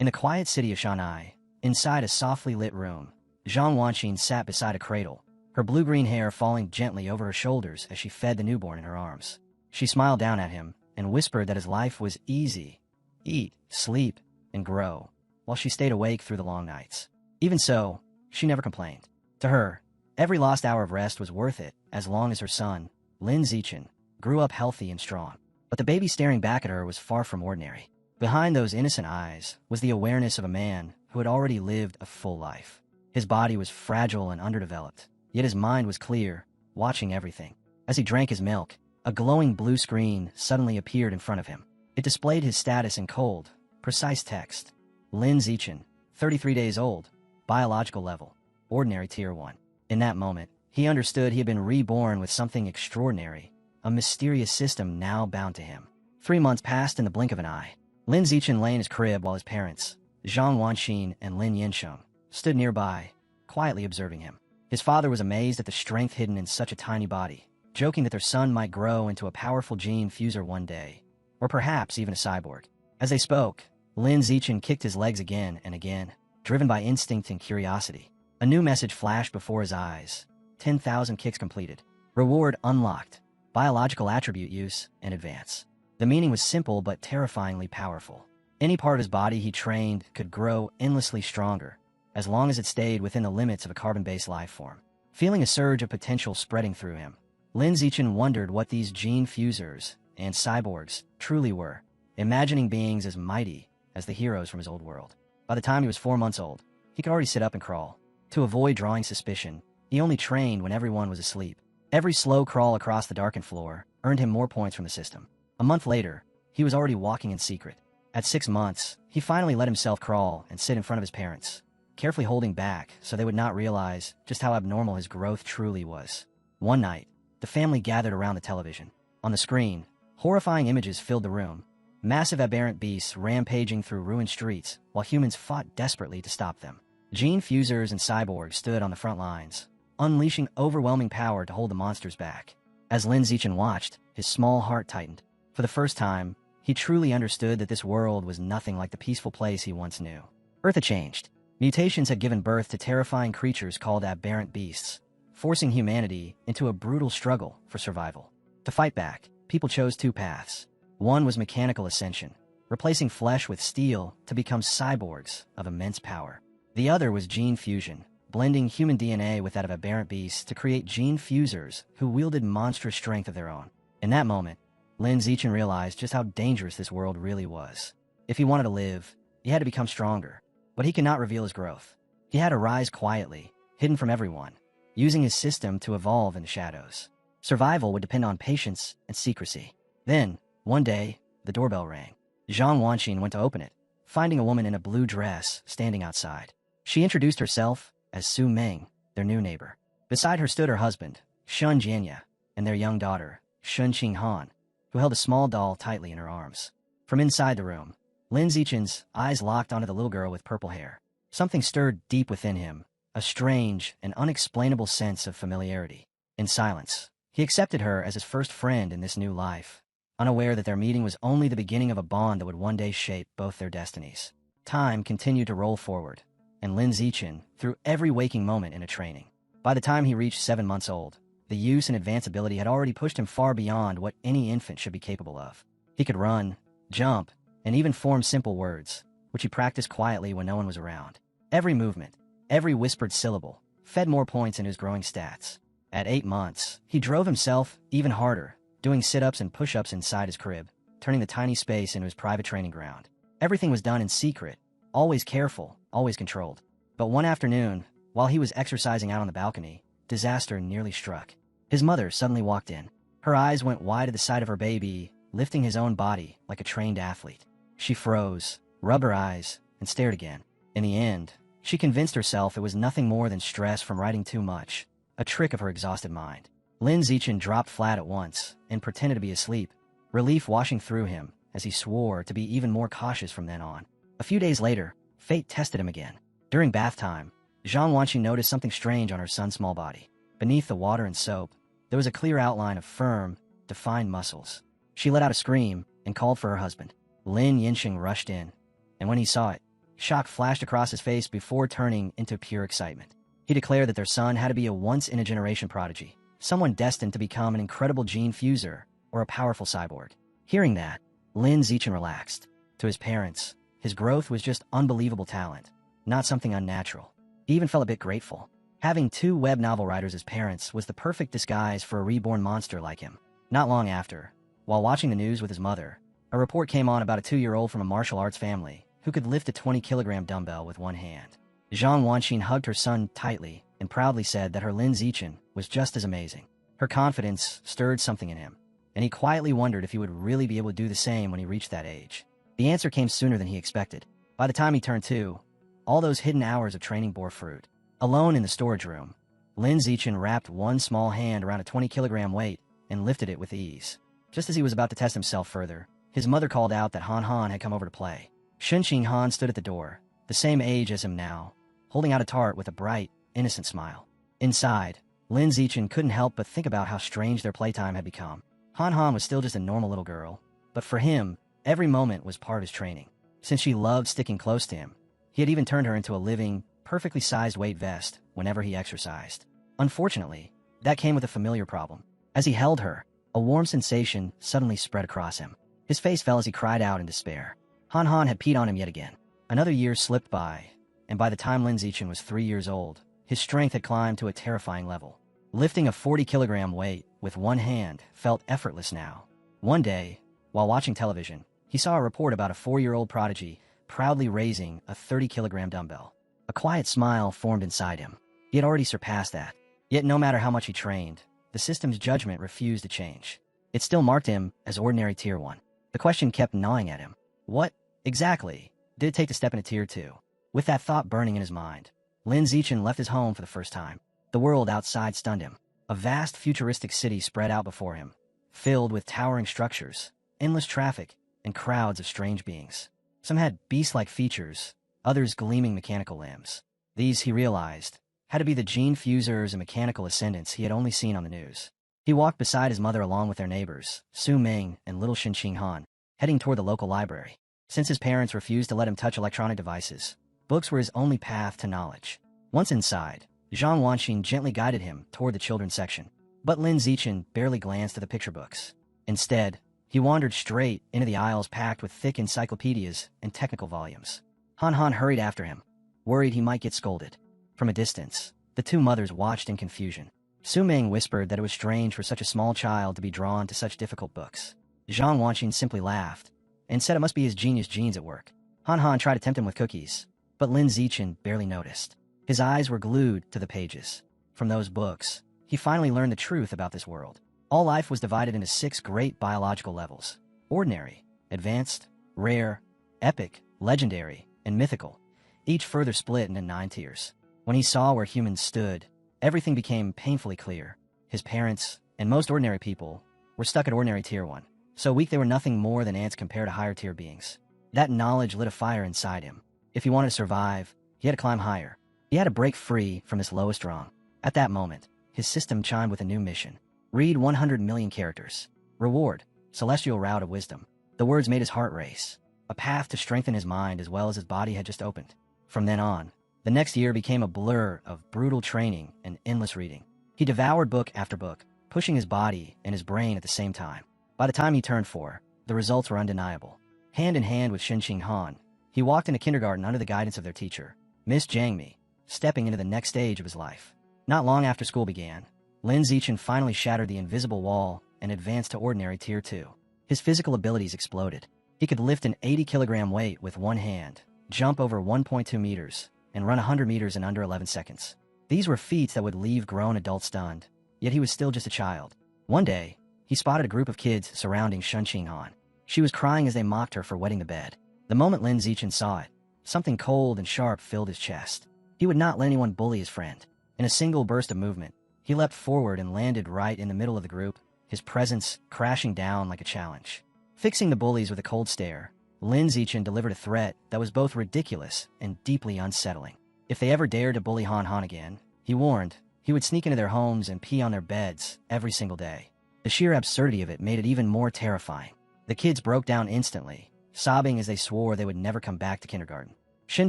In the quiet city of Shanghai, inside a softly lit room, Zhang Wanqin sat beside a cradle, her blue-green hair falling gently over her shoulders as she fed the newborn in her arms. She smiled down at him and whispered that his life was easy. Eat, sleep, and grow, while she stayed awake through the long nights. Even so, she never complained. To her, every lost hour of rest was worth it as long as her son, Lin Zichen, grew up healthy and strong. But the baby staring back at her was far from ordinary. Behind those innocent eyes was the awareness of a man who had already lived a full life. His body was fragile and underdeveloped, yet his mind was clear, watching everything. As he drank his milk, a glowing blue screen suddenly appeared in front of him. It displayed his status in cold, precise text. Lin Zichen, 33 days old, biological level, ordinary tier 1. In that moment, he understood he had been reborn with something extraordinary, a mysterious system now bound to him. 3 months passed in the blink of an eye. Lin Zichen lay in his crib while his parents, Zhang Wanqin and Lin Yinsheng, stood nearby, quietly observing him. His father was amazed at the strength hidden in such a tiny body, joking that their son might grow into a powerful gene fuser one day, or perhaps even a cyborg. As they spoke, Lin Zichen kicked his legs again and again, driven by instinct and curiosity. A new message flashed before his eyes. 10,000 kicks completed. Reward unlocked. Biological attribute use and advance. The meaning was simple but terrifyingly powerful. Any part of his body he trained could grow endlessly stronger, as long as it stayed within the limits of a carbon-based life form. Feeling a surge of potential spreading through him, Lin Zichen wondered what these gene fusers and cyborgs truly were, imagining beings as mighty as the heroes from his old world. By the time he was 4 months old, he could already sit up and crawl. To avoid drawing suspicion, he only trained when everyone was asleep. Every slow crawl across the darkened floor earned him more points from the system. A month later, he was already walking in secret. At 6 months, he finally let himself crawl and sit in front of his parents, carefully holding back so they would not realize just how abnormal his growth truly was. One night, the family gathered around the television. On the screen, horrifying images filled the room. Massive aberrant beasts rampaging through ruined streets while humans fought desperately to stop them. Gene fusers and cyborgs stood on the front lines, unleashing overwhelming power to hold the monsters back. As Lin Zichen watched, his small heart tightened. For the first time, he truly understood that this world was nothing like the peaceful place he once knew. Earth had changed. Mutations had given birth to terrifying creatures called aberrant beasts, forcing humanity into a brutal struggle for survival. To fight back, people chose 2 paths. One was mechanical ascension, replacing flesh with steel to become cyborgs of immense power. The other was gene fusion, blending human DNA with that of aberrant beasts to create gene fusers who wielded monstrous strength of their own. In that moment, Lin Zichen realized just how dangerous this world really was. If he wanted to live, he had to become stronger, but he could not reveal his growth. He had to rise quietly, hidden from everyone, using his system to evolve in the shadows. Survival would depend on patience and secrecy. Then, one day, the doorbell rang. Zhang Wanqin went to open it, finding a woman in a blue dress standing outside. She introduced herself as Su Meng, their new neighbor. Beside her stood her husband, Shun Jianya, and their young daughter, Shun Qinghan, who held a small doll tightly in her arms. From inside the room, Lin Zichen's eyes locked onto the little girl with purple hair. Something stirred deep within him, a strange and unexplainable sense of familiarity. In silence, he accepted her as his first friend in this new life, unaware that their meeting was only the beginning of a bond that would one day shape both their destinies. Time continued to roll forward, and Lin Zichen threw every waking moment into training. By the time he reached 7 months old, the use and advance ability had already pushed him far beyond what any infant should be capable of. He could run, jump, and even form simple words, which he practiced quietly when no one was around. Every movement, every whispered syllable, fed more points in his growing stats. At 8 months, he drove himself even harder, doing sit-ups and push-ups inside his crib, turning the tiny space into his private training ground. Everything was done in secret, always careful, always controlled. But one afternoon, while he was exercising out on the balcony, disaster nearly struck. His mother suddenly walked in. Her eyes went wide at the sight of her baby, lifting his own body like a trained athlete. She froze, rubbed her eyes, and stared again. In the end, she convinced herself it was nothing more than stress from writing too much, a trick of her exhausted mind. Lin Zichen dropped flat at once and pretended to be asleep, relief washing through him as he swore to be even more cautious from then on. A few days later, fate tested him again. During bath time, Zhang Wanqi noticed something strange on her son's small body. Beneath the water and soap, there was a clear outline of firm, defined muscles. She let out a scream and called for her husband. Lin Yinsheng rushed in, and when he saw it, Shock flashed across his face before turning into pure excitement. He declared that their son had to be a once-in-a-generation prodigy, someone destined to become an incredible gene fuser or a powerful cyborg. Hearing that, Lin Zichen relaxed. To his parents, his growth was just unbelievable talent, not something unnatural. He even felt a bit grateful. Having two web novel writers as parents was the perfect disguise for a reborn monster like him. Not long after, while watching the news with his mother, a report came on about a 2-year-old from a martial arts family who could lift a 20-kilogram dumbbell with one hand. Zhang Wanxin hugged her son tightly and proudly said that her Lin Zichen was just as amazing. Her confidence stirred something in him, and he quietly wondered if he would really be able to do the same when he reached that age. The answer came sooner than he expected. By the time he turned 2, all those hidden hours of training bore fruit. Alone in the storage room, Lin Zichen wrapped one small hand around a 20-kilogram weight and lifted it with ease. Just as he was about to test himself further, his mother called out that Han Han had come over to play. Shunqing Han stood at the door, the same age as him now, holding out a tart with a bright, innocent smile. Inside, Lin Zichen couldn't help but think about how strange their playtime had become. Han Han was still just a normal little girl, but for him, every moment was part of his training. Since she loved sticking close to him, he had even turned her into a living, perfectly sized weight vest whenever he exercised. Unfortunately, that came with a familiar problem. As he held her, a warm sensation suddenly spread across him. His face fell as he cried out in despair. Han Han had peed on him yet again. Another year slipped by, and by the time Lin Zichen was 3 years old, his strength had climbed to a terrifying level. Lifting a 40-kilogram weight with one hand felt effortless now. One day, while watching television, he saw a report about a 4-year-old prodigy proudly raising a 30-kilogram dumbbell. A quiet smile formed inside him. He had already surpassed that. Yet no matter how much he trained, the system's judgment refused to change. It still marked him as ordinary Tier 1. The question kept gnawing at him. What, exactly, did it take to step into Tier 2? With that thought burning in his mind, Lin Zichen left his home for the first time. The world outside stunned him. A vast futuristic city spread out before him, filled with towering structures, endless traffic, and crowds of strange beings. Some had beast-like features, others gleaming mechanical limbs. These, he realized, had to be the gene fusers and mechanical ascendants he had only seen on the news. He walked beside his mother along with their neighbors, Su Ming and little Shunqing Han, heading toward the local library. Since his parents refused to let him touch electronic devices, books were his only path to knowledge. Once inside, Zhang Wanxin gently guided him toward the children's section. But Lin Zichen barely glanced at the picture books. Instead, he wandered straight into the aisles packed with thick encyclopedias and technical volumes. Han Han hurried after him, worried he might get scolded. From a distance, the two mothers watched in confusion. Su Ming whispered that it was strange for such a small child to be drawn to such difficult books. Zhang Wanxin simply laughed and said it must be his genius genes at work. Han Han tried to tempt him with cookies, but Lin Zichen barely noticed. His eyes were glued to the pages. From those books, he finally learned the truth about this world. All life was divided into 6 great biological levels: ordinary, advanced, rare, epic, legendary, and mythical, each further split into 9 tiers. When he saw where humans stood, everything became painfully clear. His parents, and most ordinary people, were stuck at ordinary Tier 1. So weak they were nothing more than ants compared to higher tier beings. That knowledge lit a fire inside him. If he wanted to survive, he had to climb higher. He had to break free from this lowest rung. At that moment, his system chimed with a new mission. Read 100 million characters. Reward, celestial route of wisdom. The words made his heart race. A path to strengthen his mind as well as his body had just opened. From then on, the next year became a blur of brutal training and endless reading. He devoured book after book, pushing his body and his brain at the same time. By the time he turned 4, the results were undeniable. Hand in hand with Shunqing Han, he walked into kindergarten under the guidance of their teacher, Miss Jiang Mi, stepping into the next stage of his life. Not long after school began, Lin Zichen finally shattered the invisible wall and advanced to ordinary Tier 2. His physical abilities exploded. He could lift an 80-kilogram weight with one hand, jump over 1.2 meters, and run 100 meters in under 11 seconds. These were feats that would leave grown adults stunned, yet he was still just a child. One day, he spotted a group of kids surrounding Shunqing Han. She was crying as they mocked her for wetting the bed. The moment Lin Zichen saw it, something cold and sharp filled his chest. He would not let anyone bully his friend. In a single burst of movement, he leapt forward and landed right in the middle of the group, his presence crashing down like a challenge. Fixing the bullies with a cold stare, Lin Zichen delivered a threat that was both ridiculous and deeply unsettling. If they ever dared to bully Han Han again, he warned, he would sneak into their homes and pee on their beds every single day. The sheer absurdity of it made it even more terrifying. The kids broke down instantly, sobbing as they swore they would never come back to kindergarten. Shin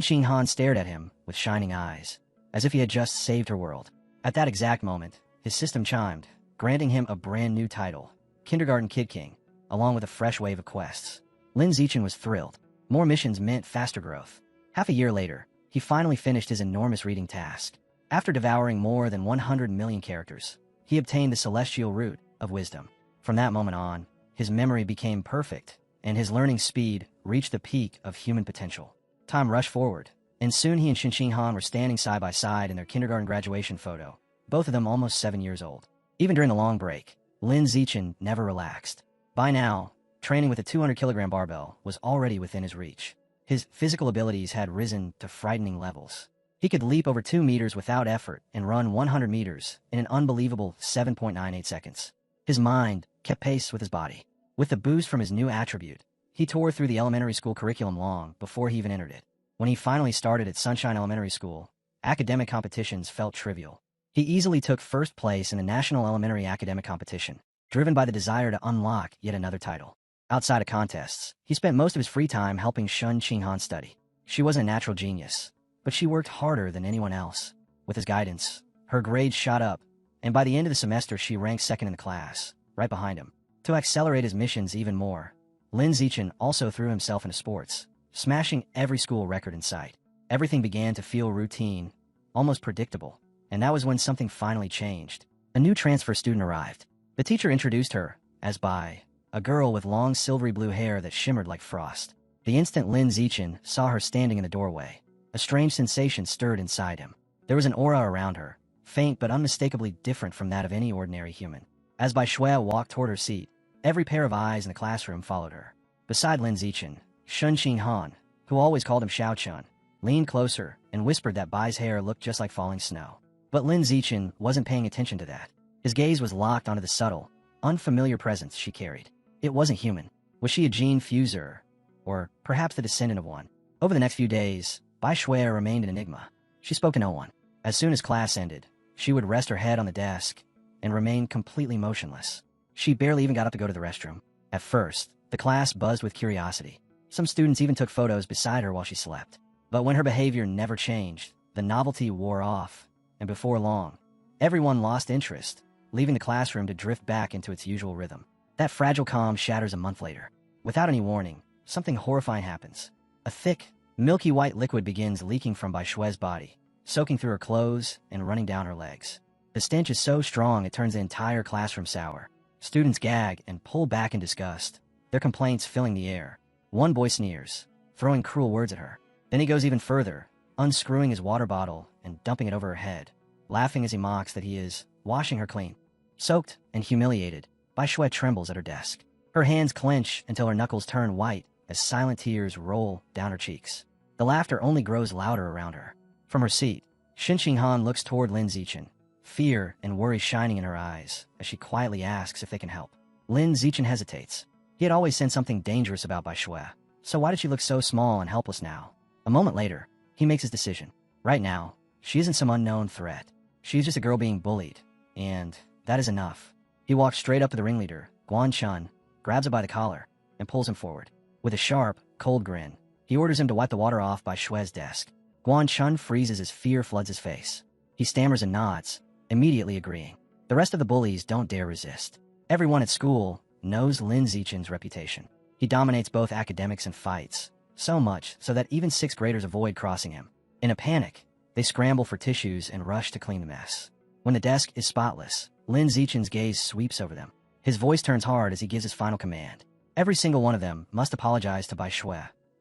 Qinghan stared at him with shining eyes, as if he had just saved her world. At that exact moment, his system chimed, granting him a brand new title, Kindergarten Kid King, along with a fresh wave of quests. Lin Zichen was thrilled. More missions meant faster growth. Half a year later, he finally finished his enormous reading task. After devouring more than 100 million characters, he obtained the celestial root of wisdom. From that moment on, his memory became perfect, and his learning speed reached the peak of human potential. Time rushed forward, and soon he and Shin Qinghan were standing side by side in their kindergarten graduation photo, both of them almost 7 years old. Even during the long break, Lin Zichen never relaxed. By now, training with a 200-kilogram barbell was already within his reach. His physical abilities had risen to frightening levels. He could leap over 2 meters without effort and run 100 meters in an unbelievable 7.98 seconds. His mind kept pace with his body. With the boost from his new attribute, he tore through the elementary school curriculum long before he even entered it. When he finally started at Sunshine Elementary School, academic competitions felt trivial. He easily took first place in the National Elementary Academic Competition, driven by the desire to unlock yet another title. Outside of contests, he spent most of his free time helping Shin Qinghan study. She wasn't a natural genius, but she worked harder than anyone else. With his guidance, her grades shot up, and by the end of the semester she ranked second in the class, right behind him. To accelerate his missions even more, Lin Zichen also threw himself into sports, smashing every school record in sight. Everything began to feel routine, almost predictable, and that was when something finally changed. A new transfer student arrived. The teacher introduced her as Bai, a girl with long silvery blue hair that shimmered like frost. The instant Lin Zichen saw her standing in the doorway, a strange sensation stirred inside him. There was an aura around her, faint but unmistakably different from that of any ordinary human. As Bai Shui walked toward her seat, every pair of eyes in the classroom followed her. Beside Lin Zichen, Shin Qinghan, who always called him Xiao Chun, leaned closer and whispered that Bai's hair looked just like falling snow. But Lin Zichen wasn't paying attention to that. His gaze was locked onto the subtle, unfamiliar presence she carried. It wasn't human. Was she a gene fuser? Or perhaps the descendant of one? Over the next few days, Bai Shui remained an enigma. She spoke to no one. As soon as class ended, she would rest her head on the desk and remain completely motionless. She barely even got up to go to the restroom. At first, the class buzzed with curiosity. Some students even took photos beside her while she slept. But when her behavior never changed, the novelty wore off, and before long, everyone lost interest, leaving the classroom to drift back into its usual rhythm. That fragile calm shatters a month later. Without any warning, something horrifying happens. A thick, milky white liquid begins leaking from Bai Shui's body, soaking through her clothes and running down her legs. The stench is so strong it turns the entire classroom sour. Students gag and pull back in disgust, their complaints filling the air. One boy sneers, throwing cruel words at her. Then he goes even further, unscrewing his water bottle and dumping it over her head, laughing as he mocks that he is washing her clean. Soaked and humiliated, Bai Shui trembles at her desk. Her hands clench until her knuckles turn white as silent tears roll down her cheeks. The laughter only grows louder around her. From her seat, Shin Qinghan looks toward Lin Zichen, fear and worry shining in her eyes as she quietly asks if they can help. Lin Zichen hesitates. He had always sensed something dangerous about Bai Shui, so why did she look so small and helpless now? A moment later, he makes his decision. Right now, she isn't some unknown threat. She's just a girl being bullied, and that is enough. He walks straight up to the ringleader, Guan Chun, grabs him by the collar, and pulls him forward. With a sharp, cold grin, he orders him to wipe the water off Bai Shui's desk. Guan Chun freezes as fear floods his face. He stammers and nods, immediately agreeing. The rest of the bullies don't dare resist. Everyone at school knows Lin Zichen's reputation. He dominates both academics and fights, so much so that even 6th graders avoid crossing him. In a panic, they scramble for tissues and rush to clean the mess. When the desk is spotless, Lin Zichen's gaze sweeps over them. His voice turns hard as he gives his final command. Every single one of them must apologize to Bai Shui,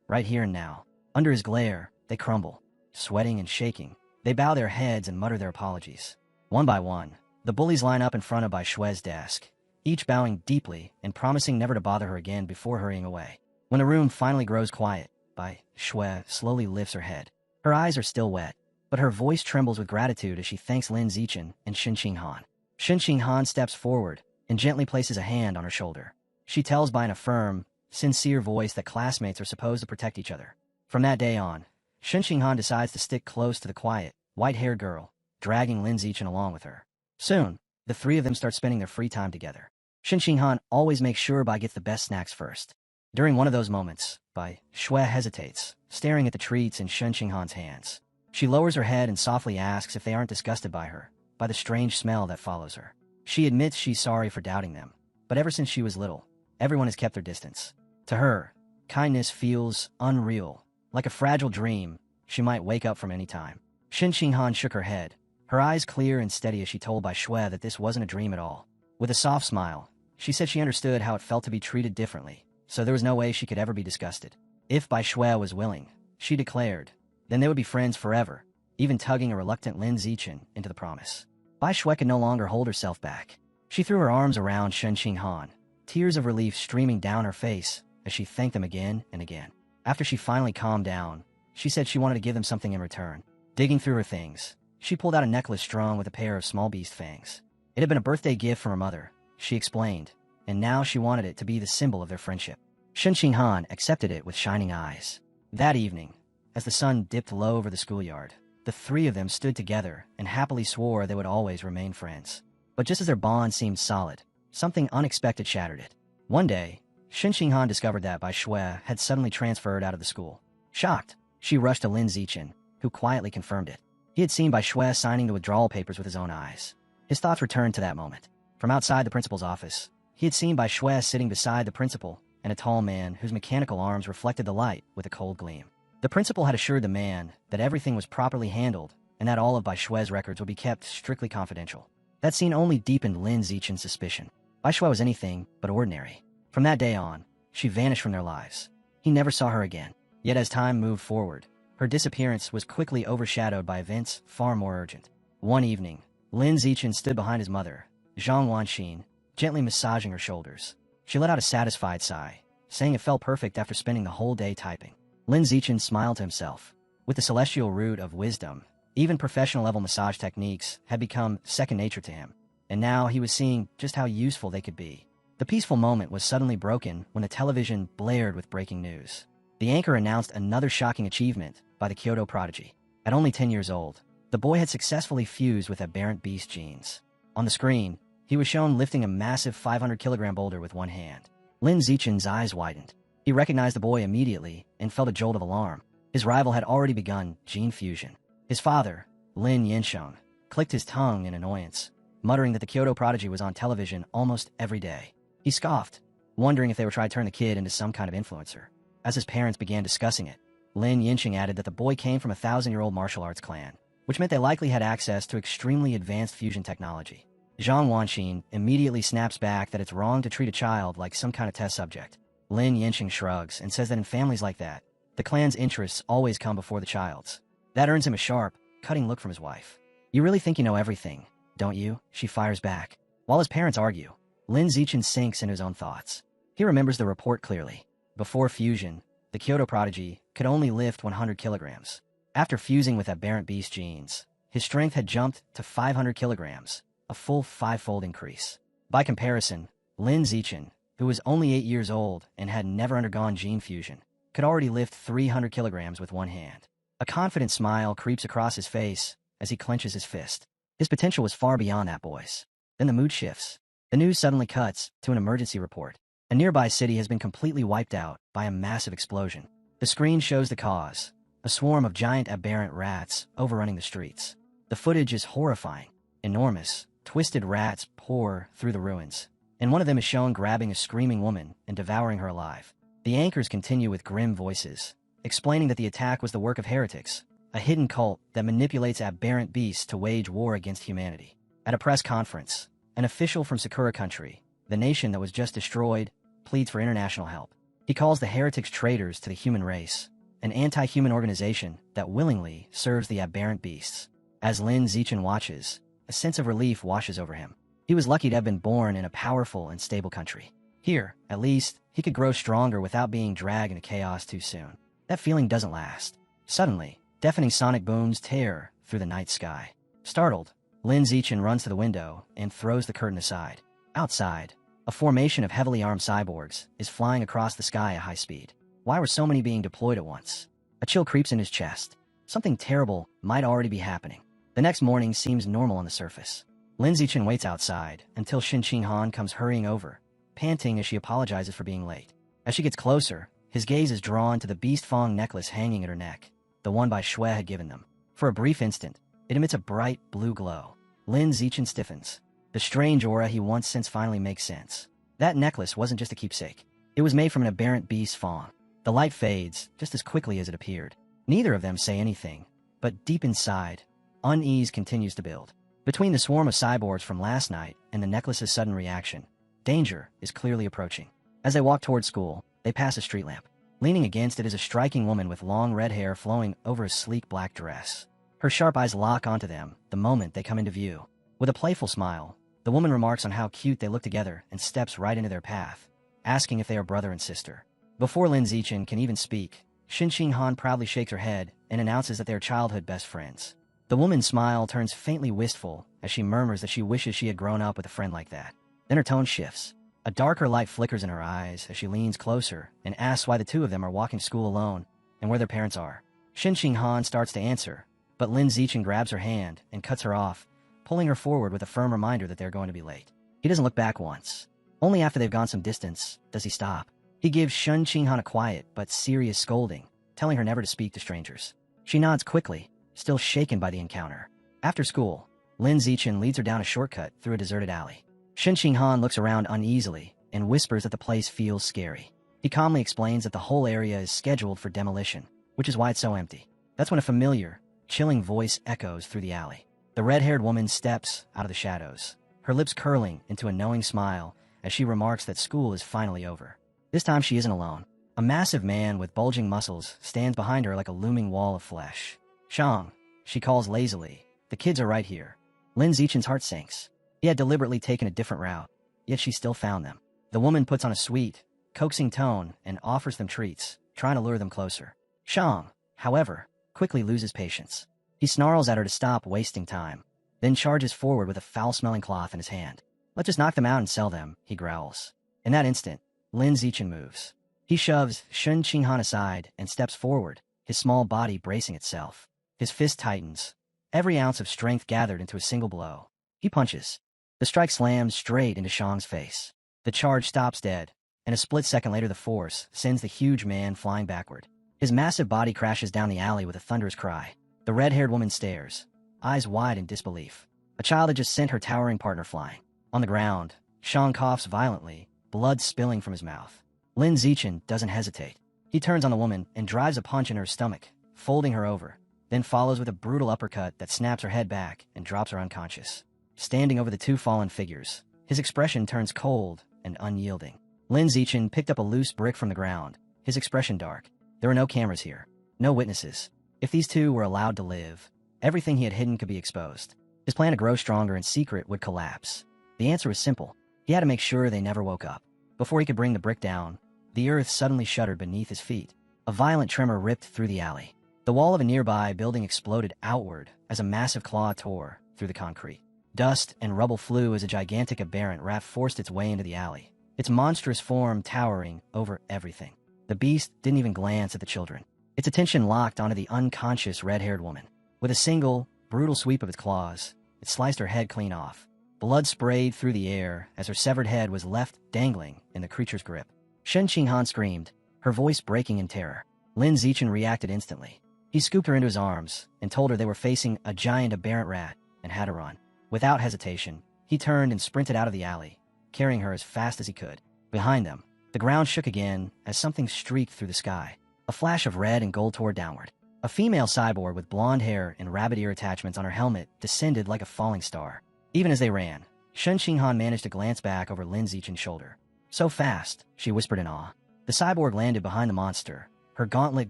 right here and now. Under his glare, they crumble. Sweating and shaking, they bow their heads and mutter their apologies. One by one, the bullies line up in front of Bai Shui's desk, each bowing deeply and promising never to bother her again before hurrying away. When the room finally grows quiet, Bai Shui slowly lifts her head. Her eyes are still wet, but her voice trembles with gratitude as she thanks Lin Zichen and Shin Qinghan. Shin Qinghan steps forward and gently places a hand on her shoulder. She tells Bai in a firm, sincere voice that classmates are supposed to protect each other. From that day on, Shin Qinghan decides to stick close to the quiet, white-haired girl, dragging Lin Zichen along with her. Soon, the three of them start spending their free time together. Shin Qinghan always makes sure Bai gets the best snacks first. During one of those moments, Bai Shui hesitates, staring at the treats in Shen Qinghan's hands. She lowers her head and softly asks if they aren't disgusted by her, by the strange smell that follows her. She admits she's sorry for doubting them, but ever since she was little, everyone has kept their distance. To her, kindness feels unreal, like a fragile dream she might wake up from any time. Shen Qinghan shook her head, her eyes clear and steady as she told Bai Shui that this wasn't a dream at all. With a soft smile, she said she understood how it felt to be treated differently, so there was no way she could ever be disgusted. If Bai Shui was willing, she declared, then they would be friends forever, even tugging a reluctant Lin Zichen into the promise. Bai Shui could no longer hold herself back. She threw her arms around Shen Qinghan, tears of relief streaming down her face as she thanked them again and again. After she finally calmed down, she said she wanted to give them something in return. Digging through her things, she pulled out a necklace strung with a pair of small beast fangs. It had been a birthday gift from her mother, she explained, and now she wanted it to be the symbol of their friendship. Shen Qinghan accepted it with shining eyes. That evening, as the sun dipped low over the schoolyard, the three of them stood together and happily swore they would always remain friends. But just as their bond seemed solid, something unexpected shattered it. One day, Shen Qinghan discovered that Bai Shui had suddenly transferred out of the school. Shocked, she rushed to Lin Zichen, who quietly confirmed it. He had seen Bai Shui signing the withdrawal papers with his own eyes. His thoughts returned to that moment. From outside the principal's office, he had seen Bai Shui sitting beside the principal and a tall man whose mechanical arms reflected the light with a cold gleam. The principal had assured the man that everything was properly handled and that all of Bai Shui's records would be kept strictly confidential. That scene only deepened Lin Zichen's suspicion. Bai Shui was anything but ordinary. From that day on, she vanished from their lives. He never saw her again. Yet as time moved forward, her disappearance was quickly overshadowed by events far more urgent. One evening, Lin Zichen stood behind his mother, Zhang Wanxin, gently massaging her shoulders. She let out a satisfied sigh, saying it felt perfect after spending the whole day typing. Lin Zichen smiled to himself. With the celestial root of wisdom, even professional-level massage techniques had become second nature to him, and now he was seeing just how useful they could be. The peaceful moment was suddenly broken when the television blared with breaking news. The anchor announced another shocking achievement by the Kyoto prodigy. At only 10 years old, the boy had successfully fused with aberrant beast genes. On the screen, he was shown lifting a massive 500-kilogram boulder with one hand. Lin Zichen's eyes widened. He recognized the boy immediately and felt a jolt of alarm. His rival had already begun gene fusion. His father, Lin Yansheng, clicked his tongue in annoyance, muttering that the Kyoto prodigy was on television almost every day. He scoffed, wondering if they were trying to turn the kid into some kind of influencer. As his parents began discussing it, Lin Yansheng added that the boy came from a 1,000-year-old martial arts clan, which meant they likely had access to extremely advanced fusion technology. Zhang Wanxin immediately snaps back that it's wrong to treat a child like some kind of test subject. Lin Yansheng shrugs and says that in families like that, the clan's interests always come before the child's. That earns him a sharp, cutting look from his wife. "You really think you know everything, don't you?" she fires back. While his parents argue, Lin Zichen sinks into his own thoughts. He remembers the report clearly. Before fusion, the Kyoto prodigy could only lift 100 kilograms. After fusing with aberrant beast genes, his strength had jumped to 500 kilograms, a full 5-fold increase. By comparison, Lin Zichen, who was only 8 years old and had never undergone gene fusion, could already lift 300 kilograms with one hand. A confident smile creeps across his face as he clenches his fist. His potential was far beyond that boy's. Then the mood shifts. The news suddenly cuts to an emergency report. A nearby city has been completely wiped out by a massive explosion. The screen shows the cause: a swarm of giant aberrant rats overrunning the streets. The footage is horrifying. Enormous, twisted rats pour through the ruins, and one of them is shown grabbing a screaming woman and devouring her alive. The anchors continue with grim voices, explaining that the attack was the work of heretics, a hidden cult that manipulates aberrant beasts to wage war against humanity. At a press conference, an official from Sakura country, the nation that was just destroyed, pleads for international help. He calls the heretics traitors to the human race, an anti-human organization that willingly serves the aberrant beasts. As Lin Zichen watches, a sense of relief washes over him. He was lucky to have been born in a powerful and stable country. Here, at least, he could grow stronger without being dragged into chaos too soon. That feeling doesn't last. Suddenly, deafening sonic booms tear through the night sky. Startled, Lin Zichen runs to the window and throws the curtain aside. Outside, a formation of heavily armed cyborgs is flying across the sky at high speed. Why were so many being deployed at once? A chill creeps in his chest. Something terrible might already be happening. The next morning seems normal on the surface. Lin Zichen waits outside until Shen Qinghan comes hurrying over, panting as she apologizes for being late. As she gets closer, His gaze is drawn to the beast fong necklace hanging at her neck, the one Bai Shui had given them. For a brief instant, it emits a bright blue glow. Lin Zichen stiffens. The strange aura he once sensed finally makes sense. That necklace wasn't just a keepsake. It was made from an aberrant beast fong. The light fades just as quickly as it appeared. Neither of them say anything, but deep inside, unease continues to build. Between the swarm of cyborgs from last night and the necklace's sudden reaction, danger is clearly approaching. As they walk toward school, they pass a street lamp. Leaning against it is a striking woman with long red hair flowing over a sleek black dress. Her sharp eyes lock onto them the moment they come into view. With a playful smile, the woman remarks on how cute they look together and steps right into their path, asking if they are brother and sister. Before Lin Zichen can even speak, Shin Han proudly shakes her head and announces that they are childhood best friends. The woman's smile turns faintly wistful as she murmurs that she wishes she had grown up with a friend like that. Then her tone shifts. A darker light flickers in her eyes as she leans closer and asks why the two of them are walking to school alone and where their parents are. Shin Han starts to answer, but Lin Zichen grabs her hand and cuts her off, pulling her forward with a firm reminder that they're going to be late. He doesn't look back once. Only after they've gone some distance does he stop. He gives Shin Han a quiet but serious scolding, telling her never to speak to strangers. She nods quickly, still shaken by the encounter. After school, Lin Zichen leads her down a shortcut through a deserted alley. Shin Han looks around uneasily and whispers that the place feels scary. He calmly explains that the whole area is scheduled for demolition, which is why it's so empty. That's when a familiar, chilling voice echoes through the alley. The red-haired woman steps out of the shadows, her lips curling into a knowing smile as she remarks that school is finally over. This time she isn't alone. A massive man with bulging muscles stands behind her like a looming wall of flesh. "Shang," she calls lazily. "The kids are right here." Lin Zichen's heart sinks. He had deliberately taken a different route, yet she still found them. The woman puts on a sweet, coaxing tone and offers them treats, trying to lure them closer. Shang, however, quickly loses patience. He snarls at her to stop wasting time, then charges forward with a foul-smelling cloth in his hand. "Let's just knock them out and sell them," he growls. In that instant, Lin Zichen moves. He shoves Shin Han aside and steps forward, his small body bracing itself. His fist tightens, every ounce of strength gathered into a single blow. He punches. The strike slams straight into Shang's face. The charge stops dead, and a split second later the force sends the huge man flying backward. His massive body crashes down the alley with a thunderous cry. The red-haired woman stares, eyes wide in disbelief. A child had just sent her towering partner flying. On the ground, Shang coughs violently, blood spilling from his mouth. Lin Zichen doesn't hesitate. He turns on the woman and drives a punch in her stomach, folding her over, then follows with a brutal uppercut that snaps her head back and drops her unconscious. Standing over the two fallen figures, his expression turns cold and unyielding. Lin Zichen picked up a loose brick from the ground, his expression dark. There were no cameras here, no witnesses. If these two were allowed to live, everything he had hidden could be exposed. His plan to grow stronger in secret would collapse. The answer was simple. He had to make sure they never woke up. Before he could bring the brick down, the earth suddenly shuddered beneath his feet. A violent tremor ripped through the alley. The wall of a nearby building exploded outward as a massive claw tore through the concrete. Dust and rubble flew as a gigantic aberrant rat forced its way into the alley, its monstrous form towering over everything. The beast didn't even glance at the children. Its attention locked onto the unconscious red-haired woman. With a single, brutal sweep of its claws, it sliced her head clean off. Blood sprayed through the air as her severed head was left dangling in the creature's grip. Shen Han screamed, her voice breaking in terror. Lin Zichen reacted instantly. He scooped her into his arms and told her they were facing a giant aberrant rat and had to run. Without hesitation, he turned and sprinted out of the alley, carrying her as fast as he could. Behind them, the ground shook again as something streaked through the sky. A flash of red and gold tore downward. A female cyborg with blonde hair and rabbit ear attachments on her helmet descended like a falling star. Even as they ran, Shen Han managed to glance back over Lin Zichen's shoulder. "So fast," she whispered in awe. The cyborg landed behind the monster, her gauntlet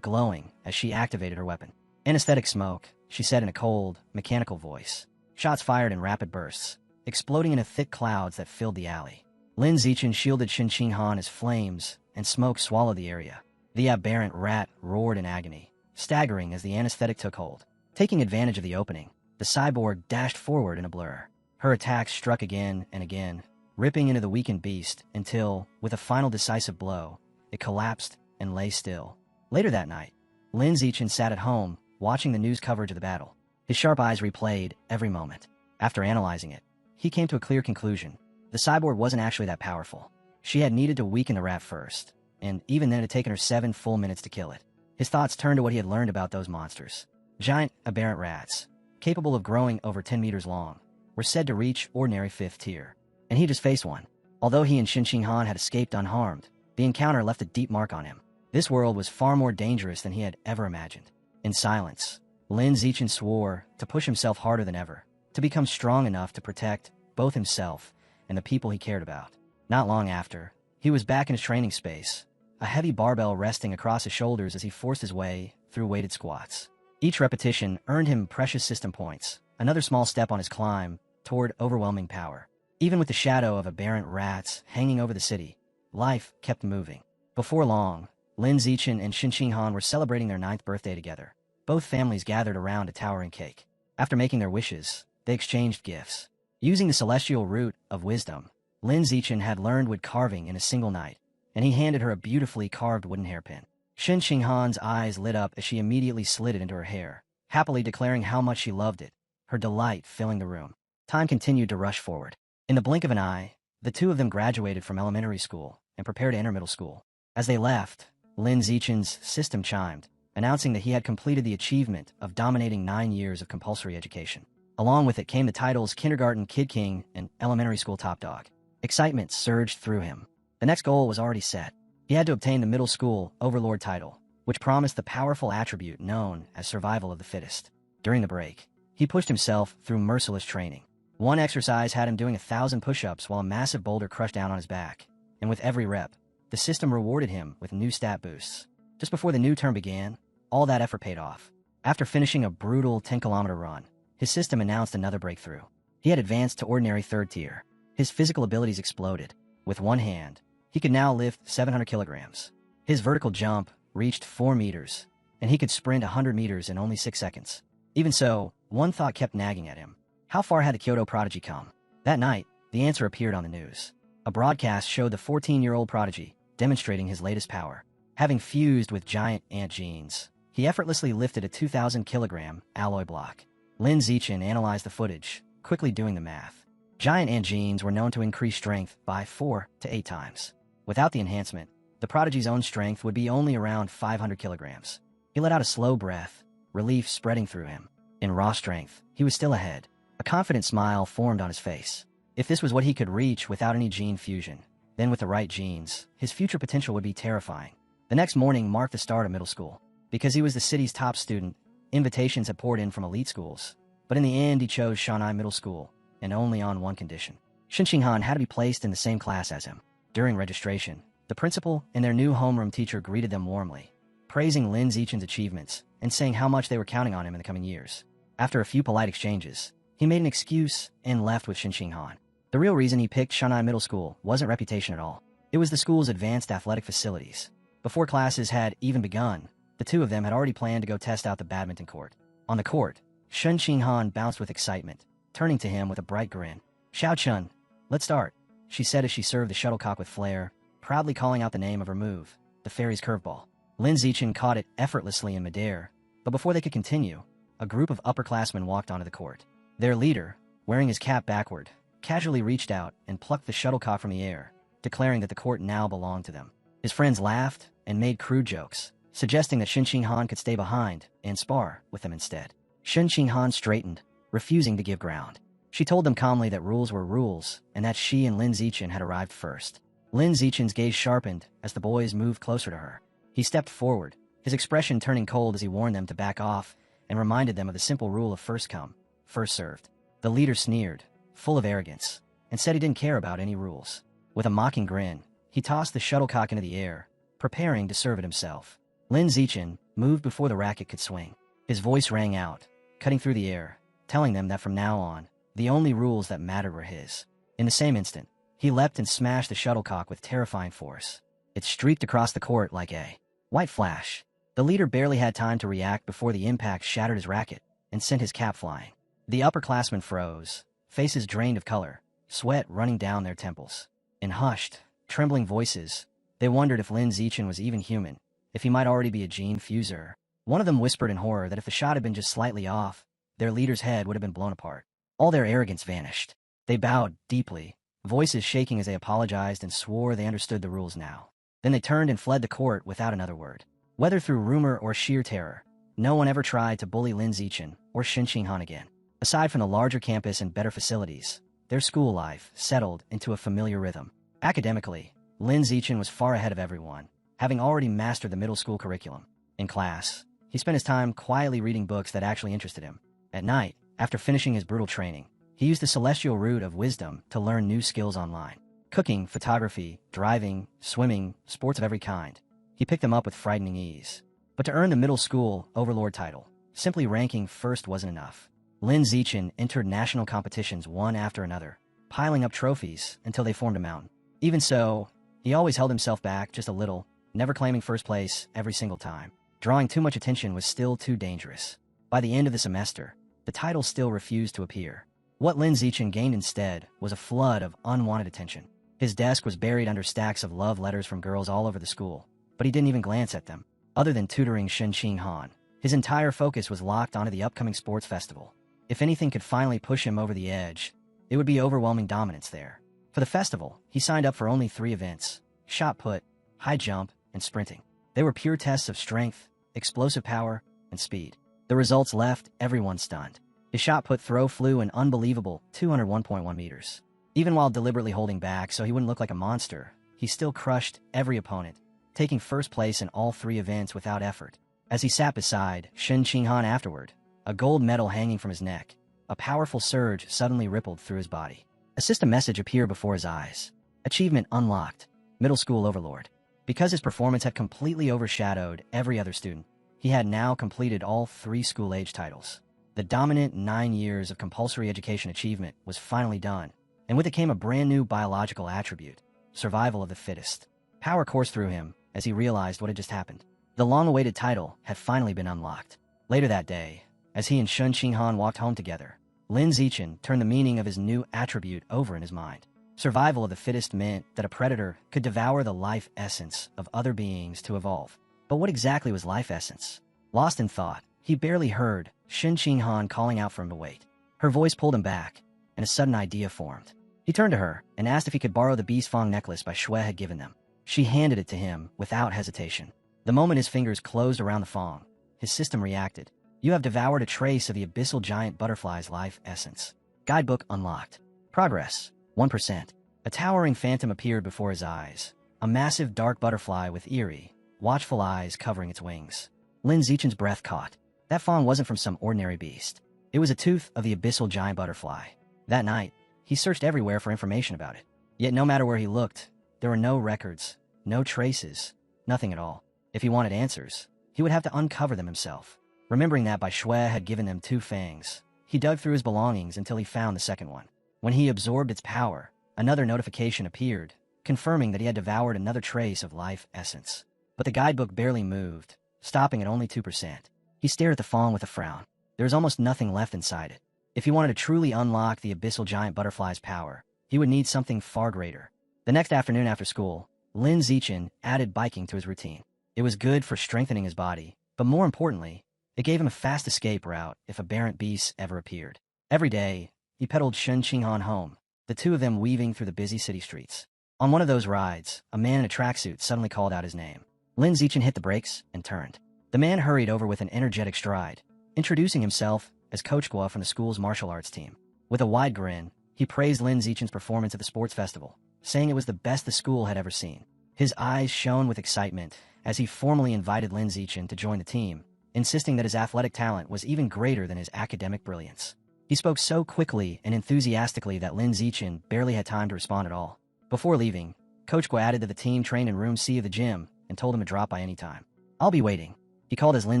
glowing as she activated her weapon. "Anesthetic smoke," she said in a cold, mechanical voice. Shots fired in rapid bursts, exploding into thick clouds that filled the alley. Lin Zichen shielded Shin Han as flames and smoke swallowed the area. The aberrant rat roared in agony, staggering as the anesthetic took hold. Taking advantage of the opening, the cyborg dashed forward in a blur. Her attacks struck again and again, ripping into the weakened beast until, with a final decisive blow, it collapsed and lay still. Later that night, Lin Zichen sat at home, watching the news coverage of the battle. His sharp eyes replayed every moment. After analyzing it, he came to a clear conclusion. The cyborg wasn't actually that powerful. She had needed to weaken the rat first, and even then it had taken her 7 full minutes to kill it. His thoughts turned to what he had learned about those monsters. Giant, aberrant rats, capable of growing over 10 meters long, were said to reach ordinary 5th tier. And he just faced one. Although he and Shin Han had escaped unharmed, the encounter left a deep mark on him. This world was far more dangerous than he had ever imagined. In silence, Lin Zichen swore to push himself harder than ever, to become strong enough to protect both himself and the people he cared about. Not long after, he was back in his training space, a heavy barbell resting across his shoulders as he forced his way through weighted squats. Each repetition earned him precious system points, another small step on his climb toward overwhelming power. Even with the shadow of aberrant rats hanging over the city, life kept moving. Before long, Lin Zichen and Shin Han were celebrating their 9th birthday together. Both families gathered around a towering cake. After making their wishes, they exchanged gifts. Using the celestial root of wisdom, Lin Zichen had learned wood carving in a single night, and he handed her a beautifully carved wooden hairpin. Shin Han's eyes lit up as she immediately slid it into her hair, happily declaring how much she loved it, her delight filling the room. Time continued to rush forward. In the blink of an eye, the two of them graduated from elementary school and prepared to enter middle school. As they left, Lin Zichen's system chimed, announcing that he had completed the achievement of dominating 9 years of compulsory education. Along with it came the titles Kindergarten Kid King and Elementary School Top Dog. Excitement surged through him. The next goal was already set. He had to obtain the middle school Overlord title, which promised the powerful attribute known as survival of the fittest. During the break, he pushed himself through merciless training. One exercise had him doing 1,000 push-ups while a massive boulder crushed down on his back, and with every rep, the system rewarded him with new stat boosts. Just before the new term began, all that effort paid off. After finishing a brutal 10-kilometer run, his system announced another breakthrough. He had advanced to ordinary 3rd tier. His physical abilities exploded. With one hand, he could now lift 700 kilograms. His vertical jump reached 4 meters, and he could sprint 100 meters in only 6 seconds. Even so, one thought kept nagging at him. How far had the Kyoto prodigy come? That night, the answer appeared on the news. A broadcast showed the 14-year-old prodigy demonstrating his latest power. Having fused with giant ant genes, he effortlessly lifted a 2,000-kilogram alloy block. Lin Zichen analyzed the footage, quickly doing the math. Giant ant genes were known to increase strength by 4 to 8 times. Without the enhancement, the prodigy's own strength would be only around 500 kilograms. He let out a slow breath, relief spreading through him. In raw strength, he was still ahead. A confident smile formed on his face. If this was what he could reach without any gene fusion, then with the right genes, his future potential would be terrifying. The next morning marked the start of middle school. Because he was the city's top student, invitations had poured in from elite schools. But in the end, he chose Shanghai Middle School, and only on one condition. Shin Han had to be placed in the same class as him. During registration, the principal and their new homeroom teacher greeted them warmly, praising Lin Zichen's achievements and saying how much they were counting on him in the coming years. After a few polite exchanges, he made an excuse and left with Shin Han. The real reason he picked Shanghai Middle School wasn't reputation at all. It was the school's advanced athletic facilities. Before classes had even begun, the two of them had already planned to go test out the badminton court. On the court, Shin Han bounced with excitement, turning to him with a bright grin. "Xiao Chun, let's start," she said as she served the shuttlecock with flair, proudly calling out the name of her move, the fairy's curveball. Lin Zichen caught it effortlessly in midair, but before they could continue, a group of upperclassmen walked onto the court. Their leader, wearing his cap backward, casually reached out and plucked the shuttlecock from the air, declaring that the court now belonged to them. His friends laughed and made crude jokes, suggesting that Shin Han could stay behind and spar with them instead. Shin Han straightened, refusing to give ground. She told them calmly that rules were rules and that she and Lin Zichen had arrived first. Lin Zichen's gaze sharpened as the boys moved closer to her. He stepped forward, his expression turning cold as he warned them to back off and reminded them of the simple rule of first come, first served. The leader sneered, full of arrogance, and said he didn't care about any rules. With a mocking grin, he tossed the shuttlecock into the air, preparing to serve it himself. Lin Zichen moved before the racket could swing. His voice rang out, cutting through the air, telling them that from now on, the only rules that mattered were his. In the same instant, he leapt and smashed the shuttlecock with terrifying force. It streaked across the court like a white flash. The leader barely had time to react before the impact shattered his racket and sent his cap flying. The upperclassmen froze, faces drained of color, sweat running down their temples. In hushed, trembling voices, they wondered if Lin Zichen was even human, if he might already be a gene fuser. One of them whispered in horror that if the shot had been just slightly off, their leader's head would have been blown apart. All their arrogance vanished. They bowed deeply, voices shaking as they apologized and swore they understood the rules now. Then they turned and fled the court without another word. Whether through rumor or sheer terror, no one ever tried to bully Lin Zichen or Shin Qinghan again. Aside from the larger campus and better facilities, their school life settled into a familiar rhythm. Academically, Lin Zichen was far ahead of everyone, having already mastered the middle school curriculum. In class, he spent his time quietly reading books that actually interested him. At night, after finishing his brutal training, he used the celestial root of wisdom to learn new skills online. Cooking, photography, driving, swimming, sports of every kind. He picked them up with frightening ease. But to earn the middle school overlord title, simply ranking first wasn't enough. Lin Zichen entered national competitions one after another, piling up trophies until they formed a mountain. Even so, he always held himself back just a little, never claiming first place every single time. Drawing too much attention was still too dangerous. By the end of the semester, the title still refused to appear. What Lin Zichen gained instead was a flood of unwanted attention. His desk was buried under stacks of love letters from girls all over the school, but he didn't even glance at them. Other than tutoring Shin Qinghan, his entire focus was locked onto the upcoming sports festival. If anything could finally push him over the edge, it would be overwhelming dominance there. For the festival, he signed up for only 3 events: shot put, high jump, and sprinting. They were pure tests of strength, explosive power, and speed. The results left everyone stunned. His shot put throw flew an unbelievable 201.1 meters. Even while deliberately holding back so he wouldn't look like a monster, he still crushed every opponent, taking first place in all 3 events without effort. As he sat beside Shin Qinghan afterward, a gold medal hanging from his neck, a powerful surge suddenly rippled through his body. A system message appeared before his eyes. Achievement unlocked. Middle school overlord. Because his performance had completely overshadowed every other student, he had now completed all 3 school-age titles. The dominant 9 years of compulsory education achievement was finally done, and with it came a brand new biological attribute: survival of the fittest. Power coursed through him as he realized what had just happened. The long-awaited title had finally been unlocked. Later that day, as he and Shin Qinghan walked home together, Lin Zichen turned the meaning of his new attribute over in his mind. Survival of the fittest meant that a predator could devour the life essence of other beings to evolve. But what exactly was life essence? Lost in thought, he barely heard Shin Qinghan calling out for him to wait. Her voice pulled him back, and a sudden idea formed. He turned to her and asked if he could borrow the beast fang necklace Bai Shui had given them. She handed it to him without hesitation. The moment his fingers closed around the fang, his system reacted. You have devoured a trace of the abyssal giant butterfly's life essence. Guidebook unlocked. Progress, 1%. A towering phantom appeared before his eyes. A massive dark butterfly with eerie, watchful eyes covering its wings. Lin Zichen's breath caught. That fang wasn't from some ordinary beast. It was a tooth of the abyssal giant butterfly. That night, he searched everywhere for information about it. Yet no matter where he looked, there were no records, no traces, nothing at all. If he wanted answers, he would have to uncover them himself. Remembering that Bai Shui had given them 2 fangs, he dug through his belongings until he found the second one. When he absorbed its power, another notification appeared, confirming that he had devoured another trace of life essence. But the guidebook barely moved, stopping at only 2%. He stared at the fang with a frown. There was almost nothing left inside it. If he wanted to truly unlock the abyssal giant butterfly's power, he would need something far greater. The next afternoon after school, Lin Zichen added biking to his routine. It was good for strengthening his body, but more importantly, it gave him a fast escape route if aberrant beasts ever appeared. Every day, he pedaled Shin Qinghan home, the 2 of them weaving through the busy city streets. On one of those rides, a man in a tracksuit suddenly called out his name. Lin Zichen hit the brakes and turned. The man hurried over with an energetic stride, introducing himself as Coach Gua from the school's martial arts team. With a wide grin, he praised Lin Zichen's performance at the sports festival, saying it was the best the school had ever seen. His eyes shone with excitement as he formally invited Lin Zichen to join the team, insisting that his athletic talent was even greater than his academic brilliance. He spoke so quickly and enthusiastically that Lin Zichen barely had time to respond at all. Before leaving, Coach Gua added that the team trained in Room C of the gym and told him to drop by any time. "I'll be waiting," he called as Lin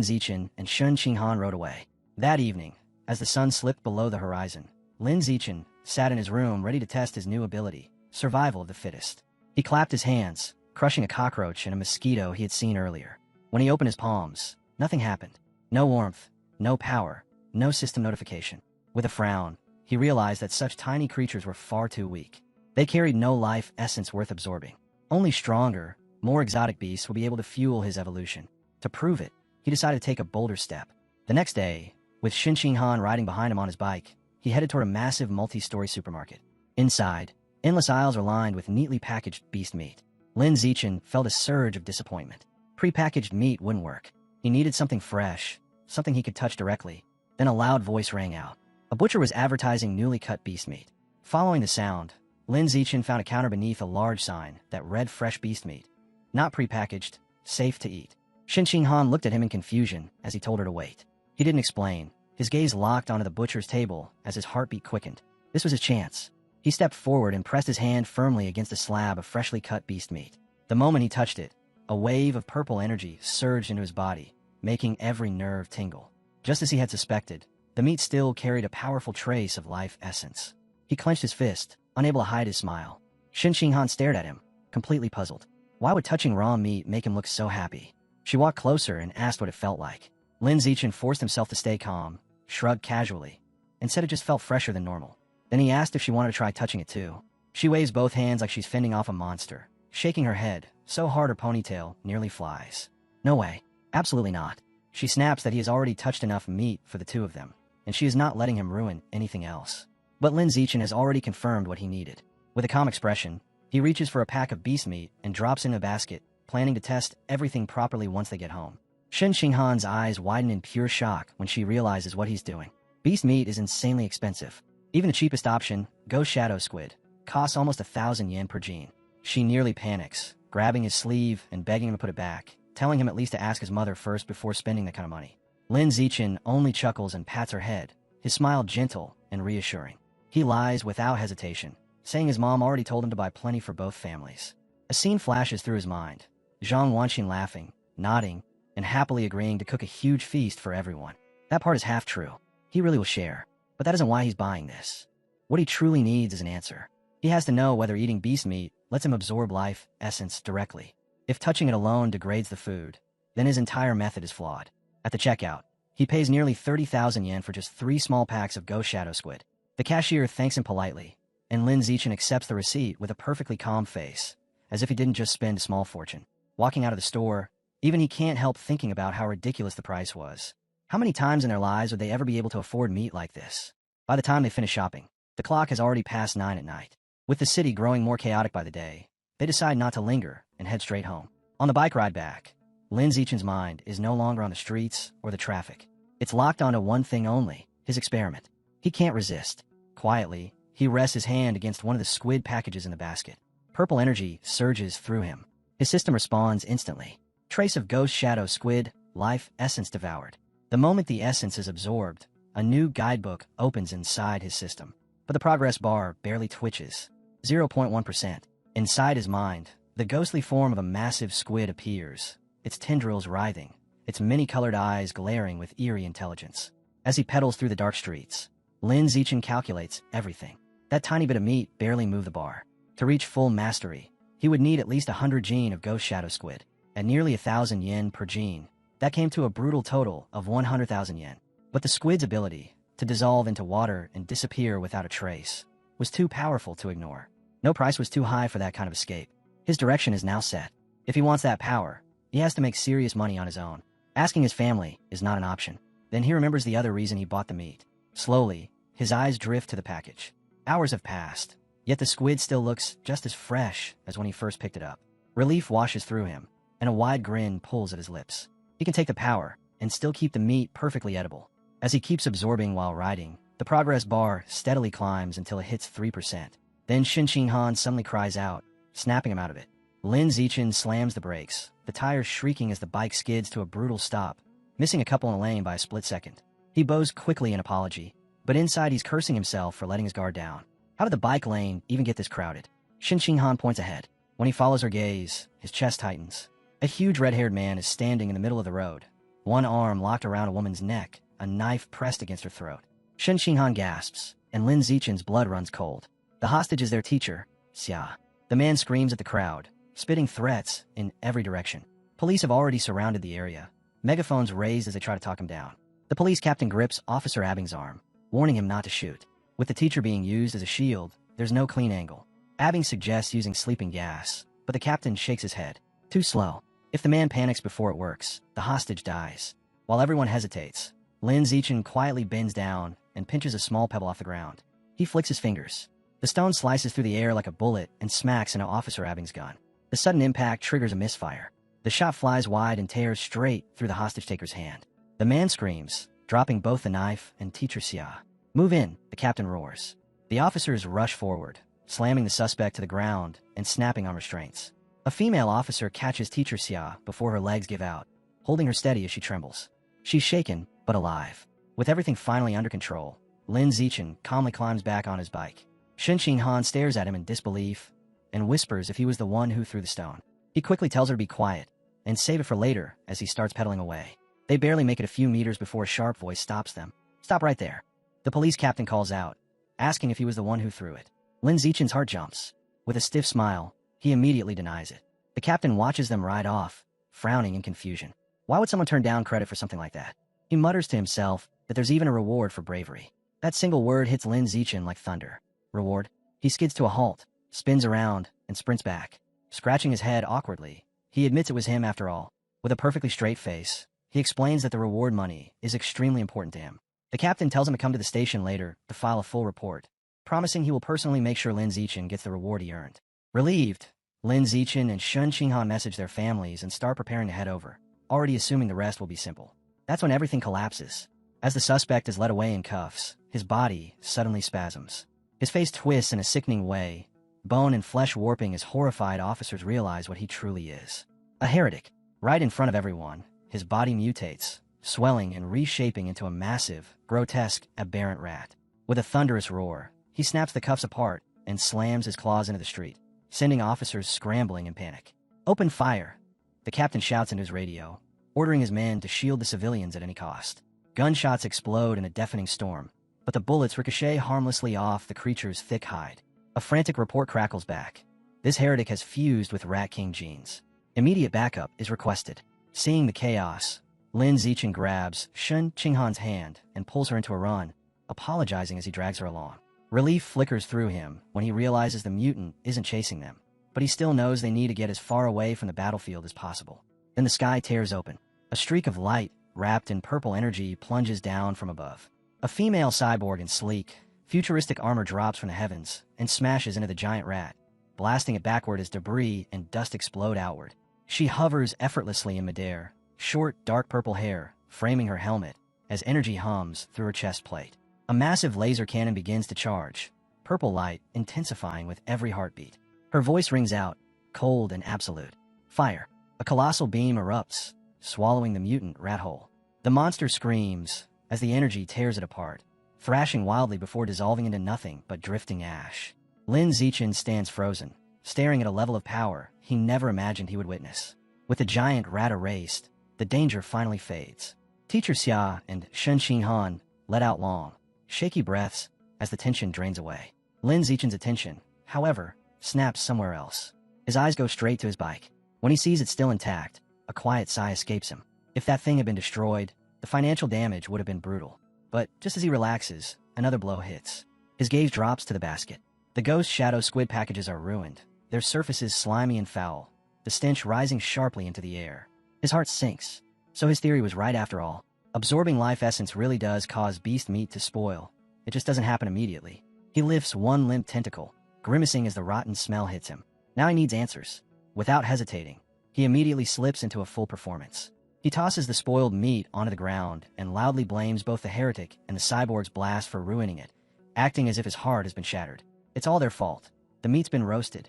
Zichen and Shin Qinghan rode away. That evening, as the sun slipped below the horizon, Lin Zichen sat in his room ready to test his new ability, survival of the fittest. He clapped his hands, crushing a cockroach and a mosquito he had seen earlier. When he opened his palms, nothing happened. No warmth, no power, no system notification. With a frown, he realized that such tiny creatures were far too weak. They carried no life essence worth absorbing. Only stronger, more exotic beasts would be able to fuel his evolution. To prove it, he decided to take a bolder step. The next day, with Shin Qinghan riding behind him on his bike, he headed toward a massive multi-story supermarket. Inside, endless aisles are lined with neatly packaged beast meat. Lin Zichen felt a surge of disappointment. Prepackaged meat wouldn't work. He needed something fresh, something he could touch directly. Then a loud voice rang out. A butcher was advertising newly cut beast meat. Following the sound, Lin Zichen found a counter beneath a large sign that read fresh beast meat. Not prepackaged, safe to eat. Shin Qinghan looked at him in confusion as he told her to wait. He didn't explain. His gaze locked onto the butcher's table as his heartbeat quickened. This was his chance. He stepped forward and pressed his hand firmly against a slab of freshly cut beast meat. The moment he touched it, a wave of purple energy surged into his body, making every nerve tingle. Just as he had suspected, the meat still carried a powerful trace of life essence. He clenched his fist, unable to hide his smile. Shin Qinghan stared at him, completely puzzled. Why would touching raw meat make him look so happy? She walked closer and asked what it felt like. Lin Zichen forced himself to stay calm, shrugged casually, and said it just felt fresher than normal. Then he asked if she wanted to try touching it too. She waves both hands like she's fending off a monster, shaking her head, so hard her ponytail nearly flies. No way. Absolutely not. She snaps that he has already touched enough meat for the two of them, and she is not letting him ruin anything else. But Lin Zichen has already confirmed what he needed. With a calm expression, he reaches for a pack of beast meat and drops in a basket, planning to test everything properly once they get home. Shin Qinghan's eyes widen in pure shock when she realizes what he's doing. Beast meat is insanely expensive. Even the cheapest option, ghost shadow squid, costs almost 1,000 yen per gene. She nearly panics, grabbing his sleeve and begging him to put it back, telling him at least to ask his mother first before spending that kind of money. Lin Zichen only chuckles and pats her head, his smile gentle and reassuring. He lies without hesitation, saying his mom already told him to buy plenty for both families. A scene flashes through his mind, Zhang Wanqin laughing, nodding, and happily agreeing to cook a huge feast for everyone. That part is half true. He really will share, but that isn't why he's buying this. What he truly needs is an answer. He has to know whether eating beast meat lets him absorb life essence directly. If touching it alone degrades the food, then his entire method is flawed. At the checkout, he pays nearly 30,000 yen for just 3 small packs of ghost shadow squid. The cashier thanks him politely, and Lin Zichen accepts the receipt with a perfectly calm face, as if he didn't just spend a small fortune. Walking out of the store, even he can't help thinking about how ridiculous the price was. How many times in their lives would they ever be able to afford meat like this? By the time they finish shopping, the clock has already passed 9 at night. With the city growing more chaotic by the day, they decide not to linger and head straight home. On the bike ride back, Lin Zichen's mind is no longer on the streets or the traffic. It's locked onto one thing only, his experiment. He can't resist. Quietly, he rests his hand against one of the squid packages in the basket. Purple energy surges through him. His system responds instantly. Trace of ghost shadow squid, life essence devoured. The moment the essence is absorbed, a new guidebook opens inside his system. But the progress bar barely twitches. 0.1%. Inside his mind, the ghostly form of a massive squid appears, its tendrils writhing, its many-colored eyes glaring with eerie intelligence. As he pedals through the dark streets, Lin Zichen calculates everything. That tiny bit of meat barely moved the bar. To reach full mastery, he would need at least 100 gene of ghost shadow squid. At nearly 1,000 yen per gene, that came to a brutal total of 100,000 yen. But the squid's ability to dissolve into water and disappear without a trace was too powerful to ignore. No price was too high for that kind of escape. His direction is now set. If he wants that power, he has to make serious money on his own. Asking his family is not an option. Then he remembers the other reason he bought the meat. Slowly, his eyes drift to the package. Hours have passed, yet the squid still looks just as fresh as when he first picked it up. Relief washes through him, and a wide grin pulls at his lips. He can take the power and still keep the meat perfectly edible. As he keeps absorbing while riding, the progress bar steadily climbs until it hits 3%. Then Shin Qinghan suddenly cries out, snapping him out of it. Lin Zichen slams the brakes, the tires shrieking as the bike skids to a brutal stop, missing a couple in a lane by a split second. He bows quickly in apology, but inside he's cursing himself for letting his guard down. How did the bike lane even get this crowded? Shin Qinghan points ahead. When he follows her gaze, his chest tightens. A huge red-haired man is standing in the middle of the road, one arm locked around a woman's neck, a knife pressed against her throat. Shin Qinghan gasps, and Lin Zichen's blood runs cold. The hostage is their teacher, Xia. The man screams at the crowd, spitting threats in every direction. Police have already surrounded the area, megaphones raised as they try to talk him down. The police captain grips Officer Abing's arm, warning him not to shoot. With the teacher being used as a shield, there's no clean angle. Abing suggests using sleeping gas, but the captain shakes his head. Too slow. If the man panics before it works, the hostage dies. While everyone hesitates, Lin Zichen quietly bends down and pinches a small pebble off the ground. He flicks his fingers. The stone slices through the air like a bullet and smacks into Officer Abing's gun. The The sudden impact triggers a misfire. The shot flies wide and tears straight through the hostage-taker's hand. The man screams, dropping both the knife and teacher Xia. "Move in," the captain roars. The officers rush forward, slamming the suspect to the ground and snapping on restraints. A female officer catches teacher Xia before her legs give out, holding her steady as she trembles. She's shaken, but alive. With everything finally under control, Lin Zichen calmly climbs back on his bike. Shen Qinghan stares at him in disbelief and whispers if he was the one who threw the stone. He quickly tells her to be quiet and save it for later as he starts pedaling away. They barely make it a few meters before a sharp voice stops them. "Stop right there." The police captain calls out, asking if he was the one who threw it. Lin Zichen's heart jumps. With a stiff smile, he immediately denies it. The captain watches them ride off, frowning in confusion. Why would someone turn down credit for something like that? He mutters to himself that there's even a reward for bravery. That single word hits Lin Zichen like thunder. Reward? He skids to a halt, spins around, and sprints back. Scratching his head awkwardly, he admits it was him after all. With a perfectly straight face, he explains that the reward money is extremely important to him. The captain tells him to come to the station later to file a full report, promising he will personally make sure Lin Zichen gets the reward he earned. Relieved, Lin Zichen and Shen Qinghan message their families and start preparing to head over, already assuming the rest will be simple. That's when everything collapses. As the suspect is led away in cuffs, his body suddenly spasms. His face twists in a sickening way, bone and flesh warping as horrified officers realize what he truly is. A heretic. Right in front of everyone, his body mutates, swelling and reshaping into a massive, grotesque, aberrant rat. With a thunderous roar, he snaps the cuffs apart and slams his claws into the street, sending officers scrambling in panic. "Open fire!" The captain shouts into his radio, ordering his men to shield the civilians at any cost. Gunshots explode in a deafening storm, but the bullets ricochet harmlessly off the creature's thick hide. A frantic report crackles back. This heretic has fused with Rat King genes. Immediate backup is requested. Seeing the chaos, Lin Zichen grabs Shen Qinghan's hand and pulls her into a run, apologizing as he drags her along. Relief flickers through him when he realizes the mutant isn't chasing them, but he still knows they need to get as far away from the battlefield as possible. Then the sky tears open. A streak of light, wrapped in purple energy, plunges down from above. A female cyborg in sleek, futuristic armor drops from the heavens and smashes into the giant rat, blasting it backward as debris and dust explode outward. She hovers effortlessly in midair, short, dark purple hair framing her helmet as energy hums through her chest plate. A massive laser cannon begins to charge, purple light intensifying with every heartbeat. Her voice rings out, cold and absolute. Fire. A colossal beam erupts, swallowing the mutant rat whole. The monster screams as the energy tears it apart, thrashing wildly before dissolving into nothing but drifting ash. Lin Zichen stands frozen, staring at a level of power he never imagined he would witness. With the giant rat erased, the danger finally fades. Teacher Xia and Shen Qinghan let out long, shaky breaths as the tension drains away. Lin Zichen's attention, however, snaps somewhere else. His eyes go straight to his bike. When he sees it still intact, a quiet sigh escapes him. If that thing had been destroyed, the financial damage would have been brutal. But just as he relaxes, another blow hits. His gaze drops to the basket. The ghost shadow squid packages are ruined, their surfaces slimy and foul, the stench rising sharply into the air. His heart sinks. So his theory was right after all. Absorbing life essence really does cause beast meat to spoil. It just doesn't happen immediately. He lifts one limp tentacle, grimacing as the rotten smell hits him. Now he needs answers. Without hesitating, he immediately slips into a full performance. He tosses the spoiled meat onto the ground and loudly blames both the heretic and the cyborg's blast for ruining it, acting as if his heart has been shattered. It's all their fault. The meat's been roasted.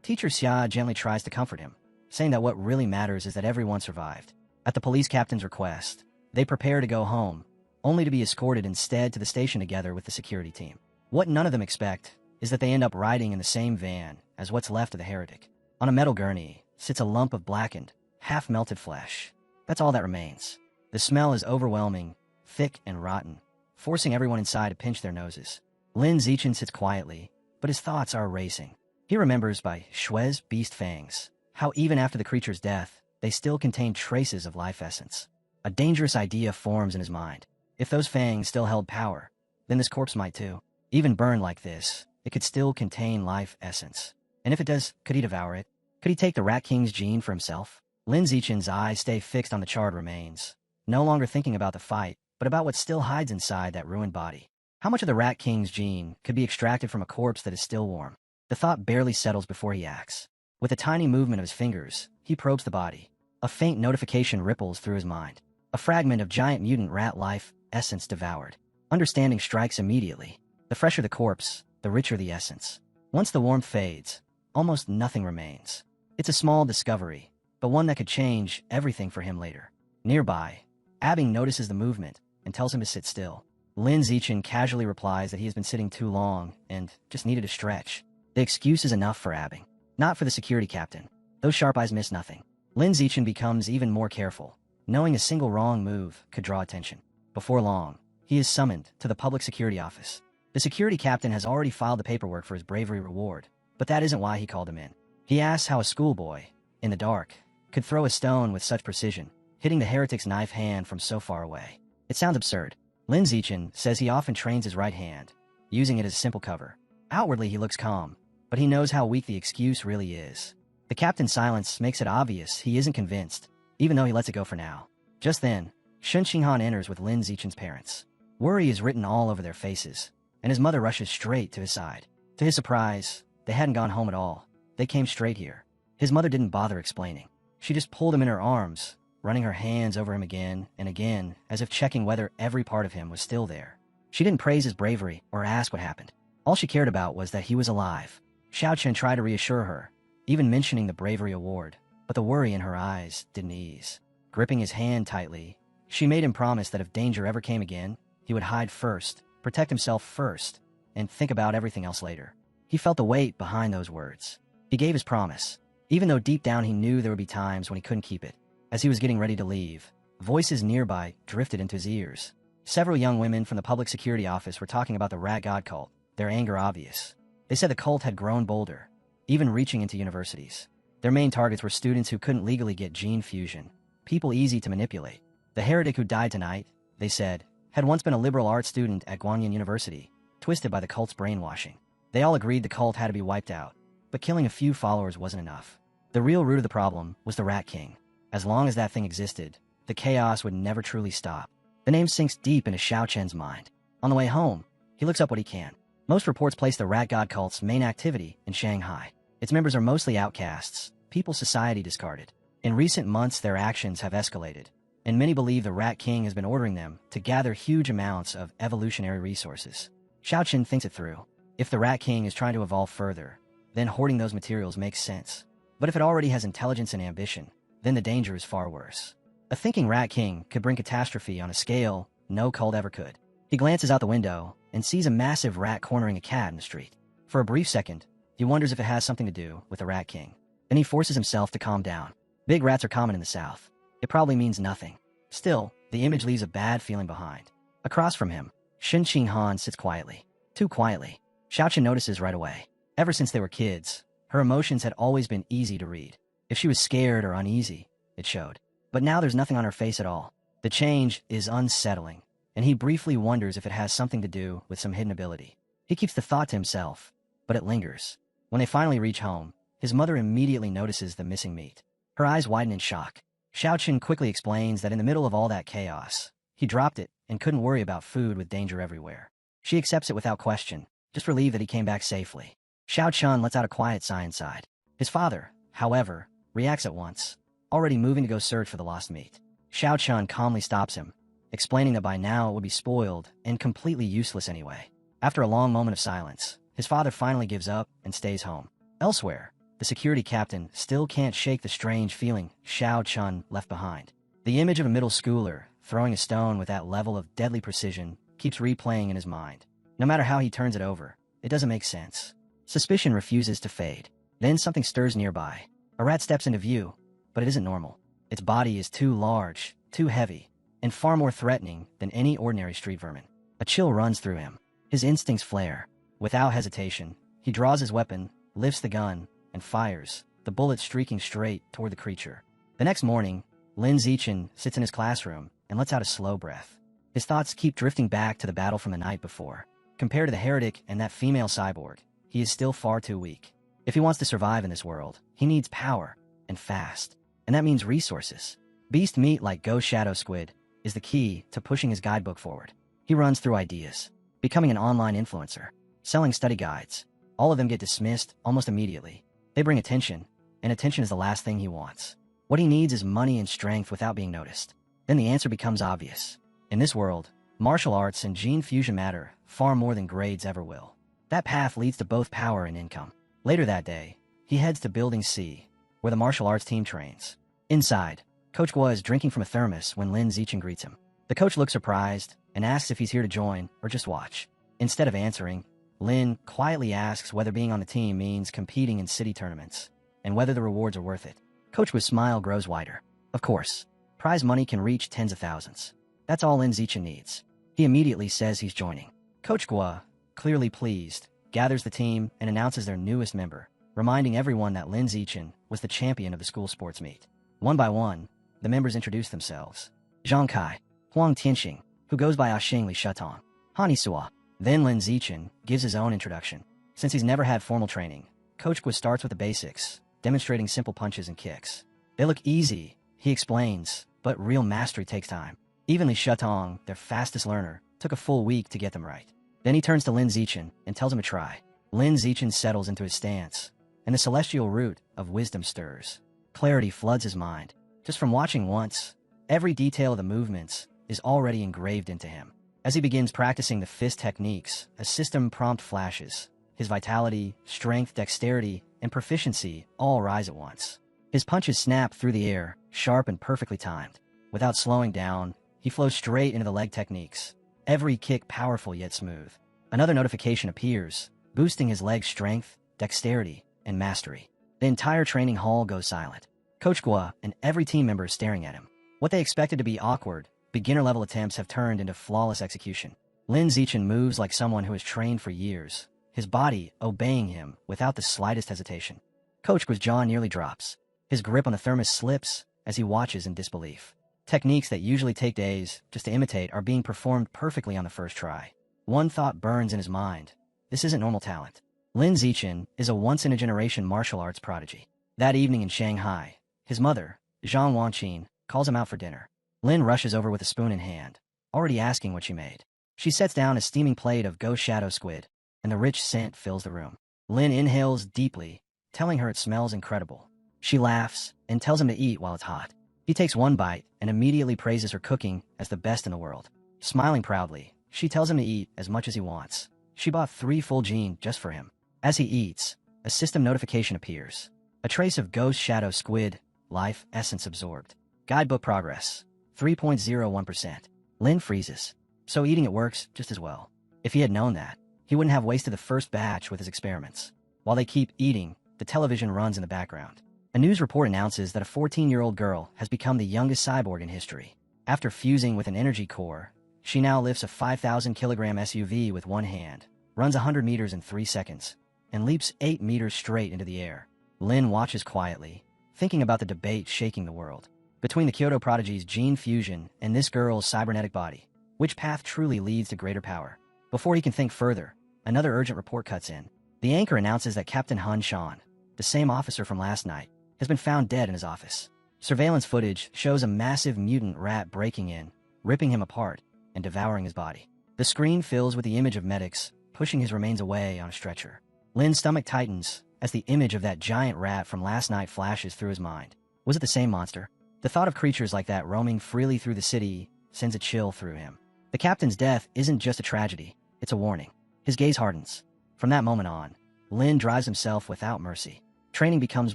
Teacher Xia gently tries to comfort him, saying that what really matters is that everyone survived. At the police captain's request, they prepare to go home, only to be escorted instead to the station together with the security team. What none of them expect is that they end up riding in the same van as what's left of the heretic. On a metal gurney sits a lump of blackened, half-melted flesh. That's all that remains. The smell is overwhelming, thick and rotten, forcing everyone inside to pinch their noses. Lin Zichen sits quietly, but his thoughts are racing. He remembers by Shue's beast fangs, how even after the creature's death, they still contain traces of life essence. A dangerous idea forms in his mind. If those fangs still held power, then this corpse might too. Even burned like this, it could still contain life essence. And if it does, could he devour it? Could he take the Rat King's gene for himself? Lin Zichen's eyes stay fixed on the charred remains, no longer thinking about the fight, but about what still hides inside that ruined body. How much of the Rat King's gene could be extracted from a corpse that is still warm? The thought barely settles before he acts. With a tiny movement of his fingers, he probes the body. A faint notification ripples through his mind. A fragment of giant mutant rat life, essence devoured. Understanding strikes immediately. The fresher the corpse, the richer the essence. Once the warmth fades, almost nothing remains. It's a small discovery, but one that could change everything for him later. Nearby, Abing notices the movement and tells him to sit still. Lin Zichen casually replies that he has been sitting too long and just needed a stretch. The excuse is enough for Abing, not for the security captain. Those sharp eyes miss nothing. Lin Zichen becomes even more careful, knowing a single wrong move could draw attention. Before long, he is summoned to the public security office. The security captain has already filed the paperwork for his bravery reward, but that isn't why he called him in. He asks how a schoolboy, in the dark, could throw a stone with such precision, hitting the heretic's knife hand from so far away. It sounds absurd. Lin Zichen says he often trains his right hand, using it as a simple cover. Outwardly he looks calm, but he knows how weak the excuse really is. The captain's silence makes it obvious he isn't convinced, even though he lets it go for now. Just then, Shun Qinghan enters with Lin Zichen's parents. Worry is written all over their faces, and his mother rushes straight to his side. To his surprise, they hadn't gone home at all. They came straight here. His mother didn't bother explaining. She just pulled him in her arms, running her hands over him again and again, as if checking whether every part of him was still there. She didn't praise his bravery or ask what happened. All she cared about was that he was alive. Xiao Chen tried to reassure her, even mentioning the bravery award, but the worry in her eyes didn't ease. Gripping his hand tightly, she made him promise that if danger ever came again, he would hide first, protect himself first, and think about everything else later. He felt the weight behind those words. He gave his promise, even though deep down he knew there would be times when he couldn't keep it. As he was getting ready to leave, voices nearby drifted into his ears. Several young women from the public security office were talking about the rat god cult, their anger obvious. They said the cult had grown bolder, even reaching into universities. Their main targets were students who couldn't legally get gene fusion, people easy to manipulate. The heretic who died tonight, they said, had once been a liberal arts student at Guanyin University, twisted by the cult's brainwashing. They all agreed the cult had to be wiped out, but killing a few followers wasn't enough. The real root of the problem was the Rat King. As long as that thing existed, the chaos would never truly stop. The name sinks deep into Xiao Chen's mind. On the way home, he looks up what he can. Most reports place the Rat God cult's main activity in Shanghai. Its members are mostly outcasts, people society discarded. In recent months, their actions have escalated, and many believe the Rat King has been ordering them to gather huge amounts of evolutionary resources. Xiao Chen thinks it through. If the Rat King is trying to evolve further, then hoarding those materials makes sense. But if it already has intelligence and ambition, then the danger is far worse. A thinking Rat King could bring catastrophe on a scale no cult ever could. He glances out the window and sees a massive rat cornering a cat in the street. For a brief second, he wonders if it has something to do with the Rat King. Then he forces himself to calm down. Big rats are common in the South. It probably means nothing. Still, the image leaves a bad feeling behind. Across from him, Shun Qinghan sits quietly. Too quietly. Xiao Chen notices right away. Ever since they were kids, her emotions had always been easy to read. If she was scared or uneasy, it showed. But now there's nothing on her face at all. The change is unsettling, and he briefly wonders if it has something to do with some hidden ability. He keeps the thought to himself, but it lingers. When they finally reach home, his mother immediately notices the missing meat. Her eyes widen in shock. Xiao Chen quickly explains that in the middle of all that chaos, he dropped it and couldn't worry about food with danger everywhere. She accepts it without question, just relieved that he came back safely. Xiao Chen lets out a quiet sigh inside. His father, however, reacts at once, already moving to go search for the lost meat. Xiao Chen calmly stops him, explaining that by now it would be spoiled and completely useless anyway. After a long moment of silence, his father finally gives up and stays home. Elsewhere, the security captain still can't shake the strange feeling Xiao Chen left behind. The image of a middle schooler throwing a stone with that level of deadly precision keeps replaying in his mind. No matter how he turns it over, it doesn't make sense. Suspicion refuses to fade. Then something stirs nearby. A rat steps into view, but it isn't normal. Its body is too large, too heavy, and far more threatening than any ordinary street vermin. A chill runs through him. His instincts flare. Without hesitation, he draws his weapon, lifts the gun, and fires, the bullet streaking straight toward the creature. The next morning, Lin Zichen sits in his classroom and lets out a slow breath. His thoughts keep drifting back to the battle from the night before. Compared to the heretic and that female cyborg, he is still far too weak. If he wants to survive in this world, he needs power, and fast. And that means resources. Beast meat like Ghost Shadow Squid is the key to pushing his guidebook forward. He runs through ideas. Becoming an online influencer. Selling study guides. All of them get dismissed almost immediately. They bring attention, and attention is the last thing he wants. What he needs is money and strength without being noticed. Then the answer becomes obvious. In this world, martial arts and gene fusion matter far more than grades ever will. That path leads to both power and income. Later that day, he heads to Building C, where the martial arts team trains. Inside, Coach Gua is drinking from a thermos when Lin Zichen greets him. The coach looks surprised and asks if he's here to join or just watch. Instead of answering, Lin quietly asks whether being on the team means competing in city tournaments and whether the rewards are worth it. Coach Gua's smile grows wider. Of course, prize money can reach tens of thousands. That's all Lin Zichen needs. He immediately says he's joining. Coach Gua, clearly pleased, gathers the team and announces their newest member, reminding everyone that Lin Zichen was the champion of the school sports meet. One by one, the members introduce themselves. Zhang Kai, Huang Tianxing, who goes by Axing Li Shetong, Hani Suo. Then Lin Zichen gives his own introduction. Since he's never had formal training, Coach Gua starts with the basics, demonstrating simple punches and kicks. They look easy, he explains, but real mastery takes time. Even Li Shetong, their fastest learner, took a full week to get them right. Then he turns to Lin Zichen and tells him to try. Lin Zichen settles into his stance, and the celestial root of wisdom stirs. Clarity floods his mind. Just from watching once, every detail of the movements is already engraved into him. As he begins practicing the fist techniques, a system prompt flashes. His vitality, strength, dexterity, and proficiency all rise at once. His punches snap through the air, sharp and perfectly timed. Without slowing down, he flows straight into the leg techniques. Every kick powerful yet smooth. Another notification appears, boosting his leg strength, dexterity, and mastery. The entire training hall goes silent. Coach Gua and every team member is staring at him. What they expected to be awkward, beginner-level attempts have turned into flawless execution. Lin Zichen moves like someone who has trained for years, his body obeying him without the slightest hesitation. Coach Gua's jaw nearly drops. His grip on the thermos slips as he watches in disbelief. Techniques that usually take days just to imitate are being performed perfectly on the first try. One thought burns in his mind. This isn't normal talent. Lin Zichen is a once-in-a-generation martial arts prodigy. That evening in Shanghai, his mother, Zhang Wanqin, calls him out for dinner. Lin rushes over with a spoon in hand, already asking what she made. She sets down a steaming plate of ghost shadow squid, and the rich scent fills the room. Lin inhales deeply, telling her it smells incredible. She laughs and tells him to eat while it's hot. He takes one bite and immediately praises her cooking as the best in the world. Smiling proudly, she tells him to eat as much as he wants. She bought 3 full jeans just for him. As he eats, a system notification appears. A trace of ghost shadow squid, life essence absorbed. Guidebook progress, 3.01%. Lin freezes. So eating it works just as well. If he had known that, he wouldn't have wasted the first batch with his experiments. While they keep eating, the television runs in the background. A news report announces that a 14-year-old girl has become the youngest cyborg in history. After fusing with an energy core, she now lifts a 5,000-kilogram SUV with one hand, runs 100 meters in 3 seconds, and leaps 8 meters straight into the air. Lin watches quietly, thinking about the debate shaking the world. Between the Kyoto prodigy's gene fusion and this girl's cybernetic body, which path truly leads to greater power? Before he can think further, another urgent report cuts in. The anchor announces that Captain Hun Shan, the same officer from last night, has been found dead in his office. Surveillance footage shows a massive mutant rat breaking in, ripping him apart, and devouring his body. The screen fills with the image of medics pushing his remains away on a stretcher. Lin's stomach tightens as the image of that giant rat from last night flashes through his mind. Was it the same monster? The thought of creatures like that roaming freely through the city sends a chill through him. The captain's death isn't just a tragedy, it's a warning. His gaze hardens. From that moment on, Lin drives himself without mercy. Training becomes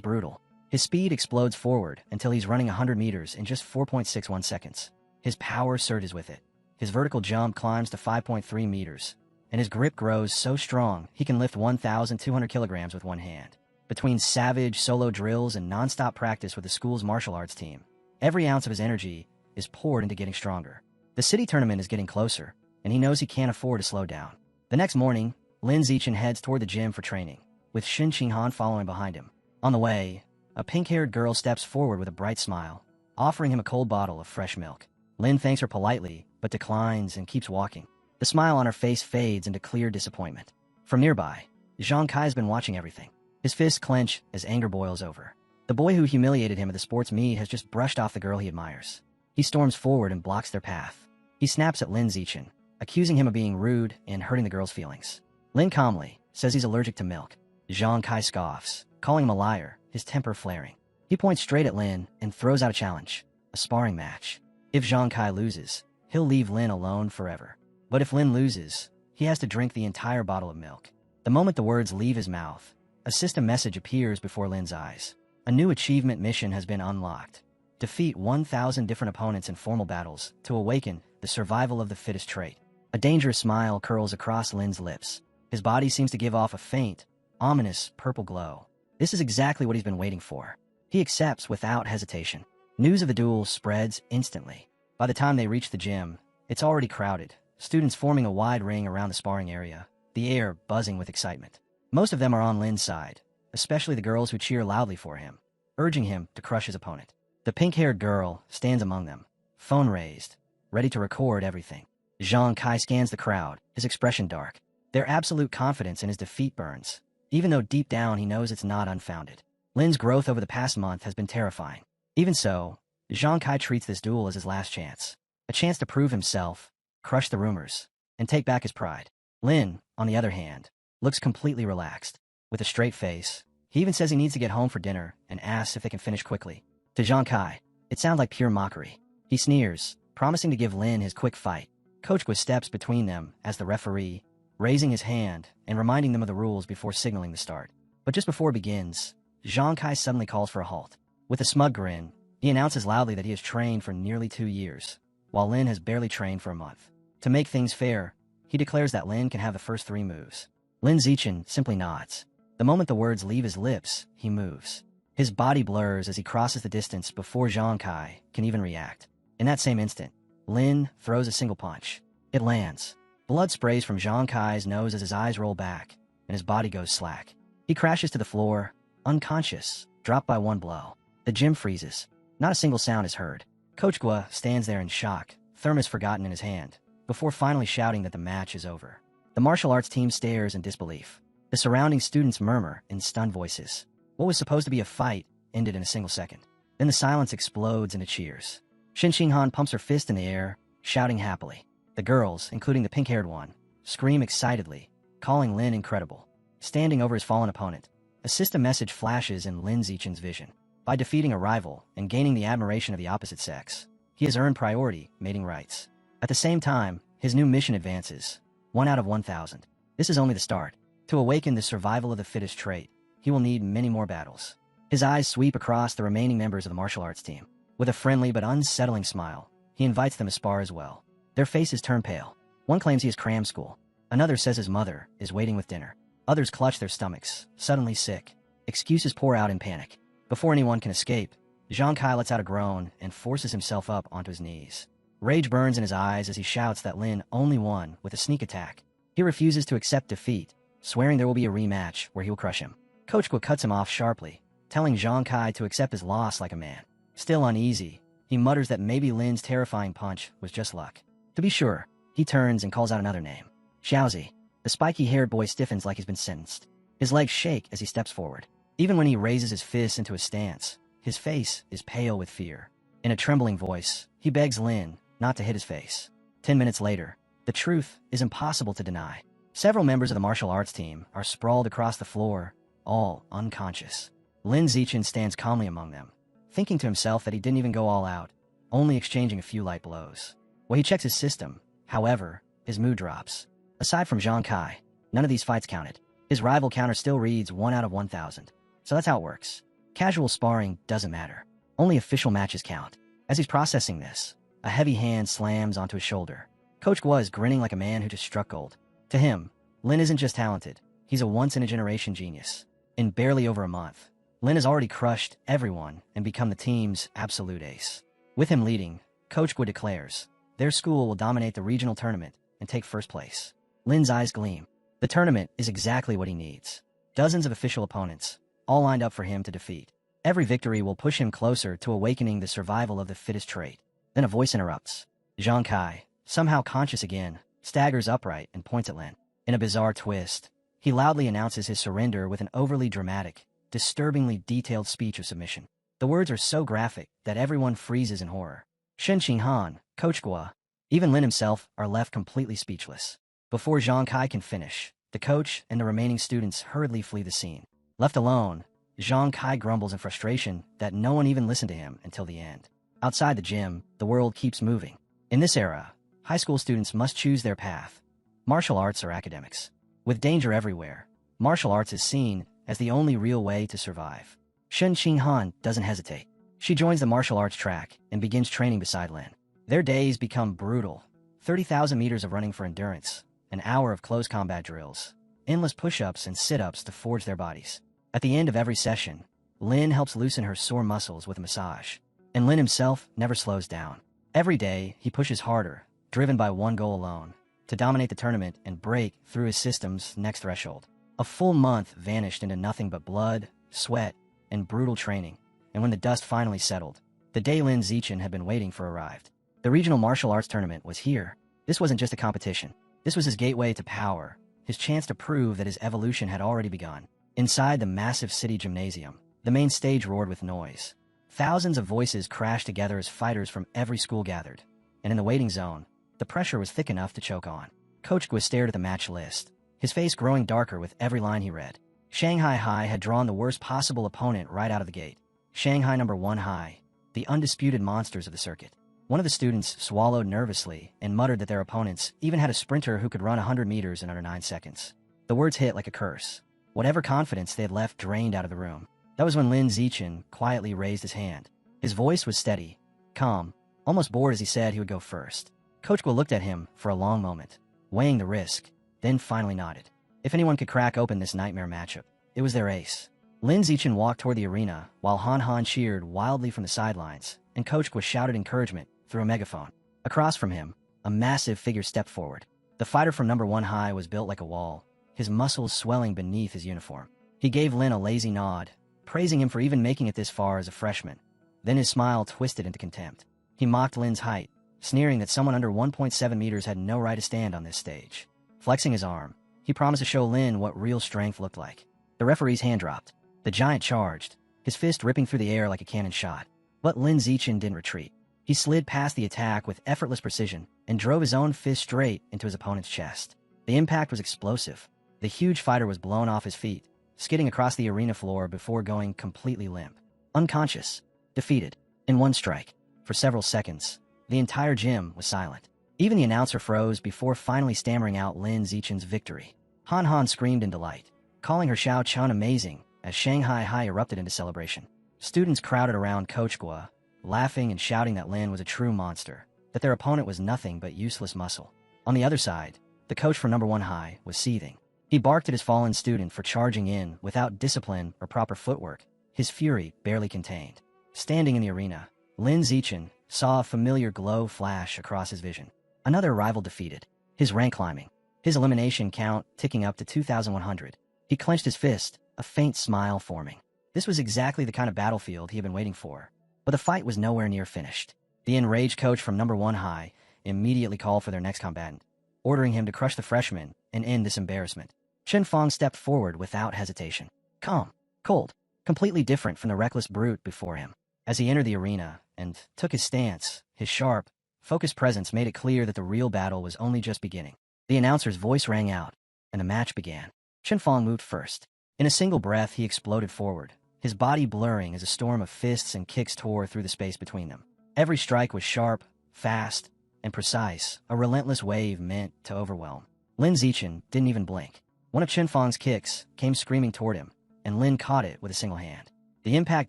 brutal. His speed explodes forward until he's running 100 meters in just 4.61 seconds. His power surges with it. His vertical jump climbs to 5.3 meters, and his grip grows so strong he can lift 1,200 kilograms with one hand. Between savage solo drills and non-stop practice with the school's martial arts team, every ounce of his energy is poured into getting stronger. The city tournament is getting closer, and he knows he can't afford to slow down. The next morning, Lin Zichen heads toward the gym for training, with Shin Qinghan following behind him. On the way, a pink-haired girl steps forward with a bright smile, offering him a cold bottle of fresh milk. Lin thanks her politely, but declines and keeps walking. The smile on her face fades into clear disappointment. From nearby, Zhang Kai has been watching everything. His fists clench as anger boils over. The boy who humiliated him at the sports meet has just brushed off the girl he admires. He storms forward and blocks their path. He snaps at Lin Zichen, accusing him of being rude and hurting the girl's feelings. Lin calmly says he's allergic to milk. Zhang Kai scoffs, calling him a liar, his temper flaring. He points straight at Lin and throws out a challenge, a sparring match. If Zhang Kai loses, he'll leave Lin alone forever. But if Lin loses, he has to drink the entire bottle of milk. The moment the words leave his mouth, a system message appears before Lin's eyes. A new achievement mission has been unlocked. Defeat 1,000 different opponents in formal battles to awaken the survival of the fittest trait. A dangerous smile curls across Lin's lips. His body seems to give off a faint, ominous purple glow. This is exactly what he's been waiting for. He accepts without hesitation. News of the duel spreads instantly. By the time they reach the gym, it's already crowded, students forming a wide ring around the sparring area, the air buzzing with excitement. Most of them are on Lin's side, especially the girls who cheer loudly for him, urging him to crush his opponent. The pink-haired girl stands among them, phone raised, ready to record everything. Zhang Kai scans the crowd, his expression dark. Their absolute confidence in his defeat burns, even though deep down he knows it's not unfounded. Lin's growth over the past month has been terrifying. Even so, Zhang Kai treats this duel as his last chance. A chance to prove himself, crush the rumors, and take back his pride. Lin, on the other hand, looks completely relaxed. With a straight face, he even says he needs to get home for dinner and asks if they can finish quickly. To Zhang Kai, it sounds like pure mockery. He sneers, promising to give Lin his quick fight. Coach Gua steps between them as the referee, raising his hand and reminding them of the rules before signaling the start. But just before it begins, Zhang Kai suddenly calls for a halt. With a smug grin, he announces loudly that he has trained for nearly 2 years, while Lin has barely trained for a month. To make things fair, he declares that Lin can have the first 3 moves. Lin Zichen simply nods. The moment the words leave his lips, he moves. His body blurs as he crosses the distance before Zhang Kai can even react. In that same instant, Lin throws a single punch. It lands. Blood sprays from Zhang Kai's nose as his eyes roll back, and his body goes slack. He crashes to the floor, unconscious, dropped by one blow. The gym freezes. Not a single sound is heard. Coach Gua stands there in shock, thermos forgotten in his hand, before finally shouting that the match is over. The martial arts team stares in disbelief. The surrounding students murmur in stunned voices. What was supposed to be a fight ended in a single second. Then the silence explodes into cheers. Shin Xinghan pumps her fist in the air, shouting happily. The girls, including the pink-haired one, scream excitedly, calling Lin incredible. Standing over his fallen opponent, a system message flashes in Lin Zichen's vision. By defeating a rival and gaining the admiration of the opposite sex, he has earned priority, mating rights. At the same time, his new mission advances. 1 out of 1,000. This is only the start. To awaken the survival of the fittest trait, he will need many more battles. His eyes sweep across the remaining members of the martial arts team. With a friendly but unsettling smile, he invites them to spar as well. Their faces turn pale. One claims he has cram school. Another says his mother is waiting with dinner. Others clutch their stomachs, suddenly sick. Excuses pour out in panic. Before anyone can escape, Zhang Kai lets out a groan and forces himself up onto his knees. Rage burns in his eyes as he shouts that Lin only won with a sneak attack. He refuses to accept defeat, swearing there will be a rematch where he will crush him. Coach Gua cuts him off sharply, telling Zhang Kai to accept his loss like a man. Still uneasy, he mutters that maybe Lin's terrifying punch was just luck. To be sure, he turns and calls out another name. Xiaozi. The spiky-haired boy stiffens like he's been sentenced. His legs shake as he steps forward. Even when he raises his fists into a stance, his face is pale with fear. In a trembling voice, he begs Lin not to hit his face. 10 minutes later, the truth is impossible to deny. Several members of the martial arts team are sprawled across the floor, all unconscious. Lin Zichen stands calmly among them, thinking to himself that he didn't even go all out, only exchanging a few light blows. When he checks his system, however, his mood drops. Aside from Zhang Kai, none of these fights counted. His rival counter still reads 1 out of 1,000. So that's how it works. Casual sparring doesn't matter. Only official matches count. As he's processing this, a heavy hand slams onto his shoulder. Coach Gua is grinning like a man who just struck gold. To him, Lin isn't just talented, he's a once-in-a-generation genius. In barely over a month, Lin has already crushed everyone and become the team's absolute ace. With him leading, Coach Gua declares, their school will dominate the regional tournament and take first place. Lin's eyes gleam. The tournament is exactly what he needs. Dozens of official opponents, all lined up for him to defeat. Every victory will push him closer to awakening the survival of the fittest trait. Then a voice interrupts. Zhang Kai, somehow conscious again, staggers upright and points at Lin. In a bizarre twist, he loudly announces his surrender with an overly dramatic, disturbingly detailed speech of submission. The words are so graphic that everyone freezes in horror. Shen Xinghan, Coach Gua, even Lin himself are left completely speechless. Before Zhang Kai can finish, the coach and the remaining students hurriedly flee the scene. Left alone, Zhang Kai grumbles in frustration that no one even listened to him until the end. Outside the gym, the world keeps moving. In this era, high school students must choose their path: martial arts or academics. With danger everywhere, martial arts is seen as the only real way to survive. Shen Qinghan doesn't hesitate. She joins the martial arts track and begins training beside Lin. Their days become brutal. 30,000 meters of running for endurance, an hour of close combat drills, endless push-ups and sit-ups to forge their bodies. At the end of every session, Lin helps loosen her sore muscles with a massage. And Lin himself never slows down. Every day, he pushes harder, driven by one goal alone: to dominate the tournament and break through his system's next threshold. A full month vanished into nothing but blood, sweat, and brutal training, and when the dust finally settled, the day Lin Zichen had been waiting for arrived. The regional martial arts tournament was here. This wasn't just a competition. This was his gateway to power, his chance to prove that his evolution had already begun. Inside the massive city gymnasium, the main stage roared with noise. Thousands of voices crashed together as fighters from every school gathered, and in the waiting zone, the pressure was thick enough to choke on. Coach Gua stared at the match list, his face growing darker with every line he read. Shanghai High had drawn the worst possible opponent right out of the gate. Shanghai number 1 High, the undisputed monsters of the circuit. One of the students swallowed nervously and muttered that their opponents even had a sprinter who could run 100 meters in under 9 seconds. The words hit like a curse. Whatever confidence they had left drained out of the room. That was when Lin Zichen quietly raised his hand. His voice was steady, calm, almost bored as he said he would go first. Coach Gua looked at him for a long moment, weighing the risk, then finally nodded. If anyone could crack open this nightmare matchup, it was their ace. Lin Zichen walked toward the arena while Han Han cheered wildly from the sidelines, and Coach Gua shouted encouragement through a megaphone. Across from him, a massive figure stepped forward. The fighter from number 1 High was built like a wall, his muscles swelling beneath his uniform. He gave Lin a lazy nod, praising him for even making it this far as a freshman. Then his smile twisted into contempt. He mocked Lin's height, sneering that someone under 1.7 meters had no right to stand on this stage. Flexing his arm, he promised to show Lin what real strength looked like. The referee's hand dropped. The giant charged, his fist ripping through the air like a cannon shot. But Lin Zichen didn't retreat. He slid past the attack with effortless precision and drove his own fist straight into his opponent's chest. The impact was explosive. The huge fighter was blown off his feet, skidding across the arena floor before going completely limp. Unconscious, defeated, in one strike. For several seconds, the entire gym was silent. Even the announcer froze before finally stammering out Lin Zichen's victory. Han Han screamed in delight, calling her Xiao Chun amazing as Shanghai High erupted into celebration. Students crowded around Coach Gua, laughing and shouting that Lin was a true monster, that their opponent was nothing but useless muscle. On the other side, the coach for number 1 High was seething. He barked at his fallen student for charging in without discipline or proper footwork, his fury barely contained. Standing in the arena, Lin Zichen saw a familiar glow flash across his vision. Another rival defeated, his rank climbing, his elimination count ticking up to 2,100. He clenched his fist, a faint smile forming. This was exactly the kind of battlefield he had been waiting for. But the fight was nowhere near finished. The enraged coach from number 1 High immediately called for their next combatant, ordering him to crush the freshman and end this embarrassment. Chen Fong stepped forward without hesitation. Calm, cold, completely different from the reckless brute before him. As he entered the arena and took his stance, his sharp, focused presence made it clear that the real battle was only just beginning. The announcer's voice rang out, and the match began. Chen Fong moved first. In a single breath, he exploded forward, his body blurring as a storm of fists and kicks tore through the space between them. Every strike was sharp, fast, and precise, a relentless wave meant to overwhelm. Lin Zichen didn't even blink. One of Chen Fong's kicks came screaming toward him, and Lin caught it with a single hand. The impact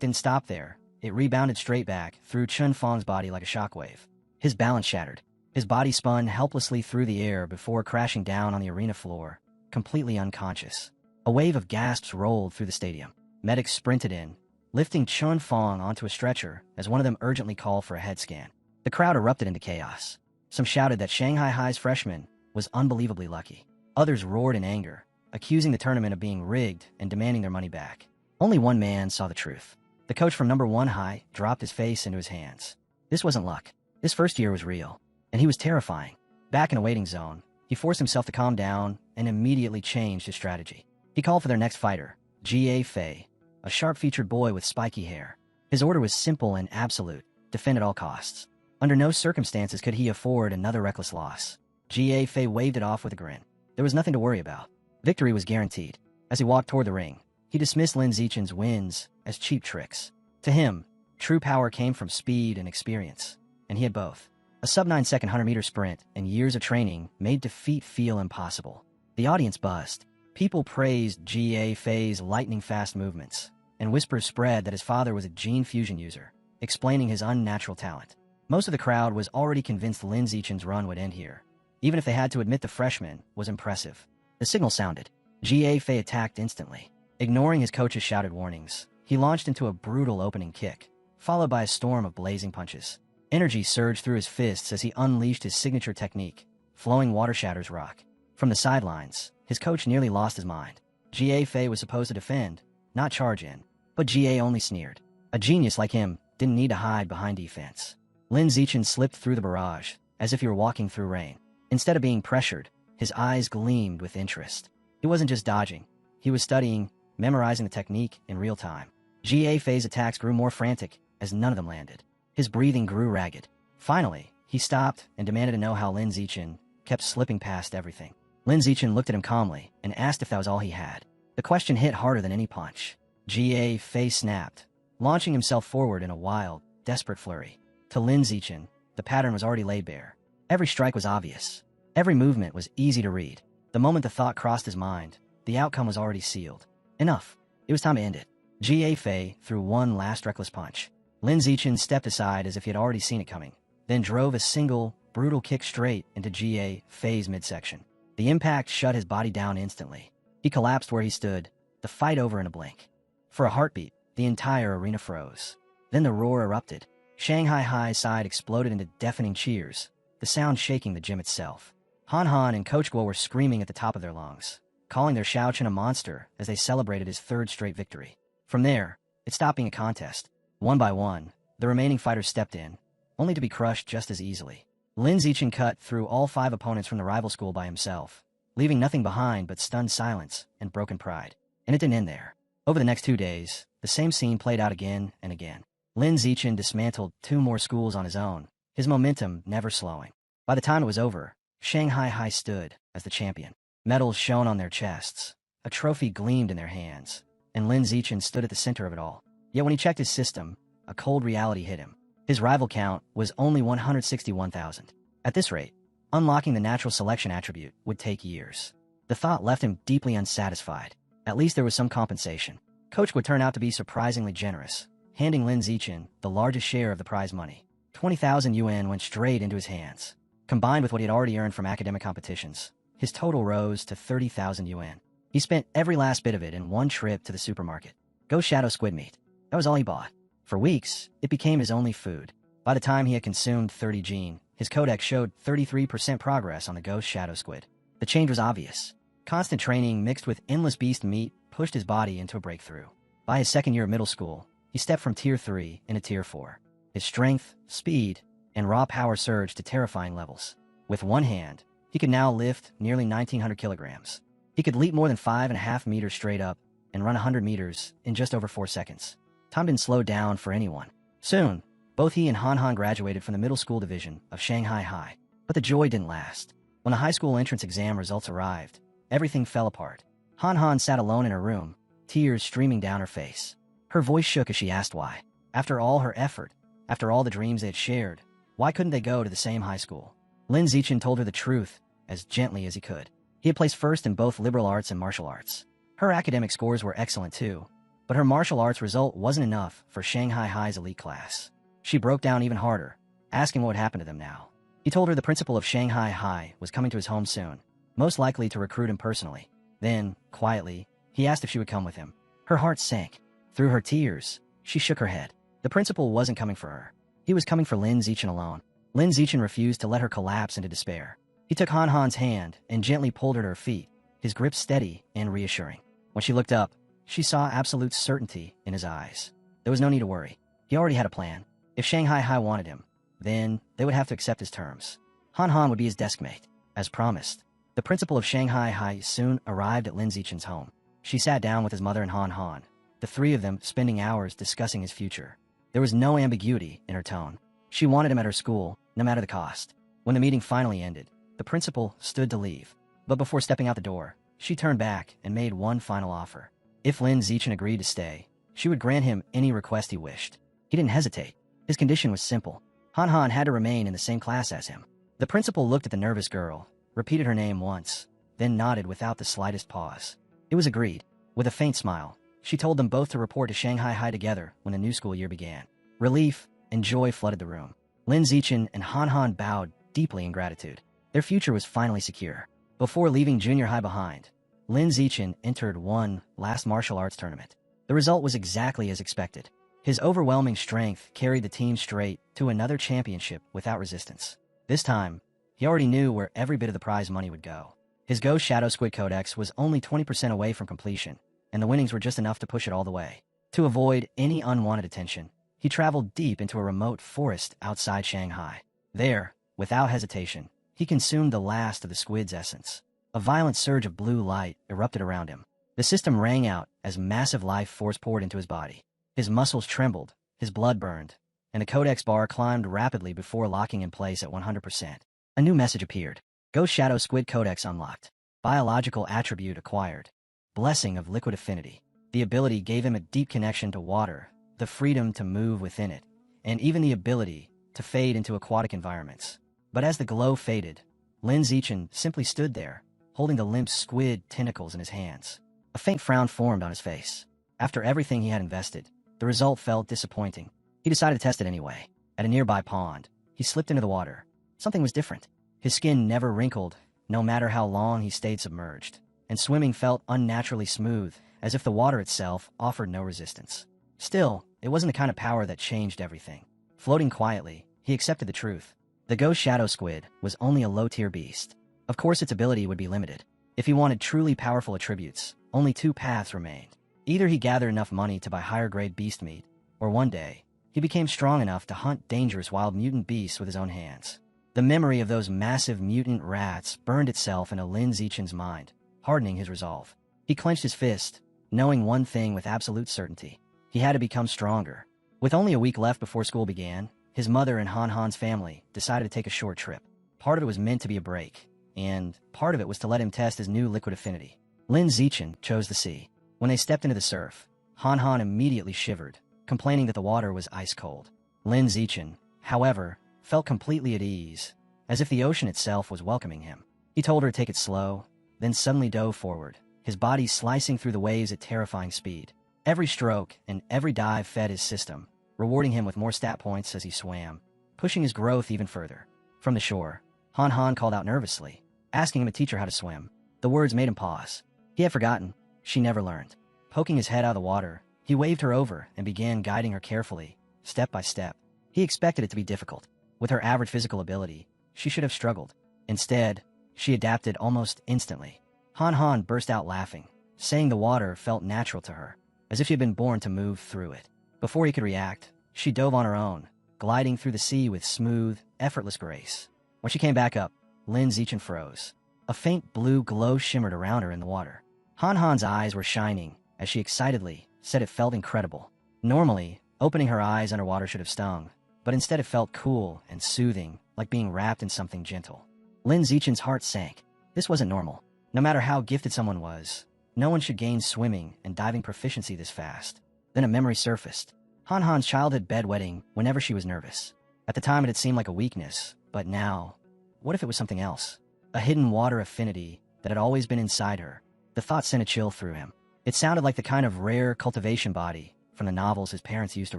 didn't stop there. It rebounded straight back through Chen Fong's body like a shockwave. His balance shattered. His body spun helplessly through the air before crashing down on the arena floor, completely unconscious. A wave of gasps rolled through the stadium. Medics sprinted in, lifting Chen Fong onto a stretcher as one of them urgently called for a head scan. The crowd erupted into chaos. Some shouted that Shanghai High's freshman was unbelievably lucky. Others roared in anger, accusing the tournament of being rigged and demanding their money back. Only one man saw the truth. The coach from number 1 High dropped his face into his hands. This wasn't luck. This first year was real, and he was terrifying. Back in a waiting zone, he forced himself to calm down and immediately changed his strategy. He called for their next fighter, G.A. Fei, a sharp-featured boy with spiky hair. His order was simple and absolute: defend at all costs. Under no circumstances could he afford another reckless loss. G.A. Fei waved it off with a grin. There was nothing to worry about. Victory was guaranteed. As he walked toward the ring, He dismissed Lin Zichen's wins as cheap tricks. To him, true power came from speed and experience, and he had both. A sub-9-second 100-meter sprint and years of training made defeat feel impossible. The audience buzzed. People praised Ga Fei's lightning-fast movements, and whispers spread that his father was a gene fusion user, explaining his unnatural talent. Most of the crowd was already convinced Lin Zichen's run would end here, even if they had to admit the freshman was impressive. The signal sounded. Ga Fei attacked instantly. Ignoring his coach's shouted warnings, he launched into a brutal opening kick, followed by a storm of blazing punches. Energy surged through his fists as he unleashed his signature technique, flowing water shatters rock. From the sidelines, his coach nearly lost his mind. Ga Fei was supposed to defend, not charge in, but Ga only sneered. A genius like him didn't need to hide behind defense. Lin Zichen slipped through the barrage, as if he were walking through rain. Instead of being pressured, his eyes gleamed with interest. He wasn't just dodging. He was studying, memorizing the technique in real time. Ga Fei's attacks grew more frantic as none of them landed. His breathing grew ragged. Finally, he stopped and demanded to know how Lin Zichen kept slipping past everything. Lin Zichen looked at him calmly and asked if that was all he had. The question hit harder than any punch. Ga Fei snapped, launching himself forward in a wild, desperate flurry. To Lin Zichen, the pattern was already laid bare. Every strike was obvious. Every movement was easy to read. The moment the thought crossed his mind, the outcome was already sealed. Enough. It was time to end it. Ga Fei threw one last reckless punch. Lin Zichen stepped aside as if he had already seen it coming, then drove a single, brutal kick straight into Ga Fei's midsection. The impact shut his body down instantly. He collapsed where he stood, the fight over in a blink. For a heartbeat, the entire arena froze. Then the roar erupted. Shanghai High's side exploded into deafening cheers, the sound shaking the gym itself. Han Han and Coach Guo were screaming at the top of their lungs, calling their Xiaochen a monster as they celebrated his third straight victory. From there, it stopped being a contest. One by one, the remaining fighters stepped in, only to be crushed just as easily. Lin Zichen cut through all 5 opponents from the rival school by himself, leaving nothing behind but stunned silence and broken pride. And it didn't end there. Over the next 2 days, the same scene played out again and again. Lin Zichen dismantled 2 more schools on his own, his momentum never slowing. By the time it was over, Shanghai High stood as the champion. Medals shone on their chests, a trophy gleamed in their hands, and Lin Zichen stood at the center of it all. Yet when he checked his system, a cold reality hit him. His rival count was only 161,000. At this rate, unlocking the natural selection attribute would take years. The thought left him deeply unsatisfied. At least there was some compensation. Coach would turn out to be surprisingly generous, handing Lin Zichen the largest share of the prize money. 20,000 yuan went straight into his hands. Combined with what he had already earned from academic competitions, his total rose to 30,000 yuan. He spent every last bit of it in one trip to the supermarket. Ghost Shadow squid meat. That was all he bought. For weeks, it became his only food. By the time he had consumed 30 gene, his codex showed 33% progress on the Ghost Shadow squid. The change was obvious. Constant training mixed with endless beast meat pushed his body into a breakthrough. By his second year of middle school, he stepped from Tier 3 into Tier 4. His strength, speed, and raw power surged to terrifying levels. With one hand, he could now lift nearly 1,900 kilograms. He could leap more than 5.5 meters straight up and run 100 meters in just over 4 seconds. Time didn't slow down for anyone. Soon, both he and Han Han graduated from the middle school division of Shanghai High. But the joy didn't last. When the high school entrance exam results arrived, everything fell apart. Han Han sat alone in her room, tears streaming down her face. Her voice shook as she asked why. After all her effort, after all the dreams they had shared, why couldn't they go to the same high school? Lin Zichen told her the truth as gently as he could. He had placed first in both liberal arts and martial arts. Her academic scores were excellent too, but her martial arts result wasn't enough for Shanghai High's elite class. She broke down even harder, asking what would happen to them now. He told her the principal of Shanghai High was coming to his home soon, most likely to recruit him personally. Then, quietly, he asked if she would come with him. Her heart sank. Through her tears, she shook her head. The principal wasn't coming for her. He was coming for Lin Zichen alone. Lin Zichen refused to let her collapse into despair. He took Han Han's hand and gently pulled her to her feet, his grip steady and reassuring. When she looked up, she saw absolute certainty in his eyes. There was no need to worry. He already had a plan. If Shanghai High wanted him, then they would have to accept his terms. Han Han would be his desk mate. As promised, the principal of Shanghai High soon arrived at Lin Zichen's home. She sat down with his mother and Han Han, the 3 of them spending hours discussing his future. There was no ambiguity in her tone. She wanted him at her school, no matter the cost. When the meeting finally ended, the principal stood to leave. But before stepping out the door, she turned back and made one final offer. If Lin Zichen agreed to stay, she would grant him any request he wished. He didn't hesitate. His condition was simple. Han Han had to remain in the same class as him. The principal looked at the nervous girl, repeated her name once, then nodded without the slightest pause. It was agreed. With a faint smile, she told them both to report to Shanghai High together when the new school year began. Relief and joy flooded the room. Lin Zichen and Han Han bowed deeply in gratitude. Their future was finally secure. Before leaving junior high behind, Lin Zichen entered one last martial arts tournament. The result was exactly as expected. His overwhelming strength carried the team straight to another championship without resistance. This time, he already knew where every bit of the prize money would go. His Ghost Shadow Squid Codex was only 20% away from completion, and the winnings were just enough to push it all the way. To avoid any unwanted attention, he traveled deep into a remote forest outside Shanghai. There, without hesitation, he consumed the last of the squid's essence. A violent surge of blue light erupted around him. The system rang out as massive life force poured into his body. His muscles trembled, his blood burned, and the codex bar climbed rapidly before locking in place at 100%. A new message appeared. Ghost Shadow Squid Codex unlocked. Biological attribute acquired. Blessing of liquid affinity. The ability gave him a deep connection to water, the freedom to move within it, and even the ability to fade into aquatic environments. But as the glow faded, Lin Zichen simply stood there, holding the limp squid tentacles in his hands. A faint frown formed on his face. After everything he had invested, the result felt disappointing. He decided to test it anyway. At a nearby pond, he slipped into the water. Something was different. His skin never wrinkled, no matter how long he stayed submerged, and swimming felt unnaturally smooth, as if the water itself offered no resistance. Still, it wasn't the kind of power that changed everything. Floating quietly, he accepted the truth. The Ghost Shadow Squid was only a low-tier beast. Of course its ability would be limited. If he wanted truly powerful attributes, only two paths remained. Either he gathered enough money to buy higher-grade beast meat, or one day, he became strong enough to hunt dangerous wild mutant beasts with his own hands. The memory of those massive mutant rats burned itself into Lin Zichen's mind, hardening his resolve. He clenched his fist, knowing one thing with absolute certainty. He had to become stronger. With only a week left before school began, his mother and Han Han's family decided to take a short trip. Part of it was meant to be a break, and part of it was to let him test his new liquid affinity. Lin Zichen chose the sea. When they stepped into the surf, Han Han immediately shivered, complaining that the water was ice cold. Lin Zichen, however, felt completely at ease, as if the ocean itself was welcoming him. He told her to take it slow, then suddenly dove forward, his body slicing through the waves at terrifying speed. Every stroke and every dive fed his system, rewarding him with more stat points as he swam, pushing his growth even further. From the shore, Han Han called out nervously, asking him to teach her how to swim. The words made him pause. He had forgotten. She never learned. Poking his head out of the water, he waved her over and began guiding her carefully, step by step. He expected it to be difficult. With her average physical ability, she should have struggled. Instead, she adapted almost instantly. Han Han burst out laughing, saying the water felt natural to her, as if she had been born to move through it. Before he could react, she dove on her own, gliding through the sea with smooth, effortless grace. When she came back up, Lin Zichen froze. A faint blue glow shimmered around her in the water. Han Han's eyes were shining as she excitedly said it felt incredible. Normally, opening her eyes underwater should have stung, but instead it felt cool and soothing, like being wrapped in something gentle. Lin Zichen's heart sank. This wasn't normal. No matter how gifted someone was, no one should gain swimming and diving proficiency this fast. Then a memory surfaced. Han Han's childhood bedwetting whenever she was nervous. At the time it had seemed like a weakness, but now, what if it was something else? A hidden water affinity that had always been inside her. The thought sent a chill through him. It sounded like the kind of rare cultivation body from the novels his parents used to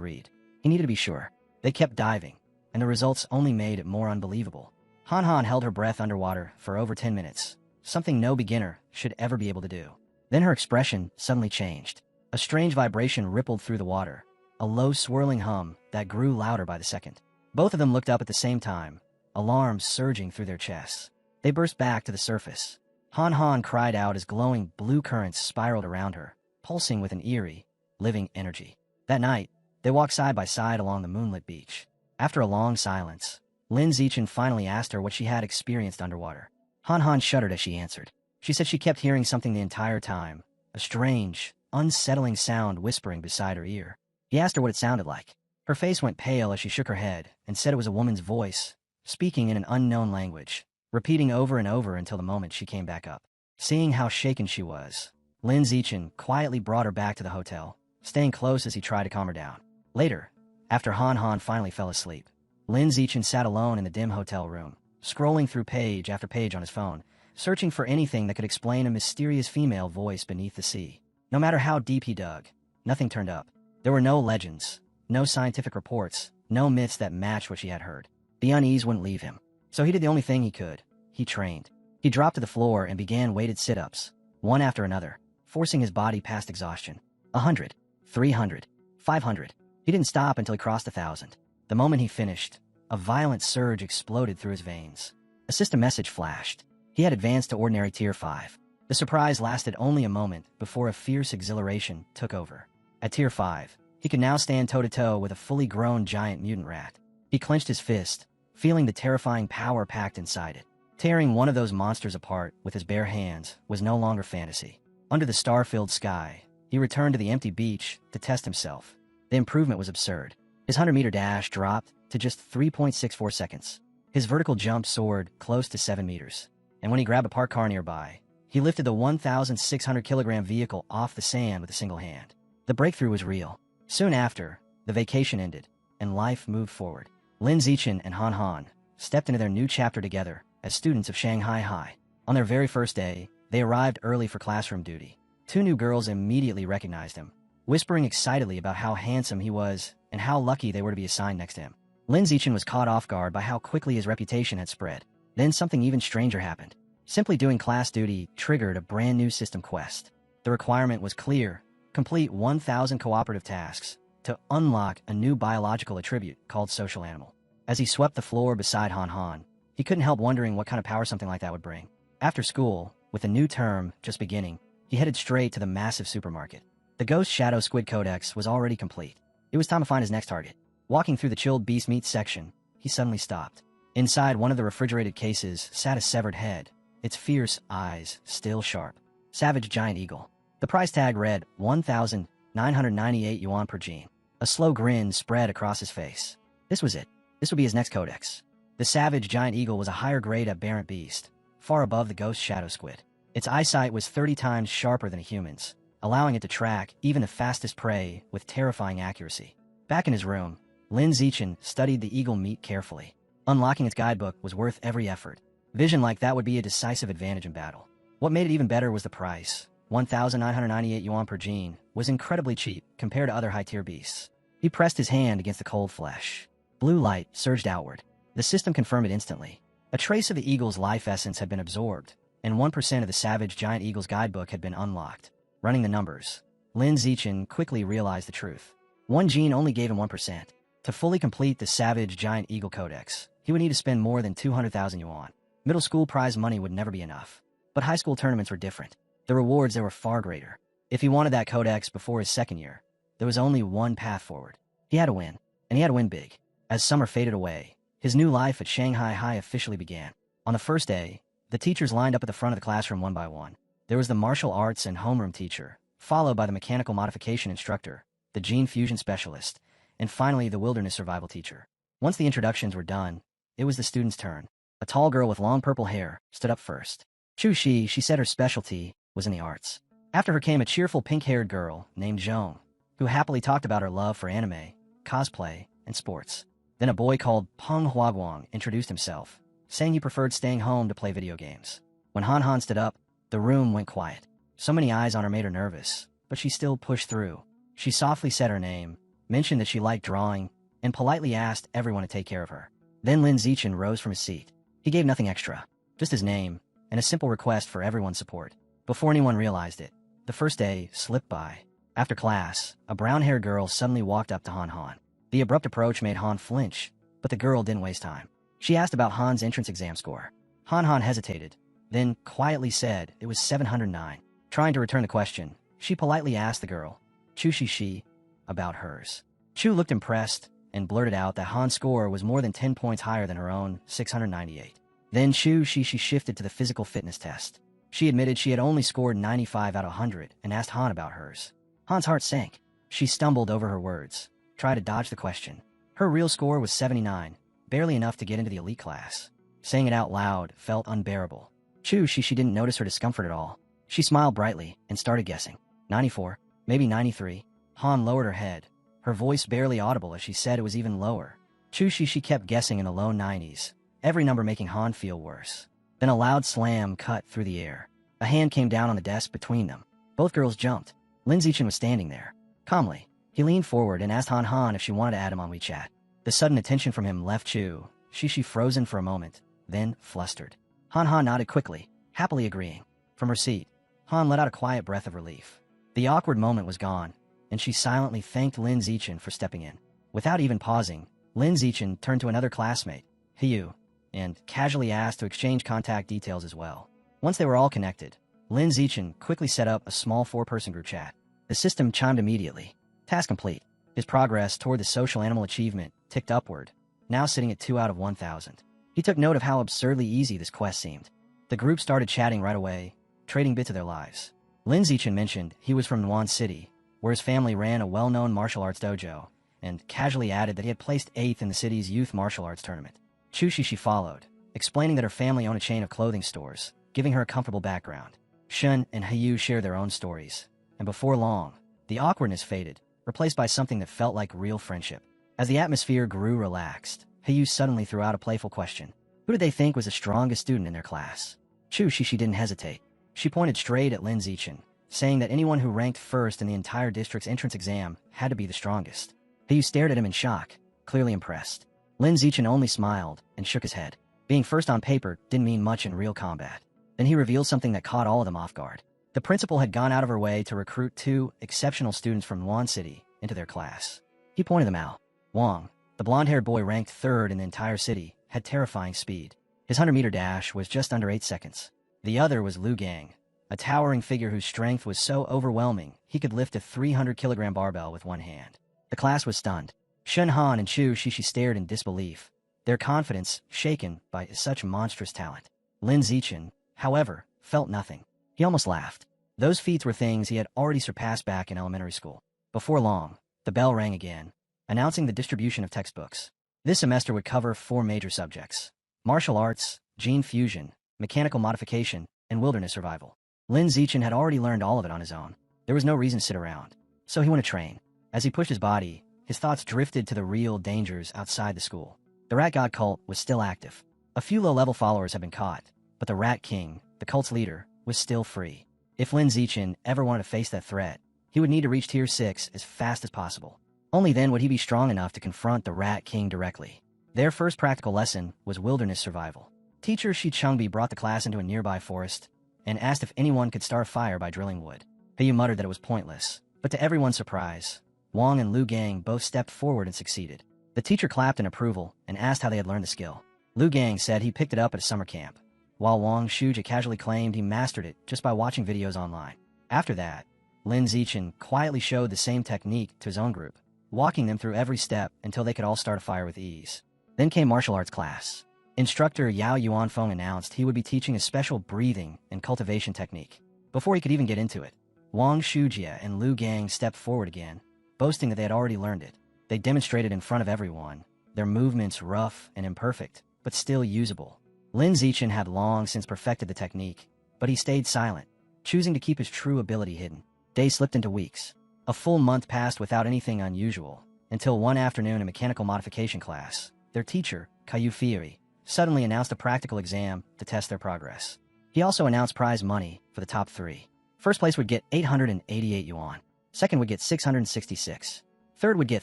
read. He needed to be sure. They kept diving, and the results only made it more unbelievable. Han Han held her breath underwater for over 10 minutes, something no beginner should ever be able to do. Then her expression suddenly changed. A strange vibration rippled through the water, a low swirling hum that grew louder by the second. Both of them looked up at the same time, alarms surging through their chests. They burst back to the surface. Han Han cried out as glowing blue currents spiraled around her, pulsing with an eerie, living energy. That night, they walked side by side along the moonlit beach. After a long silence, Lin Zichen finally asked her what she had experienced underwater. Han Han shuddered as she answered. She said she kept hearing something the entire time, a strange, unsettling sound whispering beside her ear. He asked her what it sounded like. Her face went pale as she shook her head and said it was a woman's voice, speaking in an unknown language, repeating over and over until the moment she came back up. Seeing how shaken she was, Lin Zichen quietly brought her back to the hotel, staying close as he tried to calm her down. Later, after Han Han finally fell asleep, Lin Zichen sat alone in the dim hotel room, scrolling through page after page on his phone, searching for anything that could explain a mysterious female voice beneath the sea. No matter how deep he dug, nothing turned up. There were no legends, no scientific reports, no myths that matched what she had heard. The unease wouldn't leave him, so he did the only thing he could. He trained. He dropped to the floor and began weighted sit-ups, one after another, forcing his body past exhaustion. 100, 300, 500. He didn't stop until he crossed 1,000. The moment he finished, a violent surge exploded through his veins. A system message flashed. He had advanced to ordinary tier 5. The surprise lasted only a moment before a fierce exhilaration took over. At tier 5, he could now stand toe-to-toe with a fully grown giant mutant rat. He clenched his fist, feeling the terrifying power packed inside it. Tearing one of those monsters apart with his bare hands was no longer fantasy. Under the star-filled sky, he returned to the empty beach to test himself. The improvement was absurd. His 100-meter dash dropped to just 3.64 seconds. His vertical jump soared close to 7 meters. And when he grabbed a parked car nearby, he lifted the 1,600-kilogram vehicle off the sand with a single hand. The breakthrough was real. Soon after, the vacation ended, and life moved forward. Lin Zichen and Han Han stepped into their new chapter together as students of Shanghai High. On their very first day, they arrived early for classroom duty. 2 new girls immediately recognized him, whispering excitedly about how handsome he was and how lucky they were to be assigned next to him. Lin Zichen was caught off guard by how quickly his reputation had spread. Then something even stranger happened. Simply doing class duty triggered a brand new system quest. The requirement was clear: complete 1,000 cooperative tasks to unlock a new biological attribute called social animal. As he swept the floor beside Han Han, he couldn't help wondering what kind of power something like that would bring. After school, with the new term just beginning, he headed straight to the massive supermarket. The Ghost Shadow Squid Codex was already complete. It was time to find his next target. Walking through the chilled beast meat section, he suddenly stopped. Inside one of the refrigerated cases sat a severed head, its fierce eyes still sharp. Savage giant eagle. The price tag read 1,998 yuan per gene. A slow grin spread across his face. This was it. This would be his next codex. The savage giant eagle was a higher grade aberrant beast, far above the ghost shadow squid. Its eyesight was 30 times sharper than a human's, allowing it to track even the fastest prey with terrifying accuracy. Back in his room, Lin Zichen studied the eagle meat carefully. Unlocking its guidebook was worth every effort. Vision like that would be a decisive advantage in battle. What made it even better was the price. 1,998 yuan per gene was incredibly cheap compared to other high-tier beasts. He pressed his hand against the cold flesh. Blue light surged outward. The system confirmed it instantly. A trace of the eagle's life essence had been absorbed, and 1% of the savage giant eagle's guidebook had been unlocked. Running the numbers, Lin Zichen quickly realized the truth. One gene only gave him 1%. To fully complete the savage giant eagle codex, he would need to spend more than 200,000 yuan. Middle school prize money would never be enough. But high school tournaments were different. The rewards there were far greater. If he wanted that codex before his second year, there was only one path forward. He had to win, and he had to win big. As summer faded away, his new life at Shanghai High officially began. On the first day, the teachers lined up at the front of the classroom one by one. There was the martial arts and homeroom teacher, followed by the mechanical modification instructor, the gene fusion specialist, and finally the wilderness survival teacher. Once the introductions were done, it was the students' turn. A tall girl with long purple hair stood up first. Chu Shi, she said her specialty was in the arts. After her came a cheerful pink-haired girl named Zhong, who happily talked about her love for anime, cosplay, and sports. Then a boy called Peng Huaguang introduced himself, saying he preferred staying home to play video games. When Han Han stood up, the room went quiet. So many eyes on her made her nervous, but she still pushed through. She softly said her name, mentioned that she liked drawing, and politely asked everyone to take care of her. Then Lin Zichen rose from his seat. He gave nothing extra, just his name, and a simple request for everyone's support. Before anyone realized it, the first day slipped by. After class, a brown-haired girl suddenly walked up to Han Han. The abrupt approach made Han flinch, but the girl didn't waste time. She asked about Han's entrance exam score. Han Han hesitated, then quietly said it was 709. Trying to return the question, she politely asked the girl, Chu Shi, about hers. Chu looked impressed and blurted out that Han's score was more than 10 points higher than her own, 698. Then Chu Shi shifted to the physical fitness test. She admitted she had only scored 95 out of 100 and asked Han about hers. Han's heart sank. She stumbled over her words, tried to dodge the question. Her real score was 79, barely enough to get into the elite class. Saying it out loud felt unbearable. Chu Shi didn't notice her discomfort at all. She smiled brightly and started guessing. 94, maybe 93. Han lowered her head, her voice barely audible as she said it was even lower. She kept guessing in the low 90s, every number making Han feel worse. Then a loud slam cut through the air. A hand came down on the desk between them. Both girls jumped. Lin Zichen was standing there. Calmly, he leaned forward and asked Han if she wanted to add him on WeChat. The sudden attention from him left She frozen for a moment, then flustered. Han nodded quickly, happily agreeing. From her seat, Han let out a quiet breath of relief. The awkward moment was gone, and she silently thanked Lin Zichen for stepping in. Without even pausing, Lin Zichen turned to another classmate, Hiyu, and casually asked to exchange contact details as well. Once they were all connected, Lin Zichen quickly set up a small 4-person group chat. The system chimed immediately. Task complete. His progress toward the social animal achievement ticked upward, now sitting at 2 out of 1,000. He took note of how absurdly easy this quest seemed. The group started chatting right away, trading bits of their lives. Lin Zichen mentioned he was from Nuan City, where his family ran a well-known martial arts dojo, and casually added that he had placed 8th in the city's youth martial arts tournament. She followed, explaining that her family owned a chain of clothing stores, giving her a comfortable background. Shun and Hiyu shared their own stories, and before long, the awkwardness faded, replaced by something that felt like real friendship. As the atmosphere grew relaxed, Hiyu suddenly threw out a playful question. Who did they think was the strongest student in their class? She didn't hesitate. She pointed straight at Lin Zichen, saying that anyone who ranked first in the entire district's entrance exam had to be the strongest. Hiyu stared at him in shock, clearly impressed. Lin Zichen only smiled and shook his head. Being first on paper didn't mean much in real combat. Then he revealed something that caught all of them off guard. The principal had gone out of her way to recruit 2 exceptional students from Nuan City into their class. He pointed them out. Wang, the blonde-haired boy ranked 3rd in the entire city, had terrifying speed. His 100-meter dash was just under 8 seconds. The other was Lu Gang, a towering figure whose strength was so overwhelming he could lift a 300-kilogram barbell with one hand. The class was stunned. Shun Han and She stared in disbelief, their confidence shaken by such monstrous talent. Lin Zichen, however, felt nothing. He almost laughed. Those feats were things he had already surpassed back in elementary school. Before long, the bell rang again, announcing the distribution of textbooks. This semester would cover 4 major subjects: martial arts, gene fusion, mechanical modification, and wilderness survival. Lin Zichen had already learned all of it on his own. There was no reason to sit around, so he went to train. As he pushed his body, his thoughts drifted to the real dangers outside the school. The Rat God cult was still active. A few low-level followers had been caught, but the Rat King, the cult's leader, was still free. If Lin Zichen ever wanted to face that threat, he would need to reach Tier 6 as fast as possible. Only then would he be strong enough to confront the Rat King directly. Their first practical lesson was wilderness survival. Teacher Shi Changbi brought the class into a nearby forest and asked if anyone could start a fire by drilling wood. Hiyu muttered that it was pointless, but to everyone's surprise, Wang and Lu Gang both stepped forward and succeeded. The teacher clapped in approval and asked how they had learned the skill. Lu Gang said he picked it up at a summer camp, while Wang Shuja casually claimed he mastered it just by watching videos online. After that, Lin Zichen quietly showed the same technique to his own group, walking them through every step until they could all start a fire with ease. Then came martial arts class. Instructor Yao Yuanfeng announced he would be teaching a special breathing and cultivation technique. Before he could even get into it, Wang Shujia and Lu Gang stepped forward again, boasting that they had already learned it. They demonstrated in front of everyone, their movements rough and imperfect, but still usable. Lin Zichen had long since perfected the technique, but he stayed silent, choosing to keep his true ability hidden. Days slipped into weeks. A full month passed without anything unusual, until one afternoon in mechanical modification class, their teacher, Caillou Fieri, suddenly announced a practical exam to test their progress. He also announced prize money for the top 3. First place would get 888 yuan. Second would get 666. Third would get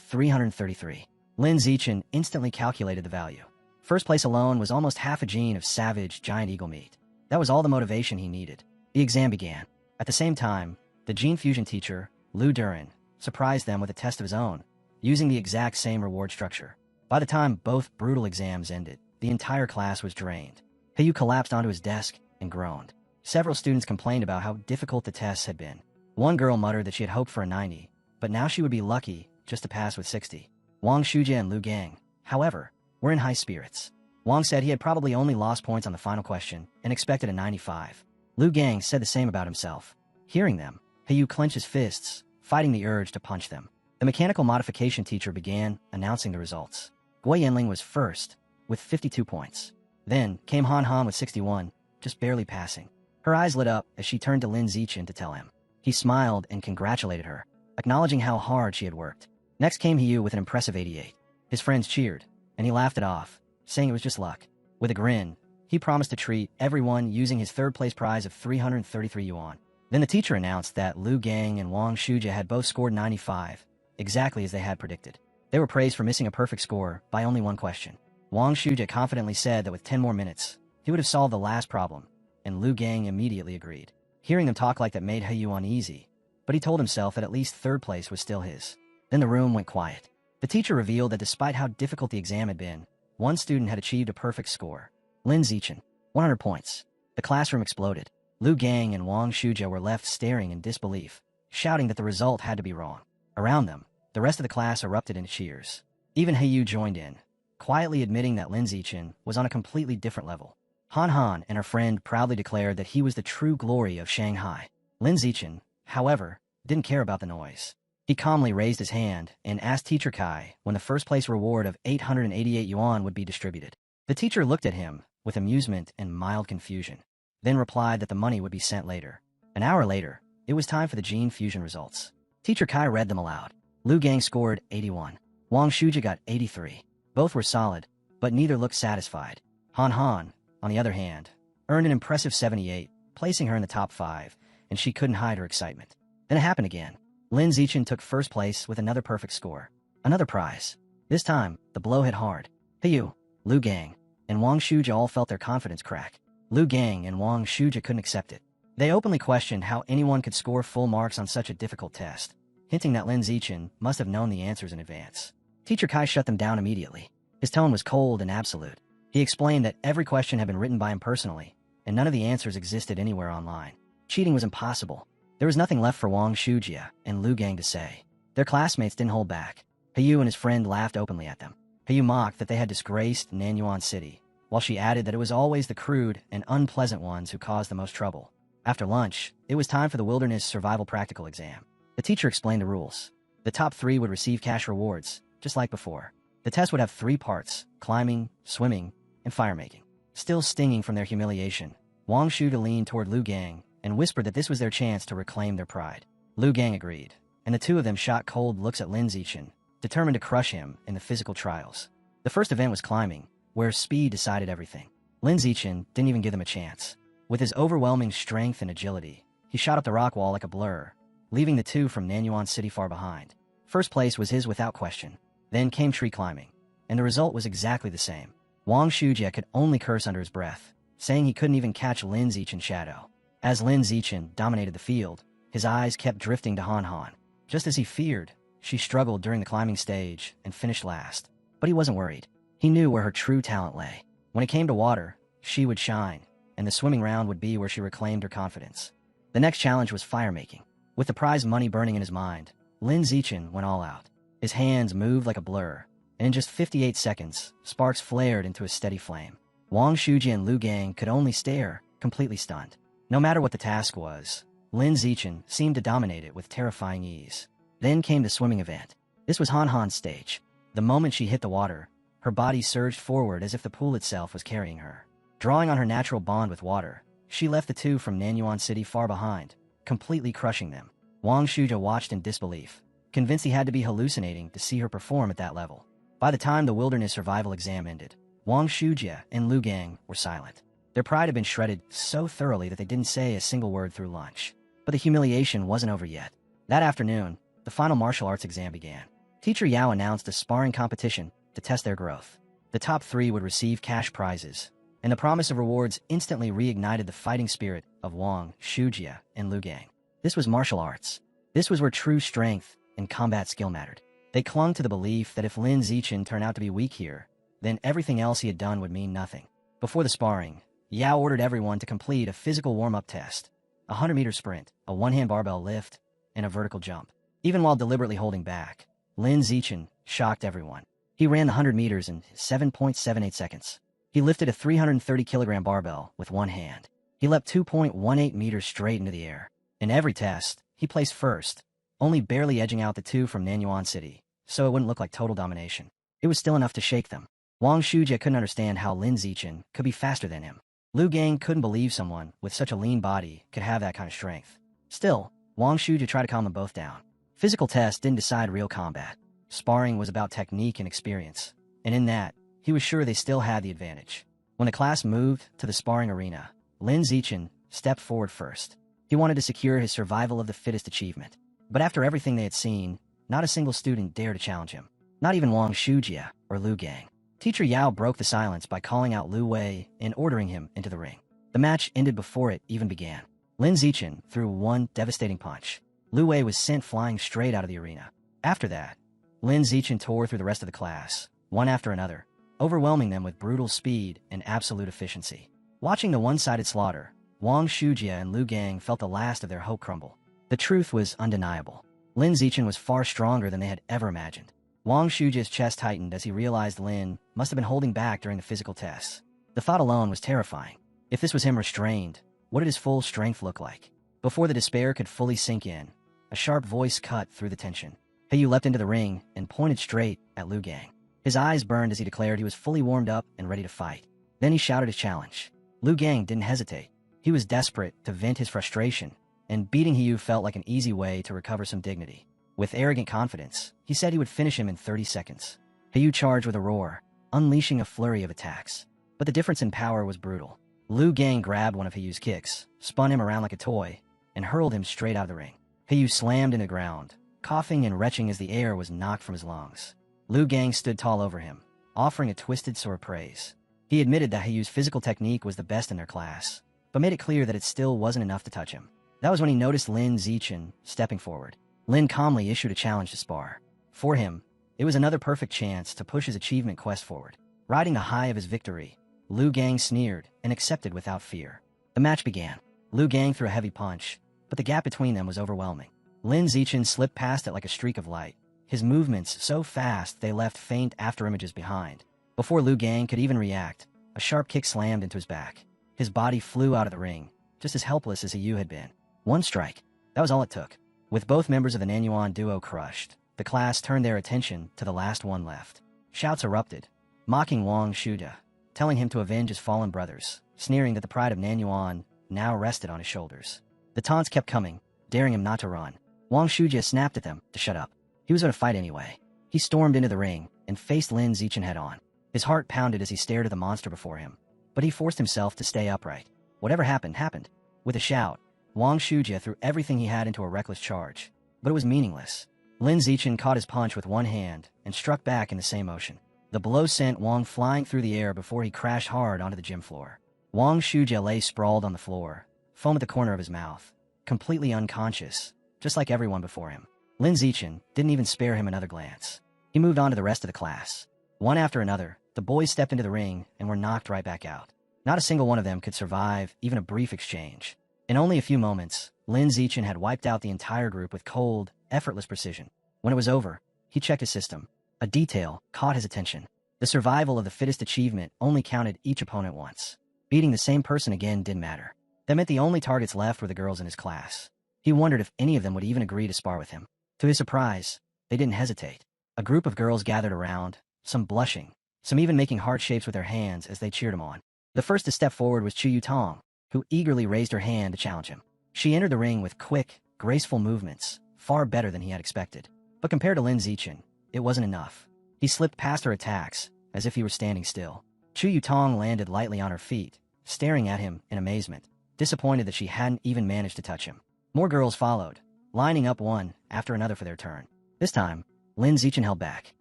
333. Lin Zichen instantly calculated the value. First place alone was almost half a gene of savage giant eagle meat. That was all the motivation he needed. The exam began. At the same time, the gene fusion teacher, Lu Durin, surprised them with a test of his own, using the exact same reward structure. By the time both brutal exams ended, the entire class was drained. Hiyu collapsed onto his desk and groaned. Several students complained about how difficult the tests had been. One girl muttered that she had hoped for a 90, but now she would be lucky just to pass with 60. Wang Shujia and Lu Gang, however, were in high spirits. Wang said he had probably only lost points on the final question and expected a 95. Lu Gang said the same about himself. Hearing them, Hiyu clenched his fists, fighting the urge to punch them. The mechanical modification teacher began announcing the results. Gui Yanling was first, with 52 points. Then came Han Han with 61, just barely passing. Her eyes lit up as she turned to Lin Zichin to tell him. He smiled and congratulated her, acknowledging how hard she had worked. Next came Hiyu with an impressive 88. His friends cheered, and he laughed it off, saying it was just luck. With a grin, he promised to treat everyone using his third-place prize of 333 yuan. Then the teacher announced that Lu Gang and Wang Shujia had both scored 95, exactly as they had predicted. They were praised for missing a perfect score by only one question. Wang Shujia confidently said that with 10 more minutes, he would have solved the last problem, and Lu Gang immediately agreed. Hearing them talk like that made Hiyu uneasy, but he told himself that at least third place was still his. Then the room went quiet. The teacher revealed that despite how difficult the exam had been, one student had achieved a perfect score. Lin Zichin, 100 points. The classroom exploded. Lu Gang and Wang Shujia were left staring in disbelief, shouting that the result had to be wrong. Around them, the rest of the class erupted into cheers. Even Hiyu joined in, quietly admitting that Lin Zichin was on a completely different level. Han Han and her friend proudly declared that he was the true glory of Shanghai. Lin Zichin, however, didn't care about the noise. He calmly raised his hand and asked Teacher Kai when the first-place reward of 888 yuan would be distributed. The teacher looked at him with amusement and mild confusion, then replied that the money would be sent later. An hour later, it was time for the gene fusion results. Teacher Kai read them aloud. Lu Gang scored 81. Wang Shujia got 83. Both were solid, but neither looked satisfied. Han Han, on the other hand, earned an impressive 78, placing her in the top 5, and she couldn't hide her excitement. Then it happened again. Lin Zichin took first place with another perfect score. Another prize. This time, the blow hit hard. Hiyu, Lu Gang, and Wang Shujia all felt their confidence crack. Lu Gang and Wang Shujia couldn't accept it. They openly questioned how anyone could score full marks on such a difficult test, hinting that Lin Zichin must have known the answers in advance. Teacher Kai shut them down immediately. His tone was cold and absolute. He explained that every question had been written by him personally, and none of the answers existed anywhere online. Cheating was impossible. There was nothing left for Wang Shujia and Lu Gang to say. Their classmates didn't hold back. Hiyu and his friend laughed openly at them. Hiyu mocked that they had disgraced Nanyuan City, while she added that it was always the crude and unpleasant ones who caused the most trouble. After lunch, it was time for the Wilderness Survival Practical exam. The teacher explained the rules. The top 3 would receive cash rewards, just like before. The test would have 3 parts: climbing, swimming, and fire-making. Still stinging from their humiliation, Wang Shujia leaned toward Lu Gang and whispered that this was their chance to reclaim their pride. Lu Gang agreed, and the two of them shot cold looks at Lin Zichin, determined to crush him in the physical trials. The first event was climbing, where speed decided everything. Lin Zichin didn't even give them a chance. With his overwhelming strength and agility, he shot up the rock wall like a blur, leaving the two from Nanyuan City far behind. First place was his without question. Then came tree climbing, and the result was exactly the same. Wang Shujia could only curse under his breath, saying he couldn't even catch Lin Zichin's shadow. As Lin Zichin dominated the field, his eyes kept drifting to Han Han. Just as he feared, she struggled during the climbing stage and finished last. But he wasn't worried. He knew where her true talent lay. When it came to water, she would shine, and the swimming round would be where she reclaimed her confidence. The next challenge was fire-making. With the prize money burning in his mind, Lin Zichin went all out. His hands moved like a blur, and in just 58 seconds, sparks flared into a steady flame. Wang Shujia and Lu Gang could only stare, completely stunned. No matter what the task was, Lin Zichin seemed to dominate it with terrifying ease. Then came the swimming event. This was Han Han's stage. The moment she hit the water, her body surged forward as if the pool itself was carrying her. Drawing on her natural bond with water, she left the two from Nanyuan City far behind, completely crushing them. Wang Shujia watched in disbelief, convinced he had to be hallucinating to see her perform at that level. By the time the wilderness survival exam ended, Wang Shujia and Lu Gang were silent. Their pride had been shredded so thoroughly that they didn't say a single word through lunch. But the humiliation wasn't over yet. That afternoon, the final martial arts exam began. Teacher Yao announced a sparring competition to test their growth. The top 3 would receive cash prizes, and the promise of rewards instantly reignited the fighting spirit of Wang Shujia and Lu Gang. This was martial arts. This was where true strength and combat skill mattered. They clung to the belief that if Lin Zichin turned out to be weak here, then everything else he had done would mean nothing. Before the sparring, Yao ordered everyone to complete a physical warm-up test, a 100-meter sprint, a one-hand barbell lift, and a vertical jump. Even while deliberately holding back, Lin Zichin shocked everyone. He ran the 100 meters in 7.78 seconds. He lifted a 330-kilogram barbell with one hand. He leapt 2.18 meters straight into the air. In every test, he placed first, only barely edging out the two from Nanyuan City, so it wouldn't look like total domination. It was still enough to shake them. Wang Shujia couldn't understand how Lin Zichin could be faster than him. Lu Gang couldn't believe someone with such a lean body could have that kind of strength. Still, Wang Shuja tried to calm them both down. Physical tests didn't decide real combat. Sparring was about technique and experience, and in that, he was sure they still had the advantage. When the class moved to the sparring arena, Lin Zichen stepped forward first. He wanted to secure his survival of the fittest achievement. But after everything they had seen, not a single student dared to challenge him. Not even Wang Shujia or Lu Gang. Teacher Yao broke the silence by calling out Lu Wei and ordering him into the ring. The match ended before it even began. Lin Zichen threw one devastating punch. Lu Wei was sent flying straight out of the arena. After that, Lin Zichen tore through the rest of the class, one after another, overwhelming them with brutal speed and absolute efficiency. Watching the one-sided slaughter, Wang Shujia and Lu Gang felt the last of their hope crumble. The truth was undeniable. Lin Zichen was far stronger than they had ever imagined. Wang Shujia's chest tightened as he realized Lin must have been holding back during the physical tests. The thought alone was terrifying. If this was him restrained, what did his full strength look like? Before the despair could fully sink in, a sharp voice cut through the tension. Heiyu leapt into the ring and pointed straight at Lu Gang. His eyes burned as he declared he was fully warmed up and ready to fight. Then he shouted his challenge. Lu Gang didn't hesitate. He was desperate to vent his frustration, and beating Heiyu felt like an easy way to recover some dignity. With arrogant confidence, he said he would finish him in 30 seconds. Heiyu charged with a roar, unleashing a flurry of attacks. But the difference in power was brutal. Lu Gang grabbed one of Heiyu's kicks, spun him around like a toy, and hurled him straight out of the ring. Heiyu slammed into the ground, coughing and retching as the air was knocked from his lungs. Lu Gang stood tall over him, offering a twisted sort of praise. He admitted that Heiyu's physical technique was the best in their class, but made it clear that it still wasn't enough to touch him. That was when he noticed Lin Zichen stepping forward. Lin calmly issued a challenge to spar. For him, it was another perfect chance to push his achievement quest forward. Riding the high of his victory, Lu Gang sneered and accepted without fear. The match began. Lu Gang threw a heavy punch, but the gap between them was overwhelming. Lin Zichen slipped past it like a streak of light, his movements so fast they left faint afterimages behind. Before Lu Gang could even react, a sharp kick slammed into his back. His body flew out of the ring, just as helpless as Heiyu had been. One strike. That was all it took. With both members of the Nanyuan duo crushed, the class turned their attention to the last one left. Shouts erupted, mocking Wang Shuja, telling him to avenge his fallen brothers, sneering that the pride of Nanyuan now rested on his shoulders. The taunts kept coming, daring him not to run. Wang Shuja snapped at them to shut up. He was going to fight anyway. He stormed into the ring and faced Lin Zichen head-on. His heart pounded as he stared at the monster before him, but he forced himself to stay upright. Whatever happened, happened. With a shout, Wang Shuja threw everything he had into a reckless charge, but it was meaningless. Lin Zichen caught his punch with one hand and struck back in the same motion. The blow sent Wang flying through the air before he crashed hard onto the gym floor. Wang Shuja lay sprawled on the floor, foam at the corner of his mouth, completely unconscious, just like everyone before him. Lin Zichen didn't even spare him another glance. He moved on to the rest of the class. One after another, the boys stepped into the ring and were knocked right back out. Not a single one of them could survive even a brief exchange. In only a few moments, Lin Zichen had wiped out the entire group with cold, effortless precision. When it was over, he checked his system. A detail caught his attention. The survival of the fittest achievement only counted each opponent once. Beating the same person again didn't matter. That meant the only targets left were the girls in his class. He wondered if any of them would even agree to spar with him. To his surprise, they didn't hesitate. A group of girls gathered around, some blushing, some even making heart shapes with their hands as they cheered him on. The first to step forward was Chu Yutong, who eagerly raised her hand to challenge him. She entered the ring with quick, graceful movements, far better than he had expected. But compared to Lin Zichen, it wasn't enough. He slipped past her attacks, as if he were standing still. Chu Yutong landed lightly on her feet, staring at him in amazement, disappointed that she hadn't even managed to touch him. More girls followed, lining up one after another for their turn. This time, Lin Zichen held back.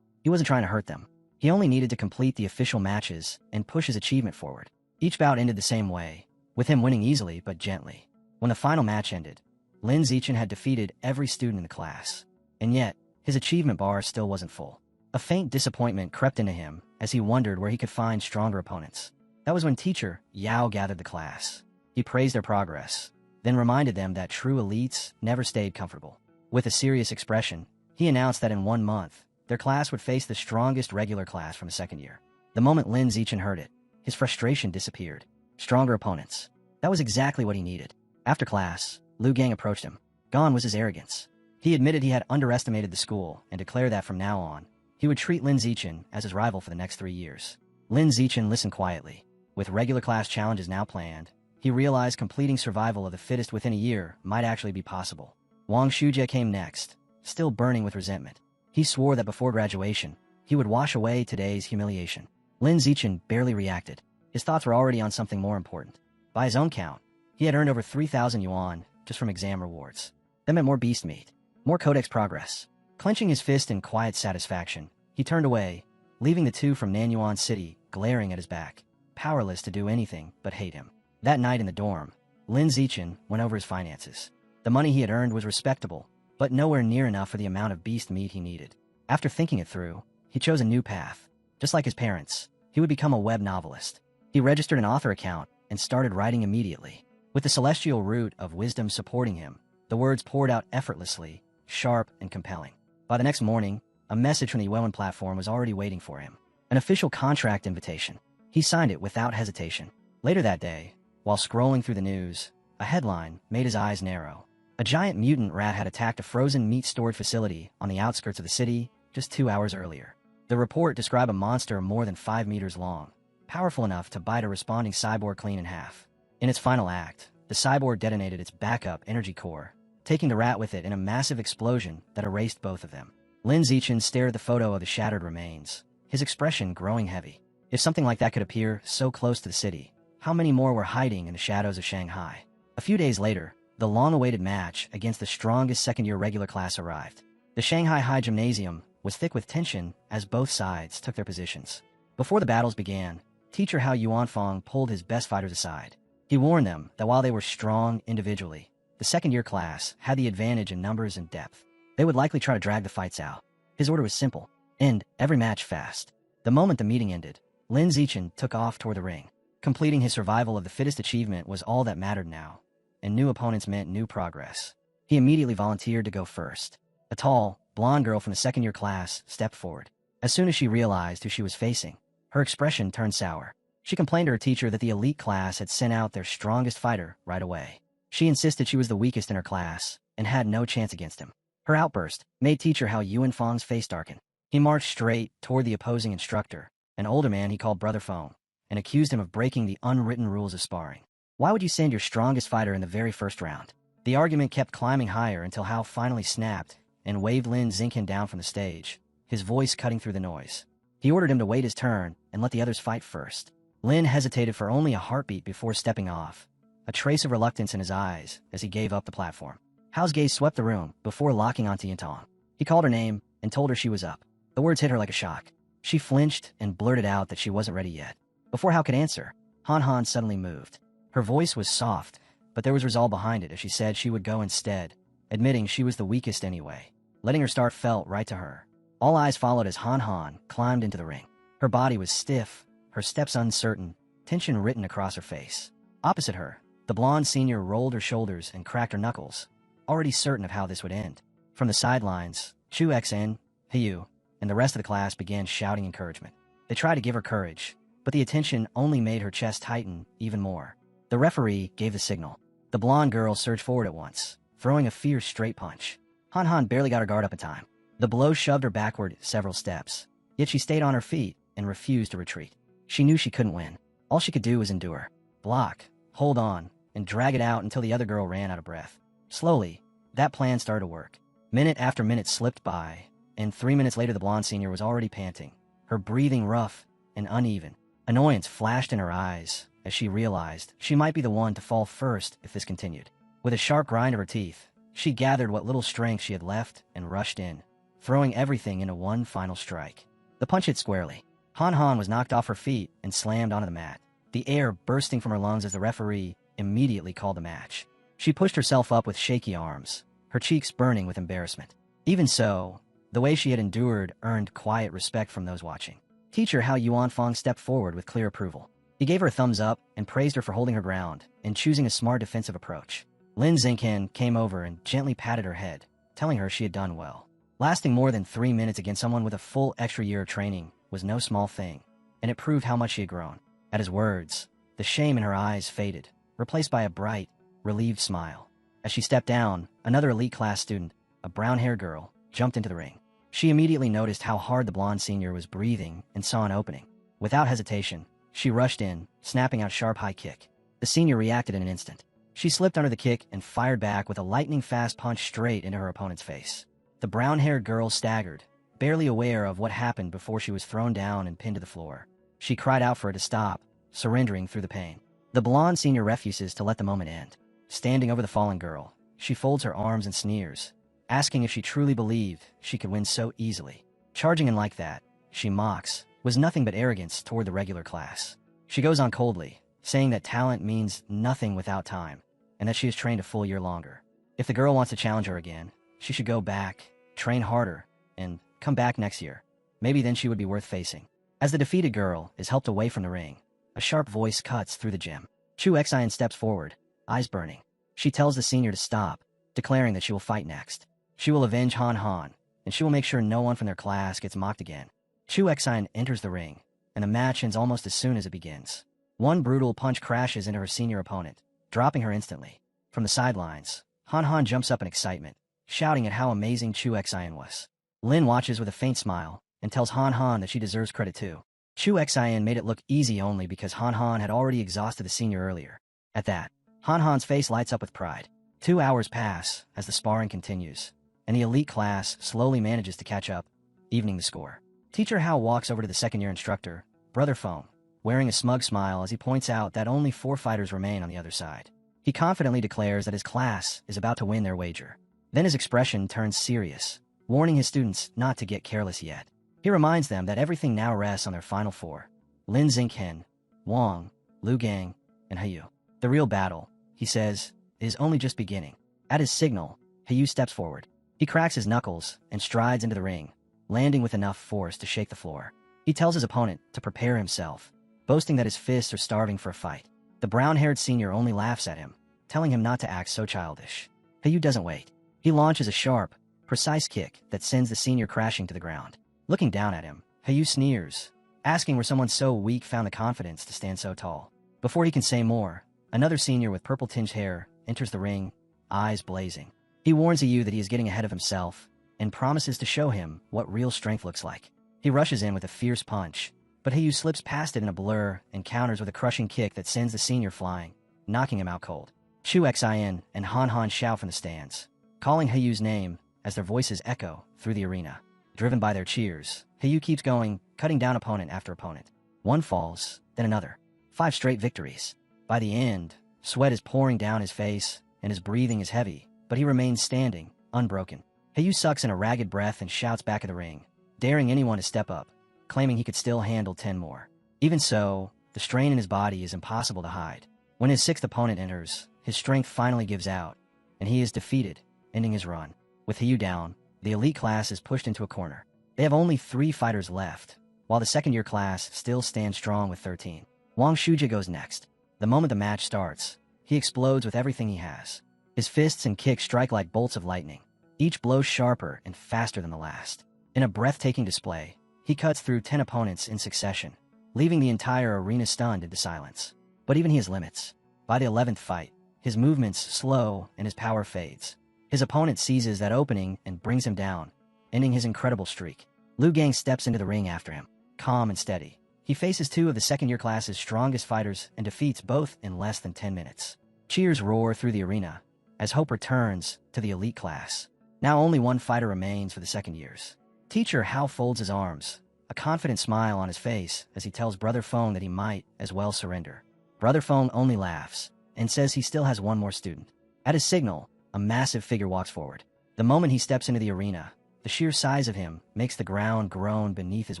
He wasn't trying to hurt them. He only needed to complete the official matches and push his achievement forward. Each bout ended the same way, with him winning easily but gently. When the final match ended, Lin Zichen had defeated every student in the class, and yet, his achievement bar still wasn't full. A faint disappointment crept into him as he wondered where he could find stronger opponents. That was when teacher Yao gathered the class. He praised their progress, then reminded them that true elites never stayed comfortable. With a serious expression, he announced that in 1 month, their class would face the strongest regular class from the second year. The moment Lin Zichen heard it, his frustration disappeared. Stronger opponents. That was exactly what he needed. After class, Lu Gang approached him. Gone was his arrogance. He admitted he had underestimated the school and declared that from now on, he would treat Lin Zichen as his rival for the next 3 years. Lin Zichen listened quietly. With regular class challenges now planned, he realized completing survival of the fittest within a year might actually be possible. Wang Shujie came next, still burning with resentment. He swore that before graduation, he would wash away today's humiliation. Lin Zichen barely reacted. His thoughts were already on something more important. By his own count, he had earned over 3,000 yuan just from exam rewards. That meant more beast meat, more codex progress. Clenching his fist in quiet satisfaction, he turned away, leaving the two from Nanyuan City glaring at his back, powerless to do anything but hate him. That night in the dorm, Lin Zichen went over his finances. The money he had earned was respectable, but nowhere near enough for the amount of beast meat he needed. After thinking it through, he chose a new path. Just like his parents, he would become a web novelist. He registered an author account and started writing immediately. With the celestial root of wisdom supporting him, the words poured out effortlessly, sharp and compelling. By the next morning, a message from the Yuan platform was already waiting for him. An official contract invitation. He signed it without hesitation. Later that day, while scrolling through the news, a headline made his eyes narrow. A giant mutant rat had attacked a frozen meat storage facility on the outskirts of the city just 2 hours earlier. The report described a monster more than 5 meters long, powerful enough to bite a responding cyborg clean in half. In its final act, the cyborg detonated its backup energy core, taking the rat with it in a massive explosion that erased both of them. Lin Zichen stared at the photo of the shattered remains, his expression growing heavy. If something like that could appear so close to the city, how many more were hiding in the shadows of Shanghai? A few days later, the long-awaited match against the strongest second-year regular class arrived. The Shanghai High Gymnasium was thick with tension as both sides took their positions. Before the battles began, teacher Hao Yuanfang pulled his best fighters aside. He warned them that while they were strong individually, the second-year class had the advantage in numbers and depth. They would likely try to drag the fights out. His order was simple: end every match fast. The moment the meeting ended, Lin Zichen took off toward the ring. Completing his survival of the fittest achievement was all that mattered now, and new opponents meant new progress. He immediately volunteered to go first. A tall, blonde girl from the second-year class stepped forward. As soon as she realized who she was facing, her expression turned sour. She complained to her teacher that the elite class had sent out their strongest fighter right away. She insisted she was the weakest in her class and had no chance against him. Her outburst made teacher Hao Yuanfang's face darken. He marched straight toward the opposing instructor, an older man he called Brother Feng, and accused him of breaking the unwritten rules of sparring. Why would you send your strongest fighter in the very first round? The argument kept climbing higher until Hao finally snapped and waved Lin Zichen down from the stage, his voice cutting through the noise. He ordered him to wait his turn and let the others fight first. Lin hesitated for only a heartbeat before stepping off, a trace of reluctance in his eyes as he gave up the platform. Hao's gaze swept the room before locking onto Yintong. He called her name and told her she was up. The words hit her like a shock. She flinched and blurted out that she wasn't ready yet. Before Hao could answer, Han Han suddenly moved. Her voice was soft, but there was resolve behind it as she said she would go instead, admitting she was the weakest anyway. Letting her start felt right to her. All eyes followed as Han Han climbed into the ring. Her body was stiff, her steps uncertain, tension written across her face. Opposite her, the blonde senior rolled her shoulders and cracked her knuckles, already certain of how this would end. From the sidelines, Chu Xn, Hiyu, and the rest of the class began shouting encouragement. They tried to give her courage, but the attention only made her chest tighten even more. The referee gave the signal. The blonde girl surged forward at once, throwing a fierce straight punch. Han Han barely got her guard up in time. The blow shoved her backward several steps, yet she stayed on her feet and refused to retreat. She knew she couldn't win. All she could do was endure, block, hold on, and drag it out until the other girl ran out of breath. Slowly, that plan started to work. Minute after minute slipped by, and 3 minutes later the blonde senior was already panting, her breathing rough and uneven. Annoyance flashed in her eyes as she realized she might be the one to fall first if this continued. With a sharp grind of her teeth, she gathered what little strength she had left and rushed in, throwing everything into one final strike. The punch hit squarely. Han Han was knocked off her feet and slammed onto the mat, the air bursting from her lungs as the referee immediately called the match. She pushed herself up with shaky arms, her cheeks burning with embarrassment. Even so, the way she had endured earned quiet respect from those watching. Teacher Hao Yuanfang stepped forward with clear approval. He gave her a thumbs up and praised her for holding her ground and choosing a smart defensive approach. Lin Zichen came over and gently patted her head, telling her she had done well. Lasting more than 3 minutes against someone with a full extra year of training was no small thing, and it proved how much she had grown. At his words, the shame in her eyes faded, replaced by a bright, relieved smile. As she stepped down, another elite class student, a brown-haired girl, jumped into the ring. She immediately noticed how hard the blonde senior was breathing and saw an opening. Without hesitation, She rushed in, snapping out a sharp high kick. The senior reacted in an instant. She slipped under the kick and fired back with a lightning-fast punch straight into her opponent's face. The brown-haired girl staggered, barely aware of what happened before she was thrown down and pinned to the floor. She cried out for it to stop, surrendering through the pain. The blonde senior refuses to let the moment end. Standing over the fallen girl, she folds her arms and sneers, asking if she truly believed she could win so easily. Charging in like that, she mocks, was nothing but arrogance toward the regular class. She goes on coldly, saying that talent means nothing without time, and that she has trained a full year longer. If the girl wants to challenge her again, she should go back, train harder, and come back next year. Maybe then she would be worth facing. As the defeated girl is helped away from the ring, a sharp voice cuts through the gym. Chu Xian steps forward, eyes burning. She tells the senior to stop, declaring that she will fight next. She will avenge Han Han, and she will make sure no one from their class gets mocked again. Chu Xian enters the ring, and the match ends almost as soon as it begins. One brutal punch crashes into her senior opponent, dropping her instantly. From the sidelines, Han Han jumps up in excitement, shouting at how amazing Chu Xian was. Lin watches with a faint smile, and tells Han Han that she deserves credit too. Chu Xian made it look easy only because Han Han had already exhausted the senior earlier. At that, Han Han's face lights up with pride. 2 hours pass as the sparring continues, and the elite class slowly manages to catch up, evening the score. Teacher Hao walks over to the second-year instructor, Brother Feng, wearing a smug smile as he points out that only 4 fighters remain on the other side. He confidently declares that his class is about to win their wager. Then his expression turns serious, warning his students not to get careless yet. He reminds them that everything now rests on their final 4. Lin Xinghen, Wang, Lu Gang, and Hayu. The real battle, he says, is only just beginning. At his signal, Hayu steps forward. He cracks his knuckles and strides into the ring, landing with enough force to shake the floor. He tells his opponent to prepare himself, boasting that his fists are starving for a fight. The brown-haired senior only laughs at him, telling him not to act so childish. Hayu doesn't wait. He launches a sharp, precise kick that sends the senior crashing to the ground. Looking down at him, Hayu sneers, asking where someone so weak found the confidence to stand so tall. Before he can say more, another senior with purple-tinged hair enters the ring, eyes blazing. He warns Hayu that he is getting ahead of himself and promises to show him what real strength looks like. He rushes in with a fierce punch, but Hayu slips past it in a blur and counters with a crushing kick that sends the senior flying, knocking him out cold. Chu Xian and Han Han shout from the stands, calling Hayu's name as their voices echo through the arena. Driven by their cheers, Hayu keeps going, cutting down opponent after opponent. One falls, then another. 5 straight victories. By the end, sweat is pouring down his face, and his breathing is heavy, but he remains standing, unbroken. Hayu sucks in a ragged breath and shouts back at the ring, daring anyone to step up, claiming he could still handle 10 more. Even so, the strain in his body is impossible to hide. When his 6th opponent enters, his strength finally gives out, and he is defeated, ending his run. With Hayu down, the elite class is pushed into a corner. They have only 3 fighters left, while the second-year class still stands strong with 13. Wang Shujie goes next. The moment the match starts, he explodes with everything he has. His fists and kicks strike like bolts of lightning, each blow sharper and faster than the last. In a breathtaking display, he cuts through 10 opponents in succession, leaving the entire arena stunned into silence. But even he has limits. By the 11th fight, his movements slow and his power fades. His opponent seizes that opening and brings him down, ending his incredible streak. Lu Gang steps into the ring after him, calm and steady. He faces 2 of the second-year class's strongest fighters and defeats both in less than 10 minutes. Cheers roar through the arena as hope returns to the elite class. Now only 1 fighter remains for the second years. Teacher Hao folds his arms, a confident smile on his face as he tells Brother Feng that he might as well surrender. Brother Feng only laughs and says he still has 1 more student. At his signal, a massive figure walks forward. The moment he steps into the arena, the sheer size of him makes the ground groan beneath his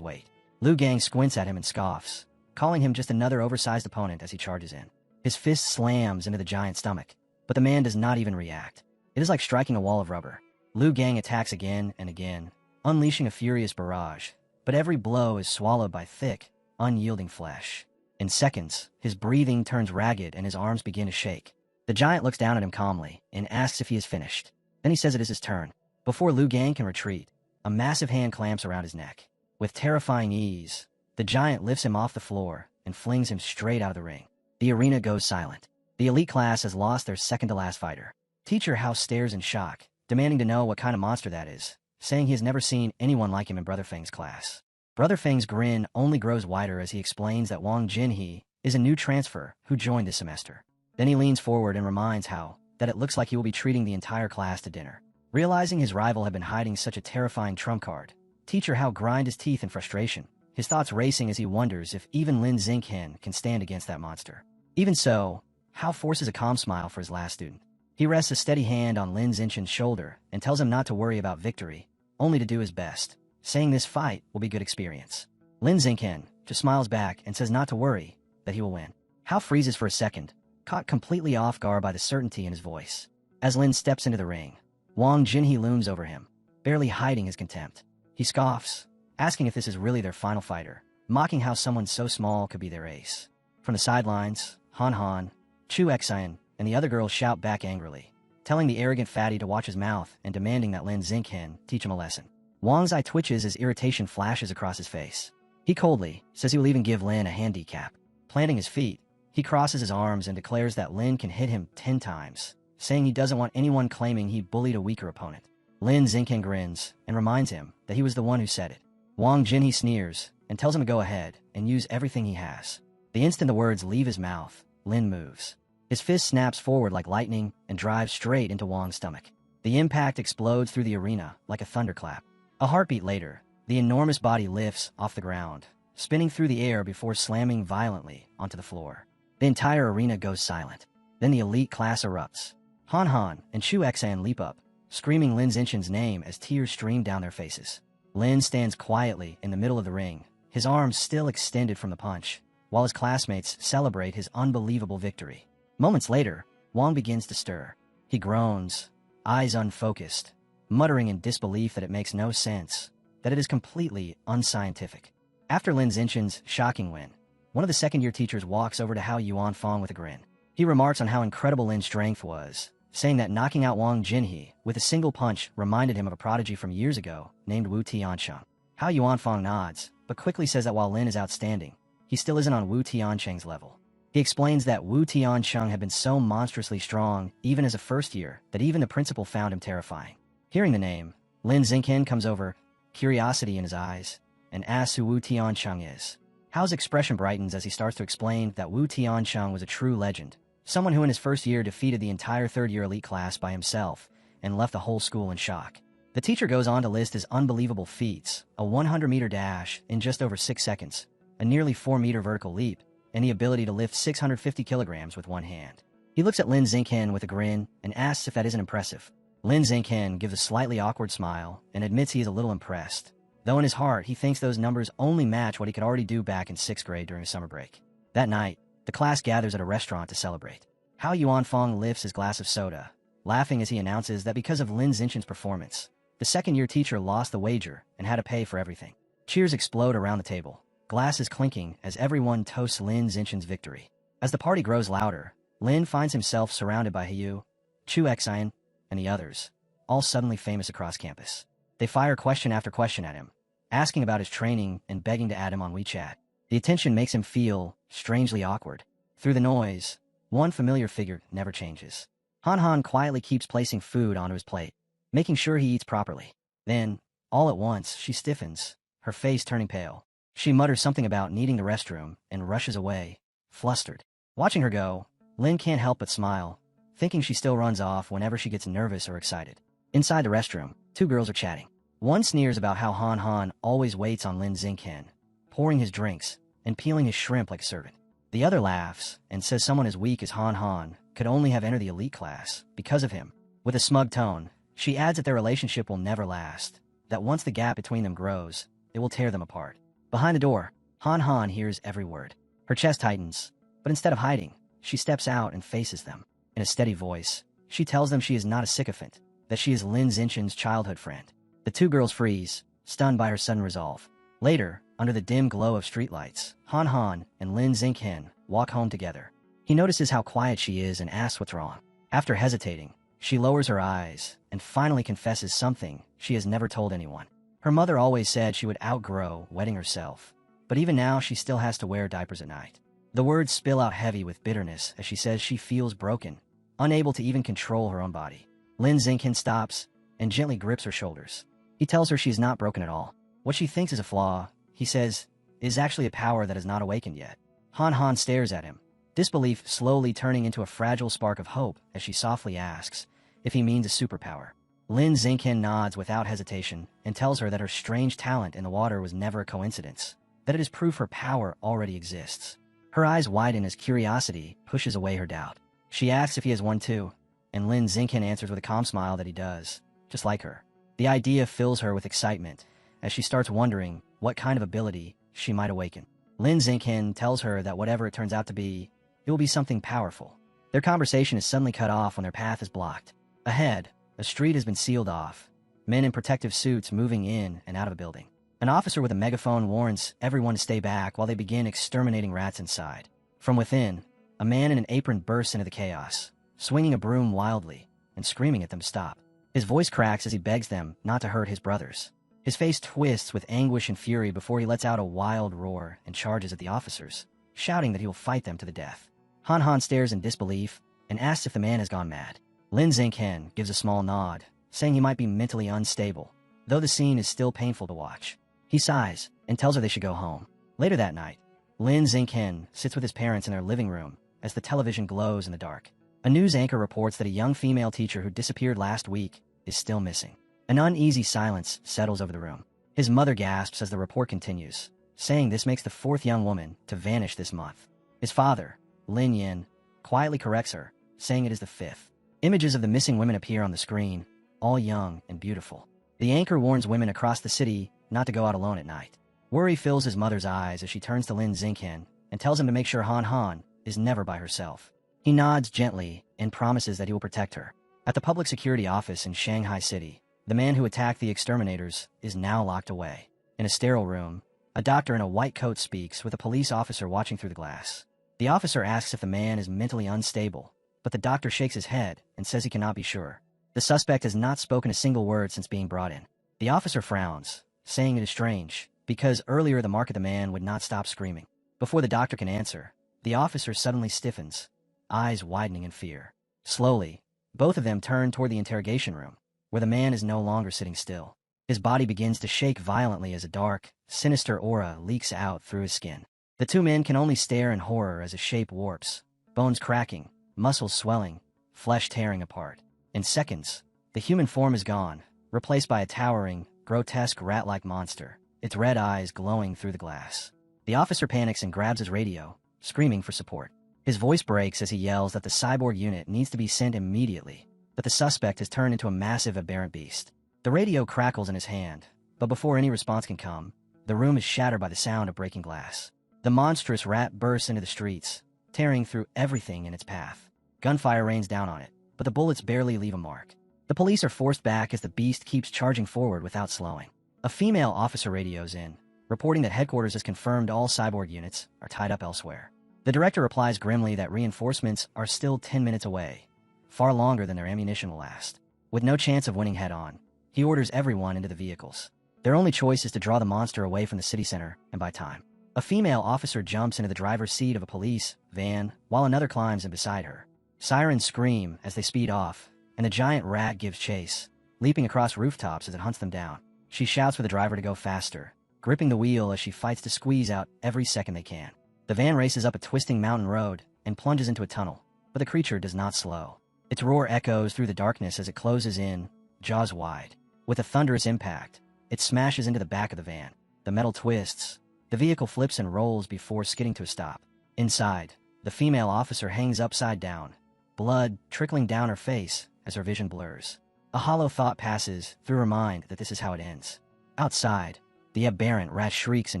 weight. Lu Gang squints at him and scoffs, calling him just another oversized opponent as he charges in. His fist slams into the giant's stomach, but the man does not even react. It is like striking a wall of rubber. Lu Gang attacks again and again, unleashing a furious barrage, but every blow is swallowed by thick, unyielding flesh. In seconds, his breathing turns ragged and his arms begin to shake. The giant looks down at him calmly and asks if he is finished. Then he says it is his turn. Before Lu Gang can retreat, a massive hand clamps around his neck. With terrifying ease, the giant lifts him off the floor and flings him straight out of the ring. The arena goes silent. The elite class has lost their second-to-last fighter. Teacher Hao stares in shock, demanding to know what kind of monster that is, saying he has never seen anyone like him in Brother Feng's class. Brother Feng's grin only grows wider as he explains that Wang Jinhee is a new transfer who joined this semester. Then he leans forward and reminds Hao that it looks like he will be treating the entire class to dinner. Realizing his rival had been hiding such a terrifying trump card, teacher Hao grind his teeth in frustration, his thoughts racing as he wonders if even Lin Xingqian can stand against that monster. Even so, Hao forces a calm smile for his last student. He rests a steady hand on Lin Xingqian's shoulder and tells him not to worry about victory, only to do his best, saying this fight will be good experience. Lin Xingqian just smiles back and says not to worry, that he will win. Hao freezes for a second, caught completely off guard by the certainty in his voice. As Lin steps into the ring, Wang Jinhee looms over him, barely hiding his contempt. He scoffs, asking if this is really their final fighter, mocking how someone so small could be their ace. From the sidelines, Han Han, Chu Xian, and the other girls shout back angrily, telling the arrogant fatty to watch his mouth and demanding that Lin Xingqian teach him a lesson. Wang's eye twitches as irritation flashes across his face. He coldly says he will even give Lin a handicap. Planting his feet, he crosses his arms and declares that Lin can hit him 10 times, saying he doesn't want anyone claiming he bullied a weaker opponent. Lin Xingqian grins and reminds him that he was the one who said it. Wang Jinhee sneers and tells him to go ahead and use everything he has. The instant the words leave his mouth, Lin moves. His fist snaps forward like lightning and drives straight into Wang's stomach. The impact explodes through the arena like a thunderclap. A heartbeat later, the enormous body lifts off the ground, spinning through the air before slamming violently onto the floor. The entire arena goes silent. Then the elite class erupts. Han Han and Chu Xian leap up, screaming Lin Xingqian's name as tears stream down their faces. Lin stands quietly in the middle of the ring, his arms still extended from the punch, while his classmates celebrate his unbelievable victory. Moments later, Wang begins to stir. He groans, eyes unfocused, muttering in disbelief that it makes no sense, that it is completely unscientific. After Lin Xingqian's shocking win, one of the second-year teachers walks over to Hao Yuanfang with a grin. He remarks on how incredible Lin's strength was, saying that knocking out Wang Jinhee with a single punch reminded him of a prodigy from years ago named Wu Tiancheng. Hao Yuanfang nods, but quickly says that while Lin is outstanding, he still isn't on Wu Tiancheng's level. He explains that Wu Tiancheng had been so monstrously strong even as a first year that even the principal found him terrifying. Hearing the name, Lin Xingqian comes over, curiosity in his eyes, and asks who Wu Tiancheng is. Hao's expression brightens as he starts to explain that Wu Tiancheng was a true legend, someone who in his first year defeated the entire third-year elite class by himself and left the whole school in shock. The teacher goes on to list his unbelievable feats, a 100-meter dash in just over 6 seconds, a nearly 4-meter vertical leap, and the ability to lift 650 kilograms with one hand. He looks at Lin Xingqian with a grin and asks if that isn't impressive. Lin Xingqian gives a slightly awkward smile and admits he is a little impressed, though in his heart he thinks those numbers only match what he could already do back in 6th grade during a summer break. That night, the class gathers at a restaurant to celebrate. Hao Yuanfang lifts his glass of soda, laughing as he announces that because of Lin Xingqian's performance, the second-year teacher lost the wager and had to pay for everything. Cheers explode around the table, glasses clinking as everyone toasts Lin Xingqian's victory. As the party grows louder, Lin finds himself surrounded by Hiyu, Chu Xian, and the others, all suddenly famous across campus. They fire question after question at him, asking about his training and begging to add him on WeChat. The attention makes him feel strangely awkward. Through the noise, one familiar figure never changes. Han Han quietly keeps placing food onto his plate, making sure he eats properly. Then, all at once, she stiffens, her face turning pale. She mutters something about needing the restroom and rushes away, flustered. Watching her go, Lin can't help but smile, thinking she still runs off whenever she gets nervous or excited. Inside the restroom, 2 girls are chatting. One sneers about how Han Han always waits on Lin Xingqian, pouring his drinks and peeling his shrimp like a servant. The other laughs and says someone as weak as Han Han could only have entered the elite class because of him. With a smug tone, she adds that their relationship will never last, that once the gap between them grows, it will tear them apart. Behind the door, Han Han hears every word. Her chest tightens, but instead of hiding, she steps out and faces them. In a steady voice, she tells them she is not a sycophant, that she is Lin Xingqian's childhood friend. The 2 girls freeze, stunned by her sudden resolve. Later, under the dim glow of streetlights, Han Han and Lin Xingqian walk home together. He notices how quiet she is and asks what's wrong. After hesitating, she lowers her eyes and finally confesses something she has never told anyone. Her mother always said she would outgrow wetting herself, but even now she still has to wear diapers at night. The words spill out heavy with bitterness as she says she feels broken, unable to even control her own body. Lin Xingqian stops and gently grips her shoulders. He tells her she is not broken at all. What she thinks is a flaw, he says, is actually a power that has not awakened yet. Han Han stares at him, disbelief slowly turning into a fragile spark of hope as she softly asks if he means a superpower. Lin Xingqian nods without hesitation and tells her that her strange talent in the water was never a coincidence, that it is proof her power already exists. Her eyes widen as curiosity pushes away her doubt. She asks if he has one too, and Lin Xingqian answers with a calm smile that he does, just like her. The idea fills her with excitement as she starts wondering what kind of ability she might awaken. Lin Xingqian tells her that whatever it turns out to be, it will be something powerful. Their conversation is suddenly cut off when their path is blocked. Ahead, a street has been sealed off, men in protective suits moving in and out of a building. An officer with a megaphone warns everyone to stay back while they begin exterminating rats inside. From within, a man in an apron bursts into the chaos, swinging a broom wildly and screaming at them to stop. His voice cracks as he begs them not to hurt his brothers. His face twists with anguish and fury before he lets out a wild roar and charges at the officers, shouting that he will fight them to the death. Han Han stares in disbelief and asks if the man has gone mad. Lin Xingqian gives a small nod, saying he might be mentally unstable, though the scene is still painful to watch. He sighs and tells her they should go home. Later that night, Lin Xingqian sits with his parents in their living room as the television glows in the dark. A news anchor reports that a young female teacher who disappeared last week is still missing. An uneasy silence settles over the room. His mother gasps as the report continues, saying this makes the fourth young woman to vanish this month. His father, Lin Yin, quietly corrects her, saying it is the fifth. Images of the missing women appear on the screen, all young and beautiful. The anchor warns women across the city not to go out alone at night. Worry fills his mother's eyes as she turns to Lin Xingqian and tells him to make sure Han Han is never by herself. He nods gently and promises that he will protect her. At the public security office in Shanghai City, the man who attacked the exterminators is now locked away. In a sterile room, a doctor in a white coat speaks with a police officer watching through the glass. The officer asks if the man is mentally unstable, but the doctor shakes his head and says he cannot be sure. The suspect has not spoken a single word since being brought in. The officer frowns, saying it is strange, because earlier the mark of the man would not stop screaming. Before the doctor can answer, the officer suddenly stiffens, eyes widening in fear. Slowly, both of them turn toward the interrogation room, where the man is no longer sitting still. His body begins to shake violently as a dark, sinister aura leaks out through his skin. The two men can only stare in horror as his shape warps, bones cracking, muscles swelling, flesh tearing apart. In seconds, the human form is gone, replaced by a towering, grotesque rat-like monster, its red eyes glowing through the glass. The officer panics and grabs his radio, screaming for support. His voice breaks as he yells that the cyborg unit needs to be sent immediately, that the suspect has turned into a massive aberrant beast. The radio crackles in his hand, but before any response can come, the room is shattered by the sound of breaking glass. The monstrous rat bursts into the streets, tearing through everything in its path. Gunfire rains down on it, but the bullets barely leave a mark. The police are forced back as the beast keeps charging forward without slowing. A female officer radios in, reporting that headquarters has confirmed all cyborg units are tied up elsewhere. The director replies grimly that reinforcements are still 10 minutes away, far longer than their ammunition will last. With no chance of winning head-on, he orders everyone into the vehicles. Their only choice is to draw the monster away from the city center and buy time. A female officer jumps into the driver's seat of a police van while another climbs in beside her. Sirens scream as they speed off, and the giant rat gives chase, leaping across rooftops as it hunts them down. She shouts for the driver to go faster, gripping the wheel as she fights to squeeze out every second they can. The van races up a twisting mountain road and plunges into a tunnel, but the creature does not slow. Its roar echoes through the darkness as it closes in, jaws wide. With a thunderous impact, it smashes into the back of the van. The metal twists. The vehicle flips and rolls before skidding to a stop. Inside, the female officer hangs upside down, blood trickling down her face as her vision blurs. A hollow thought passes through her mind that this is how it ends. Outside, the aberrant rat shrieks in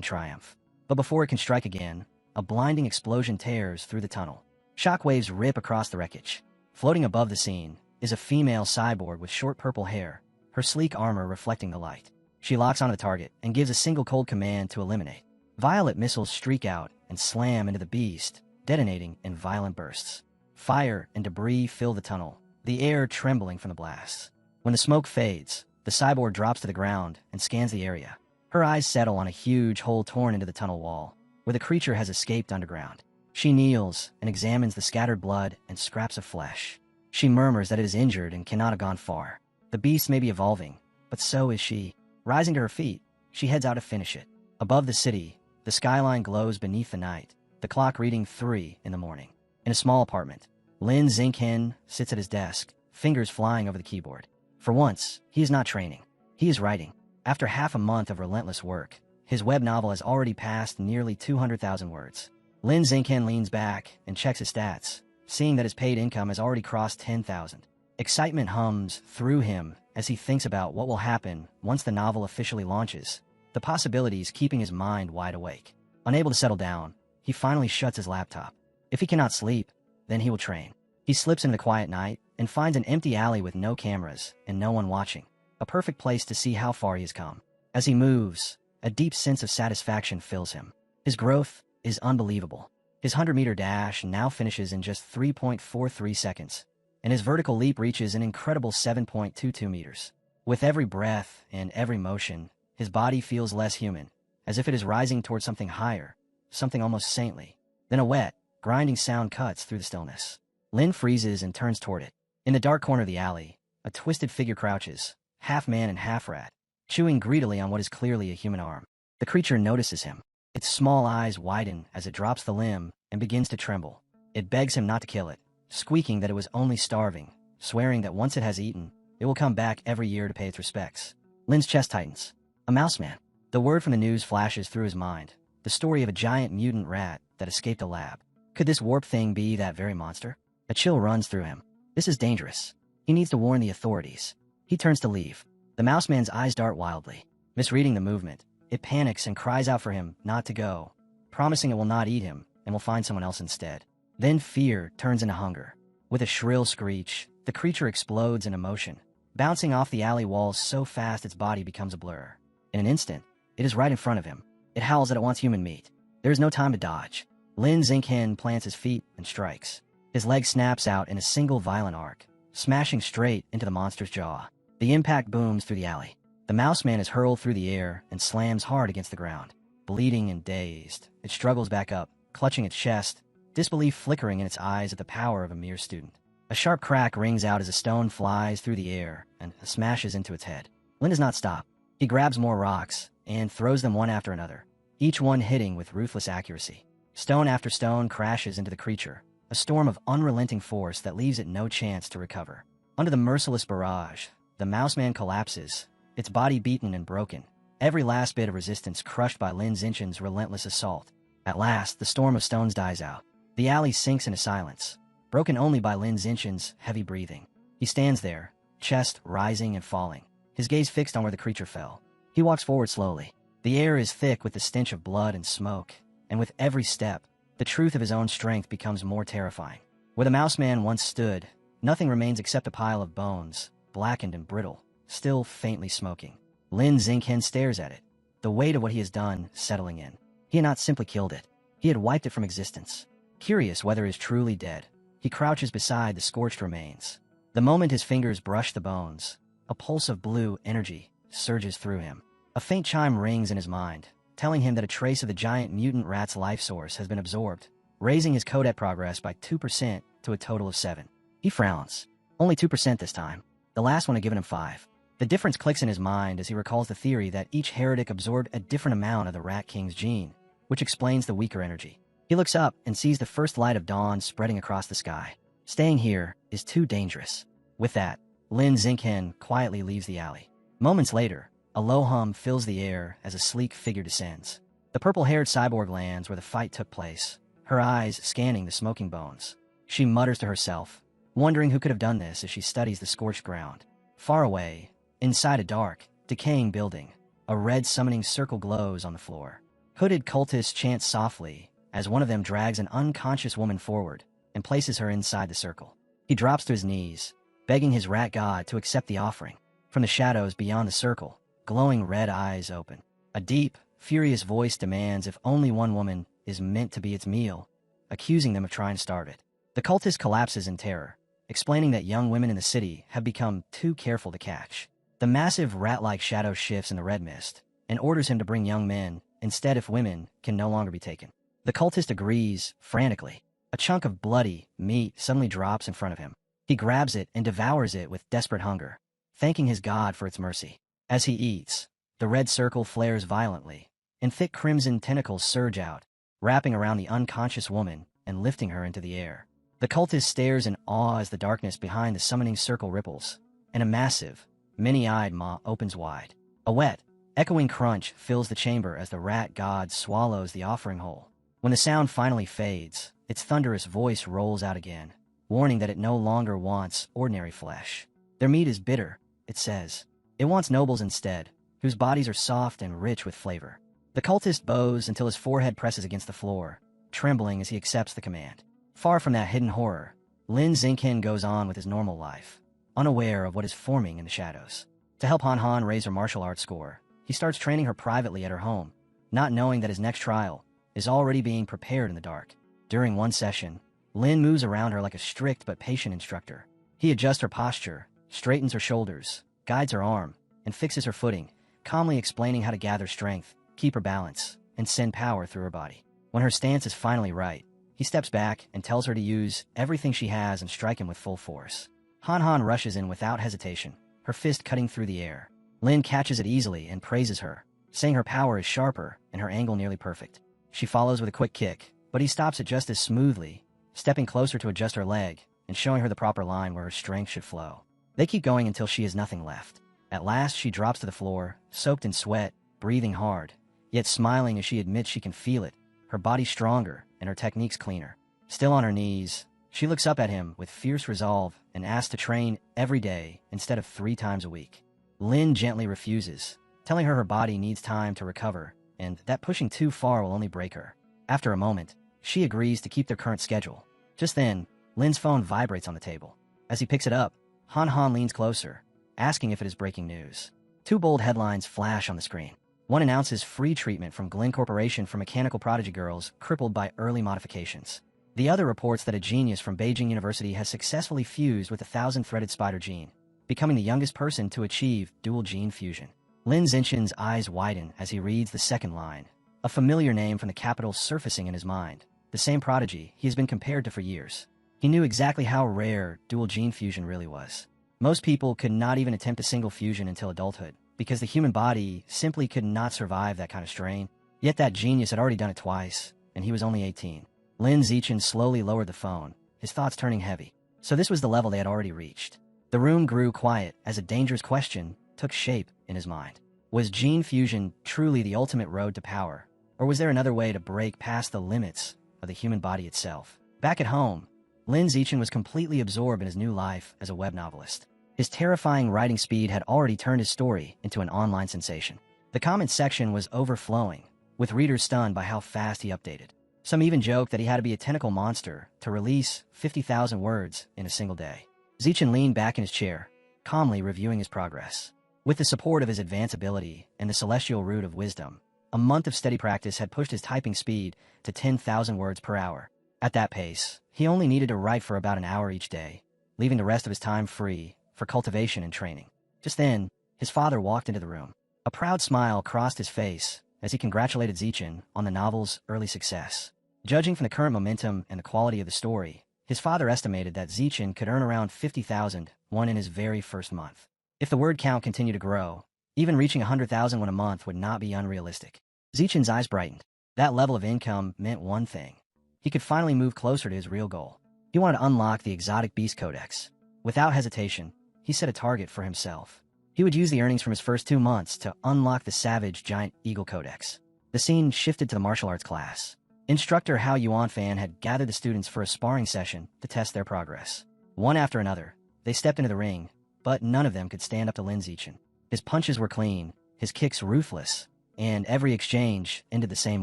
triumph. But before it can strike again, a blinding explosion tears through the tunnel. Shockwaves rip across the wreckage. Floating above the scene is a female cyborg with short purple hair, her sleek armor reflecting the light. She locks onto the target and gives a single cold command to eliminate. Violet missiles streak out and slam into the beast, detonating in violent bursts. Fire and debris fill the tunnel, the air trembling from the blasts. When the smoke fades, the cyborg drops to the ground and scans the area. Her eyes settle on a huge hole torn into the tunnel wall, where the creature has escaped underground. She kneels and examines the scattered blood and scraps of flesh. She murmurs that it is injured and cannot have gone far. The beast may be evolving, but so is she. Rising to her feet, she heads out to finish it. Above the city, the skyline glows beneath the night, the clock reading 3 in the morning. In a small apartment, Lin Xingqian sits at his desk, fingers flying over the keyboard. For once, he is not training. He is writing. After half a month of relentless work, his web novel has already passed nearly 200,000 words. Lin Xingqian leans back and checks his stats, seeing that his paid income has already crossed 10,000. Excitement hums through him as he thinks about what will happen once the novel officially launches, the possibilities keeping his mind wide awake. Unable to settle down, he finally shuts his laptop. If he cannot sleep, then he will train. He slips into the quiet night and finds an empty alley with no cameras and no one watching. A perfect place to see how far he has come. As he moves, a deep sense of satisfaction fills him. His growth is unbelievable. His 100-meter dash now finishes in just 3.43 seconds, and his vertical leap reaches an incredible 7.22 meters. With every breath and every motion, his body feels less human, as if it is rising towards something higher, something almost saintly. Then a wet, grinding sound cuts through the stillness. Lin freezes and turns toward it. In the dark corner of the alley, a twisted figure crouches, half man and half rat, chewing greedily on what is clearly a human arm. The creature notices him. Its small eyes widen as it drops the limb and begins to tremble. It begs him not to kill it, squeaking that it was only starving, swearing that once it has eaten, it will come back every year to pay its respects. Lin's chest tightens. A mouse man. The word from the news flashes through his mind, the story of a giant mutant rat that escaped a lab. Could this warp thing be that very monster? A chill runs through him. This is dangerous. He needs to warn the authorities. He turns to leave. The mouse man's eyes dart wildly. Misreading the movement, it panics and cries out for him not to go, promising it will not eat him and will find someone else instead. Then fear turns into hunger. With a shrill screech, the creature explodes in emotion, bouncing off the alley walls so fast its body becomes a blur. In an instant, it is right in front of him. It howls that it wants human meat. There is no time to dodge. Lin Xingqian plants his feet and strikes. His leg snaps out in a single violent arc, smashing straight into the monster's jaw. The impact booms through the alley. The mouse man is hurled through the air and slams hard against the ground. Bleeding and dazed, it struggles back up, clutching its chest, disbelief flickering in its eyes at the power of a mere student. A sharp crack rings out as a stone flies through the air and smashes into its head. Lin does not stop. He grabs more rocks and throws them one after another, each one hitting with ruthless accuracy. Stone after stone crashes into the creature, a storm of unrelenting force that leaves it no chance to recover. Under the merciless barrage, the mouse man collapses, its body beaten and broken, every last bit of resistance crushed by Lin Xingqian's relentless assault. At last, the storm of stones dies out. The alley sinks into silence, broken only by Lin Xingqian's heavy breathing. He stands there, chest rising and falling, his gaze fixed on where the creature fell. He walks forward slowly. The air is thick with the stench of blood and smoke, and with every step, the truth of his own strength becomes more terrifying. Where the mouse man once stood, nothing remains except a pile of bones, blackened and brittle, still faintly smoking. Lin Xingqian stares at it, the weight of what he has done settling in. He had not simply killed it. He had wiped it from existence. Curious whether it is truly dead, he crouches beside the scorched remains. The moment his fingers brush the bones, a pulse of blue energy surges through him. A faint chime rings in his mind, telling him that a trace of the giant mutant rat's life source has been absorbed, raising his codec progress by 2% to a total of 7. He frowns. Only 2% this time. The last one had given him 5. The difference clicks in his mind as he recalls the theory that each heretic absorbed a different amount of the Rat King's gene, which explains the weaker energy. He looks up and sees the first light of dawn spreading across the sky. Staying here is too dangerous. With that, Lin Xingqian quietly leaves the alley. Moments later, a low hum fills the air as a sleek figure descends. The purple-haired cyborg lands where the fight took place, her eyes scanning the smoking bones. She mutters to herself, wondering who could have done this as she studies the scorched ground. Far away, inside a dark, decaying building, a red summoning circle glows on the floor. Hooded cultists chant softly as one of them drags an unconscious woman forward and places her inside the circle. He drops to his knees, begging his rat god to accept the offering. From the shadows beyond the circle, glowing red eyes open. A deep, furious voice demands if only one woman is meant to be its meal, accusing them of trying to starve it. The cultist collapses in terror, explaining that young women in the city have become too careful to catch. The massive rat-like shadow shifts in the red mist and orders him to bring young men instead if women can no longer be taken. The cultist agrees, frantically. A chunk of bloody meat suddenly drops in front of him. He grabs it and devours it with desperate hunger, thanking his god for its mercy. As he eats, the red circle flares violently, and thick crimson tentacles surge out, wrapping around the unconscious woman and lifting her into the air. The cultist stares in awe as the darkness behind the summoning circle ripples, and a massive, many-eyed maw opens wide. A wet, echoing crunch fills the chamber as the rat god swallows the offering whole. When the sound finally fades, its thunderous voice rolls out again, warning that it no longer wants ordinary flesh. Their meat is bitter, it says. It wants nobles instead, whose bodies are soft and rich with flavor. The cultist bows until his forehead presses against the floor, trembling as he accepts the command. Far from that hidden horror, Lin Xingqian goes on with his normal life, unaware of what is forming in the shadows. To help Han Han raise her martial arts score, he starts training her privately at her home, not knowing that his next trial is already being prepared in the dark. During one session, Lin moves around her like a strict but patient instructor. He adjusts her posture, straightens her shoulders, guides her arm, and fixes her footing, calmly explaining how to gather strength, keep her balance, and send power through her body. When her stance is finally right, he steps back and tells her to use everything she has and strike him with full force. Han Han rushes in without hesitation, her fist cutting through the air. Lin catches it easily and praises her, saying her power is sharper and her angle nearly perfect. She follows with a quick kick, but he stops it just as smoothly, stepping closer to adjust her leg and showing her the proper line where her strength should flow. They keep going until she has nothing left. At last, she drops to the floor, soaked in sweat, breathing hard, yet smiling as she admits she can feel it, her body stronger and her techniques cleaner. Still on her knees, she looks up at him with fierce resolve and asks to train every day instead of 3 times a week. Lin gently refuses, telling her body needs time to recover and that pushing too far will only break her. After a moment, she agrees to keep their current schedule. Just then, Lin's phone vibrates on the table. As he picks it up, Han Han leans closer, asking if it is breaking news. 2 bold headlines flash on the screen. One announces free treatment from Glenn Corporation for mechanical prodigy girls crippled by early modifications. The other reports that a genius from Beijing University has successfully fused with the 1,000-threaded spider gene, becoming the youngest person to achieve dual gene fusion. Lin Xingqian's eyes widen as he reads the second line, a familiar name from the capital surfacing in his mind, the same prodigy he has been compared to for years. He knew exactly how rare dual gene fusion really was. Most people could not even attempt a single fusion until adulthood, because the human body simply could not survive that kind of strain. Yet that genius had already done it twice, and he was only 18. Lin Xingqian slowly lowered the phone, his thoughts turning heavy. So this was the level they had already reached. The room grew quiet as a dangerous question took shape in his mind. Was gene fusion truly the ultimate road to power, or was there another way to break past the limits of the human body itself? Back at home, Lin Xingqian was completely absorbed in his new life as a web novelist. His terrifying writing speed had already turned his story into an online sensation. The comments section was overflowing, with readers stunned by how fast he updated. Some even joked that he had to be a tentacle monster to release 50,000 words in a single day. Xingqian leaned back in his chair, calmly reviewing his progress. With the support of his advanced ability and the celestial root of wisdom, a month of steady practice had pushed his typing speed to 10,000 words per hour. At that pace, he only needed to write for about an hour each day, leaving the rest of his time free for cultivation and training. Just then, his father walked into the room. A proud smile crossed his face as he congratulated Xingqian on the novel's early success. Judging from the current momentum and the quality of the story, his father estimated that Xingqian could earn around 50,000 won in his very first month. If the word count continued to grow, even reaching 100,000 won a month would not be unrealistic. Xingqian's eyes brightened. That level of income meant one thing. He could finally move closer to his real goal. He wanted to unlock the Exotic Beast Codex. Without hesitation, he set a target for himself. He would use the earnings from his first 2 months to unlock the Savage Giant Eagle Codex. The scene shifted to the martial arts class. Instructor Hao Yuanfan had gathered the students for a sparring session to test their progress. One after another, they stepped into the ring, but none of them could stand up to Lin Xingqian. His punches were clean, his kicks ruthless, and every exchange ended the same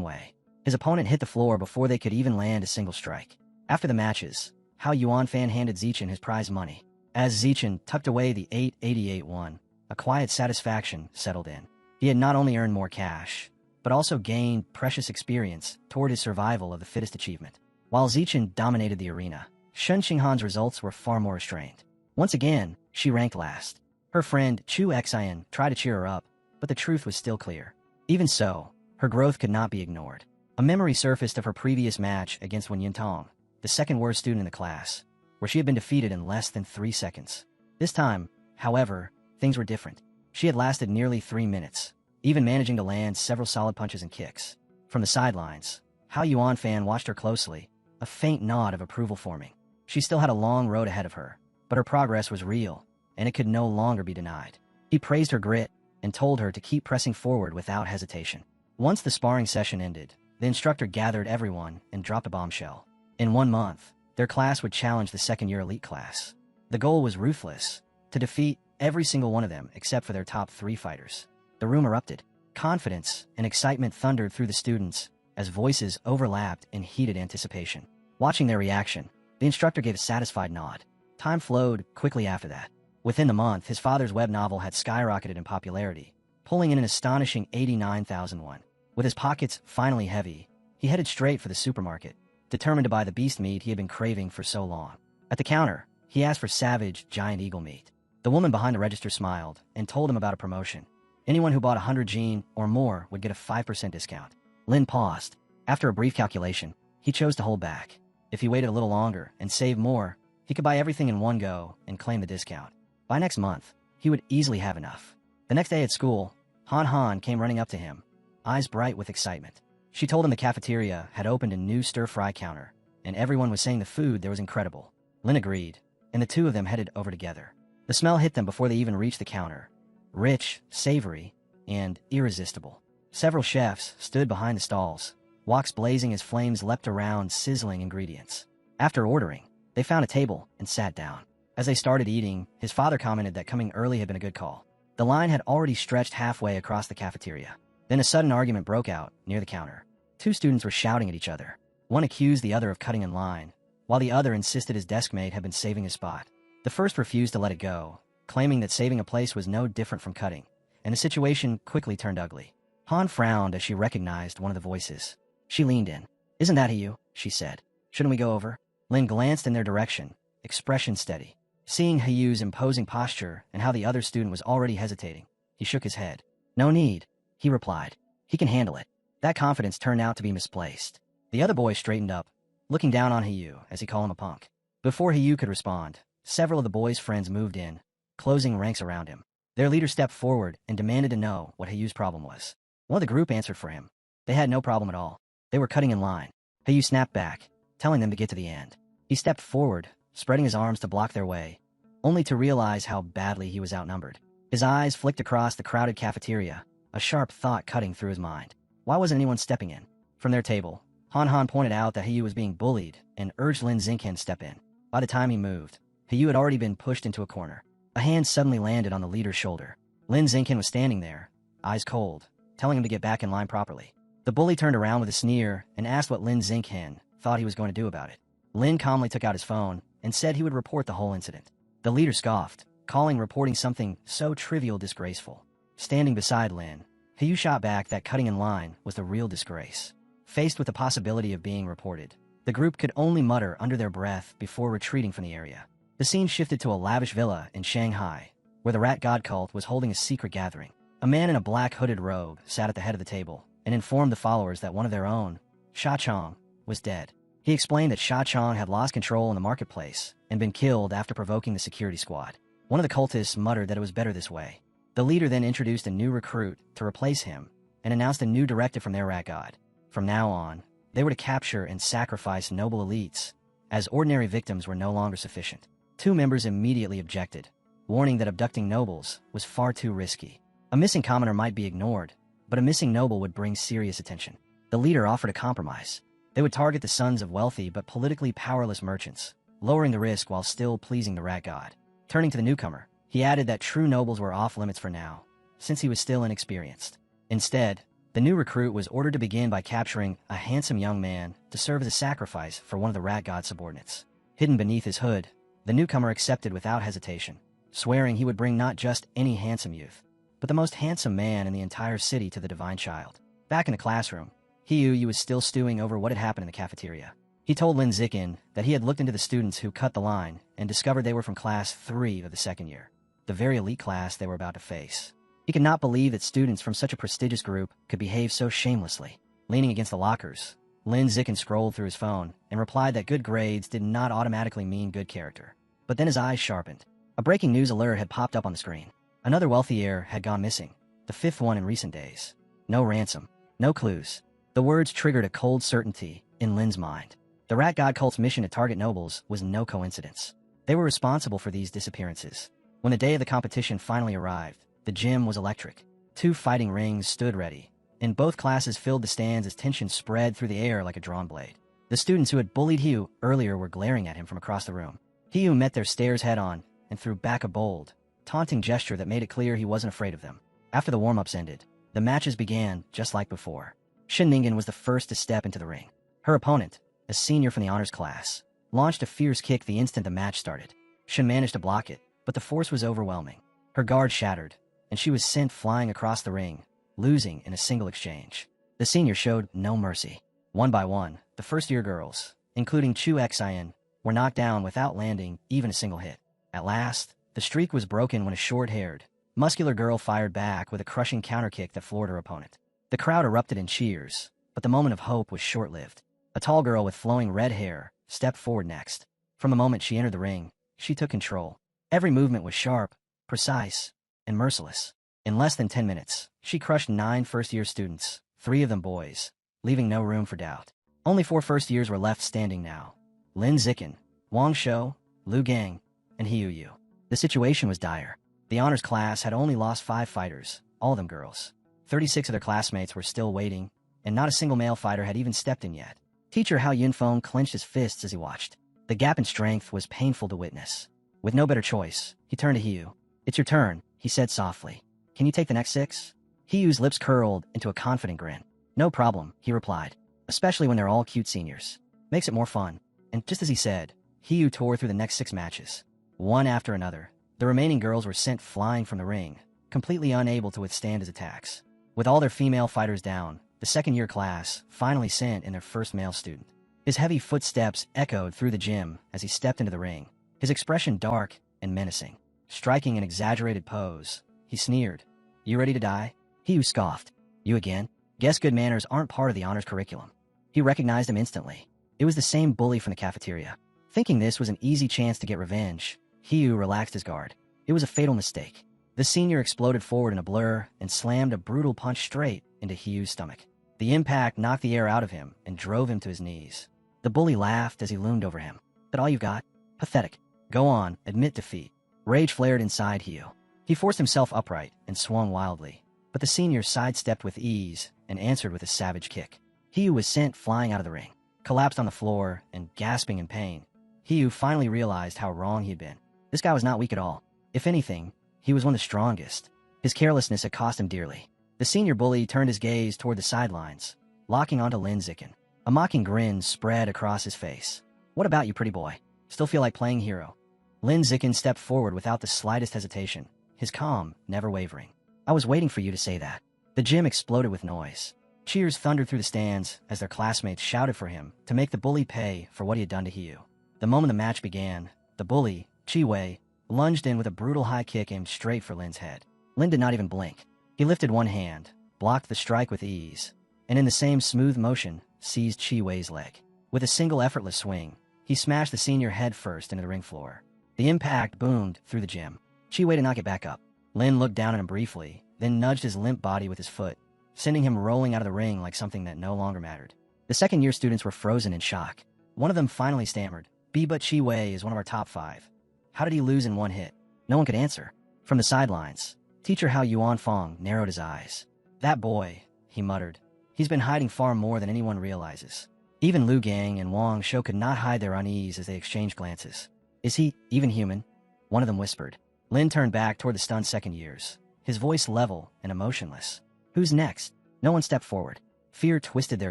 way. His opponent hit the floor before they could even land a single strike. After the matches, Hao Yuanfan handed Xingqian his prize money. As Xingqian tucked away the 888 won, a quiet satisfaction settled in. He had not only earned more cash, but also gained precious experience toward his survival of the fittest achievement. While Xingqian dominated the arena, Shen Xinghan's results were far more restrained. Once again, she ranked last. Her friend Chu Xian tried to cheer her up, but the truth was still clear. Even so, her growth could not be ignored. A memory surfaced of her previous match against Wen Yintong, the second worst student in the class, where she had been defeated in less than 3 seconds. This time, however, things were different. She had lasted nearly 3 minutes, even managing to land several solid punches and kicks. From the sidelines, Hao Yuan fan watched her closely, a faint nod of approval forming. She still had a long road ahead of her, but her progress was real, and it could no longer be denied. He praised her grit and told her to keep pressing forward without hesitation. Once the sparring session ended, the instructor gathered everyone and dropped a bombshell. In 1 month, their class would challenge the second-year elite class. The goal was ruthless, to defeat every single one of them except for their top 3 fighters. The room erupted. Confidence and excitement thundered through the students as voices overlapped in heated anticipation. Watching their reaction, the instructor gave a satisfied nod. Time flowed quickly after that. Within the month, his father's web novel had skyrocketed in popularity, pulling in an astonishing 89,001. With his pockets finally heavy, he headed straight for the supermarket, determined to buy the beast meat he had been craving for so long. At the counter, he asked for savage giant eagle meat. The woman behind the register smiled and told him about a promotion. Anyone who bought 100 Gene or more would get a 5% discount. Lin paused. After a brief calculation, he chose to hold back. If he waited a little longer and saved more, he could buy everything in one go and claim the discount. By next month, he would easily have enough. The next day at school, Han Han came running up to him, eyes bright with excitement. She told him the cafeteria had opened a new stir-fry counter, and everyone was saying the food there was incredible. Lin agreed, and the two of them headed over together. The smell hit them before they even reached the counter. Rich, savory, and irresistible. Several chefs stood behind the stalls, woks blazing as flames leapt around sizzling ingredients. After ordering, they found a table and sat down. As they started eating, his father commented that coming early had been a good call. The line had already stretched halfway across the cafeteria. Then a sudden argument broke out near the counter. 2 students were shouting at each other. One accused the other of cutting in line, while the other insisted his desk mate had been saving his spot. The first refused to let it go, claiming that saving a place was no different from cutting, and the situation quickly turned ugly. Han frowned as she recognized one of the voices. She leaned in. "Isn't that you?" she said. "Shouldn't we go over?" Lin glanced in their direction, expression steady. Seeing Hyu's imposing posture and how the other student was already hesitating, he shook his head. "No need," he replied. "He can handle it." That confidence turned out to be misplaced. The other boy straightened up, looking down on Hyu as he called him a punk. Before Hyu could respond, several of the boy's friends moved in, closing ranks around him. Their leader stepped forward and demanded to know what Hyu's problem was. One of the group answered for him. They had no problem at all. They were cutting in line. Hyu snapped back, telling them to get to the end. He stepped forward, spreading his arms to block their way, only to realize how badly he was outnumbered. His eyes flicked across the crowded cafeteria, a sharp thought cutting through his mind. Why wasn't anyone stepping in? From their table, Han Han pointed out that Hyu was being bullied and urged Lin Xingqian to step in. By the time he moved, Hyu had already been pushed into a corner. A hand suddenly landed on the leader's shoulder. Lin Xingqian was standing there, eyes cold, telling him to get back in line properly. The bully turned around with a sneer and asked what Lin Xingqian thought he was going to do about it. Lin calmly took out his phone and said he would report the whole incident. The leader scoffed, calling reporting something so trivial disgraceful. Standing beside Lin, Hyu shot back that cutting in line was the real disgrace. Faced with the possibility of being reported, the group could only mutter under their breath before retreating from the area. The scene shifted to a lavish villa in Shanghai, where the rat god cult was holding a secret gathering. A man in a black hooded robe sat at the head of the table and informed the followers that one of their own, Sha Chong, was dead. He explained that Sha Chong had lost control in the marketplace and been killed after provoking the security squad. One of the cultists muttered that it was better this way. The leader then introduced a new recruit to replace him and announced a new directive from their rat god. From now on, they were to capture and sacrifice noble elites, as ordinary victims were no longer sufficient. 2 members immediately objected, warning that abducting nobles was far too risky. A missing commoner might be ignored, but a missing noble would bring serious attention. The leader offered a compromise. They would target the sons of wealthy but politically powerless merchants, lowering the risk while still pleasing the rat god. Turning to the newcomer, he added that true nobles were off limits for now, since he was still inexperienced. Instead, the new recruit was ordered to begin by capturing a handsome young man to serve as a sacrifice for one of the rat god's subordinates. Hidden beneath his hood, the newcomer accepted without hesitation, swearing he would bring not just any handsome youth, but the most handsome man in the entire city to the divine child. Back in the classroom, Hyu was still stewing over what had happened in the cafeteria. He told Lin Xingqian that he had looked into the students who cut the line and discovered they were from class 3 of the second year, the very elite class they were about to face. He could not believe that students from such a prestigious group could behave so shamelessly. Leaning against the lockers, Lin Xingqian scrolled through his phone and replied that good grades did not automatically mean good character. But then his eyes sharpened. A breaking news alert had popped up on the screen. Another wealthy heir had gone missing. the fifth one in recent days. No ransom. No clues. The words triggered a cold certainty in Lin's mind. The rat god cult's mission to target nobles was no coincidence. They were responsible for these disappearances. When the day of the competition finally arrived, the gym was electric. 2 fighting rings stood ready, and both classes filled the stands as tension spread through the air like a drawn blade. The students who had bullied Hugh earlier were glaring at him from across the room. Hugh met their stares head-on and threw back a bold, taunting gesture that made it clear he wasn't afraid of them. After the warm-ups ended, the matches began just like before. Shin Ningen was the first to step into the ring. Her opponent, a senior from the honors class, launched a fierce kick the instant the match started. Shin managed to block it, but the force was overwhelming. Her guard shattered, and she was sent flying across the ring, losing in a single exchange. The senior showed no mercy. One by one, the first-year girls, including Chu Xin, were knocked down without landing even a single hit. At last, the streak was broken when a short-haired, muscular girl fired back with a crushing counterkick that floored her opponent. The crowd erupted in cheers, but the moment of hope was short-lived. A tall girl with flowing red hair stepped forward next. From the moment she entered the ring, she took control. Every movement was sharp, precise, and merciless. In less than 10 minutes, she crushed 9 first-year students, 3 of them boys, leaving no room for doubt. Only 4 first-years were left standing now. Lin Zikin, Wang Shou, Lu Gang, and Hiu Yu. The situation was dire. The honors class had only lost 5 fighters, all of them girls. 36 of their classmates were still waiting, and not a single male fighter had even stepped in yet. Teacher Hao Yunfeng clenched his fists as he watched. The gap in strength was painful to witness. With no better choice, he turned to Hiu. "It's your turn," he said softly. "Can you take the next 6? Hiyu's lips curled into a confident grin. "No problem," he replied, "especially when they're all cute seniors. Makes it more fun." And just as he said, Hiu tore through the next 6 matches. One after another, the remaining girls were sent flying from the ring, completely unable to withstand his attacks. With all their female fighters down, the second-year class finally sent in their first male student. His heavy footsteps echoed through the gym as he stepped into the ring, his expression dark and menacing. Striking an exaggerated pose, he sneered. "You ready to die?" Hiu scoffed. "You again? Guess good manners aren't part of the honors curriculum." He recognized him instantly. It was the same bully from the cafeteria. Thinking this was an easy chance to get revenge, Hiu relaxed his guard. It was a fatal mistake. The senior exploded forward in a blur and slammed a brutal punch straight into Hiu's stomach. The impact knocked the air out of him and drove him to his knees. The bully laughed as he loomed over him. "That all you've got? Pathetic. Go on, admit defeat." Rage flared inside Hiu. He forced himself upright and swung wildly, but the senior sidestepped with ease and answered with a savage kick. Hiu was sent flying out of the ring, collapsed on the floor, and gasping in pain. Hiu finally realized how wrong he had been. This guy was not weak at all. If anything, he was one of the strongest. His carelessness had cost him dearly. The senior bully turned his gaze toward the sidelines, locking onto Lin Zikin. A mocking grin spread across his face. "What about you, pretty boy? Still feel like playing hero?" Lin Zikin stepped forward without the slightest hesitation, his calm never wavering. "I was waiting for you to say that." The gym exploded with noise. Cheers thundered through the stands as their classmates shouted for him to make the bully pay for what he had done to Hiu. The moment the match began, the bully, Chi Wei, lunged in with a brutal high kick aimed straight for Lin's head. Lin did not even blink. He lifted one hand, blocked the strike with ease, and in the same smooth motion, seized Chi Wei's leg. With a single effortless swing, he smashed the senior head first into the ring floor. The impact boomed through the gym. Chi Wei did not get back up. Lin looked down at him briefly, then nudged his limp body with his foot, sending him rolling out of the ring like something that no longer mattered. The second-year students were frozen in shock. One of them finally stammered, "But Chi Wei is one of our top 5. How did he lose in one hit?" No one could answer. From the sidelines, teacher Hao Yuanfeng narrowed his eyes. "That boy," he muttered. "He's been hiding far more than anyone realizes." Even Lu Gang and Wang Shou could not hide their unease as they exchanged glances. "Is he even human?" one of them whispered. Lin turned back toward the stunned second years, his voice level and emotionless. "Who's next?" No one stepped forward. Fear twisted their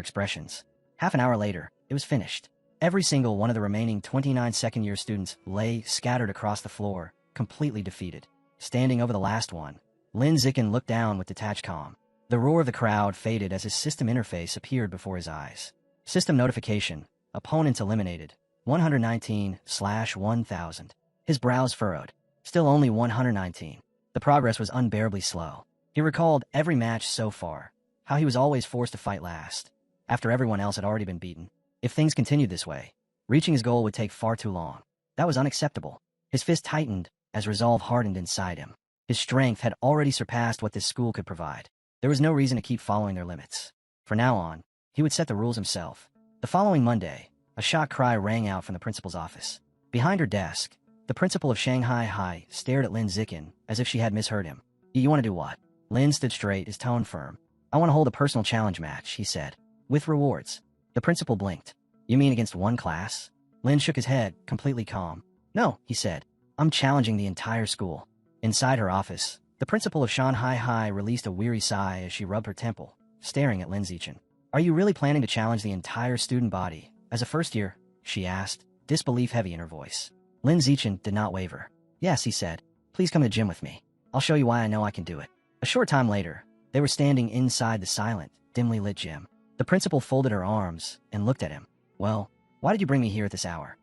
expressions. Half an hour later, it was finished. Every single one of the remaining 29 second-year students lay scattered across the floor, completely defeated. Standing over the last one, Lin Zikin looked down with detached calm. The roar of the crowd faded as his system interface appeared before his eyes. System notification. Opponents eliminated. 119/1000. His brows furrowed. Still only 119. The progress was unbearably slow. He recalled every match so far, how he was always forced to fight last, after everyone else had already been beaten. If things continued this way, reaching his goal would take far too long. That was unacceptable. His fist tightened as resolve hardened inside him. His strength had already surpassed what this school could provide. There was no reason to keep following their limits. From now on, he would set the rules himself. The following Monday, a shocked cry rang out from the principal's office. Behind her desk, the principal of Shanghai High stared at Lin Zikin as if she had misheard him. You want to do what? Lin stood straight, his tone firm. I want to hold a personal challenge match, he said. With rewards. The principal blinked. You mean against one class? Lin shook his head, completely calm. No, he said. I'm challenging the entire school. Inside her office, the principal of Shanghai High released a weary sigh as she rubbed her temple, staring at Lin Zichen. Are you really planning to challenge the entire student body? As a first year? She asked, disbelief heavy in her voice. Lin Zichen did not waver. Yes, he said. Please come to the gym with me. I'll show you why I know I can do it. A short time later, they were standing inside the silent, dimly lit gym. The principal folded her arms and looked at him. Well, why did you bring me here at this hour?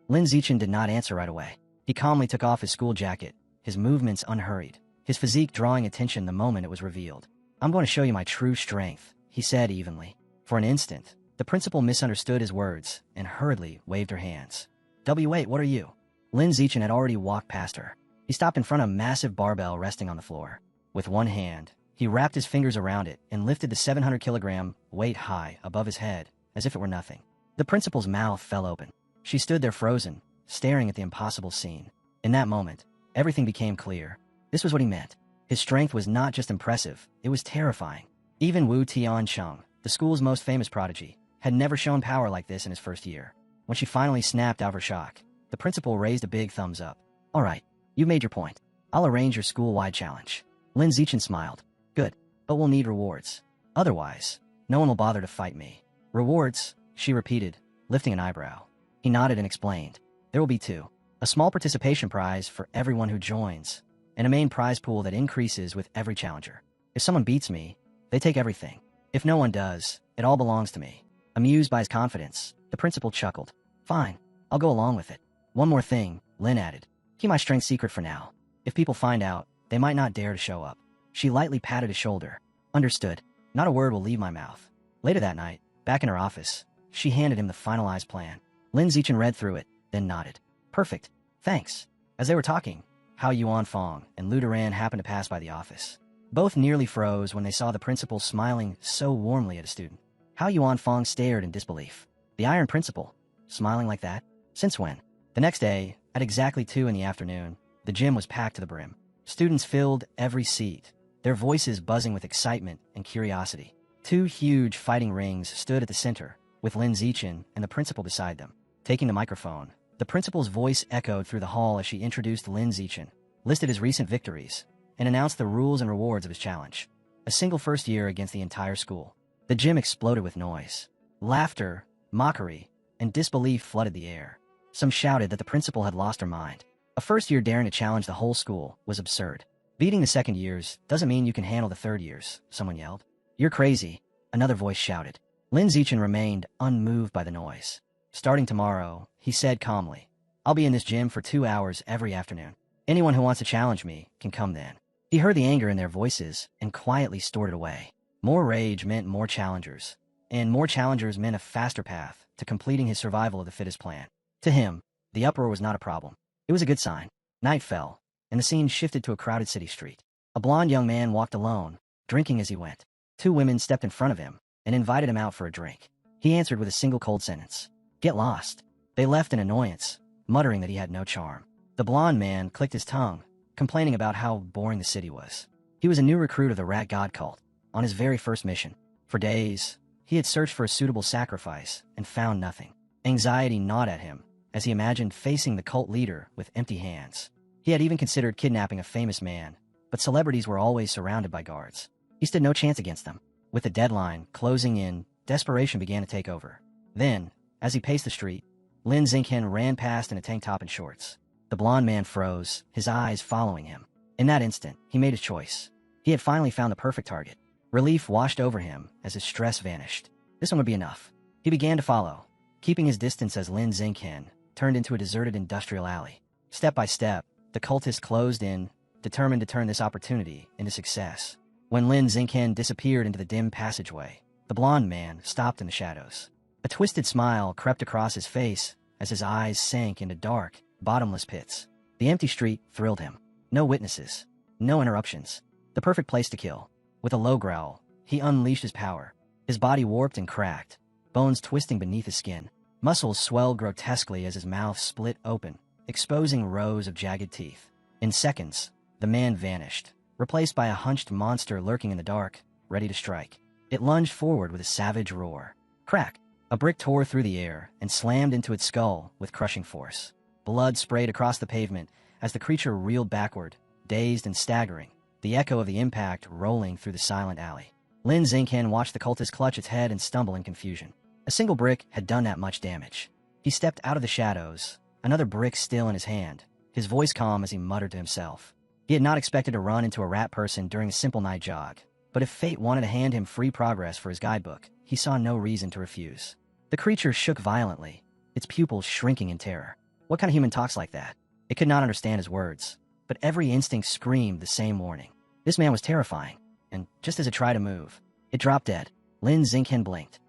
Lin Zichen did not answer right away. He calmly took off his school jacket, his movements unhurried, his physique drawing attention the moment it was revealed. I'm going to show you my true strength, he said evenly. For an instant, the principal misunderstood his words and hurriedly waved her hands. Wait, what are you? Lin Zichen had already walked past her. He stopped in front of a massive barbell resting on the floor. With one hand, he wrapped his fingers around it and lifted the 700-kilogram weight high above his head, as if it were nothing. The principal's mouth fell open. She stood there frozen, staring at the impossible scene. In that moment, everything became clear. This was what he meant. His strength was not just impressive, it was terrifying. Even Wu Tiancheng, the school's most famous prodigy, had never shown power like this in his first year. When she finally snapped out of her shock, the principal raised a big thumbs up. All right, you've made your point. I'll arrange your school-wide challenge. Lin Zichen smiled. Good, but we'll need rewards. Otherwise, no one will bother to fight me. Rewards, she repeated, lifting an eyebrow. He nodded and explained. There will be two. A small participation prize for everyone who joins, and a main prize pool that increases with every challenger. If someone beats me, they take everything. If no one does, it all belongs to me. Amused by his confidence, the principal chuckled. Fine, I'll go along with it. One more thing, Lin added. Keep my strength secret for now. If people find out, they might not dare to show up. She lightly patted his shoulder. Understood. Not a word will leave my mouth. Later that night, back in her office, she handed him the finalized plan. Lin Zichen read through it, then nodded. Perfect. Thanks. As they were talking, Hao Yuanfang and Lu Duran happened to pass by the office. Both nearly froze when they saw the principal smiling so warmly at a student. Hao Yuanfang stared in disbelief. The Iron Principal? Smiling like that? Since when? The next day, at exactly 2 in the afternoon, the gym was packed to the brim. Students filled every seat, their voices buzzing with excitement and curiosity. 2 huge fighting rings stood at the center, with Lin Zichen and the principal beside them. Taking the microphone, the principal's voice echoed through the hall as she introduced Lin Zichen, listed his recent victories, and announced the rules and rewards of his challenge. A single first year against the entire school. The gym exploded with noise. Laughter, mockery, and disbelief flooded the air. Some shouted that the principal had lost her mind. A first year daring to challenge the whole school was absurd. Beating the second years doesn't mean you can handle the third years, someone yelled. You're crazy, another voice shouted. Lin Zichen remained unmoved by the noise. Starting tomorrow, he said calmly, I'll be in this gym for 2 hours every afternoon. Anyone who wants to challenge me can come then. He heard the anger in their voices and quietly stored it away. More rage meant more challengers, and more challengers meant a faster path to completing his survival of the fittest plan. To him, the uproar was not a problem. It was a good sign. Night fell, and the scene shifted to a crowded city street. A blond young man walked alone, drinking as he went. 2 women stepped in front of him and invited him out for a drink. He answered with a single cold sentence. Get lost. They left in annoyance, muttering that he had no charm. The blond man clicked his tongue, complaining about how boring the city was. He was a new recruit of the Rat God cult, on his very first mission. For days, he had searched for a suitable sacrifice and found nothing. Anxiety gnawed at him as he imagined facing the cult leader with empty hands. He had even considered kidnapping a famous man, but celebrities were always surrounded by guards. He stood no chance against them. With the deadline closing in, desperation began to take over. Then, as he paced the street, Lin Zichen ran past in a tank top and shorts. The blond man froze, his eyes following him. In that instant, he made his choice. He had finally found the perfect target. Relief washed over him as his stress vanished. This one would be enough. He began to follow, keeping his distance as Lin Zichen turned into a deserted industrial alley. Step by step, the cultist closed in, determined to turn this opportunity into success. When Lin Zichen disappeared into the dim passageway, the blond man stopped in the shadows. A twisted smile crept across his face as his eyes sank into dark, bottomless pits. The empty street thrilled him. No witnesses. No interruptions. The perfect place to kill. With a low growl, he unleashed his power. His body warped and cracked, bones twisting beneath his skin. Muscles swelled grotesquely as his mouth split open, exposing rows of jagged teeth. In seconds, the man vanished, replaced by a hunched monster lurking in the dark, ready to strike. It lunged forward with a savage roar. Crack! A brick tore through the air and slammed into its skull with crushing force. Blood sprayed across the pavement as the creature reeled backward, dazed and staggering, the echo of the impact rolling through the silent alley. Lin Xingqian watched the cultist clutch its head and stumble in confusion. A single brick had done that much damage. He stepped out of the shadows, another brick still in his hand, his voice calm as he muttered to himself. He had not expected to run into a rat person during a simple night jog, but if fate wanted to hand him free progress for his guidebook, he saw no reason to refuse. The creature shook violently, its pupils shrinking in terror. What kind of human talks like that? It could not understand his words, but every instinct screamed the same warning. This man was terrifying, and just as it tried to move, it dropped dead. Lin Xingqian blinked.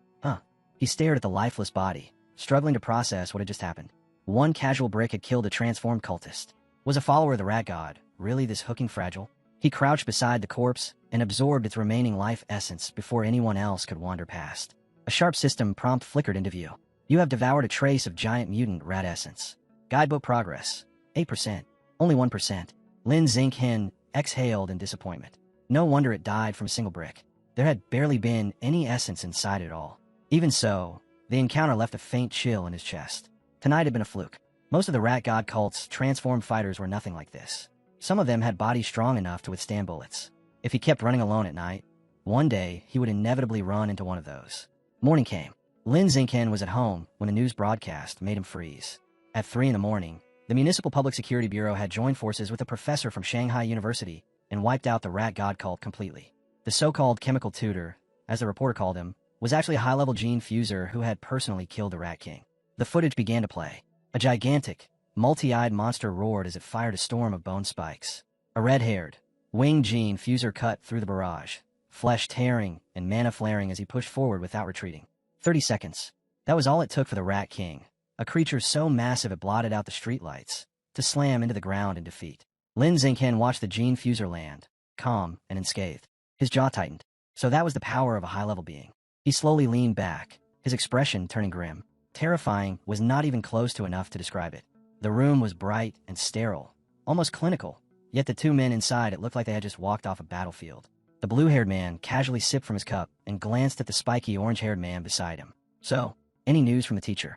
He stared at the lifeless body, struggling to process what had just happened. One casual brick had killed a transformed cultist. Was a follower of the rat god really this hooking fragile? He crouched beside the corpse and absorbed its remaining life essence before anyone else could wander past. A sharp system prompt flickered into view. You have devoured a trace of giant mutant rat essence. Guidebook progress. 8%. Only 1%. Lin Xingqian exhaled in disappointment. No wonder it died from a single brick. There had barely been any essence inside it at all. Even so, the encounter left a faint chill in his chest. Tonight had been a fluke. Most of the rat god cult's transformed fighters were nothing like this. Some of them had bodies strong enough to withstand bullets. If he kept running alone at night, one day he would inevitably run into one of those. Morning came. Lin Xingqian was at home when a news broadcast made him freeze. At 3 in the morning, the Municipal Public Security Bureau had joined forces with a professor from Shanghai University and wiped out the rat god cult completely. The so-called chemical tutor, as the reporter called him, was actually a high-level gene fuser who had personally killed the Rat King. The footage began to play. A gigantic, multi-eyed monster roared as it fired a storm of bone spikes. A red-haired, winged gene fuser cut through the barrage, flesh tearing and mana flaring as he pushed forward without retreating. 30 seconds. That was all it took for the Rat King, a creature so massive it blotted out the streetlights, to slam into the ground in defeat. Lin Xingqian watched the gene fuser land, calm and unscathed. His jaw tightened. So that was the power of a high-level being. He slowly leaned back, his expression turning grim. Terrifying was not even close to enough to describe it. The room was bright and sterile, almost clinical, yet the two men inside it looked like they had just walked off a battlefield. The blue-haired man casually sipped from his cup and glanced at the spiky orange-haired man beside him. So, any news from the teacher?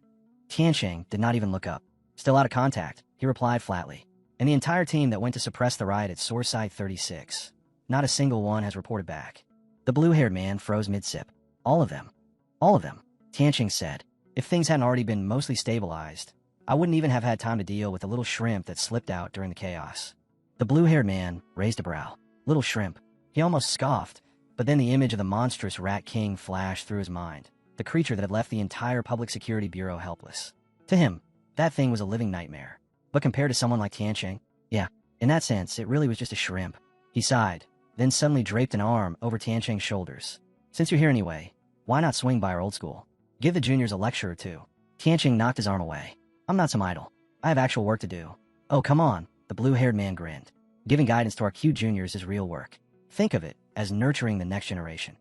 Tiansheng did not even look up. Still out of contact, he replied flatly. And the entire team that went to suppress the riot at Source Site 36. Not a single one has reported back. The blue-haired man froze mid-sip. All of them. All of them, Tianqing said. If things hadn't already been mostly stabilized, I wouldn't even have had time to deal with the little shrimp that slipped out during the chaos. The blue-haired man raised a brow. Little shrimp. He almost scoffed, but then the image of the monstrous Rat King flashed through his mind, the creature that had left the entire Public Security Bureau helpless. To him, that thing was a living nightmare. But compared to someone like Tianqing, yeah, in that sense, it really was just a shrimp. He sighed, then suddenly draped an arm over Tianqing's shoulders. Since you're here anyway, why not swing by our old school? Give the juniors a lecture or two. Tianqing knocked his arm away. I'm not some idol. I have actual work to do. Oh, come on, the blue-haired man grinned. Giving guidance to our cute juniors is real work. Think of it as nurturing the next generation.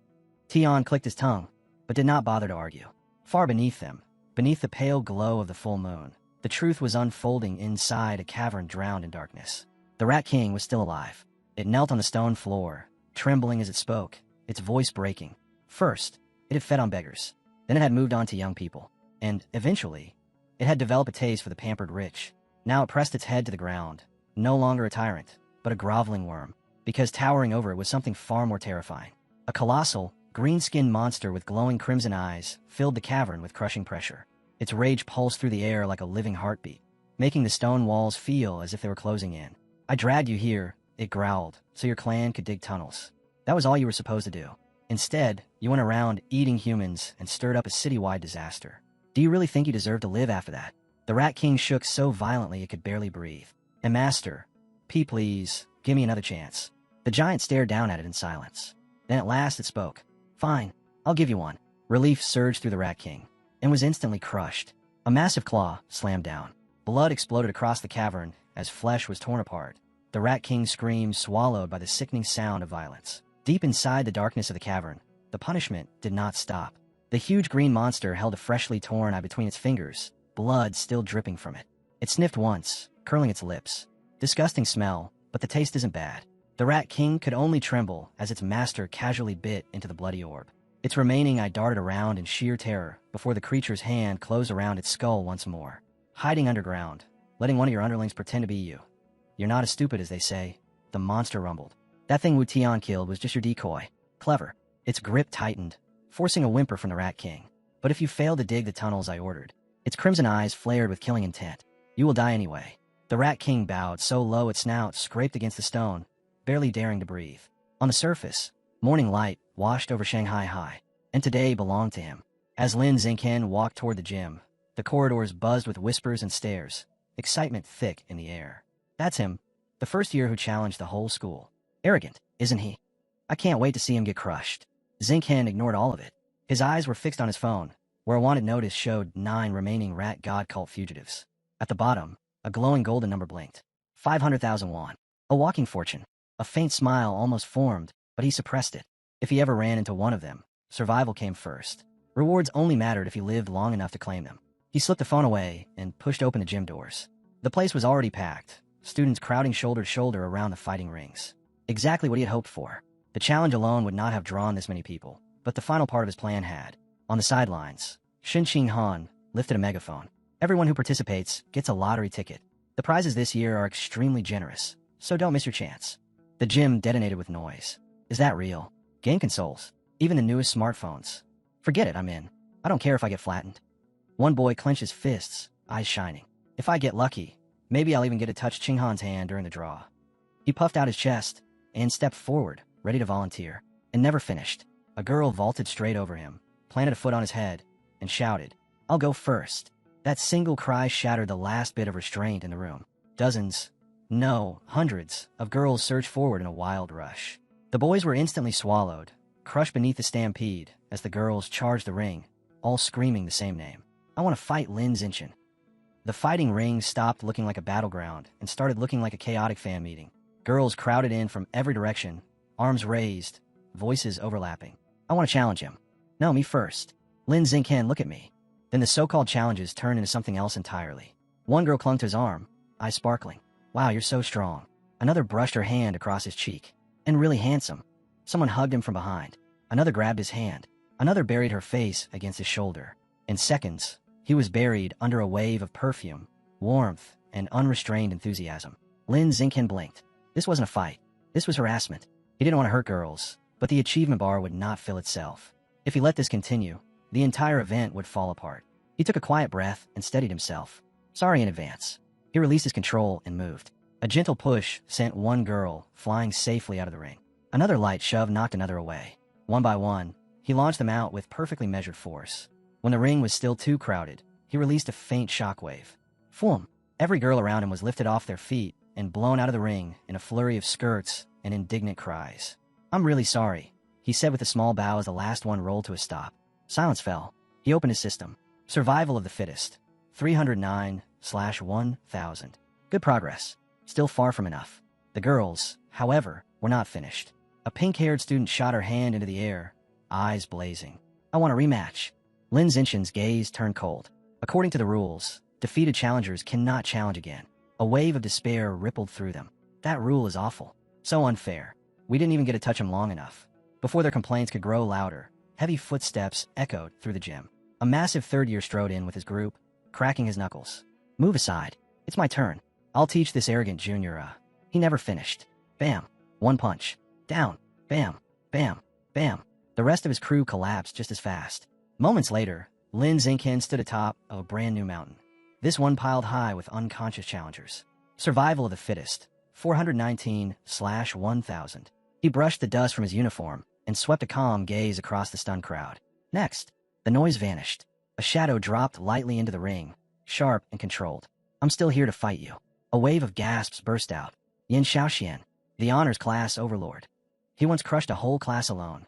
Tian clicked his tongue, but did not bother to argue. Far beneath them, beneath the pale glow of the full moon, the truth was unfolding inside a cavern drowned in darkness. The Rat King was still alive. It knelt on the stone floor, trembling as it spoke, its voice breaking. First, it had fed on beggars. Then it had moved on to young people. And, eventually, it had developed a taste for the pampered rich. Now it pressed its head to the ground, no longer a tyrant, but a groveling worm, because towering over it was something far more terrifying. A colossal, green-skinned monster with glowing crimson eyes filled the cavern with crushing pressure. Its rage pulsed through the air like a living heartbeat, making the stone walls feel as if they were closing in. I dragged you here, it growled, so your clan could dig tunnels. That was all you were supposed to do. Instead, you went around eating humans and stirred up a citywide disaster. Do you really think you deserve to live after that? The Rat King shook so violently it could barely breathe. And Master, please, give me another chance. The giant stared down at it in silence. Then at last it spoke. Fine, I'll give you one. Relief surged through the Rat King, and was instantly crushed. A massive claw slammed down. Blood exploded across the cavern as flesh was torn apart, The Rat King screamed, swallowed by the sickening sound of violence. Deep inside the darkness of the cavern, the punishment did not stop. The huge green monster held a freshly torn eye between its fingers, blood still dripping from it. It sniffed once, curling its lips. Disgusting smell, but the taste isn't bad. The Rat King could only tremble as its master casually bit into the bloody orb. Its remaining eye darted around in sheer terror before the creature's hand closed around its skull once more. Hiding underground, letting one of your underlings pretend to be you. You're not as stupid as they say, the monster rumbled. That thing Wu Tian killed was just your decoy. Clever. Its grip tightened, forcing a whimper from the Rat King. But if you fail to dig the tunnels I ordered, its crimson eyes flared with killing intent. You will die anyway. The Rat King bowed so low its snout scraped against the stone, barely daring to breathe. On the surface, morning light washed over Shanghai High, and today belonged to him. As Lin Xingqian walked toward the gym, the corridors buzzed with whispers and stares, excitement thick in the air. That's him, the first year who challenged the whole school. Arrogant, isn't he? I can't wait to see him get crushed. Xingqian ignored all of it. His eyes were fixed on his phone, where a wanted notice showed 9 remaining rat god cult fugitives. At the bottom, a glowing golden number blinked. 500,000 won. A walking fortune. A faint smile almost formed, but he suppressed it. If he ever ran into one of them, survival came first. Rewards only mattered if he lived long enough to claim them. He slipped the phone away and pushed open the gym doors. The place was already packed, students crowding shoulder to shoulder around the fighting rings. Exactly what he had hoped for. The challenge alone would not have drawn this many people, but the final part of his plan had. On the sidelines, Shin Ching Han lifted a megaphone. Everyone who participates gets a lottery ticket. The prizes this year are extremely generous, so don't miss your chance. The gym detonated with noise. Is that real? Game consoles. Even the newest smartphones. Forget it, I'm in. I don't care if I get flattened. One boy clenched his fists, eyes shining. If I get lucky, maybe I'll even get to touch Ching Han's hand during the draw. He puffed out his chest and stepped forward, ready to volunteer, and never finished. A girl vaulted straight over him, planted a foot on his head, and shouted, "I'll go first." That single cry shattered the last bit of restraint in the room. Dozens, no, hundreds, of girls surged forward in a wild rush. The boys were instantly swallowed, crushed beneath the stampede as the girls charged the ring, all screaming the same name. I want to fight Lin Xingqian. The fighting ring stopped looking like a battleground and started looking like a chaotic fan meeting. Girls crowded in from every direction, arms raised, voices overlapping. I want to challenge him. No, me first. Lin Xingqian, look at me. Then the so-called challenges turned into something else entirely. One girl clung to his arm, eyes sparkling. Wow, you're so strong. Another brushed her hand across his cheek. And really handsome. Someone hugged him from behind. Another grabbed his hand. Another buried her face against his shoulder. In seconds, he was buried under a wave of perfume, warmth, and unrestrained enthusiasm. Lin Xingqian blinked. This wasn't a fight. This was harassment. He didn't want to hurt girls, but the achievement bar would not fill itself. If he let this continue, the entire event would fall apart. He took a quiet breath and steadied himself. Sorry in advance. He released his control and moved. A gentle push sent one girl flying safely out of the ring. Another light shove knocked another away. One by one, he launched them out with perfectly measured force. When the ring was still too crowded, he released a faint shockwave. Phoom! Every girl around him was lifted off their feet and blown out of the ring in a flurry of skirts and indignant cries. I'm really sorry, he said with a small bow as the last one rolled to a stop. Silence fell. He opened his system. Survival of the fittest. 309/1000. Good progress. Still far from enough. The girls, however, were not finished. A pink-haired student shot her hand into the air, eyes blazing. I want a rematch. Lin Xingqian's gaze turned cold. According to the rules, defeated challengers cannot challenge again. A wave of despair rippled through them. That rule is awful. So unfair. We didn't even get to touch him long enough. Before their complaints could grow louder, heavy footsteps echoed through the gym. A massive third year strode in with his group, cracking his knuckles. Move aside. It's my turn. I'll teach this arrogant junior, He never finished. Bam. One punch. Down. Bam. Bam. Bam. The rest of his crew collapsed just as fast. Moments later, Lin Xingqian stood atop of a brand new mountain. This one piled high with unconscious challengers. Survival of the fittest. 419/1000. He brushed the dust from his uniform and swept a calm gaze across the stunned crowd. Next, the noise vanished. A shadow dropped lightly into the ring, sharp and controlled. I'm still here to fight you. A wave of gasps burst out. Yin Xiaoxian, the honors class overlord. He once crushed a whole class alone.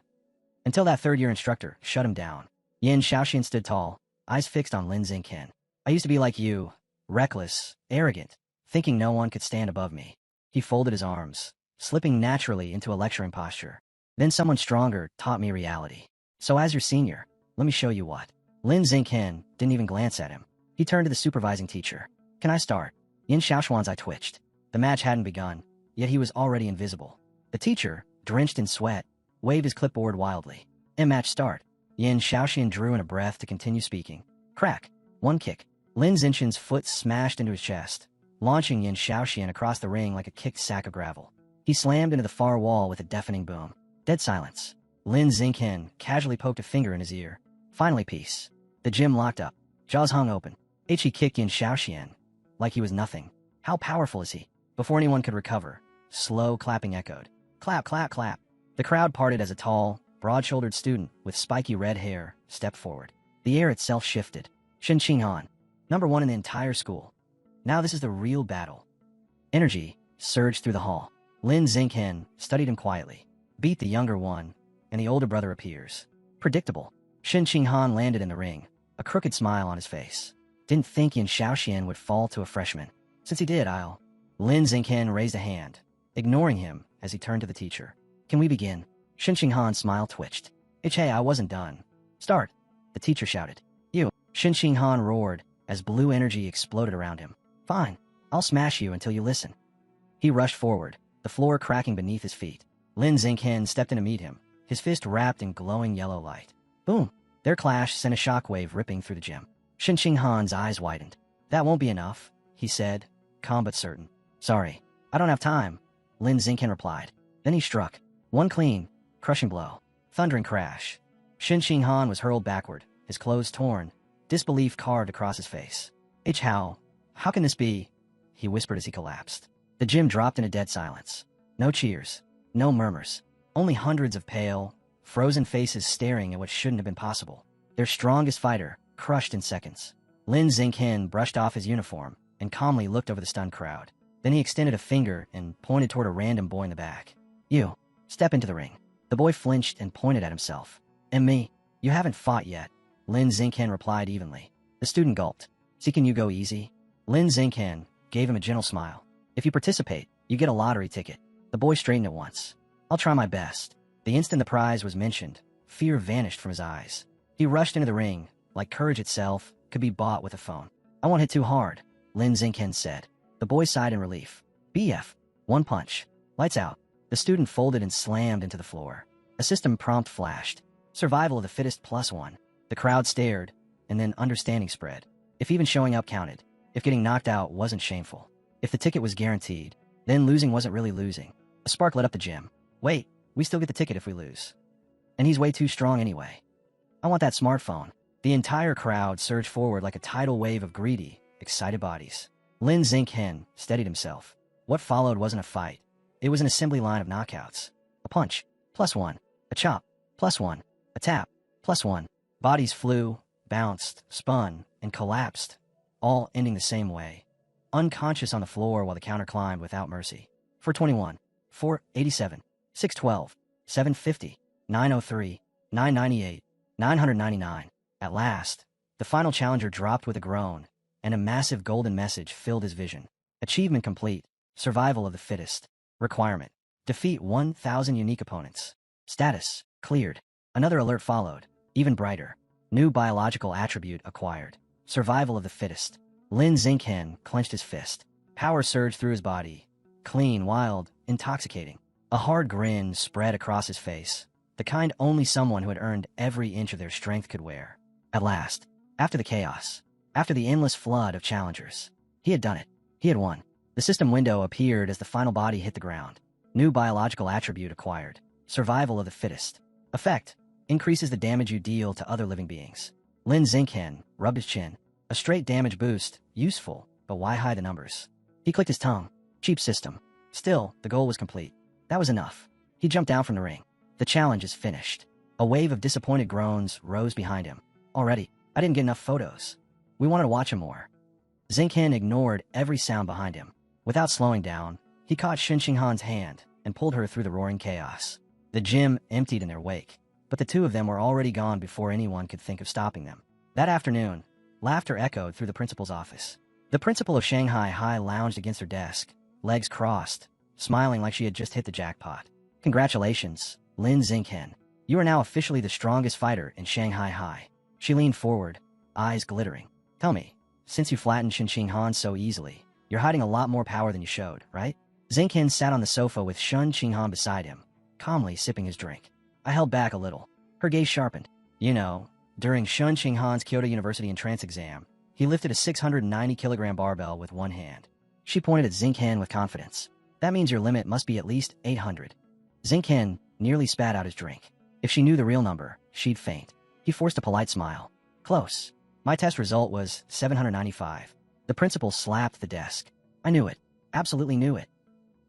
Until that third-year instructor shut him down. Yin Xiaoxian stood tall, eyes fixed on Lin Xingqian. I used to be like you, reckless, arrogant, thinking no one could stand above me. He folded his arms, slipping naturally into a lecturing posture. Then someone stronger taught me reality. So as your senior, let me show you what. Lin Xingqian didn't even glance at him. He turned to the supervising teacher. Can I start? Yin Xiaoshuan's eye twitched. The match hadn't begun, yet he was already invisible. The teacher, drenched in sweat, waved his clipboard wildly. Match start. Yin Xiaoxian drew in a breath to continue speaking. Crack. One kick. Lin Xingqian's foot smashed into his chest, launching Yin Xiaoxian across the ring like a kicked sack of gravel. He slammed into the far wall with a deafening boom. Dead silence. Lin Xingqian casually poked a finger in his ear. Finally peace. The gym locked up. Jaws hung open. He kicked Yin Xiaoxian like he was nothing. How powerful is he? Before anyone could recover, slow clapping echoed. Clap, clap, clap. The crowd parted as a tall, broad-shouldered student with spiky red hair stepped forward. The air itself shifted. Shen Qinghan, #1 in the entire school. Now this is the real battle. Energy surged through the hall. Lin Xingqian studied him quietly. Beat the younger one, and the older brother appears. Predictable. Shen Qinghan landed in the ring, a crooked smile on his face. Didn't think Yin Xiaoxian would fall to a freshman. Since he did, I'll... Lin Xingqian raised a hand, ignoring him as he turned to the teacher. Can we begin? Shen Qinghan's smile twitched. Hey, I wasn't done. Start. The teacher shouted. You. Shen Qinghan roared as blue energy exploded around him. Fine. I'll smash you until you listen. He rushed forward, the floor cracking beneath his feet. Lin Xingqian stepped in to meet him, his fist wrapped in glowing yellow light. Boom! Their clash sent a shockwave ripping through the gym. Shen Qinghan's eyes widened. That won't be enough, he said, calm but certain. Sorry, I don't have time, Lin Xingqian replied. Then he struck. One clean, crushing blow. Thundering crash. Shen Qinghan was hurled backward, his clothes torn, disbelief carved across his face. How can this be? He whispered as he collapsed. The gym dropped into dead silence. No cheers, no murmurs, only hundreds of pale, frozen faces staring at what shouldn't have been possible. Their strongest fighter, crushed in seconds. Lin Xingqian brushed off his uniform and calmly looked over the stunned crowd. Then he extended a finger and pointed toward a random boy in the back. You, step into the ring. The boy flinched and pointed at himself. And me, you haven't fought yet, Lin Xingqian replied evenly. The student gulped. See, can you go easy? Lin Xingqian gave him a gentle smile. If you participate, you get a lottery ticket. The boy straightened at once. I'll try my best. The instant the prize was mentioned, fear vanished from his eyes. He rushed into the ring, like courage itself could be bought with a phone. I won't hit too hard, Lin Xingqian said. The boy sighed in relief. BF. One punch. Lights out. The student folded and slammed into the floor. A system prompt flashed. Survival of the fittest +1. The crowd stared, and then understanding spread. If even showing up counted. If getting knocked out wasn't shameful. If the ticket was guaranteed, then losing wasn't really losing. A spark lit up the gym. Wait, we still get the ticket if we lose. And he's way too strong anyway. I want that smartphone. The entire crowd surged forward like a tidal wave of greedy, excited bodies. Lin Xingqian steadied himself. What followed wasn't a fight. It was an assembly line of knockouts. A punch, +1. A chop, +1. A tap, +1. Bodies flew, bounced, spun, and collapsed, all ending the same way. Unconscious on the floor while the counter climbed without mercy. 421, 487, 612, 750, 903, 998, 999. At last, the final challenger dropped with a groan, and a massive golden message filled his vision. Achievement complete. Survival of the fittest. Requirement. Defeat 1,000 unique opponents. Status. Cleared. Another alert followed, even brighter. New biological attribute acquired. Survival of the fittest. Lin Xingqian clenched his fist. Power surged through his body. Clean, wild, intoxicating. A hard grin spread across his face, the kind only someone who had earned every inch of their strength could wear. At last, after the chaos, after the endless flood of challengers, he had done it. He had won. The system window appeared as the final body hit the ground. New biological attribute acquired. Survival of the fittest. Effect. Increases the damage you deal to other living beings. Lin Xingqian rubbed his chin. A straight damage boost. Useful, but why hide the numbers? He clicked his tongue. Cheap system. Still, the goal was complete. That was enough. He jumped down from the ring. The challenge is finished. A wave of disappointed groans rose behind him. Already, I didn't get enough photos. We wanted to watch him more. Xingqian ignored every sound behind him. Without slowing down, he caught Shen Qinghan's hand and pulled her through the roaring chaos. The gym emptied in their wake, but the two of them were already gone before anyone could think of stopping them. That afternoon, laughter echoed through the principal's office. The principal of Shanghai High lounged against her desk, legs crossed, smiling like she had just hit the jackpot. Congratulations, Lin Xinghen. You are now officially the strongest fighter in Shanghai High. She leaned forward, eyes glittering. Tell me, since you flattened Shen Qinghan so easily, you're hiding a lot more power than you showed, right? Xinghen sat on the sofa with Shen Qinghan beside him, calmly sipping his drink. I held back a little. Her gaze sharpened. You know, during Shen Qinghan's Kyoto University entrance exam, he lifted a 690-kilogram barbell with one hand. She pointed at Xinghen with confidence. That means your limit must be at least 800. Xinghen nearly spat out his drink. If she knew the real number, she'd faint. He forced a polite smile. Close. My test result was 795. The principal slapped the desk. I knew it. Absolutely knew it.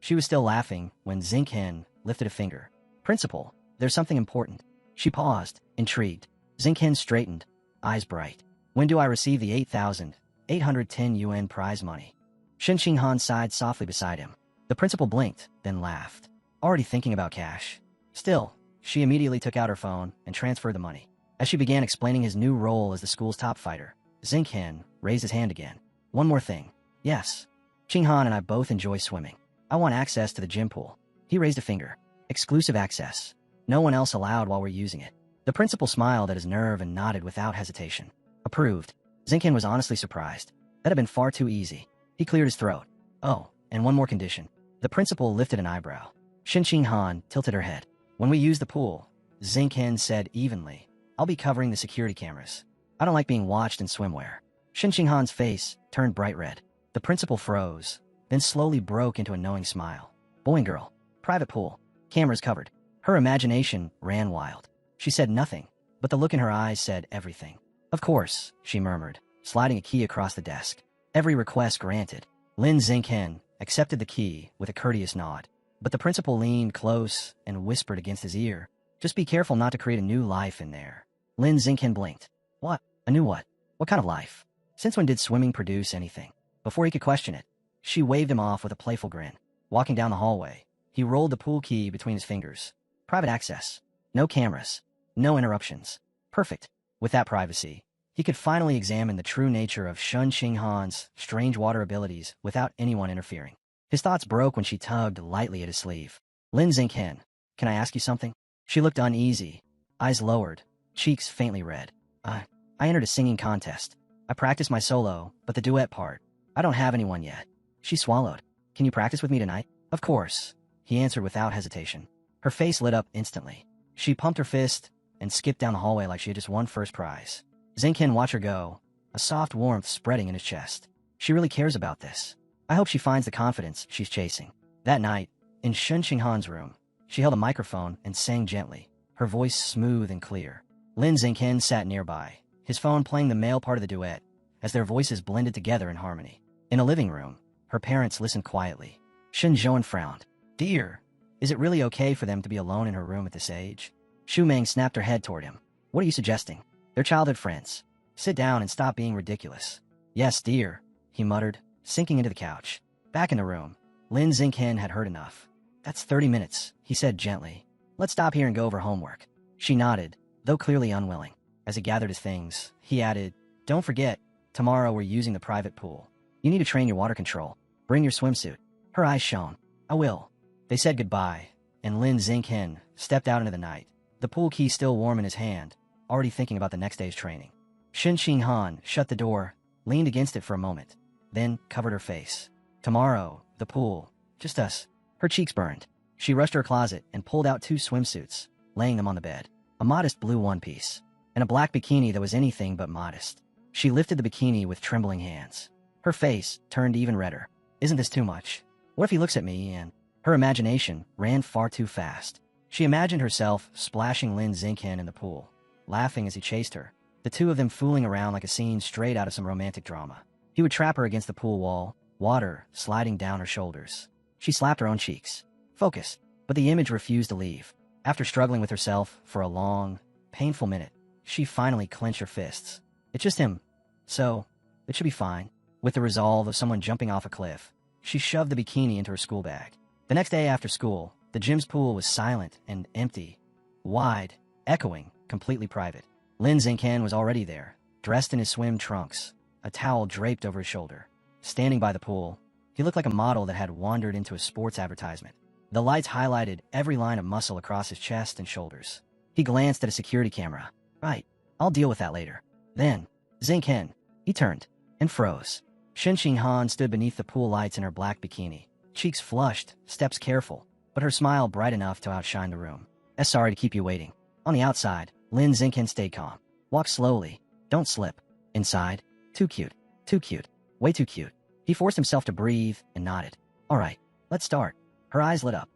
She was still laughing when Xinghen lifted a finger. Principal, there's something important. She paused, intrigued. Xinghen straightened, eyes bright. When do I receive the 8,810 yuan prize money? Shen Qinghan sighed softly beside him. The principal blinked, then laughed. Already thinking about cash. Still, she immediately took out her phone and transferred the money. As she began explaining his new role as the school's top fighter, Xinghen raised his hand again. One more thing. Yes. Qinghan and I both enjoy swimming. I want access to the gym pool. He raised a finger. Exclusive access. No one else allowed while we're using it. The principal smiled at his nerve and nodded without hesitation. Approved. Xinghen was honestly surprised. That had been far too easy. He cleared his throat. Oh, and one more condition. The principal lifted an eyebrow. Shen Qinghan tilted her head. When we use the pool, Xinghen said evenly, I'll be covering the security cameras. I don't like being watched in swimwear. Shen Qinghan's face turned bright red. The principal froze, then slowly broke into a knowing smile. Boy and girl. Private pool. Cameras covered. Her imagination ran wild. She said nothing, but the look in her eyes said everything. Of course, she murmured, sliding a key across the desk. Every request granted. Lin Xinghen accepted the key with a courteous nod. But the principal leaned close and whispered against his ear, just be careful not to create a new life in there. Lin Xinghen blinked. What? A new what? What kind of life? Since when did swimming produce anything? Before he could question it, she waved him off with a playful grin. Walking down the hallway, he rolled the pool key between his fingers. Private access. No cameras. No interruptions. Perfect. With that privacy, he could finally examine the true nature of Shen Qinghan's strange water abilities without anyone interfering. His thoughts broke when she tugged lightly at his sleeve. Lin Xinghen, can I ask you something? She looked uneasy, eyes lowered, cheeks faintly red. I entered a singing contest. I practiced my solo, but the duet part, I don't have anyone yet. She swallowed. Can you practice with me tonight? Of course, he answered without hesitation. Her face lit up instantly. She pumped her fist and skipped down the hallway like she had just won first prize. Xinghen watched her go, a soft warmth spreading in his chest. She really cares about this. I hope she finds the confidence she's chasing. That night, in Shen Qinghan's room, she held a microphone and sang gently, her voice smooth and clear. Lin Xinghen sat nearby, his phone playing the male part of the duet, as their voices blended together in harmony. In a living room, her parents listened quietly. Shen Zhouan frowned. Dear, is it really okay for them to be alone in her room at this age? Xu Meng snapped her head toward him. What are you suggesting? They're childhood friends. Sit down and stop being ridiculous. Yes, dear, he muttered, sinking into the couch. Back in the room, Lin Xinghen had heard enough. That's 30 minutes, he said gently. Let's stop here and go over homework. She nodded, though clearly unwilling. As he gathered his things, he added, Don't forget, tomorrow we're using the private pool. You need to train your water control. Bring your swimsuit. Her eyes shone. I will. They said goodbye, and Lin Xinghen stepped out into the night, the pool key still warm in his hand, already thinking about the next day's training. Shen Qinghan shut the door, leaned against it for a moment, then covered her face. Tomorrow, the pool. Just us. Her cheeks burned. She rushed to her closet and pulled out 2 swimsuits, laying them on the bed. A modest blue one-piece, and a black bikini that was anything but modest. She lifted the bikini with trembling hands. Her face turned even redder. Isn't this too much? What if he looks at me and... Her imagination ran far too fast. She imagined herself splashing Lin Xinghen in the pool, laughing as he chased her, the two of them fooling around like a scene straight out of some romantic drama. He would trap her against the pool wall, water sliding down her shoulders. She slapped her own cheeks. Focus. But the image refused to leave. After struggling with herself for a long, painful minute, she finally clenched her fists. It's just him. So, it should be fine. With the resolve of someone jumping off a cliff, she shoved the bikini into her school bag. The next day after school, the gym's pool was silent and empty, wide, echoing, completely private. Lin Xinghen was already there, dressed in his swim trunks, a towel draped over his shoulder. Standing by the pool, He looked like a model that had wandered into a sports advertisement. The lights highlighted every line of muscle across his chest and shoulders. He glanced at a security camera. Right, I'll deal with that later. Then, Zinken. He turned and froze. Shin Han stood beneath the pool lights in her black bikini, cheeks flushed, steps careful, but her smile bright enough to outshine the room. Sorry to keep you waiting. On the outside, Lin Zinken stayed calm. Walk slowly. Don't slip. Inside, too cute. Too cute. Way too cute. He forced himself to breathe and nodded. All right, let's start. Her eyes lit up.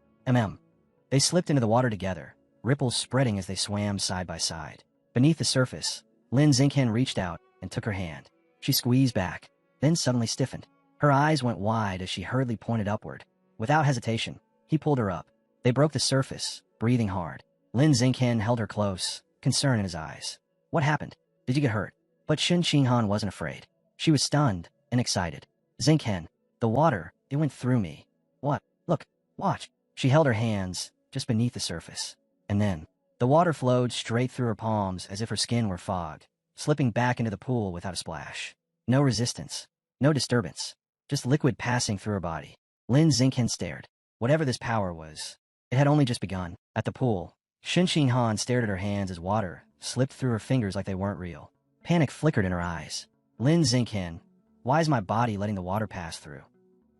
They slipped into the water together, ripples spreading as they swam side by side. Beneath the surface, Lin Zinken reached out and took her hand. She squeezed back, then suddenly stiffened. Her eyes went wide as she hurriedly pointed upward. Without hesitation, he pulled her up. They broke the surface, breathing hard. Lin Zinken held her close, concern in his eyes. What happened? Did you get hurt? But Shin Han wasn't afraid. She was stunned and excited. Zinken, the water, it went through me. What? Look, watch. She held her hands just beneath the surface. And then, the water flowed straight through her palms as if her skin were fogged, slipping back into the pool without a splash. No resistance. No disturbance. Just liquid passing through her body. Lin Zinken stared. Whatever this power was, it had only just begun. At the pool, Shin Han stared at her hands as water slipped through her fingers like they weren't real. Panic flickered in her eyes. Lin Zinken, why is my body letting the water pass through?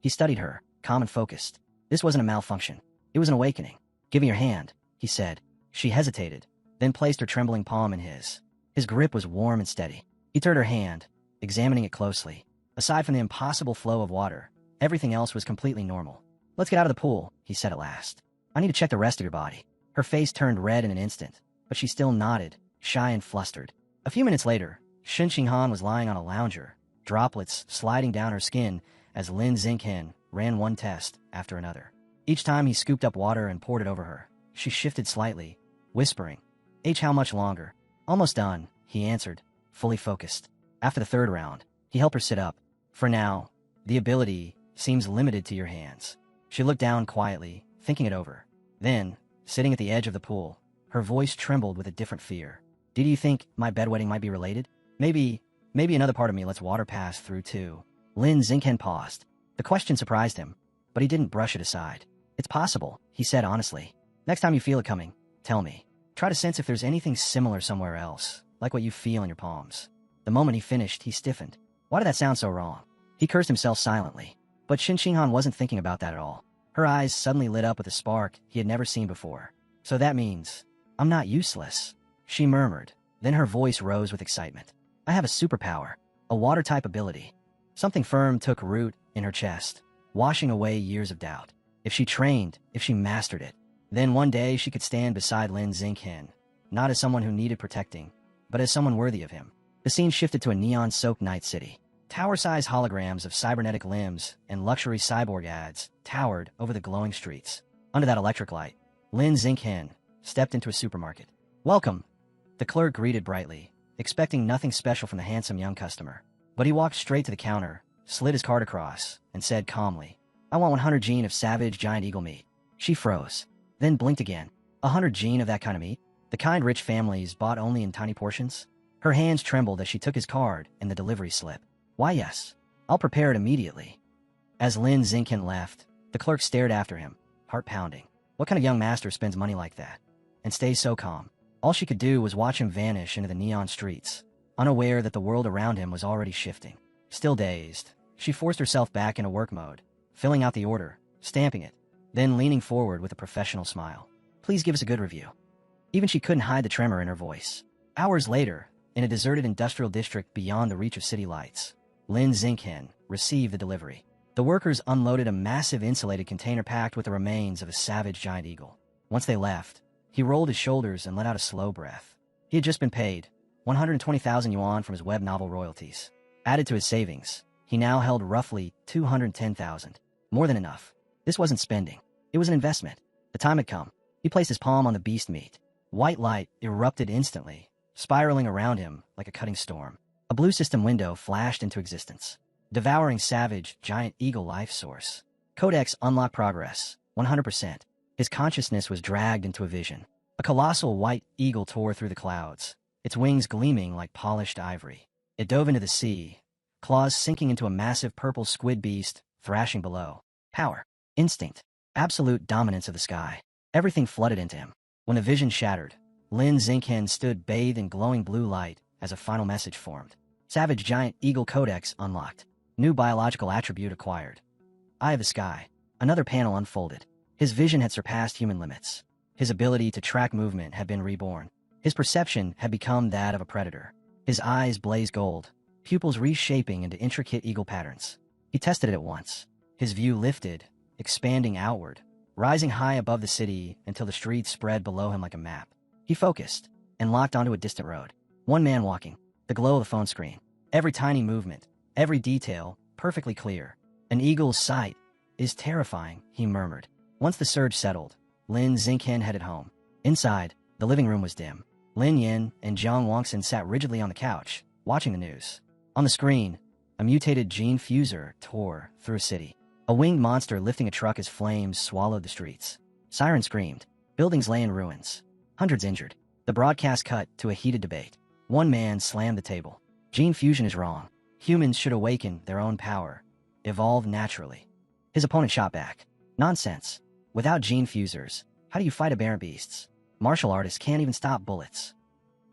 He studied her, calm and focused. This wasn't a malfunction. It was an awakening. Give me your hand, he said. She hesitated, then placed her trembling palm in his. His grip was warm and steady. He turned her hand, examining it closely. Aside from the impossible flow of water, everything else was completely normal. Let's get out of the pool, he said at last. I need to check the rest of your body. Her face turned red in an instant, but she still nodded, shy and flustered. A few minutes later, Shin Han was lying on a lounger, droplets sliding down her skin as Lin Zinken ran one test after another. Each time he scooped up water and poured it over her, she shifted slightly, whispering, H, how much longer? Almost done, he answered, fully focused. After the third round, he helped her sit up. For now, the ability seems limited to your hands. She looked down quietly, thinking it over. Then, sitting at the edge of the pool, her voice trembled with a different fear. Did you think my bedwetting might be related? Maybe another part of me lets water pass through too. Lin Zinken paused. The question surprised him, but he didn't brush it aside. It's possible, he said honestly. Next time you feel it coming, tell me. Try to sense if there's anything similar somewhere else, like what you feel in your palms. The moment he finished, he stiffened. Why did that sound so wrong? He cursed himself silently. But Shin Han wasn't thinking about that at all. Her eyes suddenly lit up with a spark he had never seen before. So that means, I'm not useless, she murmured. Then her voice rose with excitement. I have a superpower, a water-type ability. Something firm took root in her chest, washing away years of doubt. If she trained, if she mastered it, then one day she could stand beside Lin Zinken, not as someone who needed protecting, but as someone worthy of him. The scene shifted to a neon-soaked night city. Tower-sized holograms of cybernetic limbs and luxury cyborg ads towered over the glowing streets. Under that electric light, Lin Zinken stepped into a supermarket. Welcome, the clerk greeted brightly, expecting nothing special from the handsome young customer. But he walked straight to the counter, slid his card across, and said calmly, I want 100 gene of savage giant eagle meat. She froze, then blinked again. 100 gene of that kind of meat? The kind rich families bought only in tiny portions? Her hands trembled as she took his card and the delivery slip. Why, yes. I'll prepare it immediately. As Lin Zinken left, the clerk stared after him, heart pounding. What kind of young master spends money like that and stays so calm? All she could do was watch him vanish into the neon streets, unaware that the world around him was already shifting. Still dazed, she forced herself back into work mode, filling out the order, stamping it, then leaning forward with a professional smile. Please give us a good review. Even she couldn't hide the tremor in her voice. Hours later, in a deserted industrial district beyond the reach of city lights, Lin Zinken received the delivery. The workers unloaded a massive insulated container packed with the remains of a savage giant eagle. Once they left, he rolled his shoulders and let out a slow breath. He had just been paid 120,000 yuan from his web novel royalties. Added to his savings, he now held roughly 210,000. More than enough. This wasn't spending. It was an investment. The time had come. He placed his palm on the beast meat. White light erupted instantly, spiraling around him like a cutting storm. A blue system window flashed into existence. Devouring savage, giant eagle life source. Codex unlock progress, 100%. His consciousness was dragged into a vision. A colossal white eagle tore through the clouds, its wings gleaming like polished ivory. It dove into the sea, claws sinking into a massive purple squid beast thrashing below. Power. Instinct. Absolute dominance of the sky. Everything flooded into him. When the vision shattered, Lin Xingqian stood bathed in glowing blue light as a final message formed. Savage Giant Eagle Codex unlocked. New biological attribute acquired. Eye of the Sky. Another panel unfolded. His vision had surpassed human limits. His ability to track movement had been reborn. His perception had become that of a predator. His eyes blazed gold, pupils reshaping into intricate eagle patterns. He tested it at once. His view lifted, expanding outward, rising high above the city until the streets spread below him like a map. He focused and locked onto a distant road. One man walking, the glow of the phone screen. Every tiny movement, every detail, perfectly clear. An eagle's sight is terrifying, he murmured. Once the surge settled, Lin Xingqian headed home. Inside, the living room was dim. Lin Yin and Jiang Wangxin sat rigidly on the couch, watching the news. On the screen, a mutated gene fuser tore through a city. A winged monster lifting a truck as flames swallowed the streets. Sirens screamed. Buildings lay in ruins. Hundreds injured. The broadcast cut to a heated debate. One man slammed the table. Gene fusion is wrong. Humans should awaken their own power. Evolve naturally. His opponent shot back. Nonsense. Without gene fusers, how do you fight aberrant beasts? Martial artists can't even stop bullets.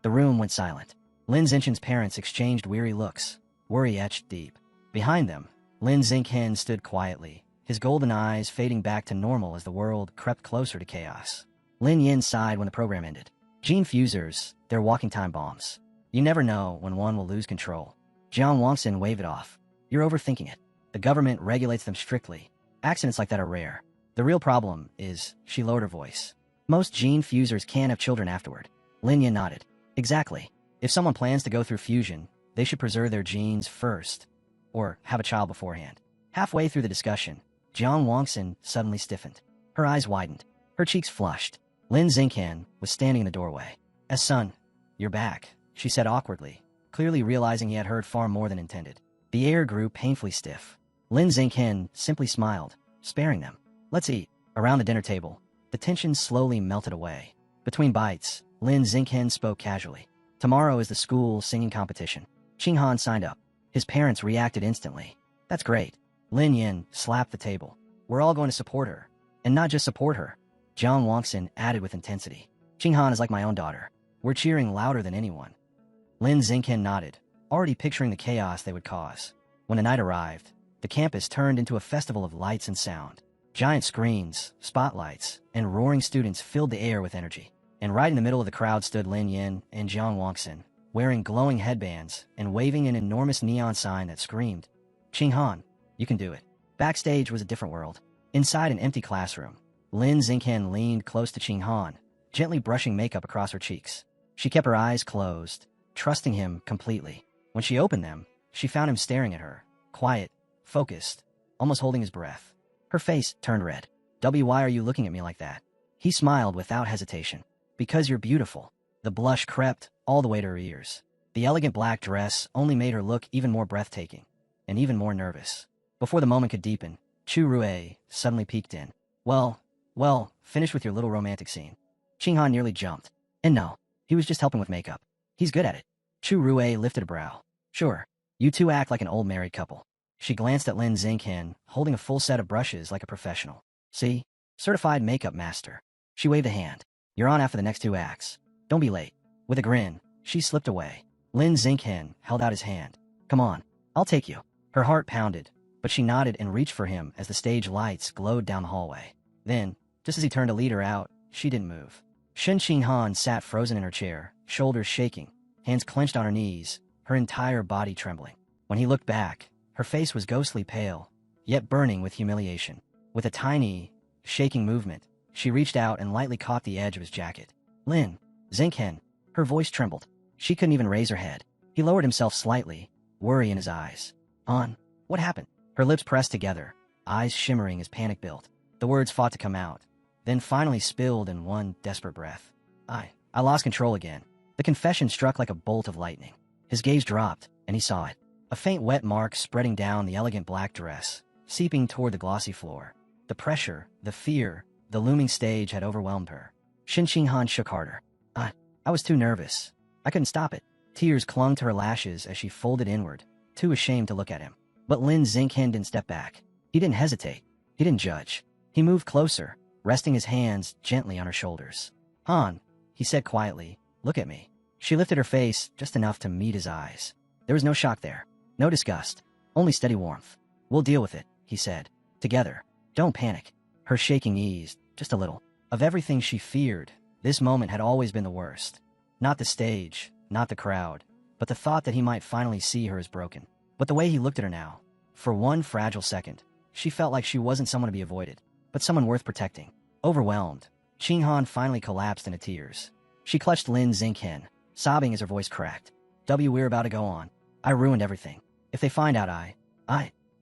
The room went silent. Lin Xingqian's parents exchanged weary looks, worry etched deep. Behind them, Lin Xingqian stood quietly, his golden eyes fading back to normal as the world crept closer to chaos. Lin Yin sighed when the program ended. Gene fusers, they're walking time bombs. You never know when one will lose control. Jiang Wangxin waved it off. You're overthinking it. The government regulates them strictly. Accidents like that are rare. The real problem is, she lowered her voice. Most gene fusers can't have children afterward. Lin Yin nodded. Exactly. If someone plans to go through fusion, they should preserve their genes first, or have a child beforehand. Halfway through the discussion, Jiang Wangxin suddenly stiffened. Her eyes widened. Her cheeks flushed. Lin Xingqian was standing in the doorway. Son, you're back, she said awkwardly, clearly realizing he had heard far more than intended. The air grew painfully stiff. Lin Xingqian simply smiled, sparing them. Let's eat. Around the dinner table, the tension slowly melted away. Between bites, Lin Xingqian spoke casually. Tomorrow is the school singing competition. Qinghan signed up. His parents reacted instantly. That's great. Lin Yin slapped the table. We're all going to support her. And not just support her. Jiang Wangxin added with intensity. Qinghan is like my own daughter. We're cheering louder than anyone. Lin Xingqian nodded, already picturing the chaos they would cause. When the night arrived, the campus turned into a festival of lights and sound. Giant screens, spotlights, and roaring students filled the air with energy. And right in the middle of the crowd stood Lin Yin and Jiang Wangxin, wearing glowing headbands and waving an enormous neon sign that screamed, Qinghan, you can do it. Backstage was a different world. Inside an empty classroom, Lin Xingqian leaned close to Qinghan, gently brushing makeup across her cheeks. She kept her eyes closed, trusting him completely. When she opened them, she found him staring at her, quiet, focused, almost holding his breath. Her face turned red. Why are you looking at me like that? He smiled without hesitation. Because you're beautiful. The blush crept all the way to her ears. The elegant black dress only made her look even more breathtaking, and even more nervous. Before the moment could deepen, Chu Rue suddenly peeked in. Well, finish with your little romantic scene. Qinghan nearly jumped. And no, he was just helping with makeup. He's good at it. Chu Rue lifted a brow. Sure, you two act like an old married couple. She glanced at Lin Xingqian, holding a full set of brushes like a professional. See? Certified makeup master. She waved a hand. You're on after the next 2 acts. Don't be late. With a grin, she slipped away. Lin Xingqian held out his hand. Come on, I'll take you. Her heart pounded, but she nodded and reached for him as the stage lights glowed down the hallway. Then, just as he turned to lead her out, she didn't move. Shen Qinghan sat frozen in her chair, shoulders shaking, hands clenched on her knees, her entire body trembling. When he looked back, her face was ghostly pale, yet burning with humiliation. With a tiny, shaking movement, she reached out and lightly caught the edge of his jacket. Lin Xingqian. Her voice trembled. She couldn't even raise her head. He lowered himself slightly, worry in his eyes. What happened? Her lips pressed together, eyes shimmering as panic built. The words fought to come out, then finally spilled in one desperate breath. I lost control again. The confession struck like a bolt of lightning. His gaze dropped, and he saw it. A faint wet mark spreading down the elegant black dress, seeping toward the glossy floor. The pressure, the fear, the looming stage had overwhelmed her. Shen Qinghan shook harder. I was too nervous. I couldn't stop it. Tears clung to her lashes as she folded inward, too ashamed to look at him. But Lin Xingqian didn't step back. He didn't hesitate. He didn't judge. He moved closer, resting his hands gently on her shoulders. Han, he said quietly, look at me. She lifted her face just enough to meet his eyes. There was no shock there. No disgust. Only steady warmth. We'll deal with it, he said. Together. Don't panic. Her shaking eased, just a little. Of everything she feared, this moment had always been the worst. Not the stage, not the crowd, but the thought that he might finally see her as broken. But the way he looked at her now, for one fragile second, she felt like she wasn't someone to be avoided, but someone worth protecting. Overwhelmed, Qinghan finally collapsed into tears. She clutched Lin Xingqian, sobbing as her voice cracked. We're about to go on. I ruined everything. If they find out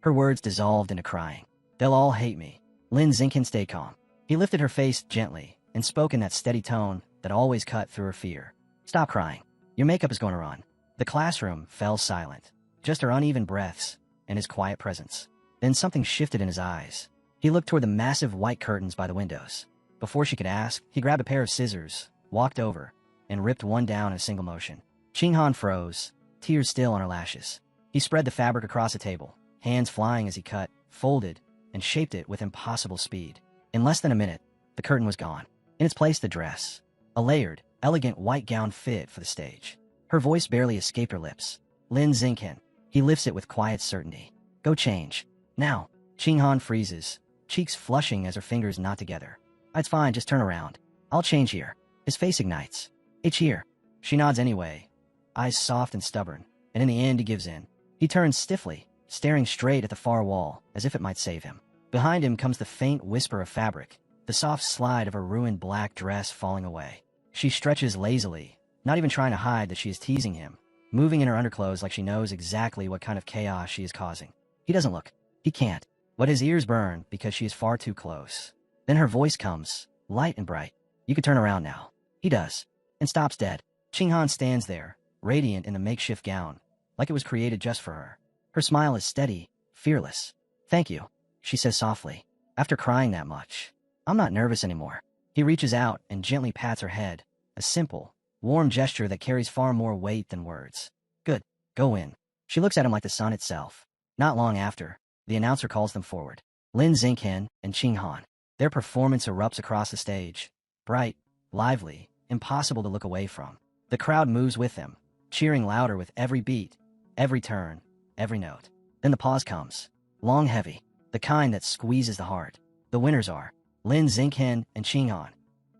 Her words dissolved into crying. They'll all hate me. Lin Xingqian stayed calm. He lifted her face gently and spoke in that steady tone that always cut through her fear. Stop crying. Your makeup is going to run. The classroom fell silent. Just her uneven breaths and his quiet presence. Then something shifted in his eyes. He looked toward the massive white curtains by the windows. Before she could ask, he grabbed a pair of scissors, walked over, and ripped one down in a single motion. Qinghan froze, tears still on her lashes. He spread the fabric across the table, hands flying as he cut, folded, and shaped it with impossible speed. In less than a minute, the curtain was gone. In its place, the dress. A layered, elegant white gown fit for the stage. Her voice barely escaped her lips. Lin Xingqian. He lifts it with quiet certainty. Go change. Now. Qinghan freezes, cheeks flushing as her fingers knot together. It's fine, just turn around. I'll change here. His face ignites. It's here. She nods anyway, eyes soft and stubborn, and in the end he gives in. He turns stiffly, staring straight at the far wall, as if it might save him. Behind him comes the faint whisper of fabric, the soft slide of her ruined black dress falling away. She stretches lazily, not even trying to hide that she is teasing him, moving in her underclothes like she knows exactly what kind of chaos she is causing. He doesn't look. He can't. But his ears burn because she is far too close. Then her voice comes, light and bright. You can turn around now. He does, and stops dead. Qinghan stands there, radiant in the makeshift gown, like it was created just for her. Her smile is steady, fearless. Thank you, she says softly. After crying that much, I'm not nervous anymore. He reaches out and gently pats her head, a simple, warm gesture that carries far more weight than words. Good, go in. She looks at him like the sun itself. Not long after, the announcer calls them forward. Lin Xingqian and Qinghan. Their performance erupts across the stage. Bright, lively, impossible to look away from. The crowd moves with them, cheering louder with every beat, every turn, every note. Then the pause comes. Long, heavy, the kind that squeezes the heart. The winners are Lin Xingqian and Qinghan.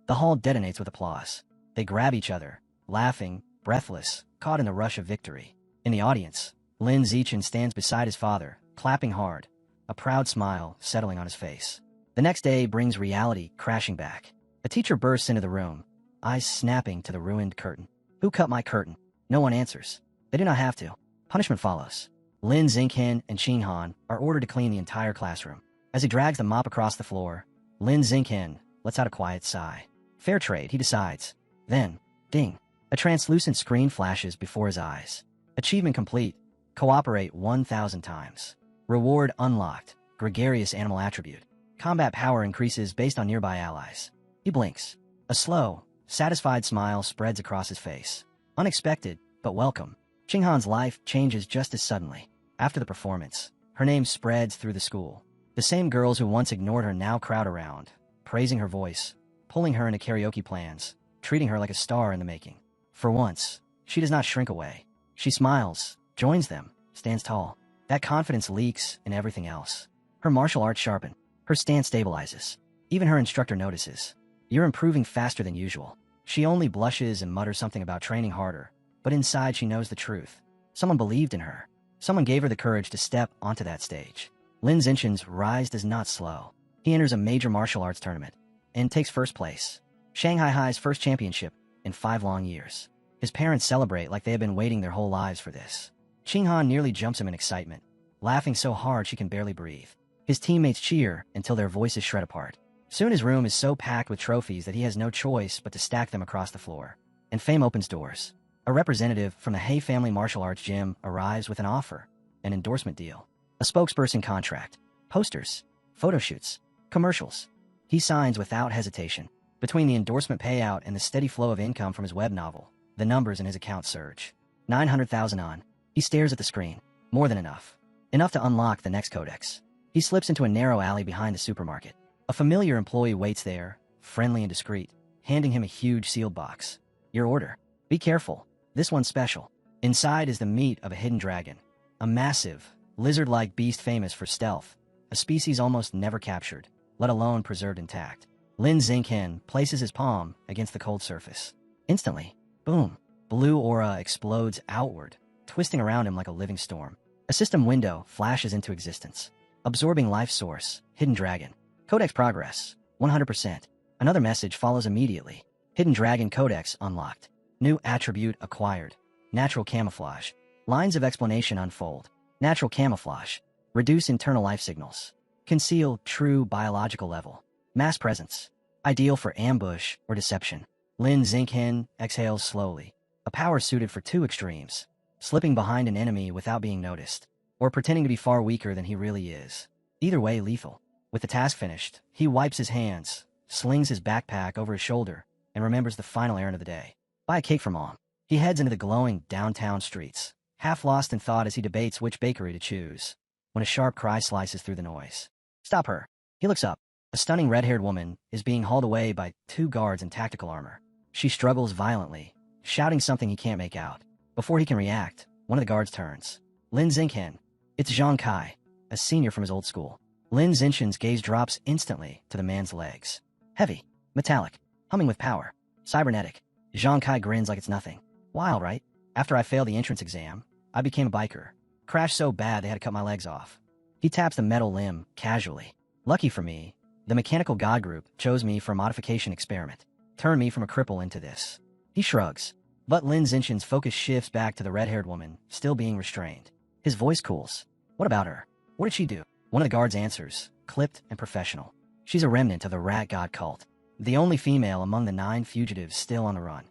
The hall detonates with applause. They grab each other, laughing, breathless, caught in the rush of victory. In the audience, Lin Xingqian stands beside his father, clapping hard, a proud smile settling on his face. The next day brings reality crashing back. A teacher bursts into the room, eyes snapping to the ruined curtain. Who cut my curtain? No one answers. They do not have to. Punishment follows. Lin Xingqian and Qinghan are ordered to clean the entire classroom. As he drags the mop across the floor, Lin Xingqian lets out a quiet sigh. Fair trade, he decides. Then, ding, a translucent screen flashes before his eyes. Achievement complete. Cooperate 1,000 times. Reward unlocked. Gregarious animal attribute. Combat power increases based on nearby allies. He blinks. A slow, satisfied smile spreads across his face. Unexpected, but welcome. Qinghan's life changes just as suddenly. After the performance, her name spreads through the school. The same girls who once ignored her now crowd around, praising her voice, pulling her into karaoke plans, treating her like a star in the making. For once, she does not shrink away. She smiles, joins them, stands tall. That confidence leaks in everything else. Her martial arts sharpen. Her stance stabilizes. Even her instructor notices. You're improving faster than usual. She only blushes and mutters something about training harder, but inside she knows the truth. Someone believed in her. Someone gave her the courage to step onto that stage. Lin Xingqian's rise does not slow. He enters a major martial arts tournament and takes first place. Shanghai High's first championship in 5 long years. His parents celebrate like they have been waiting their whole lives for this. Qinghan nearly jumps him in excitement, laughing so hard she can barely breathe. His teammates cheer until their voices shred apart. Soon his room is so packed with trophies that he has no choice but to stack them across the floor. And fame opens doors. A representative from the Hay Family Martial Arts Gym arrives with an offer, an endorsement deal, a spokesperson contract, posters, photo shoots, commercials. He signs without hesitation. Between the endorsement payout and the steady flow of income from his web novel, the numbers in his account surge. 900,000 on. He stares at the screen. More than enough. Enough to unlock the next codex. He slips into a narrow alley behind the supermarket. A familiar employee waits there, friendly and discreet, handing him a huge sealed box. Your order. Be careful. This one's special. Inside is the meat of a hidden dragon. A massive, lizard-like beast famous for stealth. A species almost never captured, let alone preserved intact. Lin Xingqian places his palm against the cold surface. Instantly, boom, blue aura explodes outward, twisting around him like a living storm. A system window flashes into existence. Absorbing life source, hidden dragon. Codex progress, 100%. Another message follows immediately. Hidden dragon codex unlocked. New attribute acquired. Natural camouflage. Lines of explanation unfold. Natural camouflage. Reduce internal life signals. Conceal true biological level. Mass presence. Ideal for ambush or deception. Lin Xingqian exhales slowly. A power suited for two extremes. Slipping behind an enemy without being noticed. Or pretending to be far weaker than he really is. Either way, lethal. With the task finished, he wipes his hands, slings his backpack over his shoulder, and remembers the final errand of the day. Buy a cake for Mom. He heads into the glowing downtown streets, half lost in thought as he debates which bakery to choose, when a sharp cry slices through the noise. Stop her. He looks up. A stunning red-haired woman is being hauled away by two guards in tactical armor. She struggles violently, shouting something he can't make out. Before he can react, one of the guards turns. Lin Xingqian. It's Zhang Kai, a senior from his old school. Lin Xingqian's gaze drops instantly to the man's legs. Heavy, metallic, humming with power, cybernetic. Zhang Kai grins like it's nothing. Wild, right? After I failed the entrance exam, I became a biker. Crashed so bad they had to cut my legs off. He taps the metal limb casually. Lucky for me, the mechanical god group chose me for a modification experiment. Turned me from a cripple into this. He shrugs. But Lin Xingqian's focus shifts back to the red-haired woman, still being restrained. His voice cools. What about her? What did she do? One of the guards answers, clipped and professional. She's a remnant of the rat god cult. The only female among the 9 fugitives still on the run.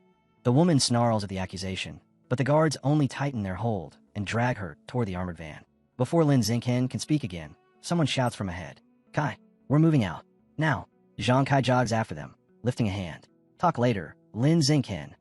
The woman snarls at the accusation, but the guards only tighten their hold and drag her toward the armored van. Before Lin Xingqian can speak again, someone shouts from ahead. Kai, we're moving out. Now. Zhang Kai jogs after them, lifting a hand. Talk later, Lin Xingqian.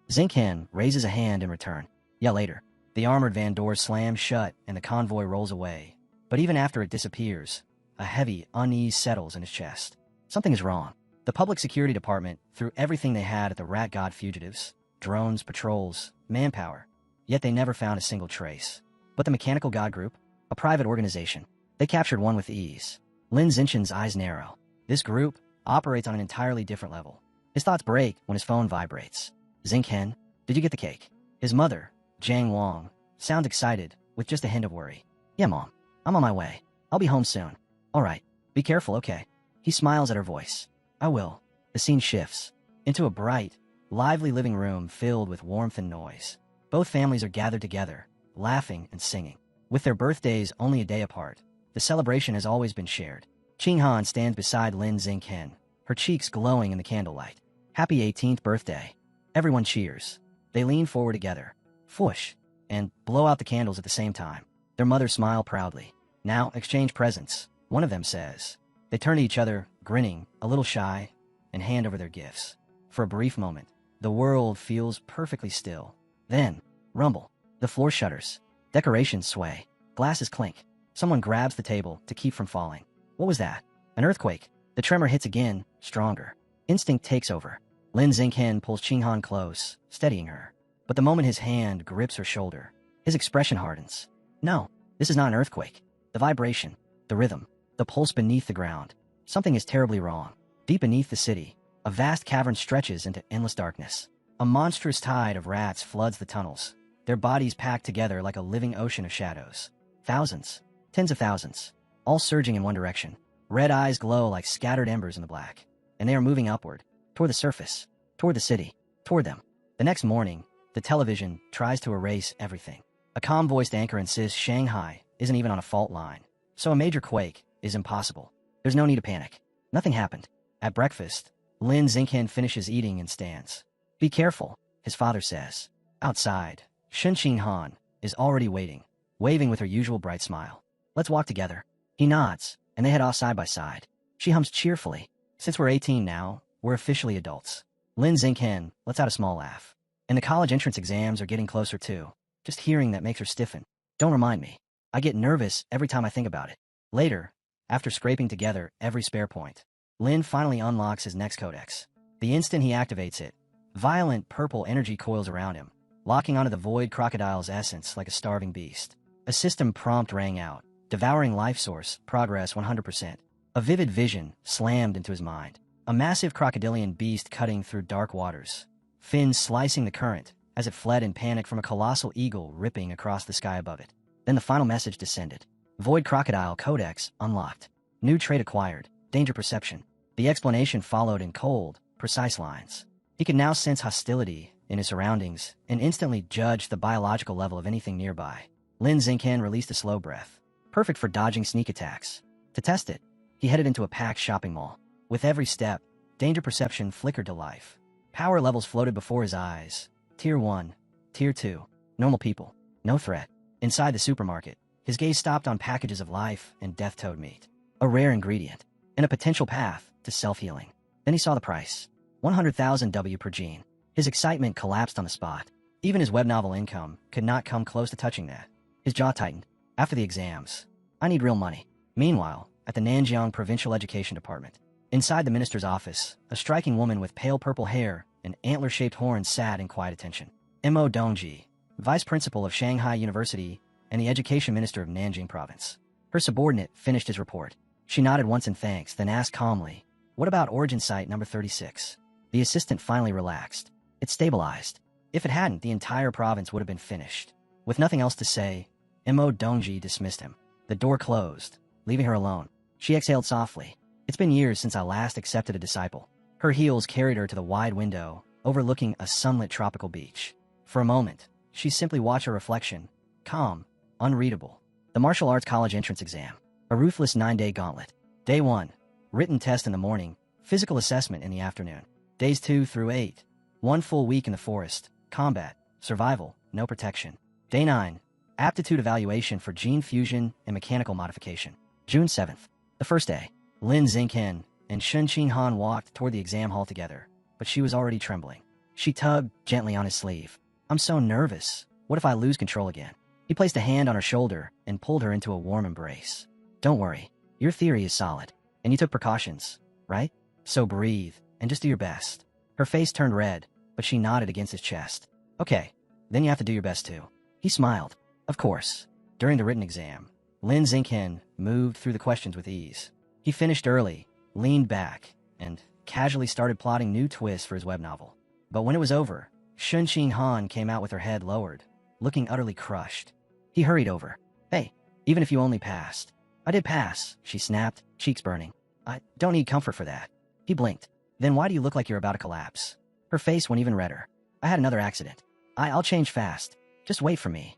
Xingqian raises a hand in return. Yeah, later. The armored van doors slam shut and the convoy rolls away. But even after it disappears, a heavy unease settles in his chest. Something is wrong. The public security department threw everything they had at the rat god fugitives. Drones, patrols, manpower. Yet they never found a single trace. But the mechanical god group, a private organization, they captured one with ease. Lin Xingqian's eyes narrow. This group operates on an entirely different level. His thoughts break when his phone vibrates. Xingqian, did you get the cake? His mother, Jiang Wang, sounds excited, with just a hint of worry. Yeah, Mom. I'm on my way. I'll be home soon. All right. Be careful, okay? He smiles at her voice. I will. The scene shifts into a bright, lively living room filled with warmth and noise. Both families are gathered together, laughing and singing. With their birthdays only a day apart, the celebration has always been shared. Qing Han stands beside Lin Xingqian, her cheeks glowing in the candlelight. Happy 18th birthday. Everyone cheers. They lean forward together, whoosh, and blow out the candles at the same time. Their mothers smile proudly. Now, exchange presents, one of them says. They turn to each other, grinning, a little shy, and hand over their gifts. For a brief moment, the world feels perfectly still. Then, rumble. The floor shudders. Decorations sway. Glasses clink. Someone grabs the table to keep from falling. What was that? An earthquake. The tremor hits again, stronger. Instinct takes over. Lin Xingqian pulls Qing Han close, steadying her. But the moment his hand grips her shoulder, his expression hardens. No, this is not an earthquake. The vibration, the rhythm, the pulse beneath the ground. Something is terribly wrong. Deep beneath the city, a vast cavern stretches into endless darkness. A monstrous tide of rats floods the tunnels, their bodies packed together like a living ocean of shadows. Thousands, tens of thousands, all surging in one direction. Red eyes glow like scattered embers in the black, and they are moving upward, toward the surface, toward the city, toward them. The next morning, the television tries to erase everything. A calm-voiced anchor insists Shanghai isn't even on a fault line, so a major quake is impossible. There's no need to panic. Nothing happened. At breakfast, Lin Xingqian finishes eating and stands. Be careful, his father says. Outside, Qin Han is already waiting, waving with her usual bright smile. Let's walk together. He nods, and they head off side by side. She hums cheerfully. Since we're 18 now, we're officially adults. Lin Xingqian lets out a small laugh. And the college entrance exams are getting closer too. Just hearing that makes her stiffen. Don't remind me. I get nervous every time I think about it. Later, after scraping together every spare point. Lin finally unlocks his next codex. The instant he activates it, violent purple energy coils around him, locking onto the void crocodile's essence like a starving beast. A system prompt rang out, devouring life source, progress 100%. A vivid vision slammed into his mind. A massive crocodilian beast cutting through dark waters, fins slicing the current as it fled in panic from a colossal eagle ripping across the sky above it. Then the final message descended. Void Crocodile Codex unlocked. New trait acquired. Danger perception. The explanation followed in cold, precise lines. He could now sense hostility in his surroundings and instantly judge the biological level of anything nearby. Lin Xingqian released a slow breath, perfect for dodging sneak attacks. To test it, he headed into a packed shopping mall. With every step, danger perception flickered to life. Power levels floated before his eyes. Tier 1, Tier 2, normal people, no threat. Inside the supermarket, his gaze stopped on packages of life and death toad meat, a rare ingredient, and a potential path to self-healing. Then he saw the price, 100,000 W per gene. His excitement collapsed on the spot. Even his web novel income could not come close to touching that. His jaw tightened. After the exams, I need real money. Meanwhile, at the Nanjiang Provincial Education Department, inside the minister's office, a striking woman with pale purple hair and antler-shaped horns sat in quiet attention. Mo Dongji, vice principal of Shanghai University and the education minister of Nanjing province. Her subordinate finished his report. She nodded once in thanks, then asked calmly, "What about origin site number 36? The assistant finally relaxed. It stabilized. If it hadn't, the entire province would have been finished. With nothing else to say, Mo Dongji dismissed him. The door closed, leaving her alone. She exhaled softly. It's been years since I last accepted a disciple. Her heels carried her to the wide window, overlooking a sunlit tropical beach. For a moment, she simply watched her reflection, calm, unreadable. The martial arts college entrance exam. A ruthless 9-day gauntlet. Day 1, written test in the morning, physical assessment in the afternoon. Days 2 through 8, 1 full week in the forest, combat, survival, no protection. Day 9, aptitude evaluation for gene fusion and mechanical modification. June 7th, the first day. Lin Xingqian and Shen Qinghan walked toward the exam hall together, but she was already trembling. She tugged gently on his sleeve. "I'm so nervous. What if I lose control again?" He placed a hand on her shoulder and pulled her into a warm embrace. "Don't worry. Your theory is solid, and you took precautions, right? So breathe, and just do your best." Her face turned red, but she nodded against his chest. "Okay, then you have to do your best too." He smiled. Of course. During the written exam, Lin Xingqian moved through the questions with ease. He finished early, leaned back, and casually started plotting new twists for his web novel. But when it was over, Shun Qinghan came out with her head lowered, looking utterly crushed. He hurried over. "Hey, even if you only passed." "I did pass," she snapped, cheeks burning. "I don't need comfort for that." He blinked. "Then why do you look like you're about to collapse?" Her face went even redder. "I had another accident. I'll change fast. Just wait for me."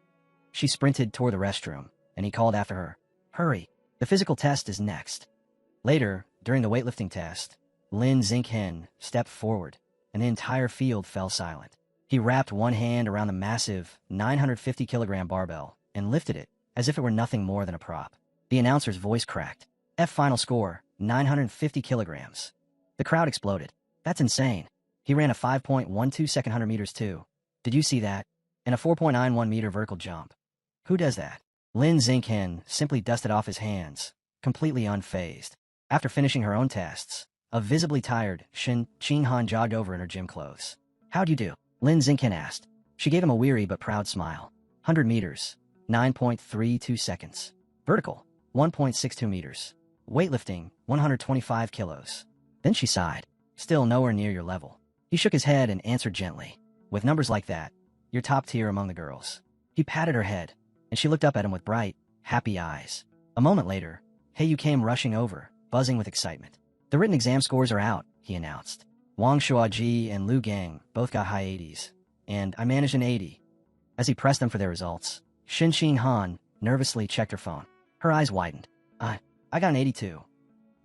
She sprinted toward the restroom, and he called after her. "Hurry. The physical test is next." Later, during the weightlifting test, Lin Xingqian stepped forward, and the entire field fell silent. He wrapped one hand around the massive 950-kilogram barbell and lifted it as if it were nothing more than a prop. The announcer's voice cracked. "F final score, 950 kilograms." The crowd exploded. "That's insane. He ran a 5.12 second 100 meters too. Did you see that? And a 4.91 meter vertical jump. Who does that?" Lin Xingqian simply dusted off his hands, completely unfazed. After finishing her own tests, a visibly tired Shen Qinghan jogged over in her gym clothes. "How'd you do?" Lin Xingqian asked. She gave him a weary but proud smile. 100 meters, 9.32 seconds. Vertical, 1.62 meters. Weightlifting, 125 kilos. Then she sighed. "Still nowhere near your level." He shook his head and answered gently. "With numbers like that, you're top tier among the girls." He patted her head, and she looked up at him with bright, happy eyes. A moment later, Heiyu came rushing over, buzzing with excitement. "The written exam scores are out," he announced. "Wang Shuaji and Lu Gang both got high 80s, and I managed an 80. As he pressed them for their results, Shin Han nervously checked her phone. Her eyes widened. I got an 82.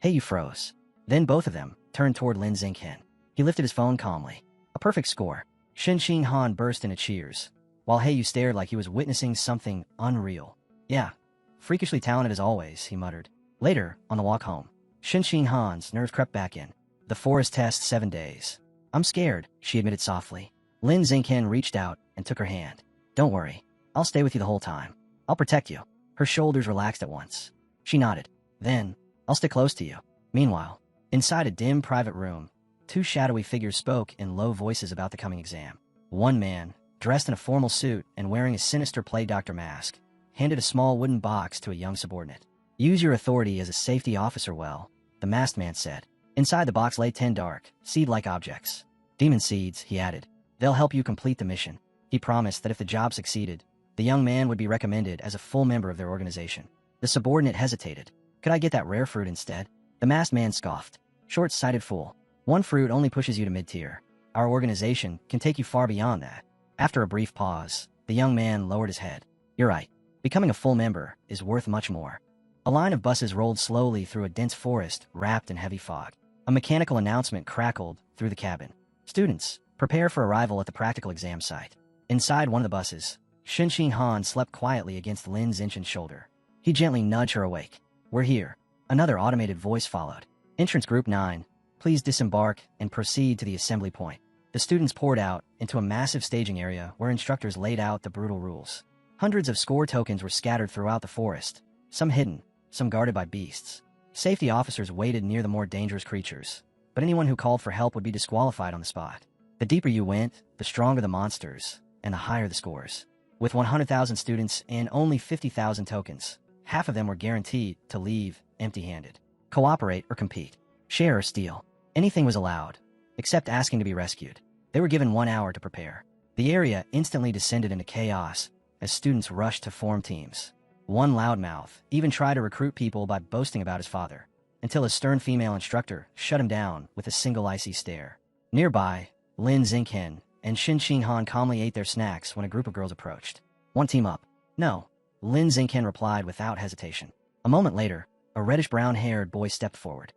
Heiyu froze. Then both of them turned toward Lin Xingqian. He lifted his phone calmly. A perfect score. Shin Han burst into cheers, while Heiyu stared like he was witnessing something unreal. "Yeah, freakishly talented as always," he muttered. Later, on the walk home, Shin Han's nerves crept back in. "The forest test 7 days. I'm scared," she admitted softly. Lin Xingqian reached out and took her hand. "Don't worry. I'll stay with you the whole time. I'll protect you." Her shoulders relaxed at once. She nodded. Then, I'll stick close to you. Meanwhile, inside a dim private room, two shadowy figures spoke in low voices about the coming exam. One man, dressed in a formal suit and wearing a sinister play doctor mask, handed a small wooden box to a young subordinate. Use your authority as a safety officer well, the masked man said. Inside the box lay 10 dark, seed-like objects. Demon seeds, he added. They'll help you complete the mission. He promised that if the job succeeded, the young man would be recommended as a full member of their organization. The subordinate hesitated. Could I get that rare fruit instead? The masked man scoffed. Short-sighted fool. One fruit only pushes you to mid-tier. Our organization can take you far beyond that. After a brief pause, the young man lowered his head. You're right. Becoming a full member is worth much more. A line of buses rolled slowly through a dense forest wrapped in heavy fog. A mechanical announcement crackled through the cabin. Students, prepare for arrival at the practical exam site. Inside one of the buses, Shin Han slept quietly against Lin Zinchen's shoulder. He gently nudged her awake. We're here. Another automated voice followed. Entrance Group 9, please disembark and proceed to the assembly point. The students poured out into a massive staging area where instructors laid out the brutal rules. Hundreds of score tokens were scattered throughout the forest, some hidden, some guarded by beasts. Safety officers waited near the more dangerous creatures, but anyone who called for help would be disqualified on the spot. The deeper you went, the stronger the monsters, and the higher the scores. With 100,000 students and only 50,000 tokens, half of them were guaranteed to leave empty-handed. Cooperate or compete. Share or steal. Anything was allowed, except asking to be rescued. They were given 1 hour to prepare. The area instantly descended into chaos as students rushed to form teams. One loudmouth even tried to recruit people by boasting about his father, until a stern female instructor shut him down with a single icy stare. Nearby, Lin Zinchen and Shin Han calmly ate their snacks when a group of girls approached. Want to team up? No. Lin Zinchen replied without hesitation. A moment later, a reddish-brown-haired boy stepped forward.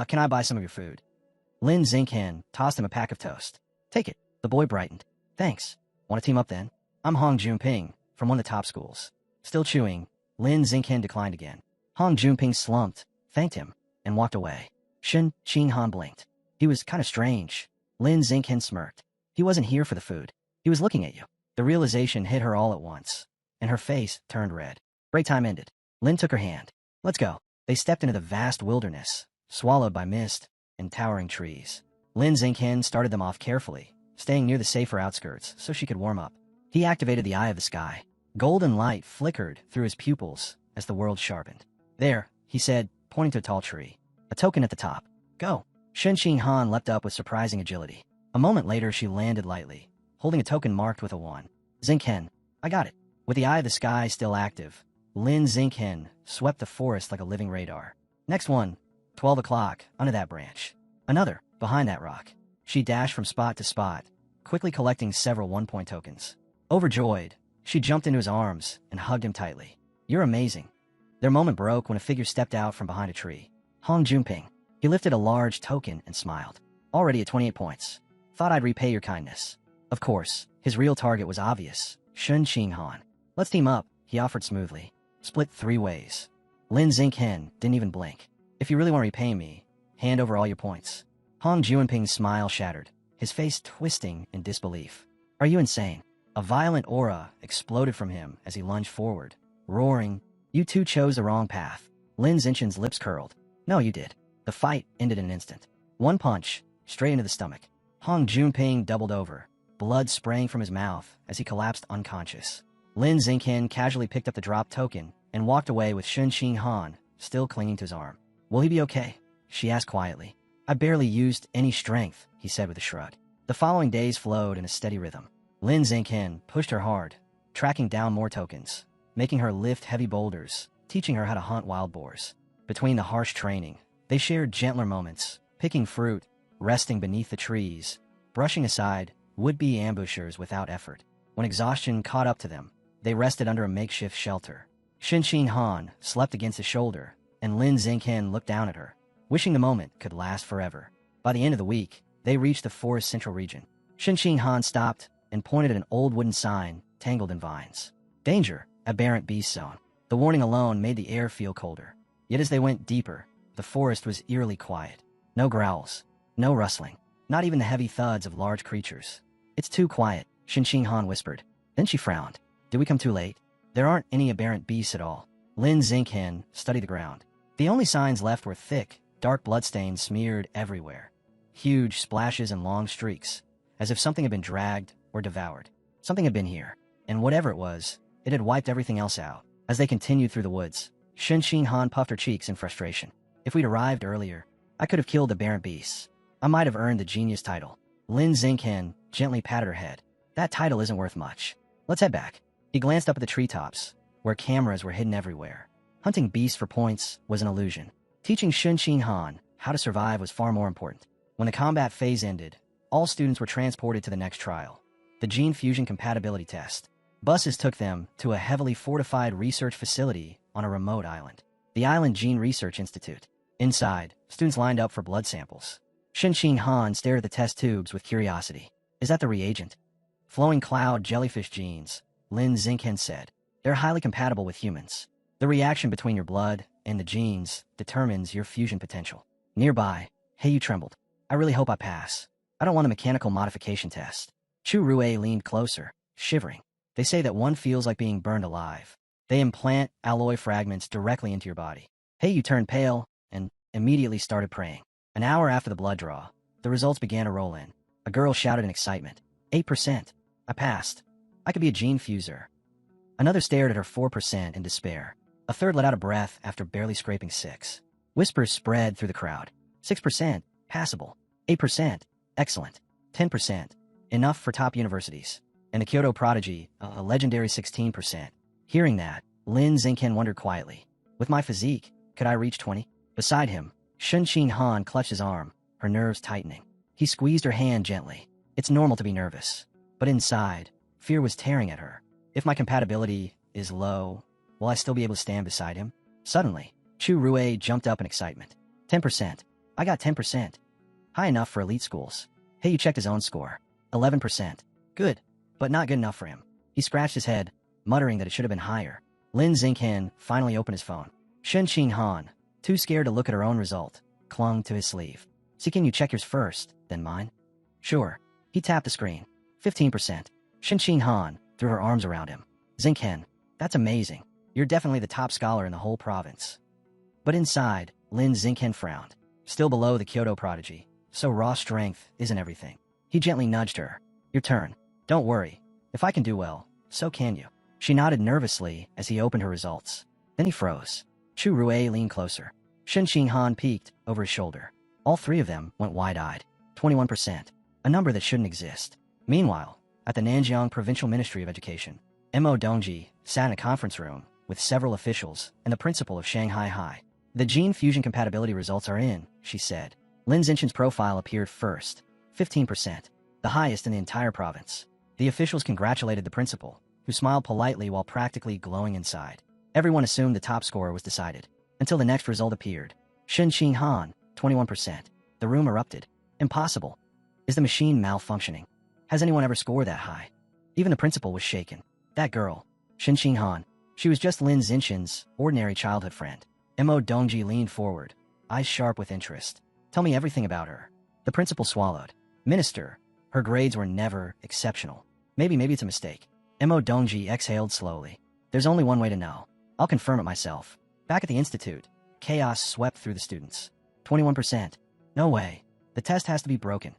Can I buy some of your food? Lin Zinchen tossed him a pack of toast. Take it. The boy brightened. Thanks. Want to team up then? I'm Hong Junping, from one of the top schools. Still chewing, Lin Zinchen declined again. Hong Junping slumped, thanked him, and walked away. Shin Han blinked. He was kind of strange. Lin Zinchen smirked. He wasn't here for the food. He was looking at you. The realization hit her all at once, and her face turned red. Break time ended. Lin took her hand. Let's go. They stepped into the vast wilderness, swallowed by mist and towering trees. Lin Zinchen started them off carefully, staying near the safer outskirts so she could warm up. He activated the Eye of the Sky. Golden light flickered through his pupils as the world sharpened. There, he said, pointing to a tall tree. A token at the top. Go. Shin Han leapt up with surprising agility. A moment later, she landed lightly, holding a token marked with a 1. Zinchen. I got it. With the Eye of the Sky still active, Lin Zinchen swept the forest like a living radar. Next one. 12 o'clock, under that branch. Another, behind that rock. She dashed from spot to spot, quickly collecting several 1-point tokens. Overjoyed, she jumped into his arms and hugged him tightly. You're amazing. Their moment broke when a figure stepped out from behind a tree. Hong Junping. He lifted a large token and smiled. Already at 28 points. Thought I'd repay your kindness. Of course, his real target was obvious. Shin Han. Let's team up, he offered smoothly. Split 3 ways. Lin Zinchen didn't even blink. If you really want to repay me, hand over all your points. Hong Junping's smile shattered, his face twisting in disbelief. Are you insane? A violent aura exploded from him as he lunged forward, roaring, You two chose the wrong path. Lin Zinchen's lips curled. No, you did. The fight ended in an instant. 1 punch, straight into the stomach. Hong Junping doubled over, blood spraying from his mouth as he collapsed unconscious. Lin Zinchen casually picked up the dropped token and walked away with Shin Han still clinging to his arm. Will he be okay? She asked quietly. I barely used any strength, he said with a shrug. The following days flowed in a steady rhythm. Lin Zinchen pushed her hard, tracking down more tokens, making her lift heavy boulders, teaching her how to hunt wild boars. Between the harsh training, they shared gentler moments, picking fruit, resting beneath the trees, brushing aside would-be ambushers without effort. When exhaustion caught up to them, they rested under a makeshift shelter. Shin Han slept against his shoulder, and Lin Zinchen looked down at her, wishing the moment could last forever. By the end of the week, they reached the forest's central region. Shin Han stopped and pointed at an old wooden sign tangled in vines. Danger, aberrant beast zone. The warning alone made the air feel colder. Yet as they went deeper, the forest was eerily quiet. No growls, no rustling, not even the heavy thuds of large creatures. It's too quiet, Shin Han whispered. Then she frowned. Did we come too late? There aren't any aberrant beasts at all. Lin Zinchen studied the ground. The only signs left were thick, dark bloodstains smeared everywhere. Huge splashes and long streaks, as if something had been dragged or devoured. Something had been here, and whatever it was, it had wiped everything else out. As they continued through the woods, Shen Han puffed her cheeks in frustration. If we'd arrived earlier, I could have killed the aberrant beasts. I might have earned the genius title. Lin Xingqian gently patted her head. That title isn't worth much. Let's head back. He glanced up at the treetops, where cameras were hidden everywhere. Hunting beasts for points was an illusion. Teaching Shen Han how to survive was far more important. When the combat phase ended, all students were transported to the next trial, the gene fusion compatibility test. Buses took them to a heavily fortified research facility on a remote island, the Island Gene Research Institute. Inside, students lined up for blood samples. Shen Han stared at the test tubes with curiosity. Is that the reagent? Flowing cloud jellyfish genes, Lin Xingqian said. They're highly compatible with humans. The reaction between your blood and the genes determines your fusion potential. Nearby, Heiyu trembled. I really hope I pass. I don't want a mechanical modification test. Chu Rue leaned closer, shivering. They say that one feels like being burned alive. They implant alloy fragments directly into your body. Heiyu turned pale and immediately started praying. An hour after the blood draw, the results began to roll in. A girl shouted in excitement. 8%. I passed. I could be a gene fuser. Another stared at her 4% in despair. A third let out a breath after barely scraping 6. Whispers spread through the crowd. 6%. Passable. 8%. Excellent. 10%. Enough for top universities. And the Kyoto prodigy, a legendary 16%. Hearing that, Lin Xingqian wondered quietly. With my physique, could I reach 20? Beside him, Shen Han clutched his arm, her nerves tightening. He squeezed her hand gently. It's normal to be nervous. But inside, fear was tearing at her. If my compatibility is low, will I still be able to stand beside him? Suddenly, Chu Rue jumped up in excitement. 10%. I got 10%. High enough for elite schools. Heiyu checked his own score. 11%. Good, but not good enough for him. He scratched his head, muttering that it should have been higher. Lin Xingqian finally opened his phone. Shen Han, too scared to look at her own result, clung to his sleeve. See, can you check yours first, then mine? Sure. He tapped the screen. 15%. Shen Han threw her arms around him. Xingqian, that's amazing. You're definitely the top scholar in the whole province. But inside, Lin Xingqian frowned. Still below the Kyoto prodigy, so raw strength isn't everything. He gently nudged her. Your turn. Don't worry. If I can do well, so can you. She nodded nervously as he opened her results. Then he froze. Chu Rue leaned closer. Shen Han peeked over his shoulder. All three of them went wide-eyed. 21%. A number that shouldn't exist. Meanwhile, at the Nanjiang Provincial Ministry of Education, Mo Dongji sat in a conference room with several officials and the principal of Shanghai High. The gene fusion compatibility results are in, she said. Lin Xingqian's profile appeared first. 15%. The highest in the entire province. The officials congratulated the principal, who smiled politely while practically glowing inside. Everyone assumed the top score was decided, until the next result appeared. Shen Han, 21%. The room erupted. Impossible. Is the machine malfunctioning? Has anyone ever scored that high? Even the principal was shaken. That girl, Shen Han, she was just Lin Xingqian's ordinary childhood friend. Mo Dongji leaned forward, eyes sharp with interest. Tell me everything about her. The principal swallowed. Minister, her grades were never exceptional. Maybe it's a mistake. Mo Dongji exhaled slowly. There's only one way to know. I'll confirm it myself. Back at the institute, chaos swept through the students. 21%. No way. The test has to be broken.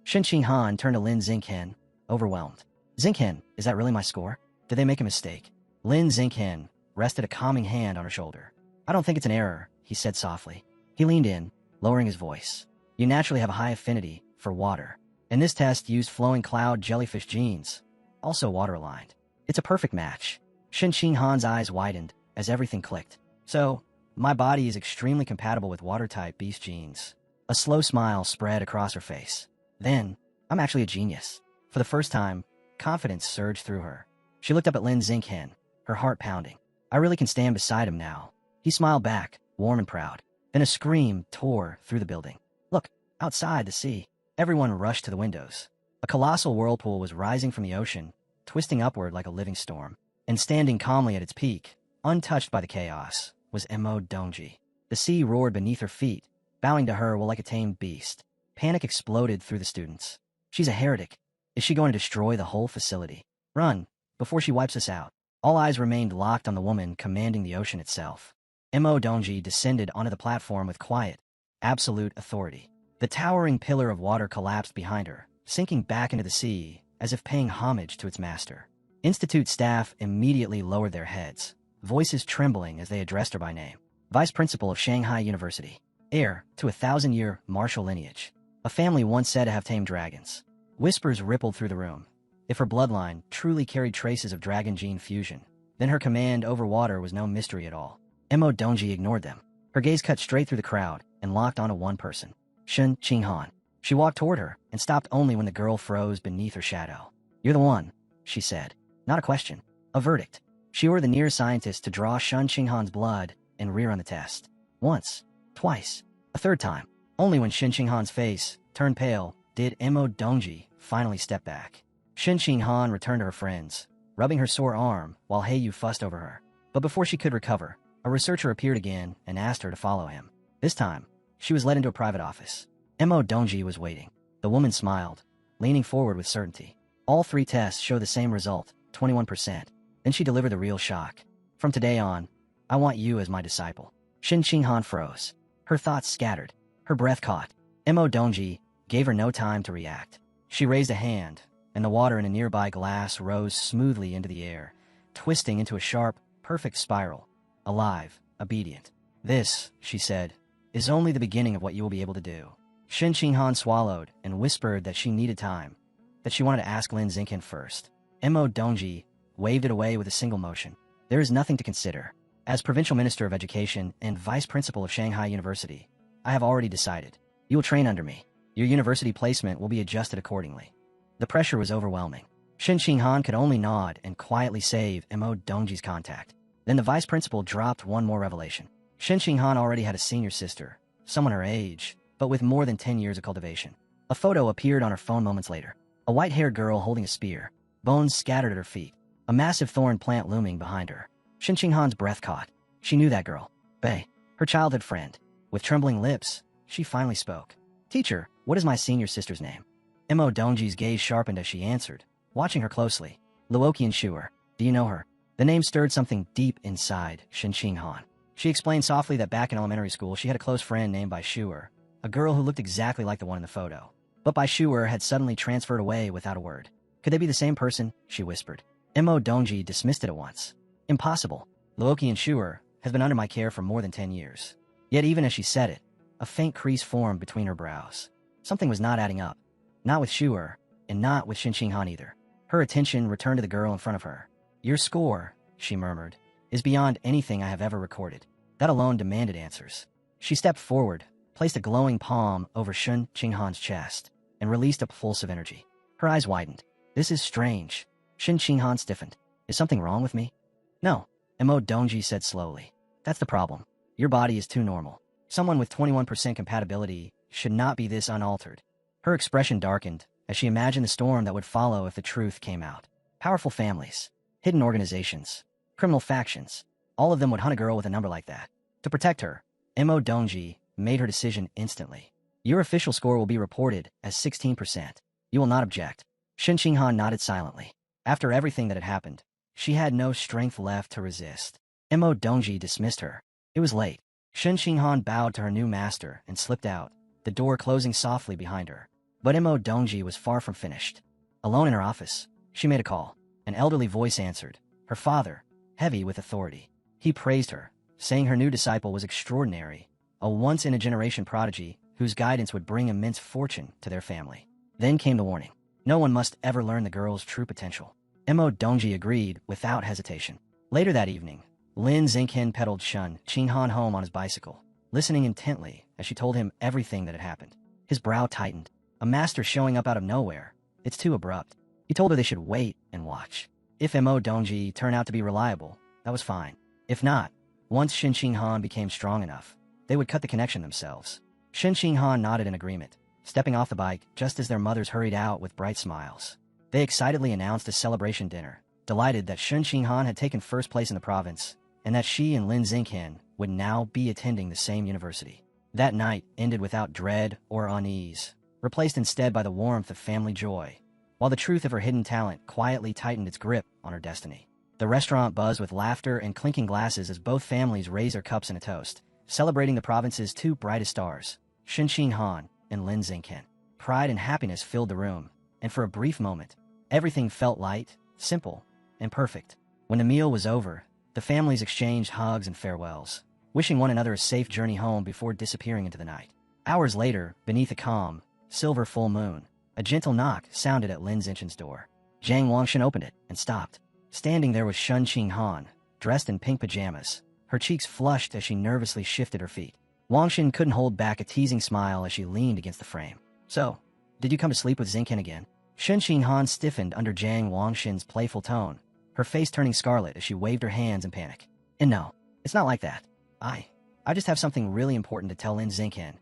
Shen Han turned to Lin Xingqian, overwhelmed. Xingqian, is that really my score? Did they make a mistake? Lin Xingqian rested a calming hand on her shoulder. I don't think it's an error, he said softly. He leaned in, lowering his voice. You naturally have a high affinity for water. And this test used flowing cloud jellyfish genes, also water-aligned. It's a perfect match. Shen Han's eyes widened as everything clicked. So, my body is extremely compatible with water-type beast genes. A slow smile spread across her face. Then, I'm actually a genius. For the first time, confidence surged through her. She looked up at Lin Xingqian, her heart pounding. I really can stand beside him now. He smiled back, warm and proud. Then a scream tore through the building. Look, outside the sea. Everyone rushed to the windows. A colossal whirlpool was rising from the ocean, twisting upward like a living storm. And standing calmly at its peak, untouched by the chaos, was Mo Dongji. The sea roared beneath her feet, bowing to her like a tamed beast. Panic exploded through the students. She's a heretic. Is she going to destroy the whole facility? Run, before she wipes us out. All eyes remained locked on the woman commanding the ocean itself. Mo Dongji descended onto the platform with quiet, absolute authority. The towering pillar of water collapsed behind her, sinking back into the sea, as if paying homage to its master. Institute staff immediately lowered their heads, voices trembling as they addressed her by name. Vice Principal of Shanghai University. Heir to a 1,000-year martial lineage. A family once said to have tamed dragons. Whispers rippled through the room. If her bloodline truly carried traces of dragon gene fusion, then her command over water was no mystery at all. Mo Dongji ignored them. Her gaze cut straight through the crowd and locked onto one person, Shen Qinghan. She walked toward her and stopped only when the girl froze beneath her shadow. "You're the one," she said. Not a question, a verdict. She ordered the nearest scientist to draw Shen Qinghan's blood and rerun the test. Once, twice, a third time. Only when Shen Qinghan's face turned pale did Mo Dongji finally step back. Shen Qinghan returned to her friends, rubbing her sore arm while Heiyu fussed over her. But before she could recover, a researcher appeared again and asked her to follow him. This time, she was led into a private office. Mo Dongji was waiting. The woman smiled, leaning forward with certainty. All 3 tests show the same result, 21%. Then she delivered the real shock. "From today on, I want you as my disciple." Shen Qinghan froze. Her thoughts scattered. Her breath caught. Mo Dongji gave her no time to react. She raised a hand, and the water in a nearby glass rose smoothly into the air, twisting into a sharp, perfect spiral. Alive, obedient. "This," she said, "is only the beginning of what you will be able to do." Shen Qinghan swallowed and whispered that she needed time, that she wanted to ask Lin Xingqian first. Mo Dongji waved it away with a single motion. "There is nothing to consider. As Provincial Minister of Education and Vice Principal of Shanghai University, I have already decided. You will train under me. Your university placement will be adjusted accordingly." The pressure was overwhelming. Shen Qinghan could only nod and quietly save Mo Dongji's contact. Then the vice principal dropped one more revelation. Shen Qinghan already had a senior sister, someone her age, but with more than 10 years of cultivation. A photo appeared on her phone moments later. A white-haired girl holding a spear, bones scattered at her feet, a massive thorn plant looming behind her. Shen Qinghan's breath caught. She knew that girl. Bei, her childhood friend. With trembling lips, she finally spoke. "Teacher, what is my senior sister's name?" Mo Dongji's gaze sharpened as she answered, watching her closely. "Luoqian Shuer. Do you know her?" The name stirred something deep inside Shen Qinghan. She explained softly that back in elementary school she had a close friend named Bai Shuer, a girl who looked exactly like the one in the photo. But Bai Shuer had suddenly transferred away without a word. "Could they be the same person?" she whispered. Mo Dongji dismissed it at once. "Impossible. Luoqian Shuer has been under my care for more than 10 years. Yet even as she said it, a faint crease formed between her brows. Something was not adding up. Not with Shuer, and not with Shen Qinghan either. Her attention returned to the girl in front of her. "Your score," she murmured, "is beyond anything I have ever recorded." That alone demanded answers. She stepped forward, placed a glowing palm over Shen Qinghan's chest, and released a pulse of energy. Her eyes widened. "This is strange." Shen Qinghan stiffened. "Is something wrong with me?" "No," Mo Dongji said slowly. "That's the problem. Your body is too normal. Someone with 21% compatibility should not be this unaltered." Her expression darkened as she imagined the storm that would follow if the truth came out. Powerful families, hidden organizations, criminal factions, all of them would hunt a girl with a number like that. To protect her, Mo Dongji made her decision instantly. "Your official score will be reported as 16%. You will not object." Shen Qinghan nodded silently. After everything that had happened, she had no strength left to resist. Mo Dongji dismissed her. It was late. Shen Qinghan bowed to her new master and slipped out, the door closing softly behind her. But Mo Dongji was far from finished. Alone in her office, she made a call. An elderly voice answered, her father, heavy with authority. He praised her, saying her new disciple was extraordinary, a once-in-a-generation prodigy whose guidance would bring immense fortune to their family. Then came the warning. No one must ever learn the girl's true potential. Mo Dongji agreed without hesitation. Later that evening, Lin Xingqian pedaled Shen Qinghan home on his bicycle, listening intently as she told him everything that had happened. His brow tightened. A master showing up out of nowhere. It's too abrupt. He told her they should wait and watch. If Mo Dongji turned out to be reliable, that was fine. If not, once Shen Qinghan became strong enough, they would cut the connection themselves. Shen Qinghan nodded in agreement, stepping off the bike just as their mothers hurried out with bright smiles. They excitedly announced a celebration dinner, delighted that Shen Qinghan had taken first place in the province, and that she and Lin Xingqian would now be attending the same university. That night ended without dread or unease, replaced instead by the warmth of family joy, while the truth of her hidden talent quietly tightened its grip on her destiny. The restaurant buzzed with laughter and clinking glasses as both families raised their cups in a toast, celebrating the province's two brightest stars, Shin Han and Lin Xingqian. Pride and happiness filled the room, and for a brief moment, everything felt light, simple, and perfect. When the meal was over, the families exchanged hugs and farewells, wishing one another a safe journey home before disappearing into the night. Hours later, beneath a calm, silver full moon, a gentle knock sounded at Lin Xingqian's door. Zhang Wangshan opened it and stopped. Standing there was Shin Han, dressed in pink pajamas, her cheeks flushed as she nervously shifted her feet. Wangshan couldn't hold back a teasing smile as she leaned against the frame. "So, did you come to sleep with Xingqian again?" Shin Han stiffened under Zhang Wangshan's playful tone, her face turning scarlet as she waved her hands in panic. "And no, it's not like that. I just have something really important to tell Lin Xingqian."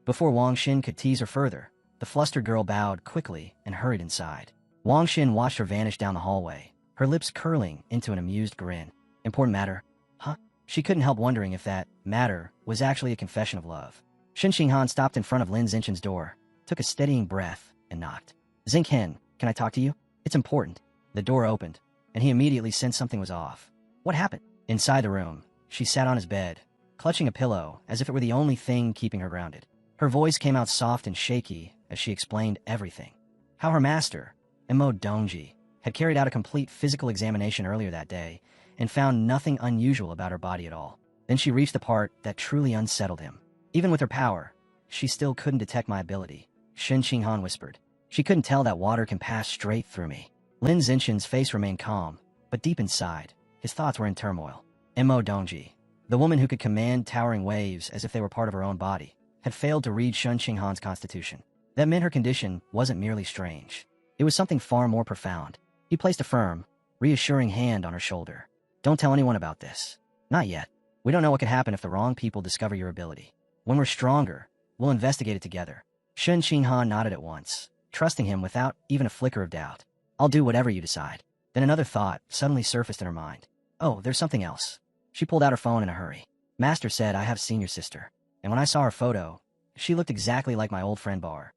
Before Wangshan could tease her further, the flustered girl bowed quickly and hurried inside. Wangshan watched her vanish down the hallway, her lips curling into an amused grin. "Important matter? Huh?" She couldn't help wondering if that matter was actually a confession of love. Shin Han stopped in front of Lin Xingqian's door, took a steadying breath, and knocked. "Xingqian, can I talk to you? It's important." The door opened, and he immediately sensed something was off. "What happened?" Inside the room, she sat on his bed, clutching a pillow as if it were the only thing keeping her grounded. Her voice came out soft and shaky as she explained everything. How her master, Enro Dongji, had carried out a complete physical examination earlier that day and found nothing unusual about her body at all. Then she reached the part that truly unsettled him. "Even with her power, she still couldn't detect my ability," Shin Han whispered. "She couldn't tell that water can pass straight through me." Lin Xingqian's face remained calm, but deep inside, his thoughts were in turmoil. Enro Dongji, the woman who could command towering waves as if they were part of her own body, had failed to read Shin Han's constitution. That meant her condition wasn't merely strange. It was something far more profound. He placed a firm, reassuring hand on her shoulder. "Don't tell anyone about this. Not yet. We don't know what could happen if the wrong people discover your ability. When we're stronger, we'll investigate it together." Shin Han nodded at once, trusting him without even a flicker of doubt. "I'll do whatever you decide." Then another thought suddenly surfaced in her mind. "Oh, there's something else." She pulled out her phone in a hurry. "Master said I have seen your sister, and when I saw her photo, she looked exactly like my old friend Bar."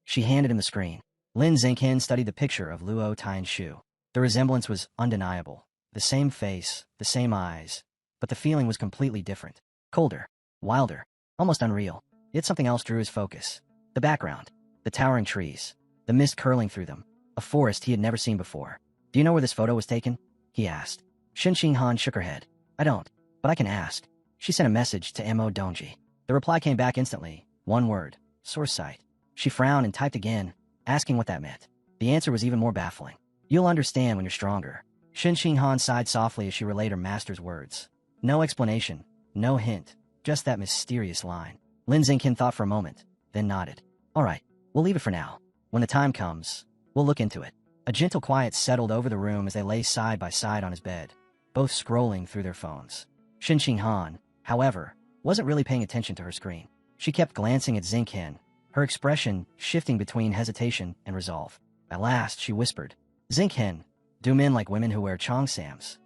She handed him the screen. Lin Xingqian studied the picture of Luo Tianshu. The resemblance was undeniable. The same face, the same eyes, but the feeling was completely different. Colder, wilder, almost unreal. Yet something else drew his focus. The background, the towering trees, the mist curling through them, a forest he had never seen before. "Do you know where this photo was taken?" he asked. Shin Han shook her head. "I don't, but I can ask." She sent a message to Enro Dongji. The reply came back instantly. One word: source site. She frowned and typed again, asking what that meant. The answer was even more baffling. "You'll understand when you're stronger." Shin Han sighed softly as she relayed her master's words. No explanation, no hint, just that mysterious line. Lin Xingqian thought for a moment, then nodded. "All right, we'll leave it for now. When the time comes, we'll look into it." A gentle quiet settled over the room as they lay side by side on his bed, both scrolling through their phones. Shin Han, however, wasn't really paying attention to her screen. She kept glancing at Xingqian, her expression shifting between hesitation and resolve. At last, she whispered, "Xingqian, do men like women who wear cheongsams?"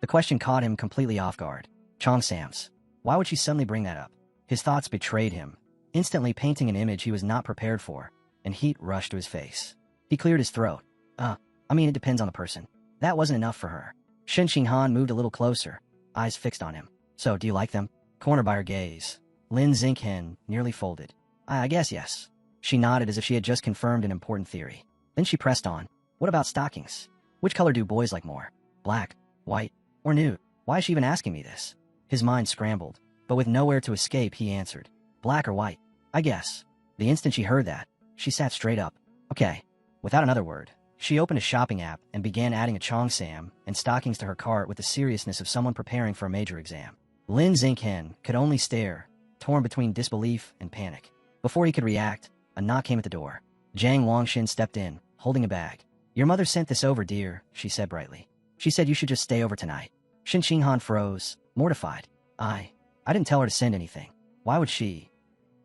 The question caught him completely off guard. Cheongsams. Why would she suddenly bring that up? His thoughts betrayed him, instantly painting an image he was not prepared for, and heat rushed to his face. He cleared his throat. It depends on the person." That wasn't enough for her. Shin Han moved a little closer, eyes fixed on him. "So, do you like them?" Cornered by her gaze, Lin Xingqian nearly folded. I guess yes." She nodded as if she had just confirmed an important theory. Then she pressed on. "What about stockings? Which color do boys like more? Black, white, or nude?" Why is she even asking me this? His mind scrambled, but with nowhere to escape, he answered, "Black or white, I guess." The instant she heard that, she sat straight up. "Okay." Without another word, she opened a shopping app and began adding a cheongsam and stockings to her cart with the seriousness of someone preparing for a major exam. Lin Xingqian could only stare, torn between disbelief and panic. Before he could react, a knock came at the door. Zhang Wangshan stepped in, holding a bag. "Your mother sent this over, dear," she said brightly. "She said you should just stay over tonight." Shin Han froze, mortified. I didn't tell her to send anything. Why would she?"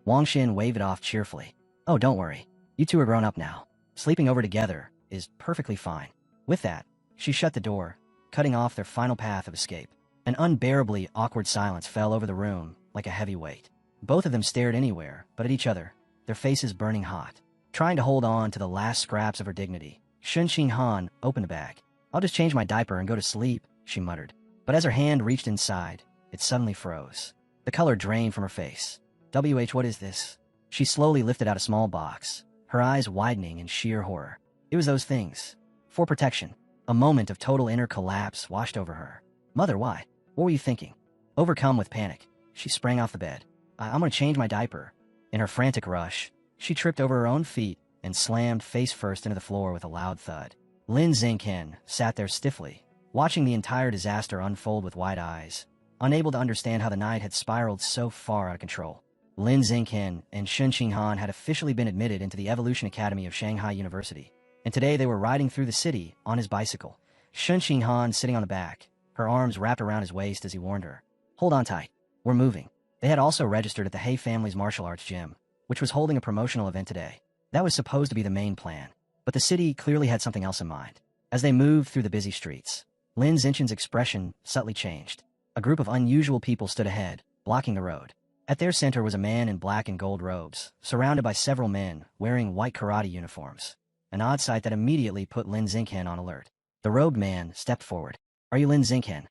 Wangshan waved it off cheerfully. "Oh, don't worry. You two are grown up now. Sleeping over together is perfectly fine." With that, she shut the door, cutting off their final path of escape. An unbearably awkward silence fell over the room like a heavy weight. Both of them stared anywhere but at each other, their faces burning hot. Trying to hold on to the last scraps of her dignity, Shin Han opened the bag. I'll just change my diaper and go to sleep, she muttered. But as her hand reached inside, it suddenly froze. The color drained from her face. What is this? She slowly lifted out a small box, her eyes widening in sheer horror. It was those things. For protection. A moment of total inner collapse washed over her. Mother, why? What were you thinking? Overcome with panic, she sprang off the bed. I'm gonna change my diaper. In her frantic rush, she tripped over her own feet and slammed face first into the floor with a loud thud. Lin Xingqian sat there stiffly, watching the entire disaster unfold with wide eyes, unable to understand how the night had spiraled so far out of control. Lin Xingqian and Shun Qinghan had officially been admitted into the Evolution Academy of Shanghai University, and today they were riding through the city on his bicycle. Shun Qinghan sitting on the back, her arms wrapped around his waist as he warned her. Hold on tight. We're moving. They had also registered at the He family's martial arts gym, which was holding a promotional event today. That was supposed to be the main plan, but the city clearly had something else in mind. As they moved through the busy streets, Lin Xingqian's expression subtly changed. A group of unusual people stood ahead, blocking the road. At their center was a man in black and gold robes, surrounded by several men wearing white karate uniforms. An odd sight that immediately put Lin Xingqian on alert. The robed man stepped forward. Are you Lin Xingqian?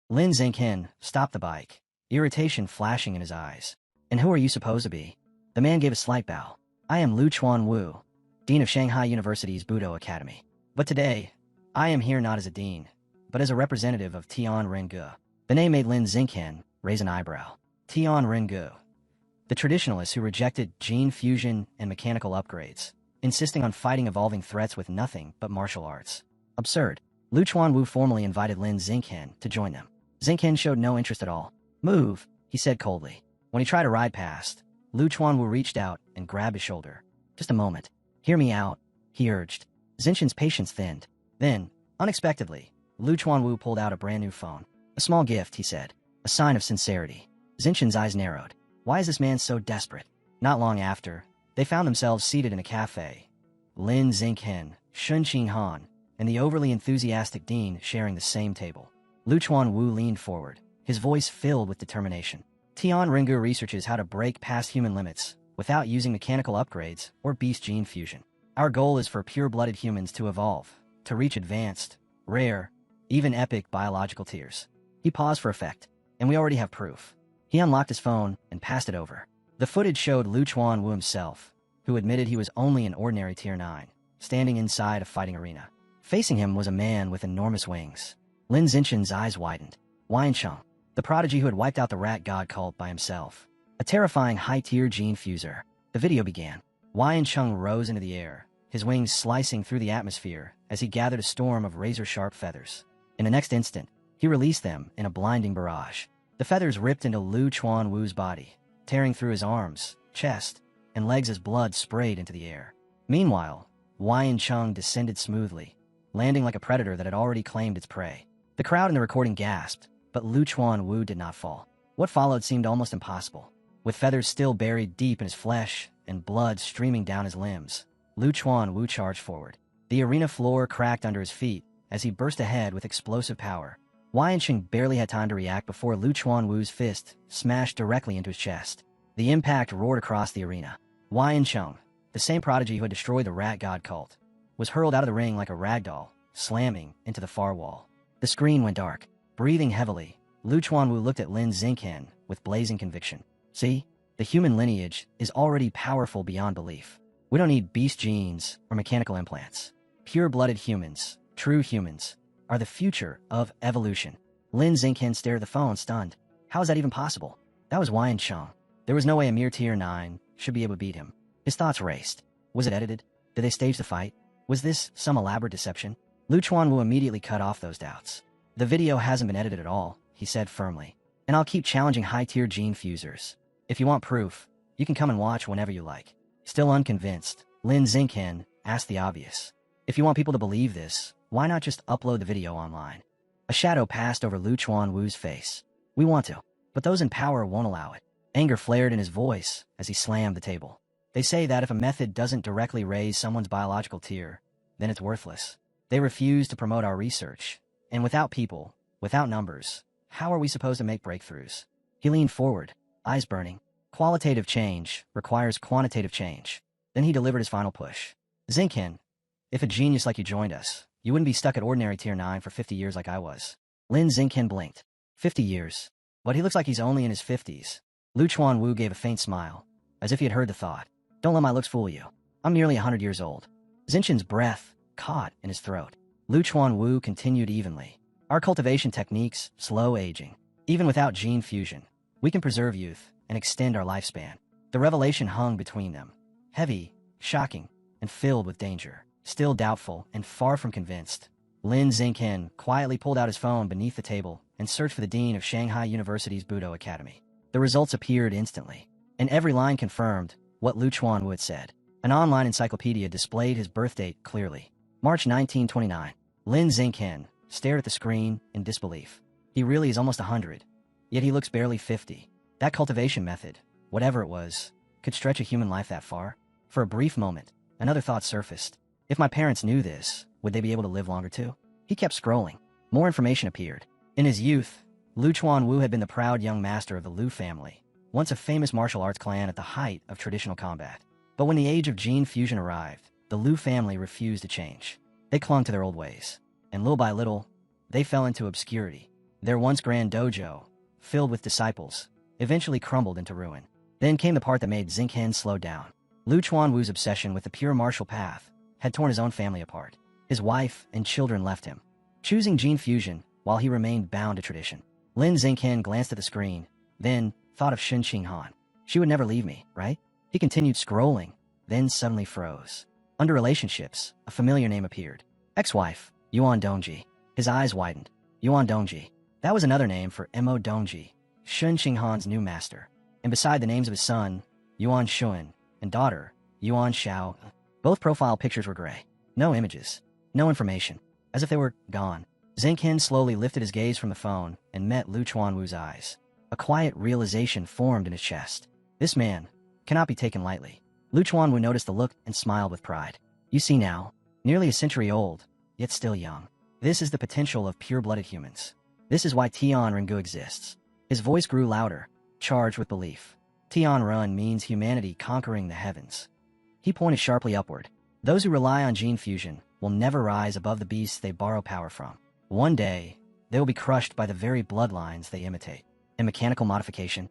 Lin Xingqian stopped the bike, irritation flashing in his eyes. And who are you supposed to be? The man gave a slight bow. I am Lu Chuanwu, Dean of Shanghai University's Budo Academy. But today, I am here not as a dean, but as a representative of Tian Rengu. The name made Lin Xingqian raise an eyebrow. Tian Rengu, the traditionalists who rejected gene fusion and mechanical upgrades, insisting on fighting evolving threats with nothing but martial arts. Absurd. Lu Chuanwu formally invited Lin Xingqian to join them. Xingqian showed no interest at all. Move, he said coldly. When he tried to ride past, Lu Chuanwu reached out and grabbed his shoulder. Just a moment. Hear me out, he urged. Xingqian's patience thinned. Then, unexpectedly, Lu Chuanwu pulled out a brand new phone. A small gift, he said. A sign of sincerity. Xingqian's eyes narrowed. Why is this man so desperate? Not long after, they found themselves seated in a cafe. Lin Xingqian, Shun Qinghan, and the overly enthusiastic Dean sharing the same table. Lu Chuanwu leaned forward, his voice filled with determination. Tian Rengu researches how to break past human limits without using mechanical upgrades or beast gene fusion. Our goal is for pure-blooded humans to evolve, to reach advanced, rare, even epic biological tiers. He paused for effect, and we already have proof. He unlocked his phone and passed it over. The footage showed Lu Chuanwu himself, who admitted he was only an ordinary Tier 9, standing inside a fighting arena. Facing him was a man with enormous wings. Lin Xingqian's eyes widened. Weincheng, the prodigy who had wiped out the rat god cult by himself. A terrifying high-tier gene fuser. The video began. Weincheng rose into the air, his wings slicing through the atmosphere as he gathered a storm of razor-sharp feathers. In the next instant, he released them in a blinding barrage. The feathers ripped into Lu Chuanwu's body, tearing through his arms, chest, and legs as blood sprayed into the air. Meanwhile, Weincheng descended smoothly, landing like a predator that had already claimed its prey. The crowd in the recording gasped, but Lu Chuanwu did not fall. What followed seemed almost impossible. With feathers still buried deep in his flesh and blood streaming down his limbs, Lu Chuanwu charged forward. The arena floor cracked under his feet as he burst ahead with explosive power. Weincheng barely had time to react before Lu Chuanwu's fist smashed directly into his chest. The impact roared across the arena. Weincheng, the same prodigy who had destroyed the rat god cult, was hurled out of the ring like a ragdoll, slamming into the far wall. The screen went dark. Breathing heavily, Lu Chuanwu looked at Lin Xingqian with blazing conviction. See, the human lineage is already powerful beyond belief. We don't need beast genes or mechanical implants. Pure-blooded humans, true humans, are the future of evolution. Lin Xingqian stared at the phone, stunned. How is that even possible? That was Weincheng. There was no way a mere Tier 9 should be able to beat him. His thoughts raced. Was it edited? Did they stage the fight? Was this some elaborate deception? Lu Chuanwu immediately cut off those doubts. The video hasn't been edited at all, he said firmly. And I'll keep challenging high-tier gene fusers. If you want proof, you can come and watch whenever you like. Still unconvinced, Lin Xingqian asked the obvious. If you want people to believe this, why not just upload the video online? A shadow passed over Lu Chuanwu's face. We want to, but those in power won't allow it. Anger flared in his voice as he slammed the table. They say that if a method doesn't directly raise someone's biological tier, then it's worthless. They refuse to promote our research. And without people, without numbers, how are we supposed to make breakthroughs? He leaned forward, eyes burning. Qualitative change requires quantitative change. Then he delivered his final push. Xingqian, if a genius like you joined us, You wouldn't be stuck at ordinary tier 9 for 50 years like I was. Lin Xingqian blinked. 50 years. But he looks like he's only in his 50s. Lu Chuanwu gave a faint smile, as if he had heard the thought. Don't let my looks fool you. I'm nearly 100 years old. Xingqian's breath caught in his throat. Lu Chuanwu continued evenly. Our cultivation techniques, slow aging. Even without gene fusion, we can preserve youth and extend our lifespan. The revelation hung between them. Heavy, shocking, and filled with danger. Still doubtful and far from convinced, Lin Xingqian quietly pulled out his phone beneath the table and searched for the dean of Shanghai University's Budo Academy. The results appeared instantly, and every line confirmed what Lu Chuanwu had said. An online encyclopedia displayed his birth date clearly. March 1929. Lin Xingqian stared at the screen in disbelief. He really is almost 100, yet he looks barely 50. That cultivation method, whatever it was, could stretch a human life that far? For a brief moment, another thought surfaced. If my parents knew this, would they be able to live longer too? He kept scrolling. More information appeared. In his youth, Lu Chuanwu had been the proud young master of the Lu family, once a famous martial arts clan at the height of traditional combat. But when the age of gene fusion arrived, the Lu family refused to change. They clung to their old ways, and little by little, they fell into obscurity. Their once grand dojo, filled with disciples, eventually crumbled into ruin. Then came the part that made Xingqian slow down. Lu Chuanwu's obsession with the pure martial path had torn his own family apart. His wife and children left him, choosing gene fusion while he remained bound to tradition. Lin Xingqian glanced at the screen, then thought of Shun Qinghan. She would never leave me, right? He continued scrolling, then suddenly froze. Under relationships, a familiar name appeared. Ex-wife, Yuan Dongji. His eyes widened. Yuan Dongji. That was another name for Mo Dongji, Shun Qinghan's new master. And beside the names of his son, Yuan Shun, and daughter, Yuan Xiao, both profile pictures were gray. No images. No information. As if they were gone. Xingqian slowly lifted his gaze from the phone and met Lu Chuanwu's eyes. A quiet realization formed in his chest. This man cannot be taken lightly. Lu Chuanwu noticed the look and smiled with pride. You see now, nearly a century old, yet still young. This is the potential of pure-blooded humans. This is why Tian Rengu exists. His voice grew louder, charged with belief. Tian Run means humanity conquering the heavens. He pointed sharply upward. Those who rely on gene fusion will never rise above the beasts they borrow power from. One day, they will be crushed by the very bloodlines they imitate. And mechanical modification?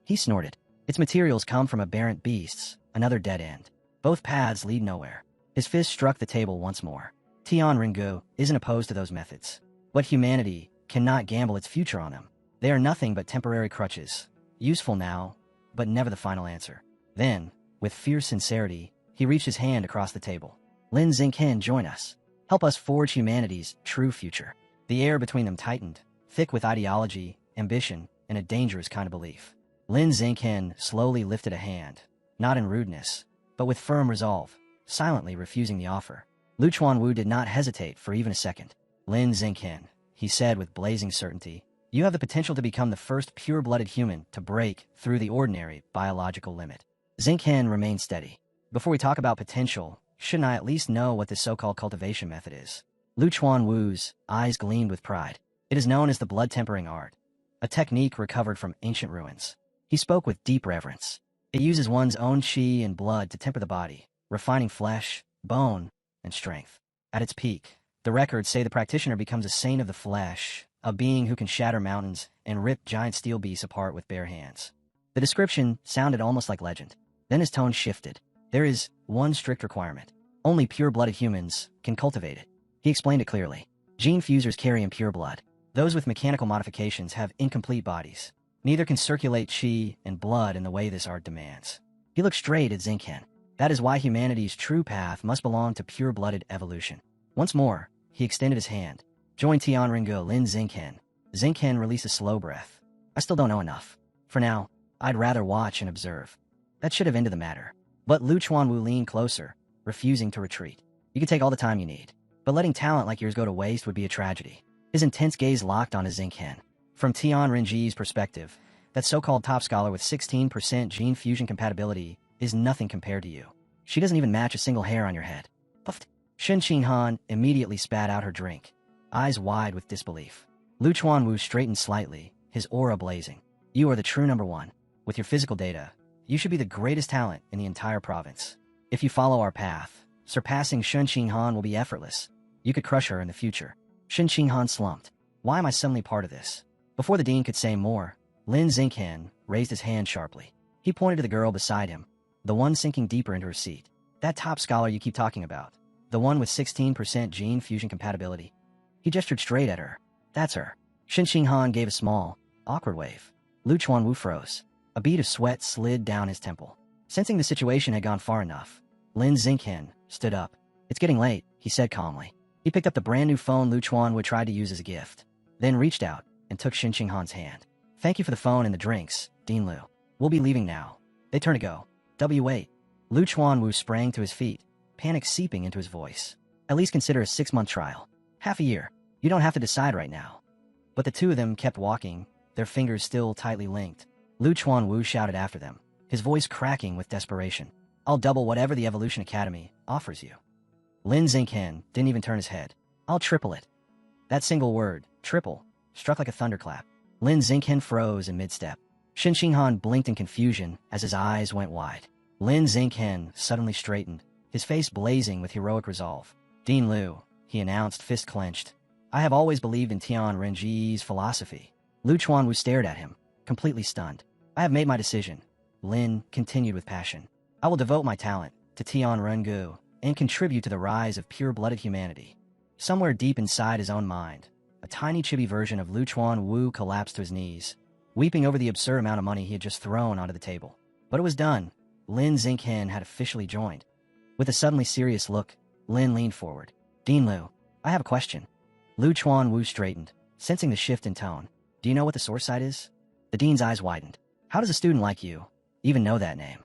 He snorted. Its materials come from aberrant beasts, another dead end. Both paths lead nowhere. His fist struck the table once more. Tian Rengu isn't opposed to those methods. But humanity cannot gamble its future on them. They are nothing but temporary crutches. Useful now, but never the final answer. Then, with fierce sincerity, he reached his hand across the table. Lin Xingqian, join us. Help us forge humanity's true future. The air between them tightened, thick with ideology, ambition, and a dangerous kind of belief. Lin Xingqian slowly lifted a hand, not in rudeness, but with firm resolve, silently refusing the offer. Lu Chuanwu did not hesitate for even a second. Lin Xingqian, he said with blazing certainty, you have the potential to become the first pure-blooded human to break through the ordinary biological limit. Xingqian remained steady. Before we talk about potential, shouldn't I at least know what this so-called cultivation method is? Lu Chuanwu's eyes gleamed with pride. It is known as the blood-tempering art, a technique recovered from ancient ruins. He spoke with deep reverence. It uses one's own qi and blood to temper the body, refining flesh, bone, and strength. At its peak, the records say the practitioner becomes a saint of the flesh, a being who can shatter mountains and rip giant steel beasts apart with bare hands. The description sounded almost like legend. Then his tone shifted. There is one strict requirement. Only pure-blooded humans can cultivate it. He explained it clearly. Gene fusers carry impure blood. Those with mechanical modifications have incomplete bodies. Neither can circulate qi and blood in the way this art demands. He looked straight at Xingqian. That is why humanity's true path must belong to pure-blooded evolution. Once more, he extended his hand. Join Tian Rengu, Lin Xingqian. Xingqian released a slow breath. I still don't know enough. For now, I'd rather watch and observe. That should have ended the matter. But Lu Chuanwu leaned closer, refusing to retreat. You can take all the time you need, but letting talent like yours go to waste would be a tragedy. His intense gaze locked on his Xingqian. From Tian Renji's perspective, that so-called top scholar with 16% gene fusion compatibility is nothing compared to you. She doesn't even match a single hair on your head. Puffed. Shun Qinghan immediately spat out her drink, eyes wide with disbelief. Lu Chuanwu straightened slightly, his aura blazing. You are the true number one. With your physical data, you should be the greatest talent in the entire province. If you follow our path, surpassing Shun Qinghan will be effortless. You could crush her in the future. Shin Qinghan slumped. Why am I suddenly part of this? Before the dean could say more, Lin Xinghen raised his hand sharply. He pointed to the girl beside him, the one sinking deeper into her seat. That top scholar you keep talking about. The one with 16% gene fusion compatibility. He gestured straight at her. That's her. Shin Qinghan gave a small, awkward wave. Lu Chuanwu froze. A bead of sweat slid down his temple. Sensing the situation had gone far enough, Lin Xinghen stood up. It's getting late, he said calmly. He picked up the brand new phone Lu Chuanwu tried to use as a gift, then reached out and took Shin Qinghan's hand. Thank you for the phone and the drinks, Dean Lu. We'll be leaving now. They turned to go. Wait. Lu Chuanwu sprang to his feet, panic seeping into his voice. At least consider a 6-month trial. Half a year. You don't have to decide right now. But the two of them kept walking, their fingers still tightly linked. Lu Chuanwu shouted after them, his voice cracking with desperation. I'll double whatever the Evolution Academy offers you. Lin Xinghen didn't even turn his head. I'll triple it. That single word, triple, struck like a thunderclap. Lin Xinghen froze in mid-step. Shin Qinghan blinked in confusion as his eyes went wide. Lin Xinghen suddenly straightened, his face blazing with heroic resolve. Dean Lu, he announced, fist clenched. I have always believed in Tian Renji's philosophy. Lu Chuanwu stared at him, completely stunned. I have made my decision. Lin continued with passion. I will devote my talent to Tian Rengu and contribute to the rise of pure-blooded humanity. Somewhere deep inside his own mind, a tiny chibi version of Lu Chuanwu collapsed to his knees, weeping over the absurd amount of money he had just thrown onto the table. But it was done. Lin Xinghen had officially joined. With a suddenly serious look, Lin leaned forward. Dean Lu, I have a question. Lu Chuanwu straightened, sensing the shift in tone. Do you know what the source site is? The dean's eyes widened. How does a student like you even know that name?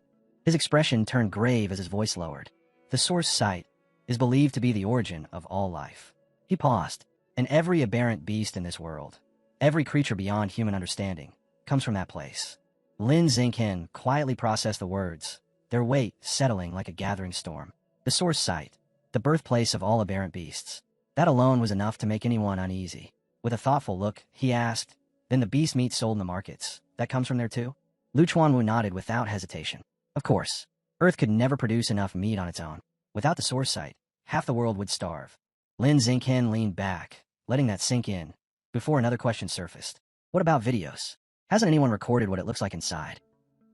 His expression turned grave as his voice lowered. The source site is believed to be the origin of all life. He paused. And every aberrant beast in this world, every creature beyond human understanding, comes from that place. Lin Xinghen quietly processed the words, their weight settling like a gathering storm. The source site, the birthplace of all aberrant beasts. That alone was enough to make anyone uneasy. With a thoughtful look, he asked, then the beast meat sold in the markets, that comes from there too? Lu Chuanwu nodded without hesitation. Of course. Earth could never produce enough meat on its own. Without the source site, half the world would starve. Lin Xinghen leaned back, letting that sink in, before another question surfaced. What about videos? Hasn't anyone recorded what it looks like inside?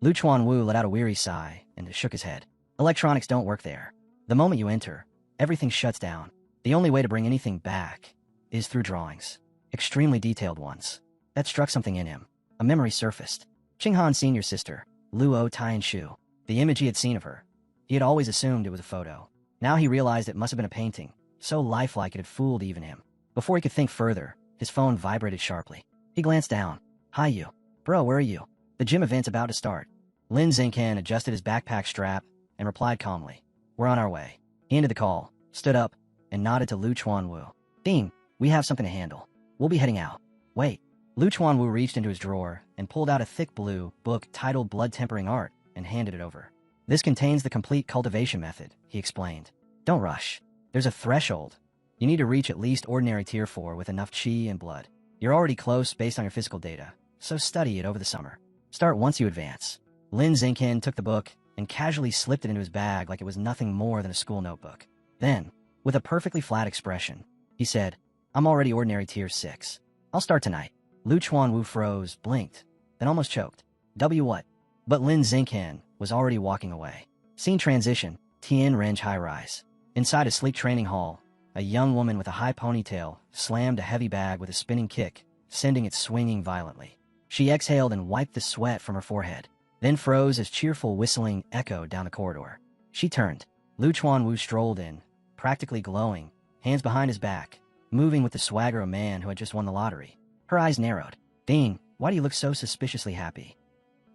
Lu Chuanwu let out a weary sigh and shook his head. Electronics don't work there. The moment you enter, everything shuts down. The only way to bring anything back is through drawings. Extremely detailed ones. That struck something in him. A memory surfaced. Qinghan Senior's sister, Luo Tianshu. The image he had seen of her. He had always assumed it was a photo. Now he realized it must have been a painting, so lifelike it had fooled even him. Before he could think further, his phone vibrated sharply. He glanced down. Hi you. Bro, where are you? The gym event's about to start. Lin Xinghen adjusted his backpack strap and replied calmly. We're on our way. He ended the call, stood up, and nodded to Lu Chuanwu. Dean, we have something to handle. We'll be heading out. Wait. Lu Chuanwu reached into his drawer and pulled out a thick blue book titled Blood Tempering Art and handed it over. This contains the complete cultivation method, he explained. Don't rush. There's a threshold. You need to reach at least ordinary tier 4 with enough chi and blood. You're already close based on your physical data, so study it over the summer. Start once you advance. Lin Xinghen took the book and casually slipped it into his bag like it was nothing more than a school notebook. Then, with a perfectly flat expression, he said, I'm already ordinary tier 6. I'll start tonight. Lu Chuanwu froze, blinked, then almost choked. What? But Lin Xinghen was already walking away. Scene transition, Tian Renj high-rise. Inside a sleek training hall, a young woman with a high ponytail slammed a heavy bag with a spinning kick, sending it swinging violently. She exhaled and wiped the sweat from her forehead, then froze as cheerful whistling echoed down the corridor. She turned. Lu Chuanwu strolled in, practically glowing, hands behind his back, moving with the swagger of a man who had just won the lottery. Her eyes narrowed. Dean, why do you look so suspiciously happy?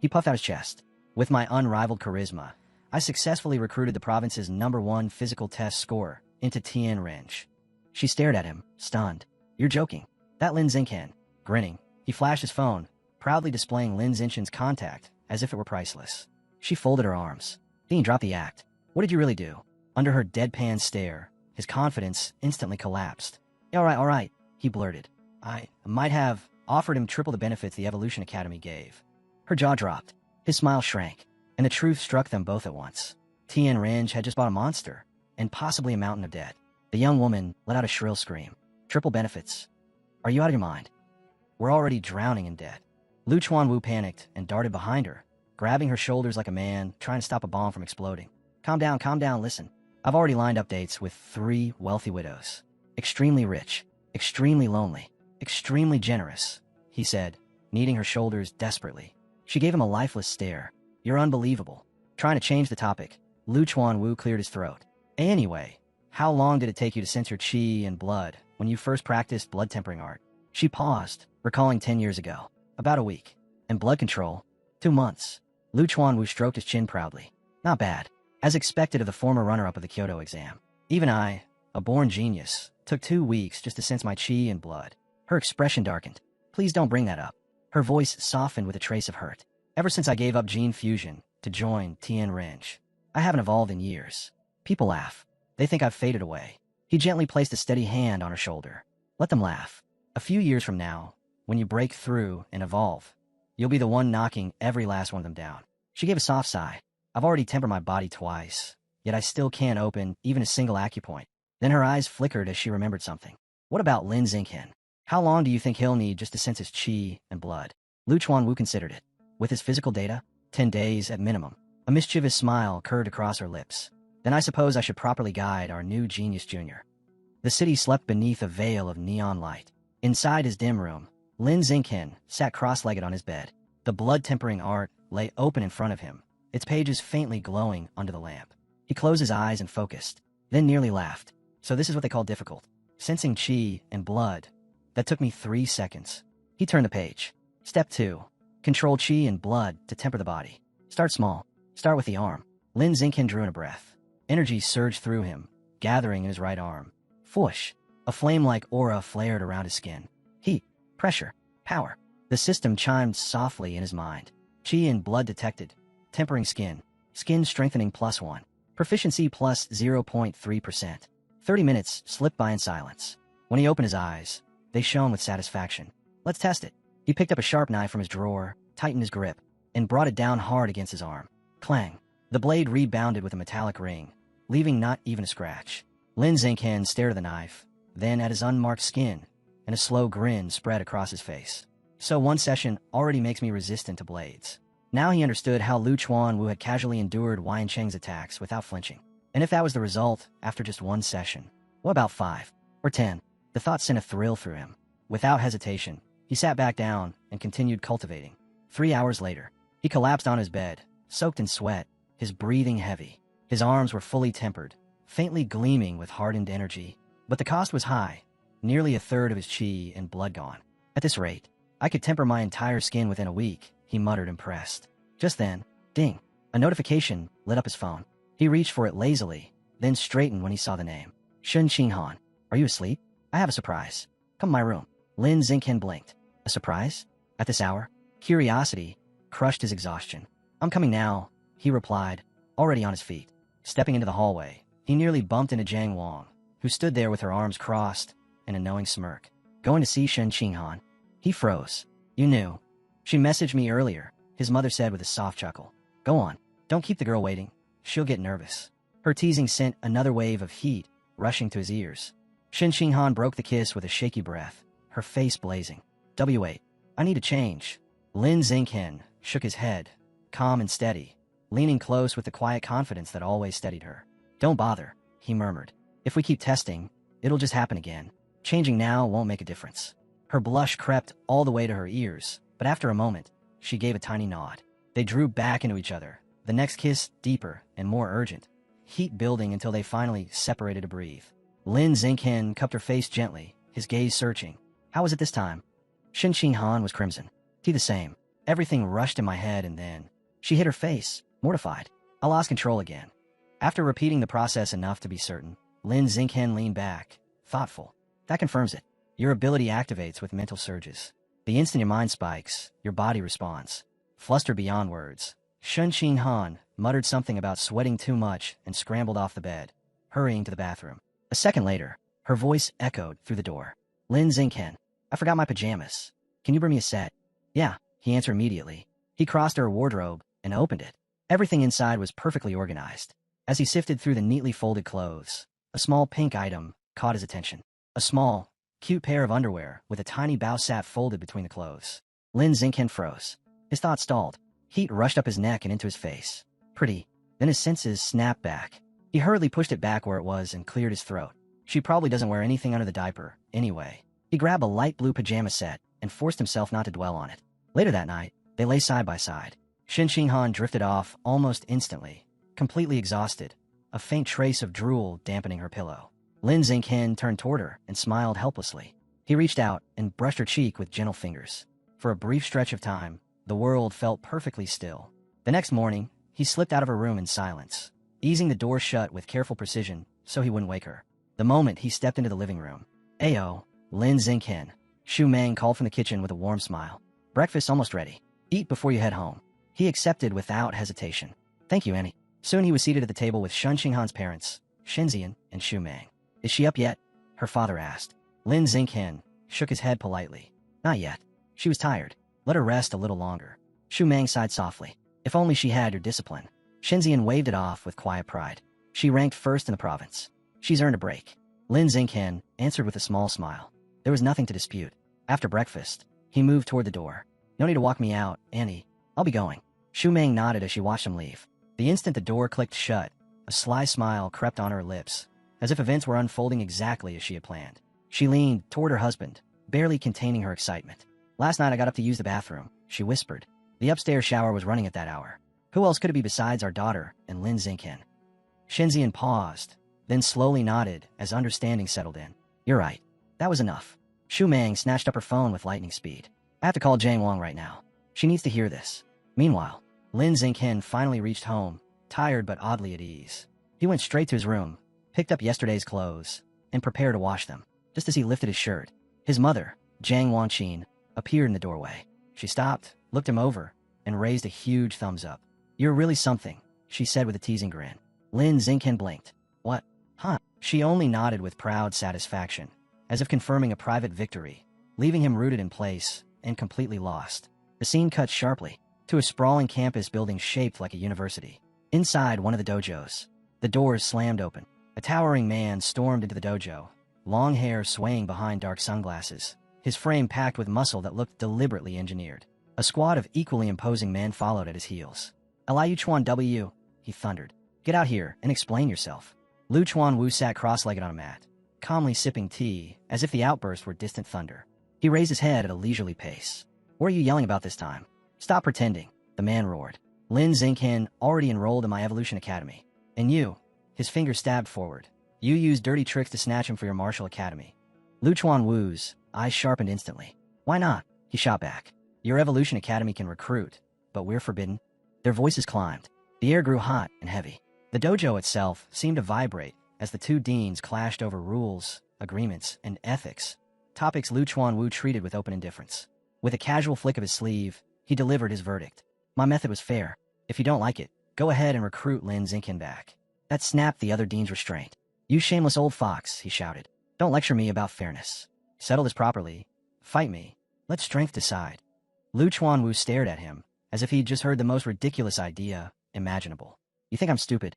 He puffed out his chest. With my unrivaled charisma, I successfully recruited the province's #1 physical test scorer into Tian Renj. She stared at him, stunned. You're joking. That Lin Xinghen. Grinning, he flashed his phone, proudly displaying Lin Xinghen's contact as if it were priceless. She folded her arms. Dean dropped the act. What did you really do? Under her deadpan stare, his confidence instantly collapsed. All right, he blurted. I might have offered him triple the benefits the Evolution Academy gave. Her jaw dropped. His smile shrank, and the truth struck them both at once. Tian Renj had just bought a monster, and possibly a mountain of debt. The young woman let out a shrill scream. Triple benefits. Are you out of your mind? We're already drowning in debt. Lu Chuanwu panicked and darted behind her, grabbing her shoulders like a man trying to stop a bomb from exploding. Calm down, listen. I've already lined up dates with 3 wealthy widows. Extremely rich, extremely lonely, extremely generous, he said, kneading her shoulders desperately. She gave him a lifeless stare. You're unbelievable. Trying to change the topic, Lu Chuanwu cleared his throat. Anyway, how long did it take you to sense your qi and blood when you first practiced blood tempering art? She paused, recalling 10 years ago. About a week. And blood control? 2 months. Lu Chuanwu stroked his chin proudly. Not bad. As expected of the former runner-up of the Kyoto exam. Even I, a born genius, took 2 weeks just to sense my qi and blood. Her expression darkened. Please don't bring that up. Her voice softened with a trace of hurt. Ever since I gave up gene fusion to join Tien Renge, I haven't evolved in years. People laugh. They think I've faded away. He gently placed a steady hand on her shoulder. Let them laugh. A few years from now, when you break through and evolve, you'll be the one knocking every last one of them down. She gave a soft sigh. I've already tempered my body twice, yet I still can't open even a single acupoint. Then her eyes flickered as she remembered something. What about Lin Xingqian? How long do you think he'll need just to sense his qi and blood? Lu Chuanwu considered it. With his physical data, 10 days at minimum. A mischievous smile curved across her lips. Then I suppose I should properly guide our new genius junior. The city slept beneath a veil of neon light. Inside his dim room, Lin Xingqian sat cross-legged on his bed. The blood-tempering art lay open in front of him, its pages faintly glowing under the lamp. He closed his eyes and focused, then nearly laughed. So this is what they call difficult. Sensing qi and blood. That took me 3 seconds. He turned the page. Step 2. Control qi and blood to temper the body. Start small. Start with the arm. Lin Xingqian drew in a breath. Energy surged through him, gathering in his right arm. Fwoosh. A flame-like aura flared around his skin. Heat. Pressure. Power. The system chimed softly in his mind. Qi and blood detected. Tempering skin. Skin strengthening +1. Proficiency plus 0.3%. 30 minutes slipped by in silence. When he opened his eyes, they shone with satisfaction. Let's test it. He picked up a sharp knife from his drawer, tightened his grip, and brought it down hard against his arm. Clang. The blade rebounded with a metallic ring, leaving not even a scratch. Lin Xingqian stared at the knife, then at his unmarked skin, and a slow grin spread across his face. So 1 session already makes me resistant to blades. Now he understood how Lu Chuanwu had casually endured Wang Cheng's attacks without flinching. And if that was the result after just 1 session, what about 5 or 10? The thought sent a thrill through him. Without hesitation, he sat back down and continued cultivating. 3 hours later, he collapsed on his bed, soaked in sweat, his breathing heavy. His arms were fully tempered, faintly gleaming with hardened energy. But the cost was high, nearly a third of his qi and blood gone. At this rate, I could temper my entire skin within a week, he muttered impressed. Just then, ding, a notification lit up his phone. He reached for it lazily, then straightened when he saw the name. Shun Qinghan, are you asleep? I have a surprise. Come to my room. Lin Xingqian blinked. A surprise? At this hour? Curiosity crushed his exhaustion. I'm coming now, he replied, already on his feet. Stepping into the hallway, he nearly bumped into Zhang Wang, who stood there with her arms crossed and a knowing smirk. Going to see Shun Qinghan? He froze. You knew. She messaged me earlier, his mother said with a soft chuckle. Go on. Don't keep the girl waiting. She'll get nervous. Her teasing sent another wave of heat rushing to his ears. Shun Qinghan broke the kiss with a shaky breath, her face blazing. W8. I need a change. Lin Xingqian shook his head, calm and steady, leaning close with the quiet confidence that always steadied her. Don't bother, he murmured. If we keep testing, it'll just happen again. Changing now won't make a difference. Her blush crept all the way to her ears, but after a moment, she gave a tiny nod. They drew back into each other, the next kiss deeper and more urgent, heat building until they finally separated to breathe. Lin Xingqian cupped her face gently, his gaze searching. How was it this time? Shun Qinghan was crimson. He the same. Everything rushed in my head and then she hid her face, mortified. I lost control again. After repeating the process enough to be certain, Lin Xingqian leaned back, thoughtful. That confirms it. Your ability activates with mental surges. The instant your mind spikes, your body responds. Flustered beyond words, Shun Qinghan muttered something about sweating too much and scrambled off the bed, hurrying to the bathroom. A second later, her voice echoed through the door. Lin Xingqian, I forgot my pajamas. Can you bring me a set? Yeah, he answered immediately. He crossed her wardrobe and opened it. Everything inside was perfectly organized. As he sifted through the neatly folded clothes, A small pink item caught his attention. A small, cute pair of underwear with a tiny bow sap folded between the clothes. Lin Xingqian froze. His thoughts stalled. Heat rushed up his neck and into his face. Pretty. Then his senses snapped back. He hurriedly pushed it back where it was and cleared his throat. She probably doesn't wear anything under the diaper, anyway. He grabbed a light blue pajama set and forced himself not to dwell on it. Later that night, they lay side by side. Shin Xinghan drifted off almost instantly, completely exhausted, a faint trace of drool dampening her pillow. Lin Xingqian turned toward her and smiled helplessly. He reached out and brushed her cheek with gentle fingers. For a brief stretch of time, the world felt perfectly still. The next morning, he slipped out of her room in silence, easing the door shut with careful precision so he wouldn't wake her. The moment he stepped into the living room, "Ayo, Lin Xingqian," Shu Meng called from the kitchen with a warm smile. "Breakfast's almost ready. Eat before you head home." He accepted without hesitation. "Thank you, Annie." Soon he was seated at the table with Shun Xinghan's parents, Shenzian and Shu Meng. "Is she up yet?" her father asked. Lin Xingqian shook his head politely. "Not yet. She was tired. Let her rest a little longer." Shu Meng sighed softly. "If only she had your discipline." Shenzian waved it off with quiet pride. "She ranked first in the province. She's earned a break." Lin Xingqian answered with a small smile. There was nothing to dispute. After breakfast, he moved toward the door. "No need to walk me out, Annie. I'll be going." Shu Meng nodded as she watched him leave. The instant the door clicked shut, a sly smile crept on her lips, as if events were unfolding exactly as she had planned. She leaned toward her husband, barely containing her excitement. "Last night I got up to use the bathroom," she whispered. "The upstairs shower was running at that hour. Who else could it be besides our daughter and Lin Xingqian?" Shenzian paused, then slowly nodded as understanding settled in. "You're right. That was enough." Shu Meng snatched up her phone with lightning speed. "I have to call Jiang Wang right now. She needs to hear this." Meanwhile, Lin Xingqian finally reached home, tired but oddly at ease. He went straight to his room, picked up yesterday's clothes, and prepared to wash them. Just as he lifted his shirt, his mother, Jiang Wanqin, appeared in the doorway. She stopped, looked him over, and raised a huge thumbs up. "You're really something," she said with a teasing grin. Lin Xingqian blinked. "What? Huh?" She only nodded with proud satisfaction, as if confirming a private victory, leaving him rooted in place and completely lost. The scene cut sharply to a sprawling campus building shaped like a university. Inside one of the dojos, the doors slammed open. A towering man stormed into the dojo, long hair swaying behind dark sunglasses, his frame packed with muscle that looked deliberately engineered. A squad of equally imposing men followed at his heels. "Liu Chuan W," he thundered. "Get out here and explain yourself." Lu Chuan Wu sat cross-legged on a mat, calmly sipping tea as if the outburst were distant thunder. He raised his head at a leisurely pace. "What are you yelling about this time?" "Stop pretending," the man roared. "Lin Xingqian already enrolled in my Evolution Academy. And you," his finger stabbed forward, "you used dirty tricks to snatch him for your martial academy." Lu Chuan Wu's eyes sharpened instantly. "Why not?" he shot back. "Your Evolution Academy can recruit, but we're forbidden." Their voices climbed. The air grew hot and heavy. The dojo itself seemed to vibrate as the two deans clashed over rules, agreements, and ethics, topics Lu Chuan Wu treated with open indifference. With a casual flick of his sleeve, he delivered his verdict. "My method was fair. If you don't like it, go ahead and recruit Lin Xingqian back." That snapped the other dean's restraint. "You shameless old fox," he shouted. "Don't lecture me about fairness. Settle this properly. Fight me. Let strength decide." Lu Chuan Wu stared at him, as if he'd just heard the most ridiculous idea imaginable. "You think I'm stupid?"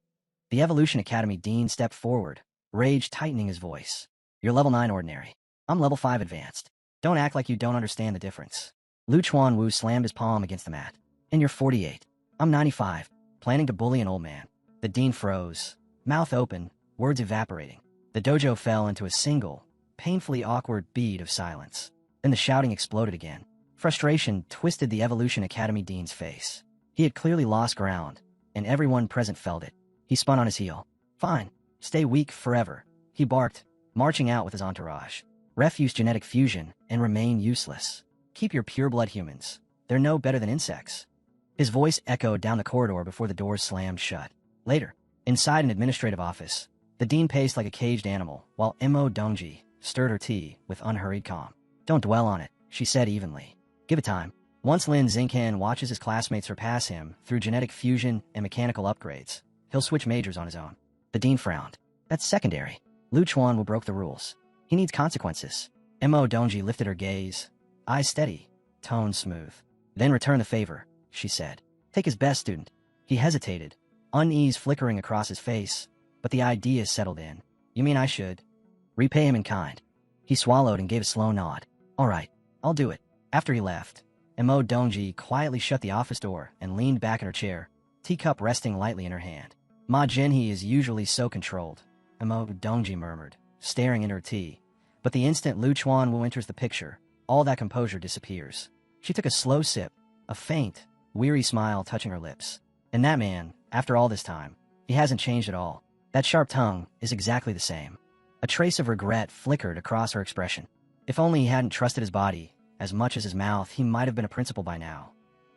The Evolution Academy dean stepped forward, rage tightening his voice. "You're level 9 ordinary. I'm level 5 advanced. Don't act like you don't understand the difference." Lu Chuan Wu slammed his palm against the mat. "And you're 48. I'm 95, planning to bully an old man." The dean froze, mouth open, words evaporating. The dojo fell into a single, painfully awkward bead of silence. Then the shouting exploded again. Frustration twisted the Evolution Academy dean's face. He had clearly lost ground, and everyone present felt it. He spun on his heel. "Fine. Stay weak forever," he barked, marching out with his entourage. "Refuse genetic fusion and remain useless. Keep your pureblood humans. They're no better than insects." His voice echoed down the corridor before the doors slammed shut. Later, inside an administrative office, the dean paced like a caged animal, while Mo Dongji stirred her tea with unhurried calm. "Don't dwell on it," she said evenly. "Give it time. Once Lin Xingqian watches his classmates surpass him through genetic fusion and mechanical upgrades, he'll switch majors on his own." The dean frowned. "That's secondary. Lu Chuan will broke the rules. He needs consequences." Mo Dongji lifted her gaze, eyes steady, tone smooth. "Then return the favor," she said. "Take his best student." He hesitated, unease flickering across his face, but the idea settled in. You mean I should repay him in kind? He swallowed and gave a slow nod. All right, I'll do it. After he left, Emo Dongji quietly shut the office door and leaned back in her chair, teacup resting lightly in her hand. Ma Jinhee is usually so controlled, Emo Dongji murmured, staring into her tea. But the instant Lu Chuanwu enters the picture, all that composure disappears. She took a slow sip, a faint, weary smile touching her lips. And that man, after all this time, he hasn't changed at all. That sharp tongue is exactly the same. A trace of regret flickered across her expression. If only he hadn't trusted his body as much as his mouth, he might have been a principal by now.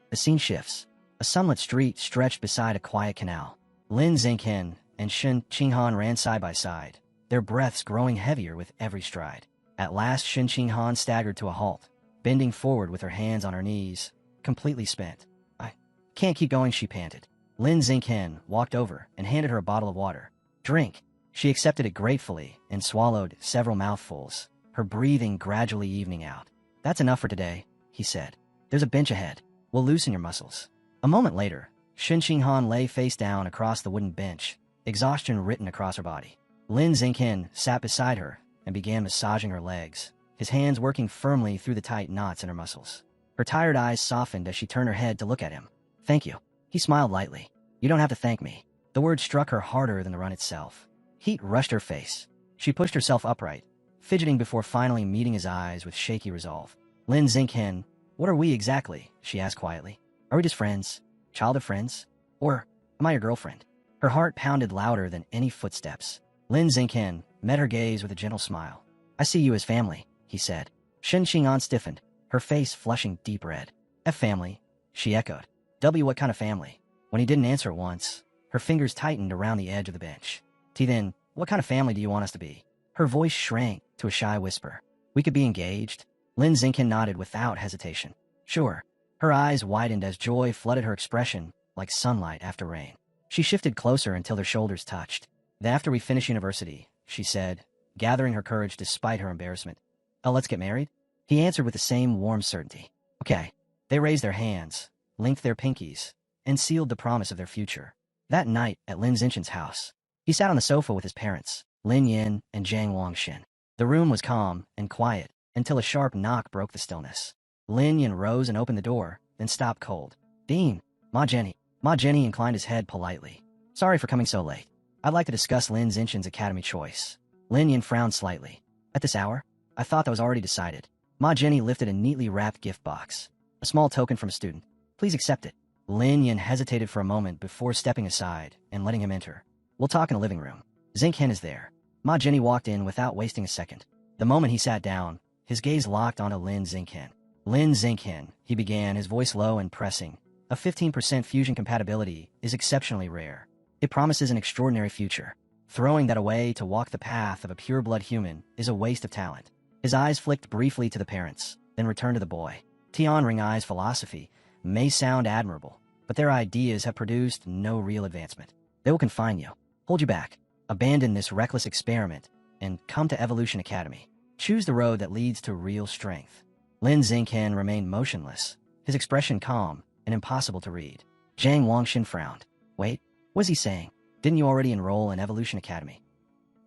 The scene shifts. A sunlit street stretched beside a quiet canal. Lin Xingqian and Shen Qinghan ran side by side, their breaths growing heavier with every stride. At last, Shen Qinghan staggered to a halt, bending forward with her hands on her knees, completely spent. I can't keep going, she panted. Lin Xingqian walked over and handed her a bottle of water. Drink. She accepted it gratefully and swallowed several mouthfuls, her breathing gradually evening out. That's enough for today, he said. There's a bench ahead. We'll loosen your muscles. A moment later, Shen Qinghan lay face down across the wooden bench, exhaustion written across her body. Lin Xingqian sat beside her and began massaging her legs, his hands working firmly through the tight knots in her muscles. Her tired eyes softened as she turned her head to look at him. Thank you. He smiled lightly. You don't have to thank me. The word struck her harder than the run itself. Heat rushed her face. She pushed herself upright, fidgeting before finally meeting his eyes with shaky resolve. Lin Xingqian, what are we exactly? She asked quietly. Are we just friends? Childhood friends? Or am I your girlfriend? Her heart pounded louder than any footsteps. Lin Xingqian met her gaze with a gentle smile. I see you as family, he said. Shen Qing'an stiffened, her face flushing deep red. F family, she echoed. W, what kind of family? When he didn't answer at once, her fingers tightened around the edge of the bench. T then, what kind of family do you want us to be? Her voice shrank to a shy whisper. We could be engaged? Lin Xingqian nodded without hesitation. Sure. Her eyes widened as joy flooded her expression like sunlight after rain. She shifted closer until their shoulders touched. Then after we finish university, she said, gathering her courage despite her embarrassment. Oh, let's get married? He answered with the same warm certainty. Okay. They raised their hands, linked their pinkies, and sealed the promise of their future. That night at Lin Xingqian's house, he sat on the sofa with his parents, Lin Yin and Zhang Wangxin. The room was calm and quiet until a sharp knock broke the stillness. Lin Yin rose and opened the door, then stopped cold. Dean, Ma Jenny. Ma Jenny inclined his head politely. Sorry for coming so late. I'd like to discuss Lin Xingqian's academy choice. Lin Yin frowned slightly. At this hour? I thought that was already decided. Ma Jenny lifted a neatly wrapped gift box. A small token from a student. Please accept it. Lin Yin hesitated for a moment before stepping aside and letting him enter. We'll talk in the living room. Xingqian is there. Ma Jenny walked in without wasting a second. The moment he sat down, his gaze locked onto Lin Xingqian. Lin Xingqian, he began, his voice low and pressing. A 15% fusion compatibility is exceptionally rare. It promises an extraordinary future. Throwing that away to walk the path of a pure-blood human is a waste of talent. His eyes flicked briefly to the parents, then returned to the boy. Tian Ring Ai's philosophy may sound admirable, but their ideas have produced no real advancement. They will confine you, hold you back. Abandon this reckless experiment and come to Evolution Academy. Choose the road that leads to real strength. Lin Xingqian remained motionless, his expression calm and impossible to read. Zhang Wangxin frowned. Wait, what is he saying? Didn't you already enroll in Evolution Academy?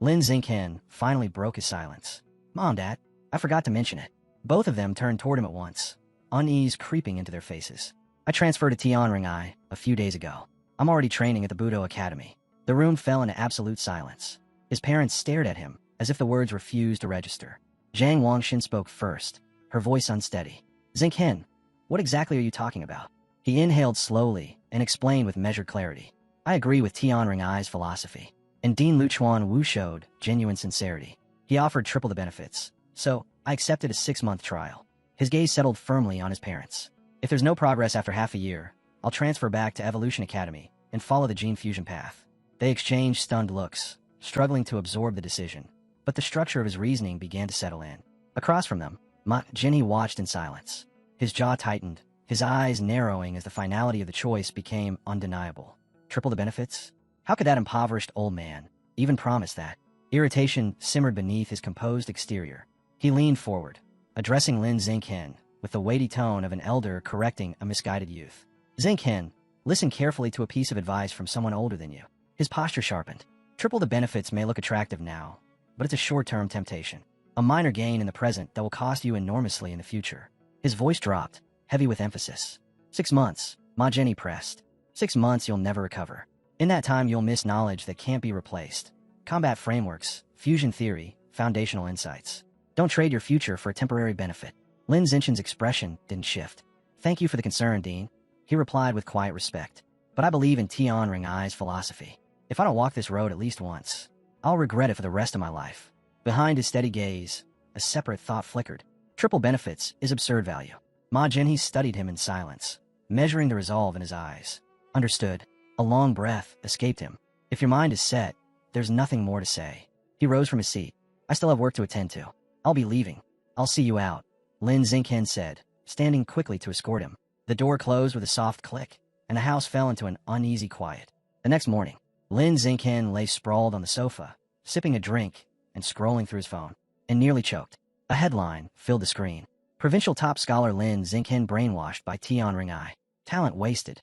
Lin Xingqian finally broke his silence. Mom, Dad, I forgot to mention it. Both of them turned toward him at once, unease creeping into their faces. I transferred to Tian Ring Ai a few days ago. I'm already training at the Budo Academy. The room fell into absolute silence. His parents stared at him as if the words refused to register. Zhang Wangxin spoke first, her voice unsteady. Xingqian, what exactly are you talking about? He inhaled slowly and explained with measured clarity. I agree with Tian Ring Ai's philosophy. And Dean Luchuan Wu showed genuine sincerity. He offered triple the benefits, so I accepted a 6-month trial. His gaze settled firmly on his parents. If there's no progress after half a year, I'll transfer back to Evolution Academy and follow the gene fusion path. They exchanged stunned looks, struggling to absorb the decision, but the structure of his reasoning began to settle in. Across from them, Ma Jinhee watched in silence. His jaw tightened, his eyes narrowing as the finality of the choice became undeniable. Triple the benefits? How could that impoverished old man even promise that? Irritation simmered beneath his composed exterior. He leaned forward, addressing Lin Xingqian with the weighty tone of an elder correcting a misguided youth. Xingqian, listen carefully to a piece of advice from someone older than you. His posture sharpened. Triple the benefits may look attractive now, but it's a short-term temptation. A minor gain in the present that will cost you enormously in the future. His voice dropped, heavy with emphasis. 6 months, Ma Jenny pressed. 6 months you'll never recover. In that time you'll miss knowledge that can't be replaced. Combat frameworks, fusion theory, foundational insights. Don't trade your future for a temporary benefit. Lin Zinchen's expression didn't shift. Thank you for the concern, Dean. He replied with quiet respect. But I believe in Tian Ring Ai's philosophy. If I don't walk this road at least once, I'll regret it for the rest of my life. Behind his steady gaze, a separate thought flickered. Triple benefits is absurd value. Ma Jinhee studied him in silence, measuring the resolve in his eyes. Understood. A long breath escaped him. If your mind is set, there's nothing more to say. He rose from his seat. I still have work to attend to. I'll be leaving. I'll see you out, Lin Zinchen said, standing quickly to escort him. The door closed with a soft click, and the house fell into an uneasy quiet. The next morning, Lin Zinchen lay sprawled on the sofa, sipping a drink and scrolling through his phone, and nearly choked. A headline filled the screen. Provincial top scholar Lin Zinchen brainwashed by Tian Ring Ai. Talent wasted.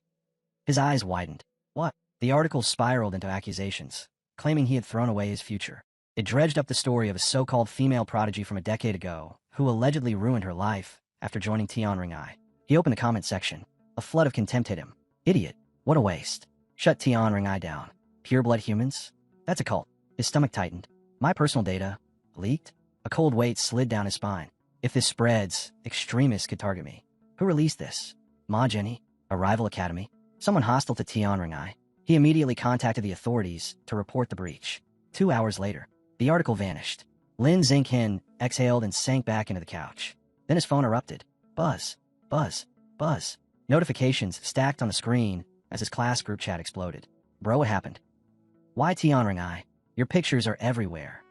His eyes widened. What? The article spiraled into accusations, claiming he had thrown away his future. It dredged up the story of a so-called female prodigy from a decade ago, who allegedly ruined her life after joining Tian Ring Ai. He opened the comment section. A flood of contempt hit him. Idiot. What a waste. Shut Tian Ring Ai down. Pure-blood humans? That's a cult. His stomach tightened. My personal data? Leaked? A cold weight slid down his spine. If this spreads, extremists could target me. Who released this? Ma Jenny? A rival academy? Someone hostile to Tian Ring Ai? He immediately contacted the authorities to report the breach. 2 hours later, the article vanished. Lin Zinchen exhaled and sank back into the couch. Then his phone erupted. Buzz. Buzz. Buzz. Notifications stacked on the screen as his class group chat exploded. Bro, what happened? Why Tian Ring Ai? Your pictures are everywhere.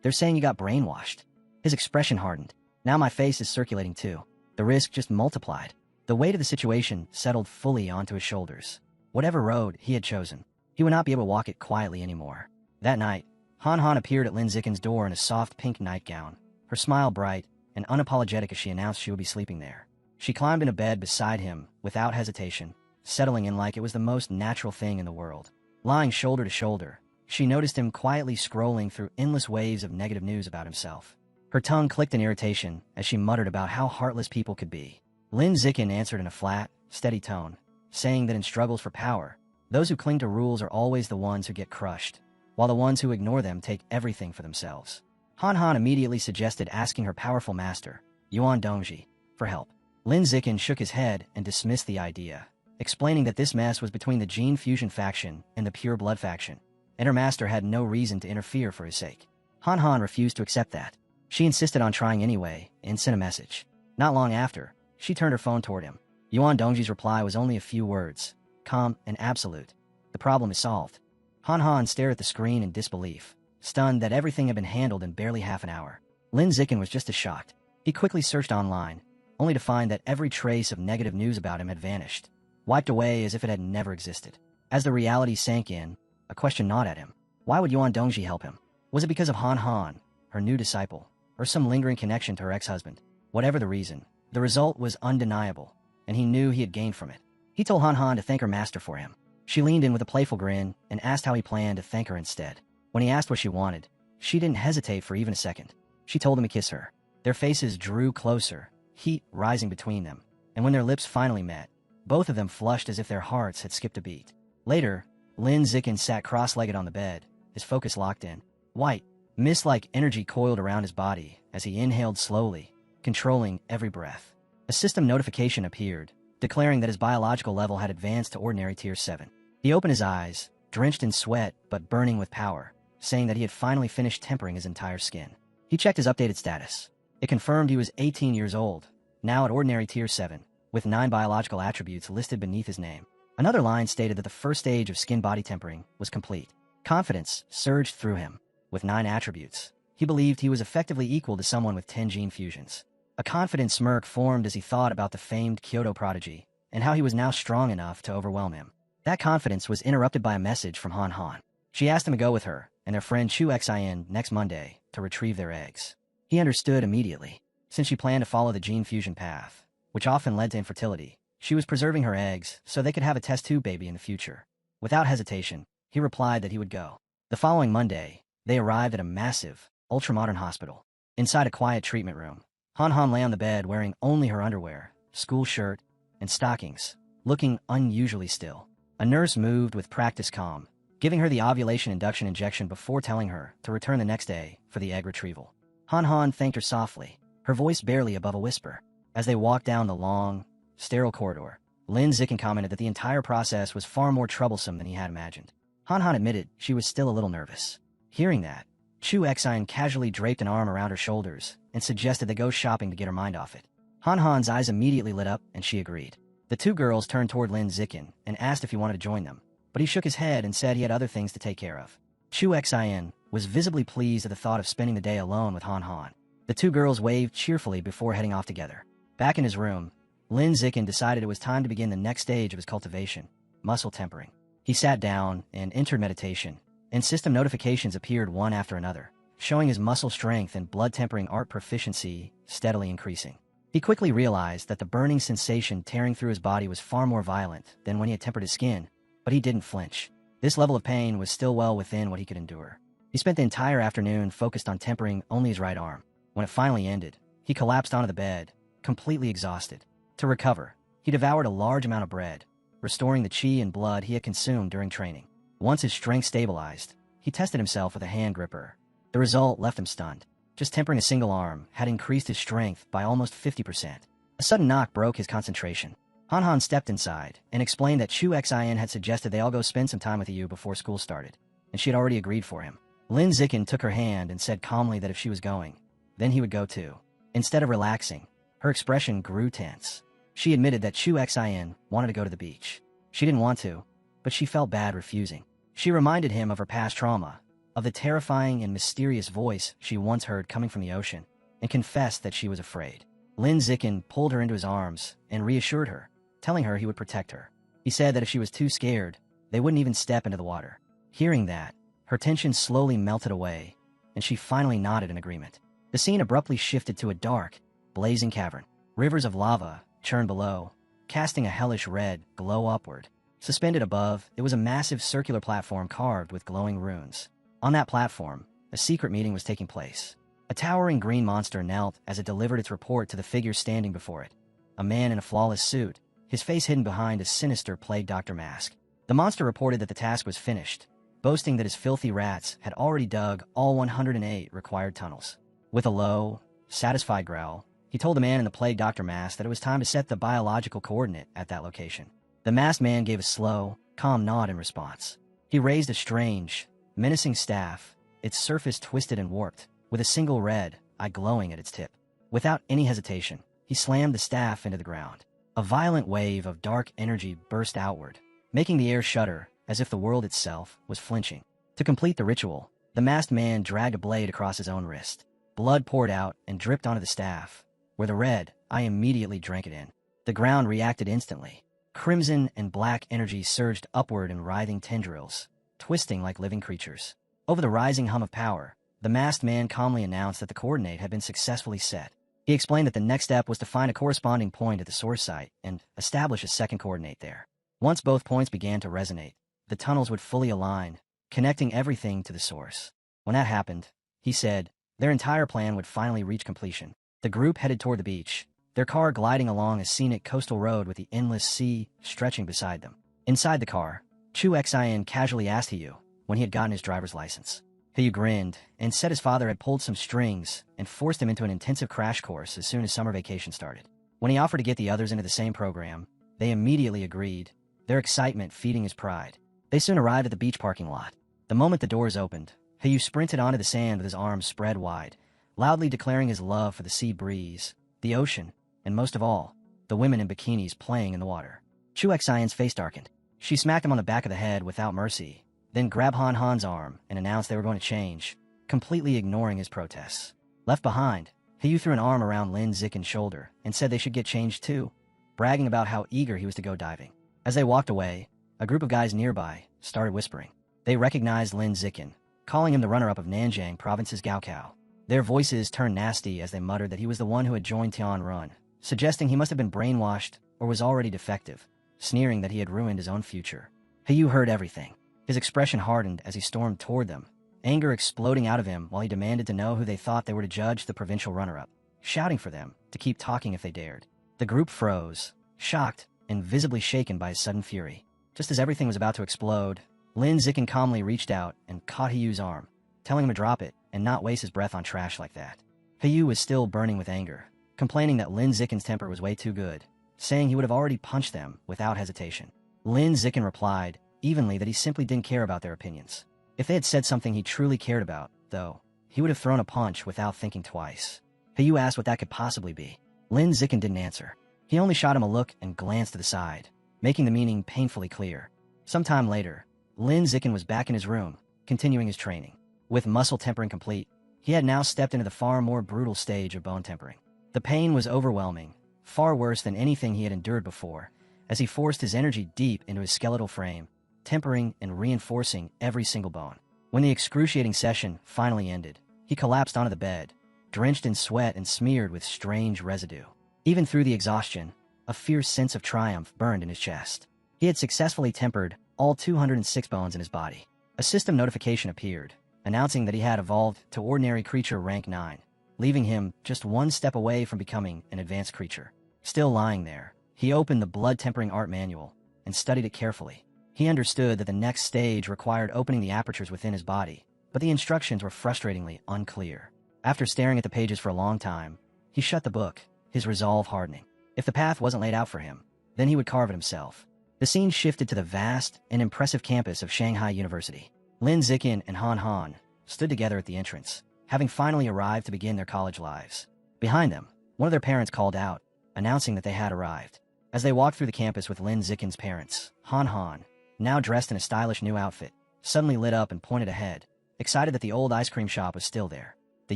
They're saying you got brainwashed. His expression hardened. Now my face is circulating too. The risk just multiplied. The weight of the situation settled fully onto his shoulders. Whatever road he had chosen, he would not be able to walk it quietly anymore. That night, Han Han appeared at Lin Zinchen's door in a soft pink nightgown, her smile bright and unapologetic as she announced she would be sleeping there. She climbed into bed beside him without hesitation, settling in like it was the most natural thing in the world. Lying shoulder to shoulder, she noticed him quietly scrolling through endless waves of negative news about himself. Her tongue clicked in irritation as she muttered about how heartless people could be. Lin Zinchen answered in a flat, steady tone, saying that in struggles for power, those who cling to rules are always the ones who get crushed, while the ones who ignore them take everything for themselves. Han Han immediately suggested asking her powerful master, Yuan Dongji, for help. Lin Zinchen shook his head and dismissed the idea, explaining that this mess was between the Gene Fusion faction and the Pure Blood faction, and her master had no reason to interfere for his sake. Han Han refused to accept that. She insisted on trying anyway and sent a message. Not long after, she turned her phone toward him. Yuan Dongji's reply was only a few words, calm and absolute. The problem is solved. Han Han stared at the screen in disbelief, stunned that everything had been handled in barely half an hour. Lin Zinchen was just as shocked. He quickly searched online, only to find that every trace of negative news about him had vanished, wiped away as if it had never existed. As the reality sank in, a question gnawed at him. Why would Yuan Dongji help him? Was it because of Han Han, her new disciple, or some lingering connection to her ex-husband? Whatever the reason, the result was undeniable, and he knew he had gained from it. He told Han Han to thank her master for him. She leaned in with a playful grin and asked how he planned to thank her instead. When he asked what she wanted, she didn't hesitate for even a second. She told him to kiss her. Their faces drew closer, heat rising between them, and when their lips finally met, both of them flushed as if their hearts had skipped a beat. Later, Lin Zinchen sat cross-legged on the bed, his focus locked in. White, mist-like energy coiled around his body as he inhaled slowly, controlling every breath. A system notification appeared, declaring that his biological level had advanced to ordinary tier 7. He opened his eyes, drenched in sweat but burning with power, saying that he had finally finished tempering his entire skin. He checked his updated status. It confirmed he was 18 years old, now at ordinary tier 7, with 9 biological attributes listed beneath his name. Another line stated that the first stage of skin-body tempering was complete. Confidence surged through him. With 9 attributes, he believed he was effectively equal to someone with 10 gene fusions. A confident smirk formed as he thought about the famed Kyoto prodigy and how he was now strong enough to overwhelm him. That confidence was interrupted by a message from Han Han. She asked him to go with her and their friend Chu Xin next Monday to retrieve their eggs. He understood immediately. Since she planned to follow the gene fusion path, which often led to infertility, she was preserving her eggs so they could have a test tube baby in the future. Without hesitation, he replied that he would go. The following Monday, They arrived at a massive, ultramodern hospital. Inside a quiet treatment room, Han Han lay on the bed wearing only her underwear, school shirt, and stockings, looking unusually still. A nurse moved with practiced calm, giving her the ovulation induction injection before telling her to return the next day for the egg retrieval. Han Han thanked her softly, her voice barely above a whisper. As they walked down the long, sterile corridor, Lin Zicken commented that the entire process was far more troublesome than he had imagined. Han Han admitted she was still a little nervous. Hearing that, Chu Exine casually draped an arm around her shoulders and suggested they go shopping to get her mind off it. Han Han's eyes immediately lit up and she agreed. The two girls turned toward Lin Zicken and asked if he wanted to join them, but he shook his head and said he had other things to take care of. Chu Exine was visibly pleased at the thought of spending the day alone with Han Han. The two girls waved cheerfully before heading off together. Back in his room, Lin Zicken decided it was time to begin the next stage of his cultivation, muscle tempering. He sat down and entered meditation, and system notifications appeared one after another, showing his muscle strength and blood tempering art proficiency steadily increasing. He quickly realized that the burning sensation tearing through his body was far more violent than when he had tempered his skin, but he didn't flinch. This level of pain was still well within what he could endure. He spent the entire afternoon focused on tempering only his right arm. When it finally ended, he collapsed onto the bed, completely exhausted. To recover, he devoured a large amount of bread, restoring the chi and blood he had consumed during training. Once his strength stabilized, he tested himself with a hand gripper. The result left him stunned. Just tempering a single arm had increased his strength by almost 50%. A sudden knock broke his concentration. Han Han stepped inside and explained that Chu Exine had suggested they all go spend some time with you before school started, and she had already agreed for him. Lin Zicken took her hand and said calmly that if she was going, then he would go too. Instead of relaxing, her expression grew tense. She admitted that Chu Exine wanted to go to the beach. She didn't want to, but she felt bad refusing. She reminded him of her past trauma, of the terrifying and mysterious voice she once heard coming from the ocean, and confessed that she was afraid. Lin Zicken pulled her into his arms and reassured her, telling her he would protect her. He said that if she was too scared, they wouldn't even step into the water. Hearing that, her tension slowly melted away, and she finally nodded in agreement. The scene abruptly shifted to a dark, blazing cavern. Rivers of lava churned below, casting a hellish red glow upward. Suspended above, it was a massive circular platform carved with glowing runes. On that platform, a secret meeting was taking place. A towering green monster knelt as it delivered its report to the figure standing before it. A man in a flawless suit, his face hidden behind a sinister plague doctor mask. The monster reported that the task was finished, boasting that his filthy rats had already dug all 108 required tunnels. With a low, satisfied growl, he told the man in the plague doctor mask that it was time to set the biological coordinate at that location. The masked man gave a slow, calm nod in response. He raised a strange, menacing staff, its surface twisted and warped, with a single red eye glowing at its tip. Without any hesitation, he slammed the staff into the ground. A violent wave of dark energy burst outward, making the air shudder as if the world itself was flinching. To complete the ritual, the masked man dragged a blade across his own wrist. Blood poured out and dripped onto the staff, where the red eye immediately drank it in. The ground reacted instantly. Crimson and black energy surged upward in writhing tendrils, twisting like living creatures. Over the rising hum of power, the masked man calmly announced that the coordinate had been successfully set. He explained that the next step was to find a corresponding point at the source site and establish a second coordinate there. Once both points began to resonate, the tunnels would fully align, connecting everything to the source. When that happened, he said, their entire plan would finally reach completion. The group headed toward the beach, their car gliding along a scenic coastal road with the endless sea stretching beside them. Inside the car, Chu Exine casually asked Hiyu when he had gotten his driver's license. Hiyu grinned and said his father had pulled some strings and forced him into an intensive crash course as soon as summer vacation started. When he offered to get the others into the same program, they immediately agreed, their excitement feeding his pride. They soon arrived at the beach parking lot. The moment the doors opened, Hiyu sprinted onto the sand with his arms spread wide, loudly declaring his love for the sea breeze, the ocean, and most of all, the women in bikinis playing in the water. Chu Exine's face darkened. She smacked him on the back of the head without mercy, then grabbed Han Han's arm and announced they were going to change, completely ignoring his protests. Left behind, Hiyu threw an arm around Lin Zicken's shoulder and said they should get changed too, bragging about how eager he was to go diving. As they walked away, a group of guys nearby started whispering. They recognized Lin Zicken, calling him the runner-up of Nanjing Province's Gaokao. Their voices turned nasty as they muttered that he was the one who had joined Tian Run, suggesting he must have been brainwashed or was already defective, sneering that he had ruined his own future. Hiyu heard everything. His expression hardened as he stormed toward them, anger exploding out of him while he demanded to know who they thought they were to judge the provincial runner-up, shouting for them to keep talking if they dared. The group froze, shocked and visibly shaken by his sudden fury. Just as everything was about to explode, Lin Zikin calmly reached out and caught Hiyu's arm, telling him to drop it and not waste his breath on trash like that. Hiyu was still burning with anger, complaining that Lin Zikin's temper was way too good, saying he would have already punched them without hesitation. Lin Zikin replied evenly that he simply didn't care about their opinions. If they had said something he truly cared about, though, he would have thrown a punch without thinking twice. Hiyu asked what that could possibly be. Lin Zikin didn't answer. He only shot him a look and glanced to the side, making the meaning painfully clear. Sometime later, Lin Zikin was back in his room, continuing his training. With muscle tempering complete, he had now stepped into the far more brutal stage of bone tempering. The pain was overwhelming, far worse than anything he had endured before, as he forced his energy deep into his skeletal frame, tempering and reinforcing every single bone. When the excruciating session finally ended, he collapsed onto the bed, drenched in sweat and smeared with strange residue. Even through the exhaustion, a fierce sense of triumph burned in his chest. He had successfully tempered all 206 bones in his body. A system notification appeared, announcing that he had evolved to ordinary creature rank 9, leaving him just one step away from becoming an advanced creature. Still lying there, he opened the blood-tempering art manual and studied it carefully. He understood that the next stage required opening the apertures within his body, but the instructions were frustratingly unclear. After staring at the pages for a long time, he shut the book, his resolve hardening. If the path wasn't laid out for him, then he would carve it himself. The scene shifted to the vast and impressive campus of Shanghai University. Lin Zikin and Han Han stood together at the entrance, having finally arrived to begin their college lives. Behind them, one of their parents called out, announcing that they had arrived. As they walked through the campus with Lin Zikin's parents, Han Han, now dressed in a stylish new outfit, suddenly lit up and pointed ahead, excited that the old ice cream shop was still there. The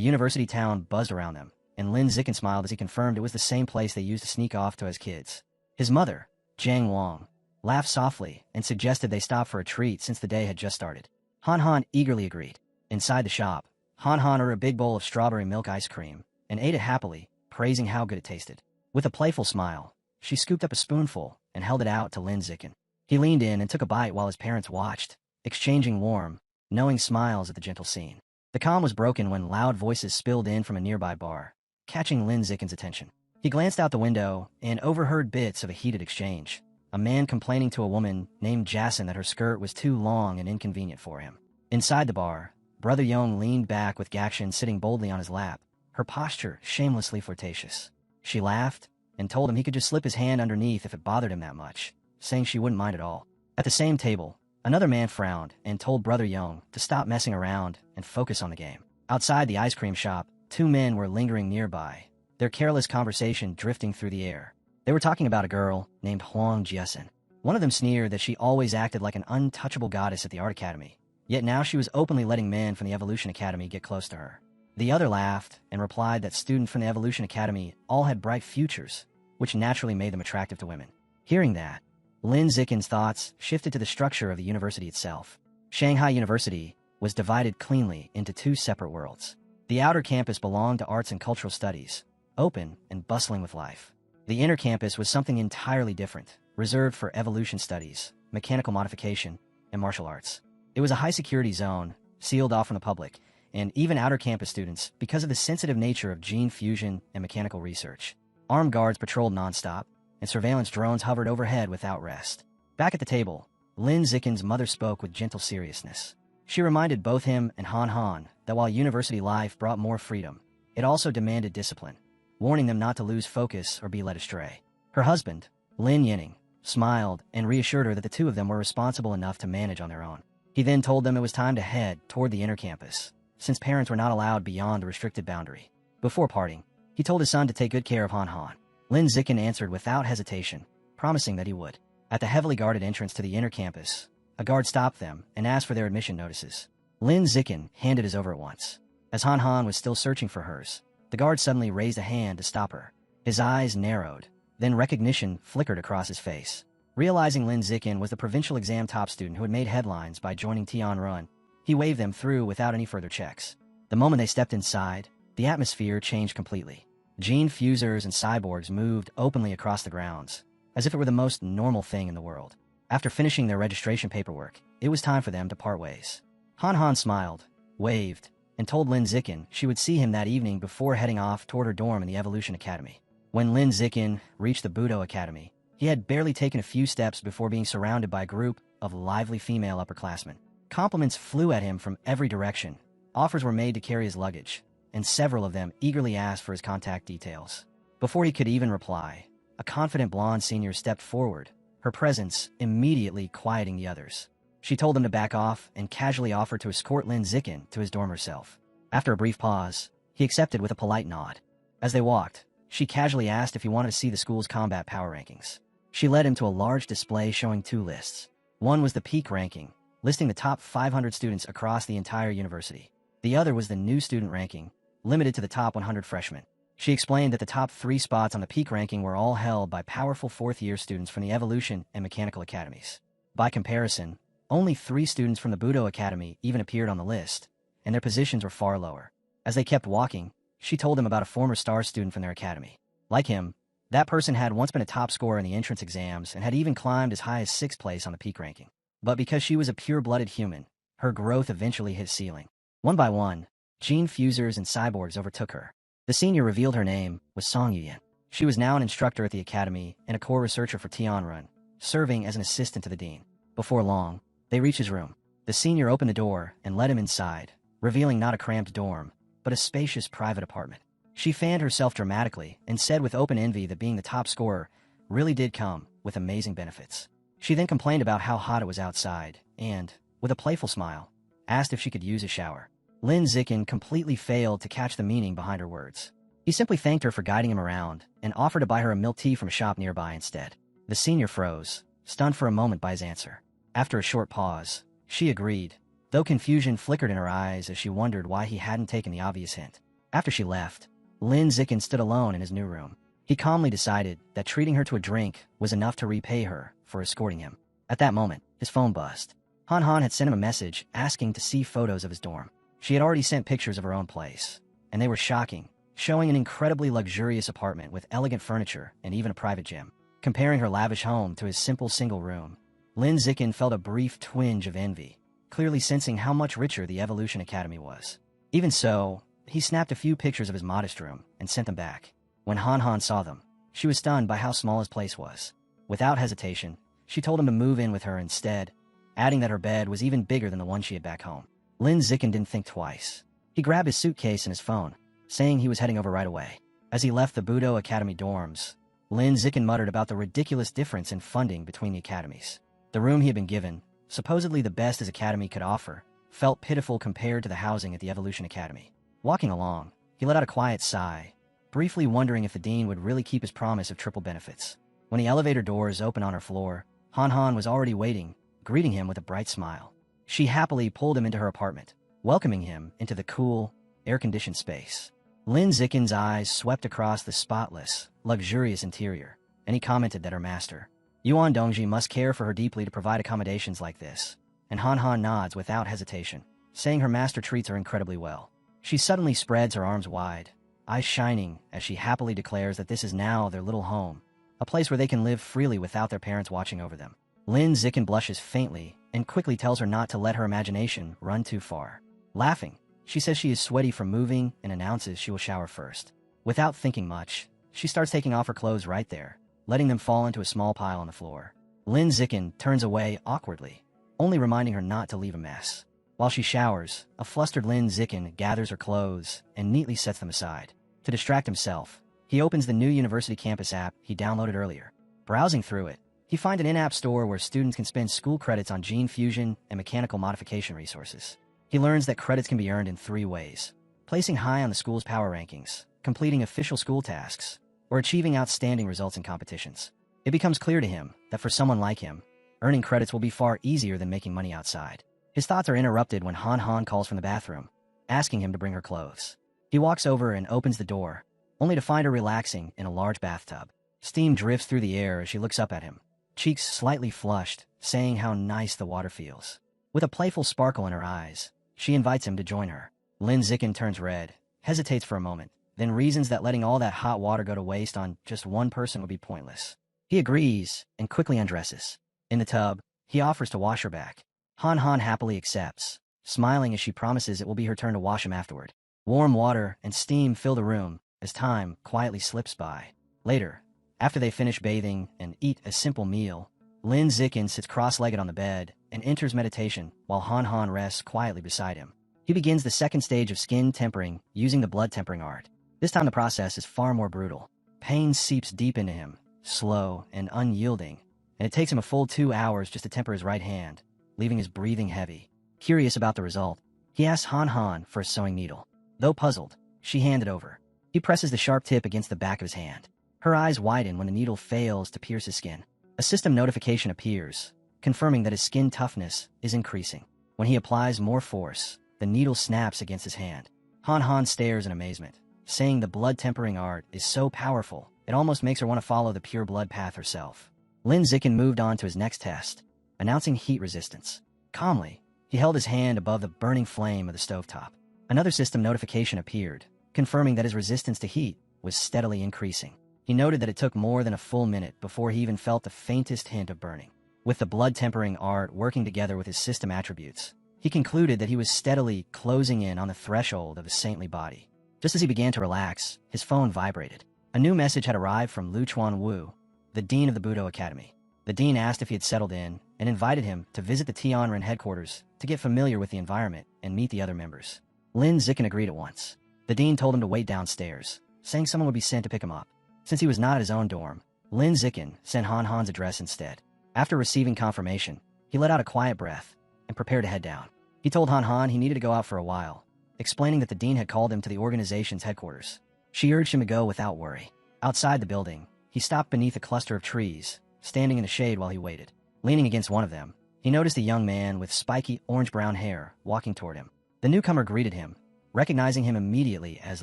university town buzzed around them, and Lin Zikin smiled as he confirmed it was the same place they used to sneak off to as kids. His mother, Jiang Wang, laughed softly and suggested they stop for a treat since the day had just started. Han Han eagerly agreed. Inside the shop, Han Han ordered a big bowl of strawberry milk ice cream and ate it happily, praising how good it tasted. With a playful smile, she scooped up a spoonful and held it out to Lin Zikin. He leaned in and took a bite while his parents watched, exchanging warm, knowing smiles at the gentle scene. The calm was broken when loud voices spilled in from a nearby bar, catching Lin Zikin's attention. He glanced out the window and overheard bits of a heated exchange. A man complaining to a woman named Jason that her skirt was too long and inconvenient for him. Inside the bar, Brother Yong leaned back with Gakshin sitting boldly on his lap, her posture shamelessly flirtatious. She laughed and told him he could just slip his hand underneath if it bothered him that much, saying she wouldn't mind at all. At the same table, another man frowned and told Brother Yong to stop messing around and focus on the game. Outside the ice cream shop, two men were lingering nearby, their careless conversation drifting through the air. They were talking about a girl named Huang Jiesen. One of them sneered that she always acted like an untouchable goddess at the art academy, yet now she was openly letting men from the Evolution Academy get close to her. The other laughed and replied that students from the Evolution Academy all had bright futures, which naturally made them attractive to women. Hearing that, Lin Zikin's thoughts shifted to the structure of the university itself. Shanghai University was divided cleanly into two separate worlds. The outer campus belonged to arts and cultural studies, open and bustling with life. The inner campus was something entirely different, reserved for evolution studies, mechanical modification, and martial arts. It was a high-security zone, sealed off from the public, and even outer campus students because of the sensitive nature of gene fusion and mechanical research. Armed guards patrolled nonstop, and surveillance drones hovered overhead without rest. Back at the table, Lin Zikin's mother spoke with gentle seriousness. She reminded both him and Han Han that while university life brought more freedom, it also demanded discipline, warning them not to lose focus or be led astray. Her husband, Lin Yining, smiled and reassured her that the two of them were responsible enough to manage on their own. He then told them it was time to head toward the inner campus, since parents were not allowed beyond the restricted boundary. Before parting, he told his son to take good care of Han Han. Lin Zikin answered without hesitation, promising that he would. At the heavily guarded entrance to the inner campus, a guard stopped them and asked for their admission notices. Lin Zikin handed his over at once. As Han Han was still searching for hers, the guard suddenly raised a hand to stop her. His eyes narrowed, then recognition flickered across his face. Realizing Lin Zikin was the provincial exam top student who had made headlines by joining Tianrun, he waved them through without any further checks. The moment they stepped inside, the atmosphere changed completely. Gene fusers and cyborgs moved openly across the grounds, as if it were the most normal thing in the world. After finishing their registration paperwork, it was time for them to part ways. Han Han smiled, waved, and told Lin Zikin she would see him that evening before heading off toward her dorm in the Evolution Academy. When Lin Zikin reached the Budo Academy, he had barely taken a few steps before being surrounded by a group of lively female upperclassmen. Compliments flew at him from every direction, offers were made to carry his luggage, and several of them eagerly asked for his contact details. Before he could even reply, a confident blonde senior stepped forward, her presence immediately quieting the others. She told them to back off and casually offered to escort Lin Zikin to his dorm herself. After a brief pause, he accepted with a polite nod. As they walked, she casually asked if he wanted to see the school's combat power rankings. She led him to a large display showing two lists. One was the peak ranking, listing the top 500 students across the entire university. The other was the new student ranking, limited to the top 100 freshmen. She explained that the top 3 spots on the peak ranking were all held by powerful fourth-year students from the Evolution and Mechanical Academies. By comparison, only 3 students from the Budo Academy even appeared on the list, and their positions were far lower. As they kept walking, she told him about a former star student from their academy. Like him, that person had once been a top scorer in the entrance exams and had even climbed as high as 6th place on the peak ranking. But because she was a pure-blooded human, her growth eventually hit ceiling. One by one, gene fusers and cyborgs overtook her. The senior revealed her name was Song Yuyan. She was now an instructor at the academy and a core researcher for Tianrun, serving as an assistant to the dean. Before long, they reached his room. The senior opened the door and led him inside, revealing not a cramped dorm, but a spacious private apartment. She fanned herself dramatically and said with open envy that being the top scorer really did come with amazing benefits. She then complained about how hot it was outside and, with a playful smile, asked if she could use a shower. Lin Zikin completely failed to catch the meaning behind her words. He simply thanked her for guiding him around and offered to buy her a milk tea from a shop nearby instead. The senior froze, stunned for a moment by his answer. After a short pause, she agreed, though confusion flickered in her eyes as she wondered why he hadn't taken the obvious hint. After she left, Lin Zikin stood alone in his new room. He calmly decided that treating her to a drink was enough to repay her for escorting him. At that moment, his phone buzzed. Han Han had sent him a message asking to see photos of his dorm. She had already sent pictures of her own place, and they were shocking, showing an incredibly luxurious apartment with elegant furniture and even a private gym. Comparing her lavish home to his simple single room, Lin Zikin felt a brief twinge of envy, clearly sensing how much richer the Evolution Academy was. Even so, he snapped a few pictures of his modest room and sent them back. When Han Han saw them, she was stunned by how small his place was. Without hesitation, she told him to move in with her instead, adding that her bed was even bigger than the one she had back home. Lin Zikin didn't think twice. He grabbed his suitcase and his phone, saying he was heading over right away. As he left the Budo Academy dorms, Lin Zikin muttered about the ridiculous difference in funding between the academies. The room he had been given, supposedly the best his academy could offer, felt pitiful compared to the housing at the Evolution Academy. Walking along, he let out a quiet sigh, briefly wondering if the dean would really keep his promise of triple benefits. When the elevator doors opened on her floor, Han Han was already waiting, greeting him with a bright smile. She happily pulled him into her apartment, welcoming him into the cool, air-conditioned space. Lin Zikin's eyes swept across the spotless, luxurious interior, and he commented that her master, Yuan Dongji, must care for her deeply to provide accommodations like this, and Han Han nods without hesitation, saying her master treats her incredibly well. She suddenly spreads her arms wide, eyes shining as she happily declares that this is now their little home, a place where they can live freely without their parents watching over them. Lin Zikin blushes faintly and quickly tells her not to let her imagination run too far. Laughing, she says she is sweaty from moving and announces she will shower first. Without thinking much, she starts taking off her clothes right there, letting them fall into a small pile on the floor. Lin Zikin turns away awkwardly, only reminding her not to leave a mess. While she showers, a flustered Lin Zikin gathers her clothes and neatly sets them aside. To distract himself, he opens the new University Campus app he downloaded earlier. Browsing through it, he finds an in-app store where students can spend school credits on gene fusion and mechanical modification resources. He learns that credits can be earned in 3 ways: placing high on the school's power rankings, completing official school tasks, or achieving outstanding results in competitions. It becomes clear to him that for someone like him, earning credits will be far easier than making money outside. His thoughts are interrupted when Han Han calls from the bathroom, asking him to bring her clothes. He walks over and opens the door, only to find her relaxing in a large bathtub. Steam drifts through the air as she looks up at him, cheeks slightly flushed, saying how nice the water feels. With a playful sparkle in her eyes, she invites him to join her. Lin Zikin turns red, hesitates for a moment, then reasons that letting all that hot water go to waste on just one person would be pointless. He agrees and quickly undresses. In the tub, he offers to wash her back. Han Han happily accepts, smiling as she promises it will be her turn to wash him afterward. Warm water and steam fill the room as time quietly slips by. Later, after they finish bathing and eat a simple meal, Lin Zikin sits cross-legged on the bed and enters meditation while Han Han rests quietly beside him. He begins the second stage of skin tempering using the blood tempering art. This time the process is far more brutal. Pain seeps deep into him, slow and unyielding, and it takes him a full 2 hours just to temper his right hand, leaving his breathing heavy. Curious about the result, he asks Han Han for a sewing needle. Though puzzled, she hands it over. He presses the sharp tip against the back of his hand. Her eyes widen when the needle fails to pierce his skin. A system notification appears, confirming that his skin toughness is increasing. When he applies more force, the needle snaps against his hand. Han Han stares in amazement, saying the blood tempering art is so powerful, it almost makes her want to follow the pure blood path herself. Lin Zikin moved on to his next test, announcing heat resistance. Calmly, he held his hand above the burning flame of the stovetop. Another system notification appeared, confirming that his resistance to heat was steadily increasing. He noted that it took more than a full minute before he even felt the faintest hint of burning. With the blood tempering art working together with his system attributes, he concluded that he was steadily closing in on the threshold of a saintly body. Just as he began to relax, his phone vibrated. A new message had arrived from Lu Chuan-Wu, the dean of the Budo Academy. The dean asked if he had settled in and invited him to visit the Tianren headquarters to get familiar with the environment and meet the other members. Lin Zikin agreed at once. The dean told him to wait downstairs, saying someone would be sent to pick him up. Since he was not at his own dorm, Lin Zikin sent Han Han's address instead. After receiving confirmation, he let out a quiet breath and prepared to head down. He told Han Han he needed to go out for a while, explaining that the dean had called him to the organization's headquarters. She urged him to go without worry. Outside the building, he stopped beneath a cluster of trees, standing in the shade while he waited. Leaning against one of them, he noticed a young man with spiky orange-brown hair walking toward him. The newcomer greeted him, recognizing him immediately as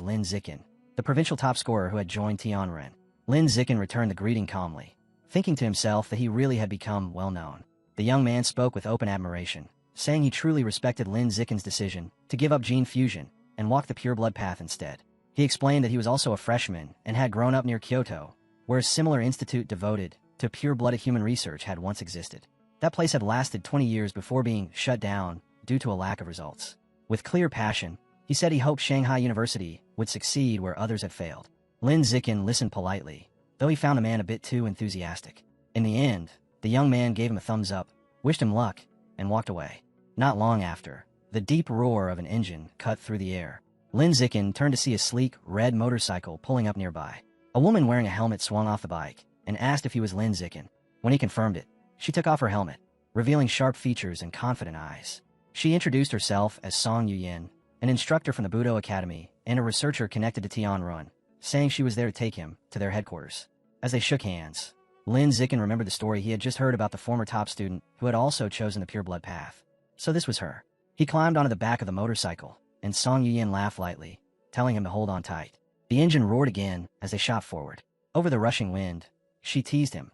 Lin Zikin, the provincial top scorer who had joined Tianren. Lin Zikin returned the greeting calmly, thinking to himself that he really had become well-known. The young man spoke with open admiration, saying he truly respected Lin Zikin's decision to give up gene fusion and walk the pure blood path instead. He explained that he was also a freshman and had grown up near Kyoto, where a similar institute devoted to pure-blooded human research had once existed. That place had lasted 20 years before being shut down due to a lack of results. With clear passion, he said he hoped Shanghai University would succeed where others had failed. Lin Zikin listened politely, though he found the man a bit too enthusiastic. In the end, the young man gave him a thumbs up, wished him luck, and walked away. Not long after, the deep roar of an engine cut through the air. Lin Zikin turned to see a sleek, red motorcycle pulling up nearby. A woman wearing a helmet swung off the bike and asked if he was Lin Zikin. When he confirmed it, she took off her helmet, revealing sharp features and confident eyes. She introduced herself as Song Yuyin, an instructor from the Budo Academy and a researcher connected to Tianren, saying she was there to take him to their headquarters. As they shook hands, Lin Zikin remembered the story he had just heard about the former top student who had also chosen the pure blood path. So this was her. He climbed onto the back of the motorcycle, and Song Yuyin laughed lightly, telling him to hold on tight. The engine roared again as they shot forward. Over the rushing wind, she teased him,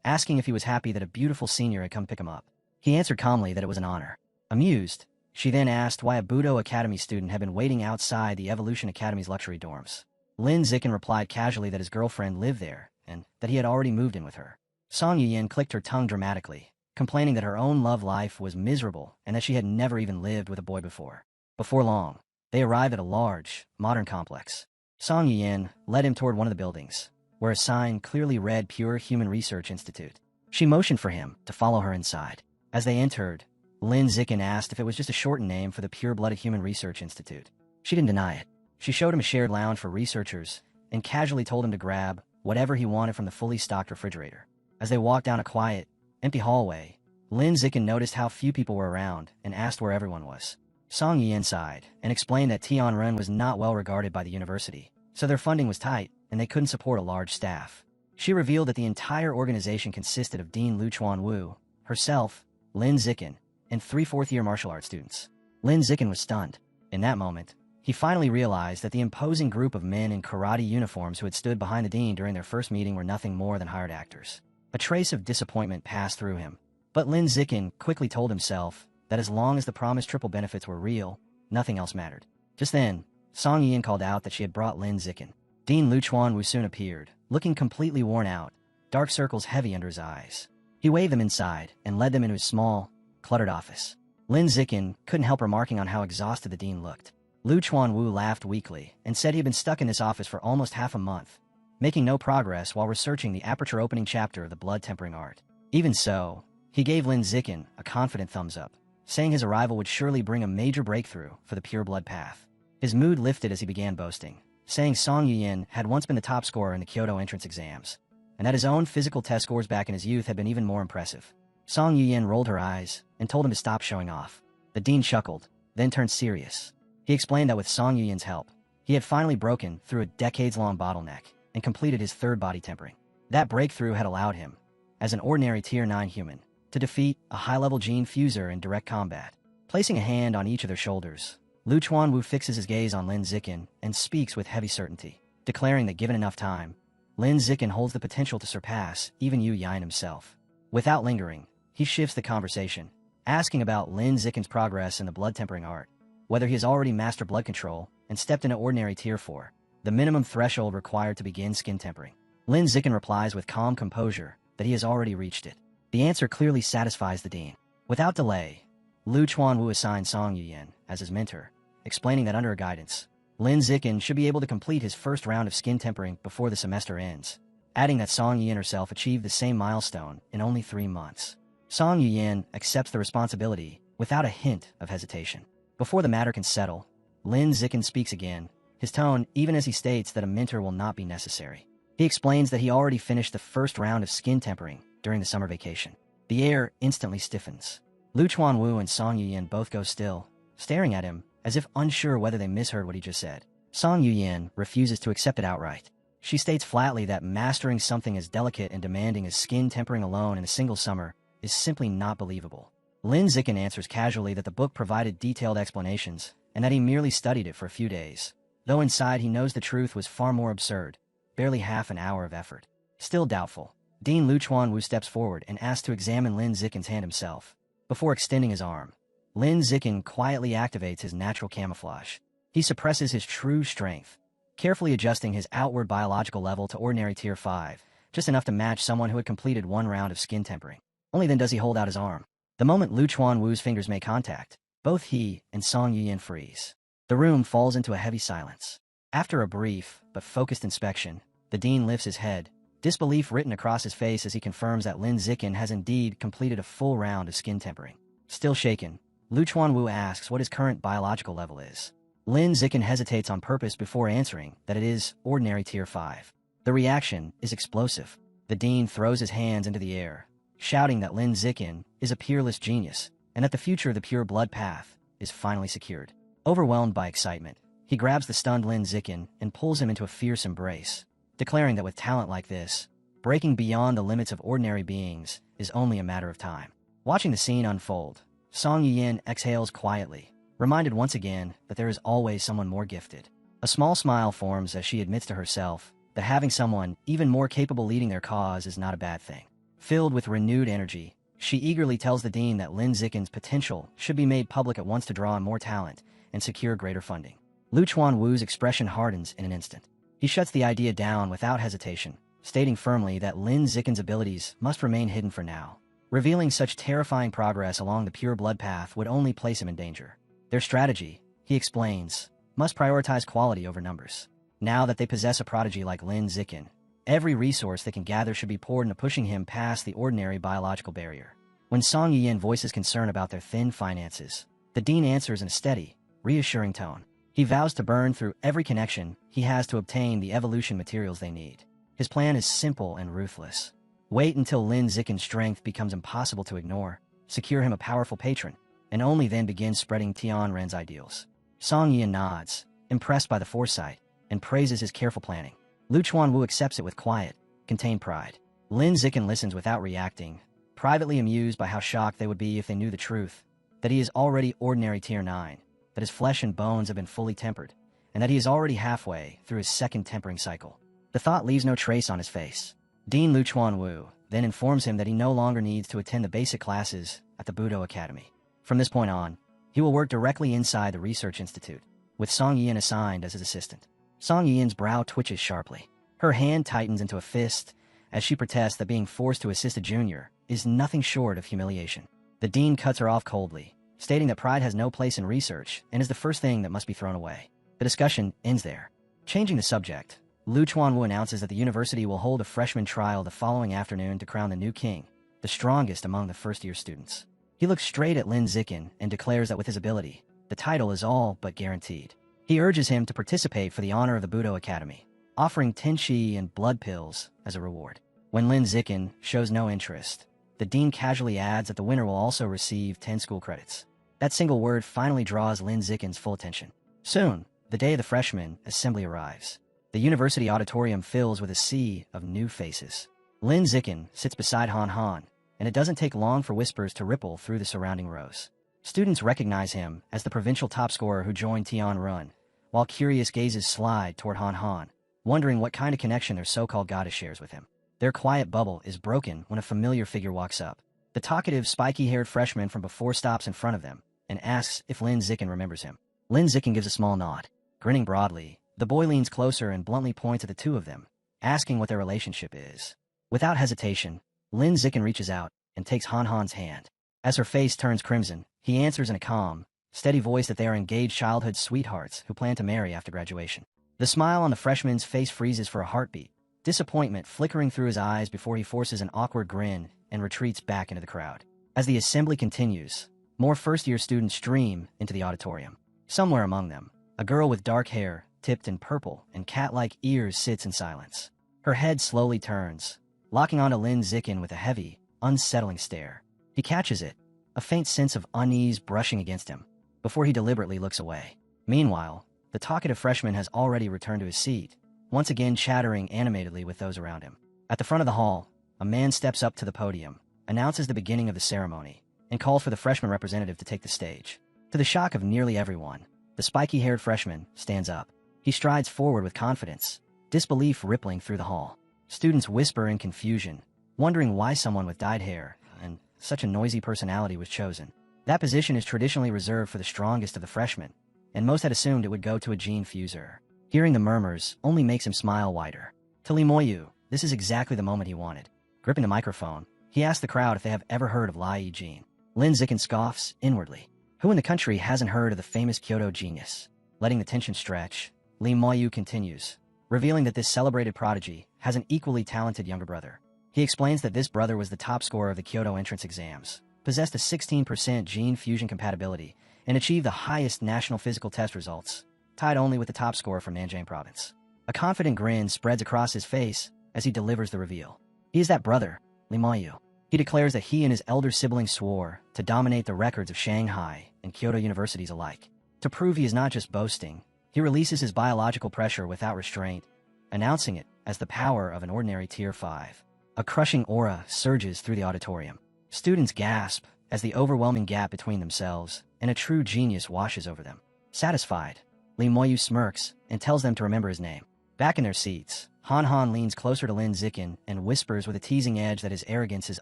asking if he was happy that a beautiful senior had come pick him up. He answered calmly that it was an honor. Amused, she then asked why a Budo Academy student had been waiting outside the Evolution Academy's luxury dorms. Lin Zikin replied casually that his girlfriend lived there and that he had already moved in with her. Song Yuyin clicked her tongue dramatically, complaining that her own love life was miserable and that she had never even lived with a boy before. Before long, they arrived at a large, modern complex. Song Yuyin led him toward one of the buildings, where a sign clearly read Pure Human Research Institute. She motioned for him to follow her inside. As they entered, Lin Zikin asked if it was just a shortened name for the Pure-Blooded Human Research Institute. She didn't deny it. She showed him a shared lounge for researchers and casually told him to grab whatever he wanted from the fully stocked refrigerator. As they walked down a quiet, empty hallway, Lin Zikin noticed how few people were around and asked where everyone was. Song Yuyin sighed and explained that Tianren was not well regarded by the university, so their funding was tight and they couldn't support a large staff. She revealed that the entire organization consisted of Dean Lu Chuan-Wu, herself, Lin Zikin, and 3 fourth-year martial arts students. Lin Zikin was stunned. In that moment, he finally realized that the imposing group of men in karate uniforms who had stood behind the dean during their first meeting were nothing more than hired actors. A trace of disappointment passed through him, but Lin Zikin quickly told himself that as long as the promised triple benefits were real, nothing else mattered. Just then, Song Yuyin called out that she had brought Lin Zikin. Dean Lu Chuan-Wu soon appeared, looking completely worn out, dark circles heavy under his eyes. He waved them inside and led them into his small, cluttered office. Lin Zikin couldn't help remarking on how exhausted the dean looked. Lu Chuanwu laughed weakly and said he had been stuck in this office for almost half a month, making no progress while researching the aperture opening chapter of the blood tempering art. Even so, he gave Lin Zikin a confident thumbs up, saying his arrival would surely bring a major breakthrough for the pure blood path. His mood lifted as he began boasting, saying Song Yuyin had once been the top scorer in the Kyoto entrance exams, and that his own physical test scores back in his youth had been even more impressive. Song Yuyin rolled her eyes and told him to stop showing off. The dean chuckled, then turned serious. He explained that with Song Yuyin's help, he had finally broken through a decades-long bottleneck and completed his third body tempering. That breakthrough had allowed him, as an ordinary Tier 9 human, to defeat a high-level gene fuser in direct combat. Placing a hand on each of their shoulders, Lu Chuanwu fixes his gaze on Lin Zikin and speaks with heavy certainty, declaring that given enough time, Lin Zikin holds the potential to surpass even Yu Yain himself. Without lingering, he shifts the conversation, asking about Lin Zikin's progress in the blood tempering art, whether he has already mastered blood control and stepped into ordinary Tier 4, the minimum threshold required to begin skin tempering. Lin Zikin replies with calm composure that he has already reached it. The answer clearly satisfies the dean. Without delay, Lu Chuanwu assigned Song Yuyin as his mentor, explaining that under her guidance, Lin Zikin should be able to complete his first round of skin tempering before the semester ends, adding that Song Yuyin herself achieved the same milestone in only 3 months. Song Yuyin accepts the responsibility without a hint of hesitation. Before the matter can settle, Lin Zikin speaks again, his tone even as he states that a mentor will not be necessary. He explains that he already finished the first round of skin tempering during the summer vacation. The air instantly stiffens. Lu Chuanwu and Song Yuyin both go still, staring at him as if unsure whether they misheard what he just said. Song Yuyin refuses to accept it outright. She states flatly that mastering something as delicate and demanding as skin tempering alone in a single summer is simply not believable. Lin Zikin answers casually that the book provided detailed explanations and that he merely studied it for a few days, though inside he knows the truth was far more absurd, barely half an hour of effort. Still doubtful, Dean Lu Chuanwu steps forward and asks to examine Lin Zikin's hand himself. Before extending his arm, Lin Zikin quietly activates his natural camouflage. He suppresses his true strength, carefully adjusting his outward biological level to ordinary Tier 5, just enough to match someone who had completed 1 round of skin tempering. Only then does he hold out his arm. The moment Lu Chuanwu's fingers make contact, both he and Song Yuyin freeze. The room falls into a heavy silence. After a brief but focused inspection, the dean lifts his head, disbelief written across his face as he confirms that Lin Zikin has indeed completed a full round of skin tempering. Still shaken, Lu Chuanwu asks what his current biological level is. Lin Zikin hesitates on purpose before answering that it is ordinary Tier 5. The reaction is explosive. The dean throws his hands into the air, shouting that Lin Zikin is a peerless genius and that the future of the pure blood path is finally secured. Overwhelmed by excitement, he grabs the stunned Lin Zikin and pulls him into a fierce embrace, declaring that with talent like this, breaking beyond the limits of ordinary beings is only a matter of time. Watching the scene unfold, Song Yuyin exhales quietly, reminded once again that there is always someone more gifted. A small smile forms as she admits to herself that having someone even more capable leading their cause is not a bad thing. Filled with renewed energy, she eagerly tells the dean that Lin Zikin's potential should be made public at once to draw on more talent and secure greater funding. Lu Chuanwu's expression hardens in an instant. He shuts the idea down without hesitation, stating firmly that Lin Zikin's abilities must remain hidden for now. Revealing such terrifying progress along the pure blood path would only place him in danger. Their strategy, he explains, must prioritize quality over numbers. Now that they possess a prodigy like Lin Zikin, every resource they can gather should be poured into pushing him past the ordinary biological barrier. When Song Yuyin voices concern about their thin finances, the dean answers in a steady, reassuring tone. He vows to burn through every connection he has to obtain the evolution materials they need. His plan is simple and ruthless. Wait until Lin Zikin's strength becomes impossible to ignore, secure him a powerful patron, and only then begin spreading Tianren's ideals. Song Yuyin nods, impressed by the foresight, and praises his careful planning. Lu Chuanwu accepts it with quiet, contained pride. Lin Zikin listens without reacting, privately amused by how shocked they would be if they knew the truth, that he is already ordinary Tier 9, that his flesh and bones have been fully tempered, and that he is already halfway through his second tempering cycle. The thought leaves no trace on his face. Dean Lu Chuanwu then informs him that he no longer needs to attend the basic classes at the Budo Academy. From this point on, he will work directly inside the Research Institute, with Song Yuyin assigned as his assistant. Song Yuyin's brow twitches sharply. Her hand tightens into a fist as she protests that being forced to assist a junior is nothing short of humiliation. The dean cuts her off coldly, stating that pride has no place in research and is the first thing that must be thrown away. The discussion ends there. Changing the subject, Lu Chuanwu announces that the university will hold a freshman trial the following afternoon to crown the new king, the strongest among the first-year students. He looks straight at Lin Zikin and declares that with his ability, the title is all but guaranteed. He urges him to participate for the honor of the Budo Academy, offering tenshi and blood pills as a reward. When Lin Zikin shows no interest, the dean casually adds that the winner will also receive 10 school credits. That single word finally draws Lin Zikin's full attention. Soon, the day of the freshman assembly arrives. The university auditorium fills with a sea of new faces. Lin Zikin sits beside Han Han, and it doesn't take long for whispers to ripple through the surrounding rows. Students recognize him as the provincial top scorer who joined Tian Run, while curious gazes slide toward Han Han, wondering what kind of connection their so-called goddess shares with him. Their quiet bubble is broken when a familiar figure walks up. The talkative, spiky-haired freshman from before stops in front of them and asks if Lin Zikin remembers him. Lin Zikin gives a small nod. Grinning broadly, the boy leans closer and bluntly points at the two of them, asking what their relationship is. Without hesitation, Lin Zikin reaches out and takes Han Han's hand. As her face turns crimson, he answers in a calm, steady voice that they are engaged childhood sweethearts who plan to marry after graduation. The smile on the freshman's face freezes for a heartbeat, disappointment flickering through his eyes before he forces an awkward grin and retreats back into the crowd. As the assembly continues, more first-year students stream into the auditorium. Somewhere among them, a girl with dark hair, tipped in purple and cat-like ears sits in silence. Her head slowly turns, locking onto Lin Zikin with a heavy, unsettling stare. He catches it, a faint sense of unease brushing against him, before he deliberately looks away. Meanwhile, the talkative freshman has already returned to his seat, once again chattering animatedly with those around him. At the front of the hall, a man steps up to the podium, announces the beginning of the ceremony, and calls for the freshman representative to take the stage. To the shock of nearly everyone, the spiky-haired freshman stands up. He strides forward with confidence, disbelief rippling through the hall. Students whisper in confusion, wondering why someone with dyed hair and such a noisy personality was chosen. That position is traditionally reserved for the strongest of the freshmen, and most had assumed it would go to a gene fuser. Hearing the murmurs only makes him smile wider. To Li Moyu, this is exactly the moment he wanted. Gripping the microphone, he asks the crowd if they have ever heard of Lai Jin. Lin Zikin scoffs inwardly. Who in the country hasn't heard of the famous Kyoto genius? Letting the tension stretch, Li Moyu continues, revealing that this celebrated prodigy has an equally talented younger brother. He explains that this brother was the top scorer of the Kyoto entrance exams, possessed a 16% gene fusion compatibility, and achieved the highest national physical test results, tied only with the top scorer from Nanjing province. A confident grin spreads across his face as he delivers the reveal. He is that brother, Li Moyu. He declares that he and his elder sibling swore to dominate the records of Shanghai and Kyoto universities alike. To prove he is not just boasting, he releases his biological pressure without restraint, announcing it as the power of an ordinary Tier 5. A crushing aura surges through the auditorium. Students gasp as the overwhelming gap between themselves and a true genius washes over them. Satisfied, Li Moyu smirks and tells them to remember his name. Back in their seats, Han Han leans closer to Lin Zikin and whispers with a teasing edge that his arrogance is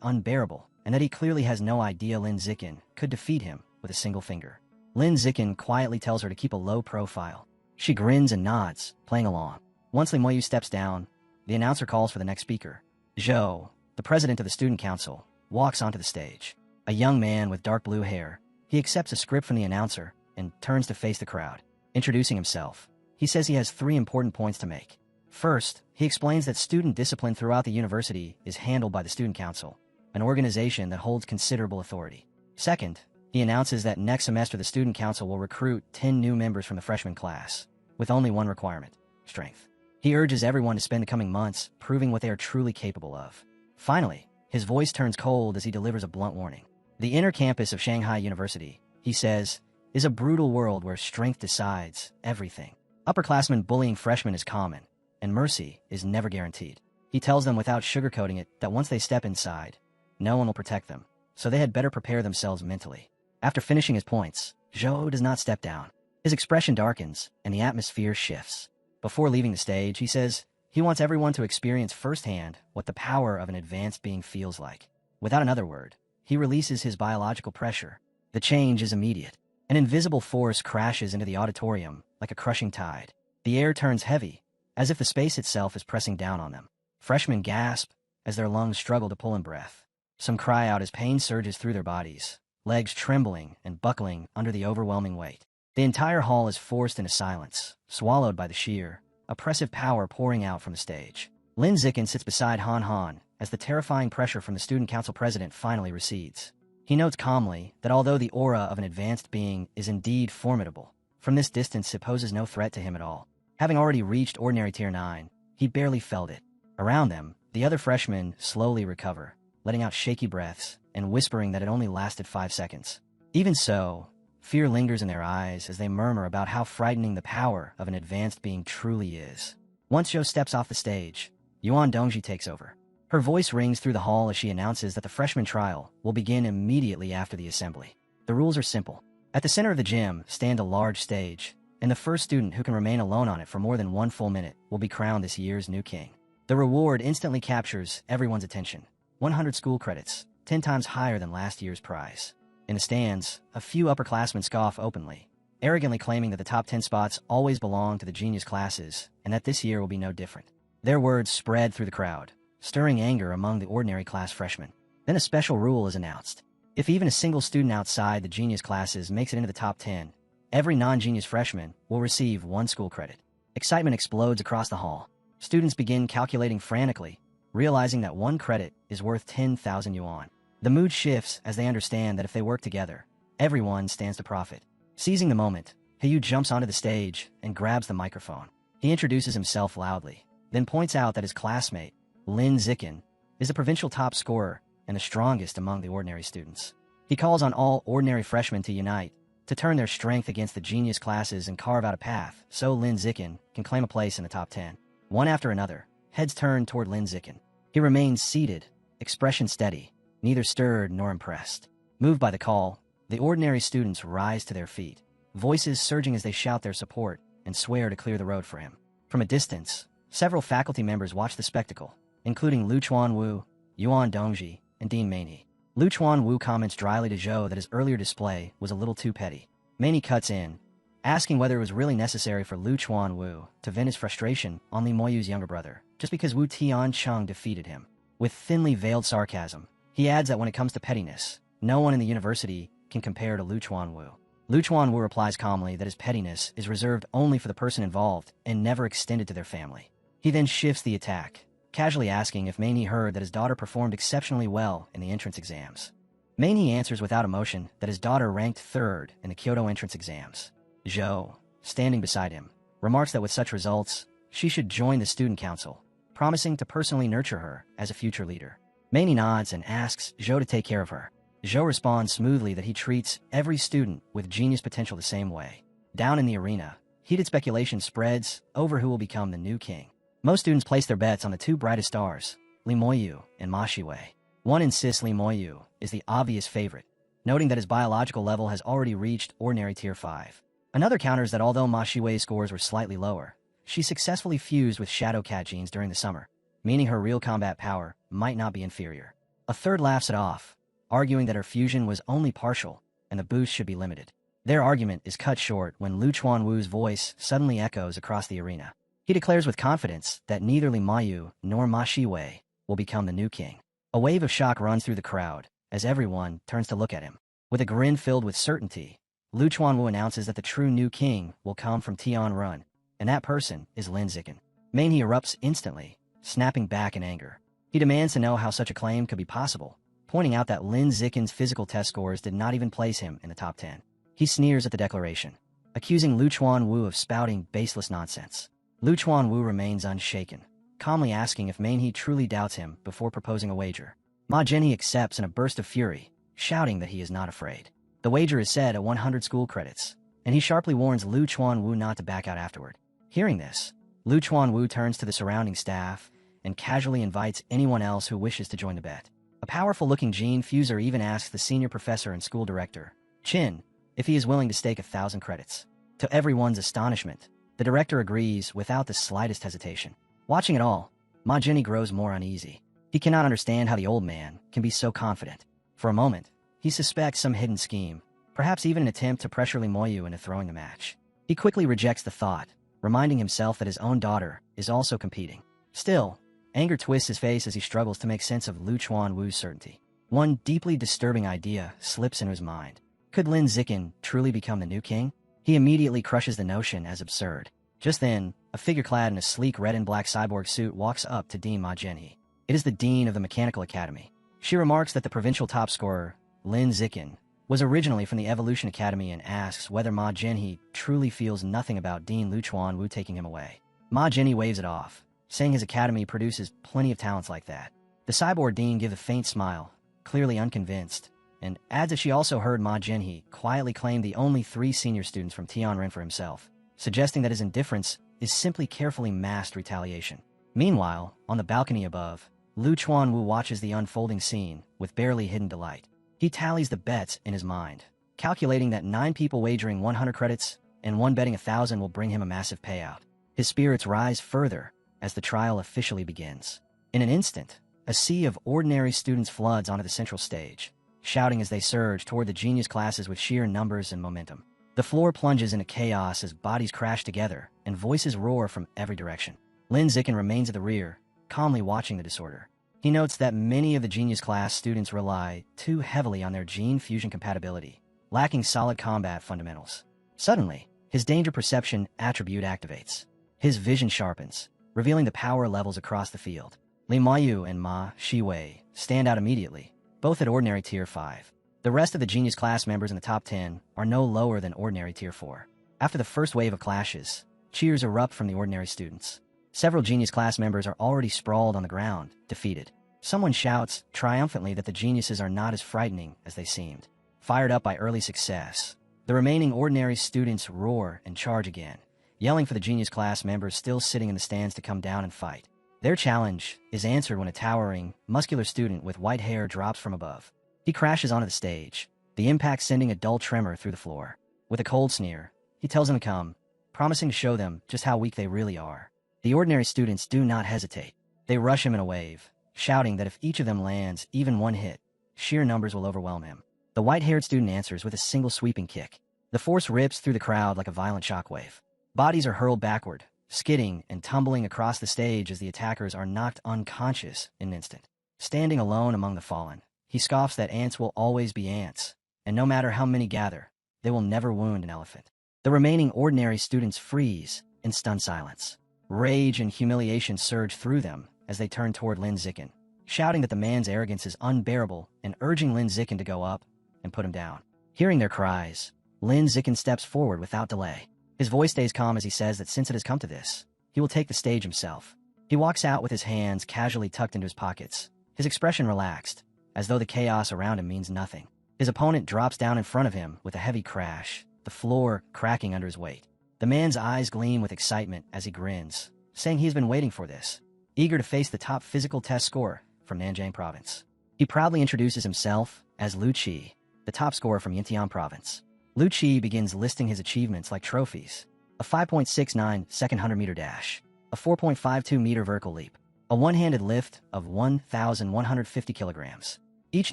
unbearable and that he clearly has no idea Lin Zikin could defeat him with a single finger. Lin Zikin quietly tells her to keep a low profile. She grins and nods, playing along. Once Li Moyu steps down, the announcer calls for the next speaker. Zhou, the president of the student council, walks onto the stage. A young man with dark blue hair, he accepts a script from the announcer and turns to face the crowd. Introducing himself, he says he has 3 important points to make. First, he explains that student discipline throughout the university is handled by the student council, an organization that holds considerable authority. Second, he announces that next semester the student council will recruit 10 new members from the freshman class, with only one requirement: strength. He urges everyone to spend the coming months proving what they are truly capable of. Finally, his voice turns cold as he delivers a blunt warning. The inner campus of Shanghai University, he says, is a brutal world where strength decides everything. Upperclassmen bullying freshmen is common, and mercy is never guaranteed. He tells them without sugarcoating it that once they step inside, no one will protect them, so they had better prepare themselves mentally. After finishing his points, Zhou does not step down. His expression darkens, and the atmosphere shifts. Before leaving the stage, he says he wants everyone to experience firsthand what the power of an advanced being feels like. Without another word, he releases his biological pressure. The change is immediate. An invisible force crashes into the auditorium like a crushing tide. The air turns heavy, as if the space itself is pressing down on them. Freshmen gasp as their lungs struggle to pull in breath. Some cry out as pain surges through their bodies, legs trembling and buckling under the overwhelming weight. The entire hall is forced into silence, swallowed by the sheer, oppressive power pouring out from the stage. Lin Zikin sits beside Han Han as the terrifying pressure from the student council president finally recedes. He notes calmly that although the aura of an advanced being is indeed formidable, from this distance it poses no threat to him at all. Having already reached ordinary tier 9, he barely felt it. Around them, the other freshmen slowly recover, letting out shaky breaths and whispering that it only lasted 5 seconds. Even so, fear lingers in their eyes as they murmur about how frightening the power of an advanced being truly is. Once Zhou steps off the stage, Yuan Dongji takes over. Her voice rings through the hall as she announces that the freshman trial will begin immediately after the assembly. The rules are simple. At the center of the gym stand a large stage, and the first student who can remain alone on it for more than 1 full minute will be crowned this year's new king. The reward instantly captures everyone's attention. 100 school credits, 10 times higher than last year's prize. In the stands, a few upperclassmen scoff openly, arrogantly claiming that the top 10 spots always belong to the genius classes and that this year will be no different. Their words spread through the crowd, stirring anger among the ordinary class freshmen. Then a special rule is announced. If even a single student outside the genius classes makes it into the top 10, every non-genius freshman will receive 1 school credit. Excitement explodes across the hall. Students begin calculating frantically, realizing that 1 credit is worth 10,000 yuan. The mood shifts as they understand that if they work together, everyone stands to profit. Seizing the moment, Hayu jumps onto the stage and grabs the microphone. He introduces himself loudly, then points out that his classmate, Lin Zikin, is a provincial top scorer and the strongest among the ordinary students. He calls on all ordinary freshmen to unite, to turn their strength against the genius classes and carve out a path so Lin Zikin can claim a place in the top 10. One after another, heads turn toward Lin Zikin. He remains seated, expression steady, neither stirred nor impressed. Moved by the call, the ordinary students rise to their feet, voices surging as they shout their support and swear to clear the road for him. From a distance, several faculty members watch the spectacle, including Lu Chuanwu, Yuan Dongji, and Dean Manhwa. Lu Chuanwu comments dryly to Zhou that his earlier display was a little too petty. Manhwa cuts in, asking whether it was really necessary for Lu Chuanwu to vent his frustration on Li Moyu's younger brother, just because Wu Tiancheng defeated him. With thinly veiled sarcasm, he adds that when it comes to pettiness, no one in the university can compare to Lu Chuanwu. Lu Chuanwu replies calmly that his pettiness is reserved only for the person involved and never extended to their family. He then shifts the attack, casually asking if Manhwa heard that his daughter performed exceptionally well in the entrance exams. Manhwa answers without emotion that his daughter ranked 3rd in the Kyoto entrance exams. Zhou, standing beside him, remarks that with such results, she should join the student council, promising to personally nurture her as a future leader. Manhwa nods and asks Zhou to take care of her. Zhou responds smoothly that he treats every student with genius potential the same way. Down in the arena, heated speculation spreads over who will become the new king. Most students place their bets on the 2 brightest stars, Li Moyu and Ma Shiwei. One insists Li Moyu is the obvious favorite, noting that his biological level has already reached ordinary tier 5. Another counters that although Ma Shiwei's scores were slightly lower, she successfully fused with Shadow Cat genes during the summer, meaning her real combat power might not be inferior. A third laughs it off, arguing that her fusion was only partial and the boost should be limited. Their argument is cut short when Lu Chuanwu's voice suddenly echoes across the arena. He declares with confidence that neither Li Moyu nor Ma Shiwei will become the new king. A wave of shock runs through the crowd as everyone turns to look at him. With a grin filled with certainty, Lu Chuanwu announces that the true new king will come from Tianrun, and that person is Lin Zikin. Manhwa erupts instantly, snapping back in anger. He demands to know how such a claim could be possible, pointing out that Lin Zikin's physical test scores did not even place him in the top 10. He sneers at the declaration, accusing Lu Chuanwu of spouting baseless nonsense. Lu Chuanwu remains unshaken, calmly asking if Manhwa truly doubts him before proposing a wager. Ma Jinhee accepts in a burst of fury, shouting that he is not afraid. The wager is set at 100 school credits, and he sharply warns Lu Chuanwu not to back out afterward. Hearing this, Lu Chuanwu turns to the surrounding staff and casually invites anyone else who wishes to join the bet. A powerful-looking gene fuser even asks the senior professor and school director, Chin, if he is willing to stake 1,000 credits. To everyone's astonishment, the director agrees without the slightest hesitation. Watching it all, Ma Jinhee grows more uneasy. He cannot understand how the old man can be so confident. For a moment, he suspects some hidden scheme, perhaps even an attempt to pressure Li Moyu into throwing the match. He quickly rejects the thought, reminding himself that his own daughter is also competing. Still, anger twists his face as he struggles to make sense of Lu Chuanwu's certainty. One deeply disturbing idea slips into his mind. Could Lin Zikin truly become the new king? He immediately crushes the notion as absurd. Just then, a figure clad in a sleek red and black cyborg suit walks up to Dean Ma Jinhee. It is the dean of the Mechanical Academy. She remarks that the provincial top scorer, Lin Zikin, was originally from the Evolution Academy and asks whether Ma Jinhee truly feels nothing about Dean Lu Chuanwu taking him away. Ma Jinhee waves it off, saying his academy produces plenty of talents like that. The cyborg dean gives a faint smile, clearly unconvinced, and adds that she also heard Ma Jinhee quietly claim the only 3 senior students from Tianren for himself, suggesting that his indifference is simply carefully masked retaliation. Meanwhile, on the balcony above, Lu Chuanwu watches the unfolding scene with barely hidden delight. He tallies the bets in his mind, calculating that 9 people wagering 100 credits and 1 betting 1,000 will bring him a massive payout. His spirits rise further as the trial officially begins. In an instant, a sea of ordinary students floods onto the central stage, shouting as they surge toward the genius classes with sheer numbers and momentum. The floor plunges into chaos as bodies crash together and voices roar from every direction. Lin Zikin remains at the rear, calmly watching the disorder. He notes that many of the genius class students rely too heavily on their gene fusion compatibility, lacking solid combat fundamentals. Suddenly, his danger perception attribute activates. His vision sharpens, revealing the power levels across the field. Li Mayu and Ma Shiwei stand out immediately, both at ordinary tier 5. The rest of the genius class members in the top 10 are no lower than ordinary tier 4. After the first wave of clashes, cheers erupt from the ordinary students. Several genius class members are already sprawled on the ground, defeated. Someone shouts triumphantly that the geniuses are not as frightening as they seemed. Fired up by early success, the remaining ordinary students roar and charge again, yelling for the genius class members still sitting in the stands to come down and fight. Their challenge is answered when a towering, muscular student with white hair drops from above. He crashes onto the stage, the impact sending a dull tremor through the floor. With a cold sneer, he tells them to come, promising to show them just how weak they really are. The ordinary students do not hesitate. They rush him in a wave, shouting that if each of them lands even 1 hit, sheer numbers will overwhelm him. The white-haired student answers with a single sweeping kick. The force rips through the crowd like a violent shockwave. Bodies are hurled backward, skidding and tumbling across the stage as the attackers are knocked unconscious in an instant. Standing alone among the fallen, he scoffs that ants will always be ants, and no matter how many gather, they will never wound an elephant. The remaining ordinary students freeze in stunned silence. Rage and humiliation surge through them as they turn toward Lin Zikin, shouting that the man's arrogance is unbearable and urging Lin Zikin to go up and put him down. Hearing their cries, Lin Zikin steps forward without delay. His voice stays calm as he says that since it has come to this, he will take the stage himself. He walks out with his hands casually tucked into his pockets, his expression relaxed, as though the chaos around him means nothing. His opponent drops down in front of him with a heavy crash, the floor cracking under his weight. The man's eyes gleam with excitement as he grins, saying he's been waiting for this, eager to face the top physical test scorer from Nanjing Province. He proudly introduces himself as Lu Qi, the top scorer from Yintian Province. Lu Qi begins listing his achievements like trophies: a 5.69 second 100-meter dash, a 4.52-meter vertical leap, a one-handed lift of 1,150 kilograms. Each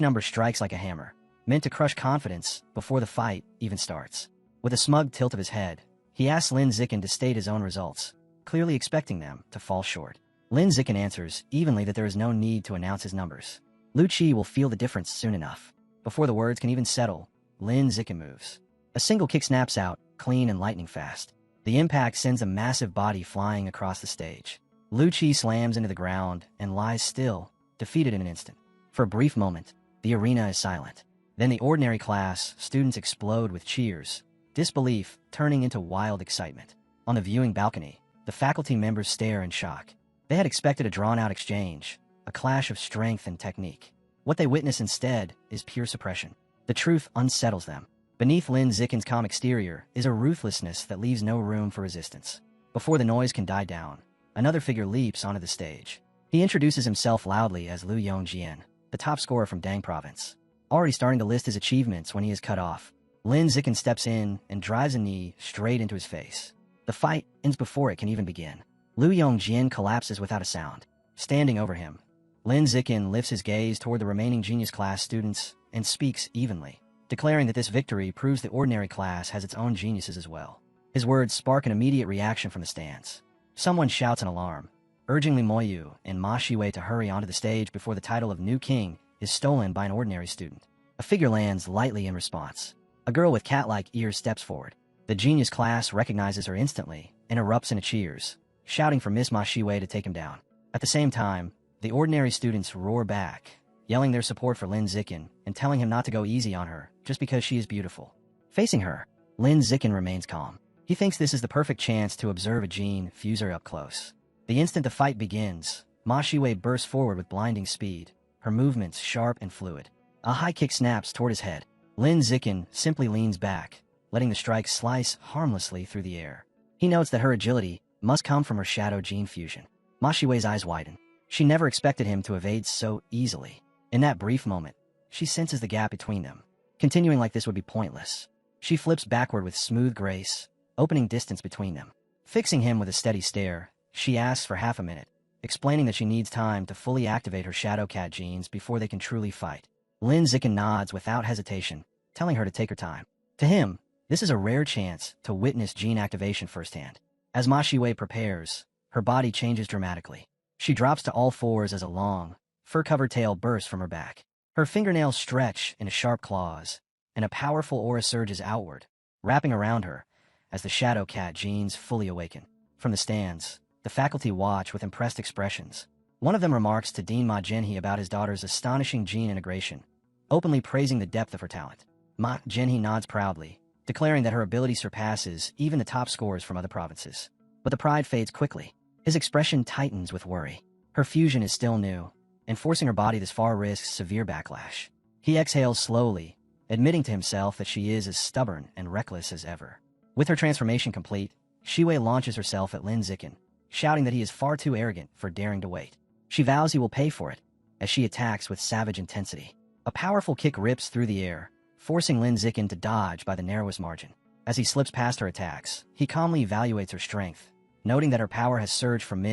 number strikes like a hammer, meant to crush confidence before the fight even starts. With a smug tilt of his head, he asks Lin Zikin to state his own results, clearly expecting them to fall short. Lin Zikin answers evenly that there is no need to announce his numbers. Lu Qi will feel the difference soon enough. Before the words can even settle, Lin Zikin moves. A single kick snaps out, clean and lightning fast. The impact sends a massive body flying across the stage. Lu Qi slams into the ground and lies still, defeated in an instant. For a brief moment, the arena is silent. Then the ordinary class students explode with cheers, disbelief turning into wild excitement. On the viewing balcony, the faculty members stare in shock. They had expected a drawn-out exchange, a clash of strength and technique. What they witness instead is pure suppression. The truth unsettles them. Beneath Lin Zikin's calm exterior is a ruthlessness that leaves no room for resistance. Before the noise can die down, another figure leaps onto the stage. He introduces himself loudly as Lu Yongjian, the top scorer from Dang Province. Already starting to list his achievements when he is cut off, Lin Zikin steps in and drives a knee straight into his face. The fight ends before it can even begin. Lu Yongjian collapses without a sound. Standing over him, Lin Zikin lifts his gaze toward the remaining genius class students and speaks evenly, declaring that this victory proves the ordinary class has its own geniuses as well. His words spark an immediate reaction from the stands. Someone shouts an alarm, urging Li Moyu and Ma Shiwei to hurry onto the stage before the title of New King is stolen by an ordinary student. A figure lands lightly in response. A girl with cat-like ears steps forward. The genius class recognizes her instantly and erupts into cheers, shouting for Miss Ma Shiwei to take him down. At the same time, the ordinary students roar back, yelling their support for Lin Zikin and telling him not to go easy on her just because she is beautiful. Facing her, Lin Zikin remains calm. He thinks this is the perfect chance to observe a gene fuser up close. The instant the fight begins, Ma Shiwei bursts forward with blinding speed, her movements sharp and fluid. A high kick snaps toward his head. Lin Zikin simply leans back, letting the strike slice harmlessly through the air. He notes that her agility must come from her shadow gene fusion. Ma Shiwei's eyes widen. She never expected him to evade so easily. In that brief moment, she senses the gap between them. Continuing like this would be pointless. She flips backward with smooth grace, opening distance between them. Fixing him with a steady stare, she asks for half a minute, explaining that she needs time to fully activate her shadow cat genes before they can truly fight. Lin Zikin nods without hesitation, telling her to take her time. To him, this is a rare chance to witness gene activation firsthand. As Ma Shiwei prepares, her body changes dramatically. She drops to all fours as a long, fur-covered tail bursts from her back. Her fingernails stretch into sharp claws, and a powerful aura surges outward, wrapping around her as the shadow cat genes fully awaken. From the stands, the faculty watch with impressed expressions. One of them remarks to Dean Ma Jinhee about his daughter's astonishing gene integration, openly praising the depth of her talent. Ma Jinhee nods proudly, declaring that her ability surpasses even the top scores from other provinces. But the pride fades quickly. His expression tightens with worry. Her fusion is still new, and forcing her body this far risks severe backlash. He exhales slowly, admitting to himself that she is as stubborn and reckless as ever. With her transformation complete, Shiwei launches herself at Lin Zikin, shouting that he is far too arrogant for daring to wait. She vows he will pay for it, as she attacks with savage intensity. A powerful kick rips through the air, forcing Lin Zikin to dodge by the narrowest margin. As he slips past her attacks, he calmly evaluates her strength, noting that her power has surged from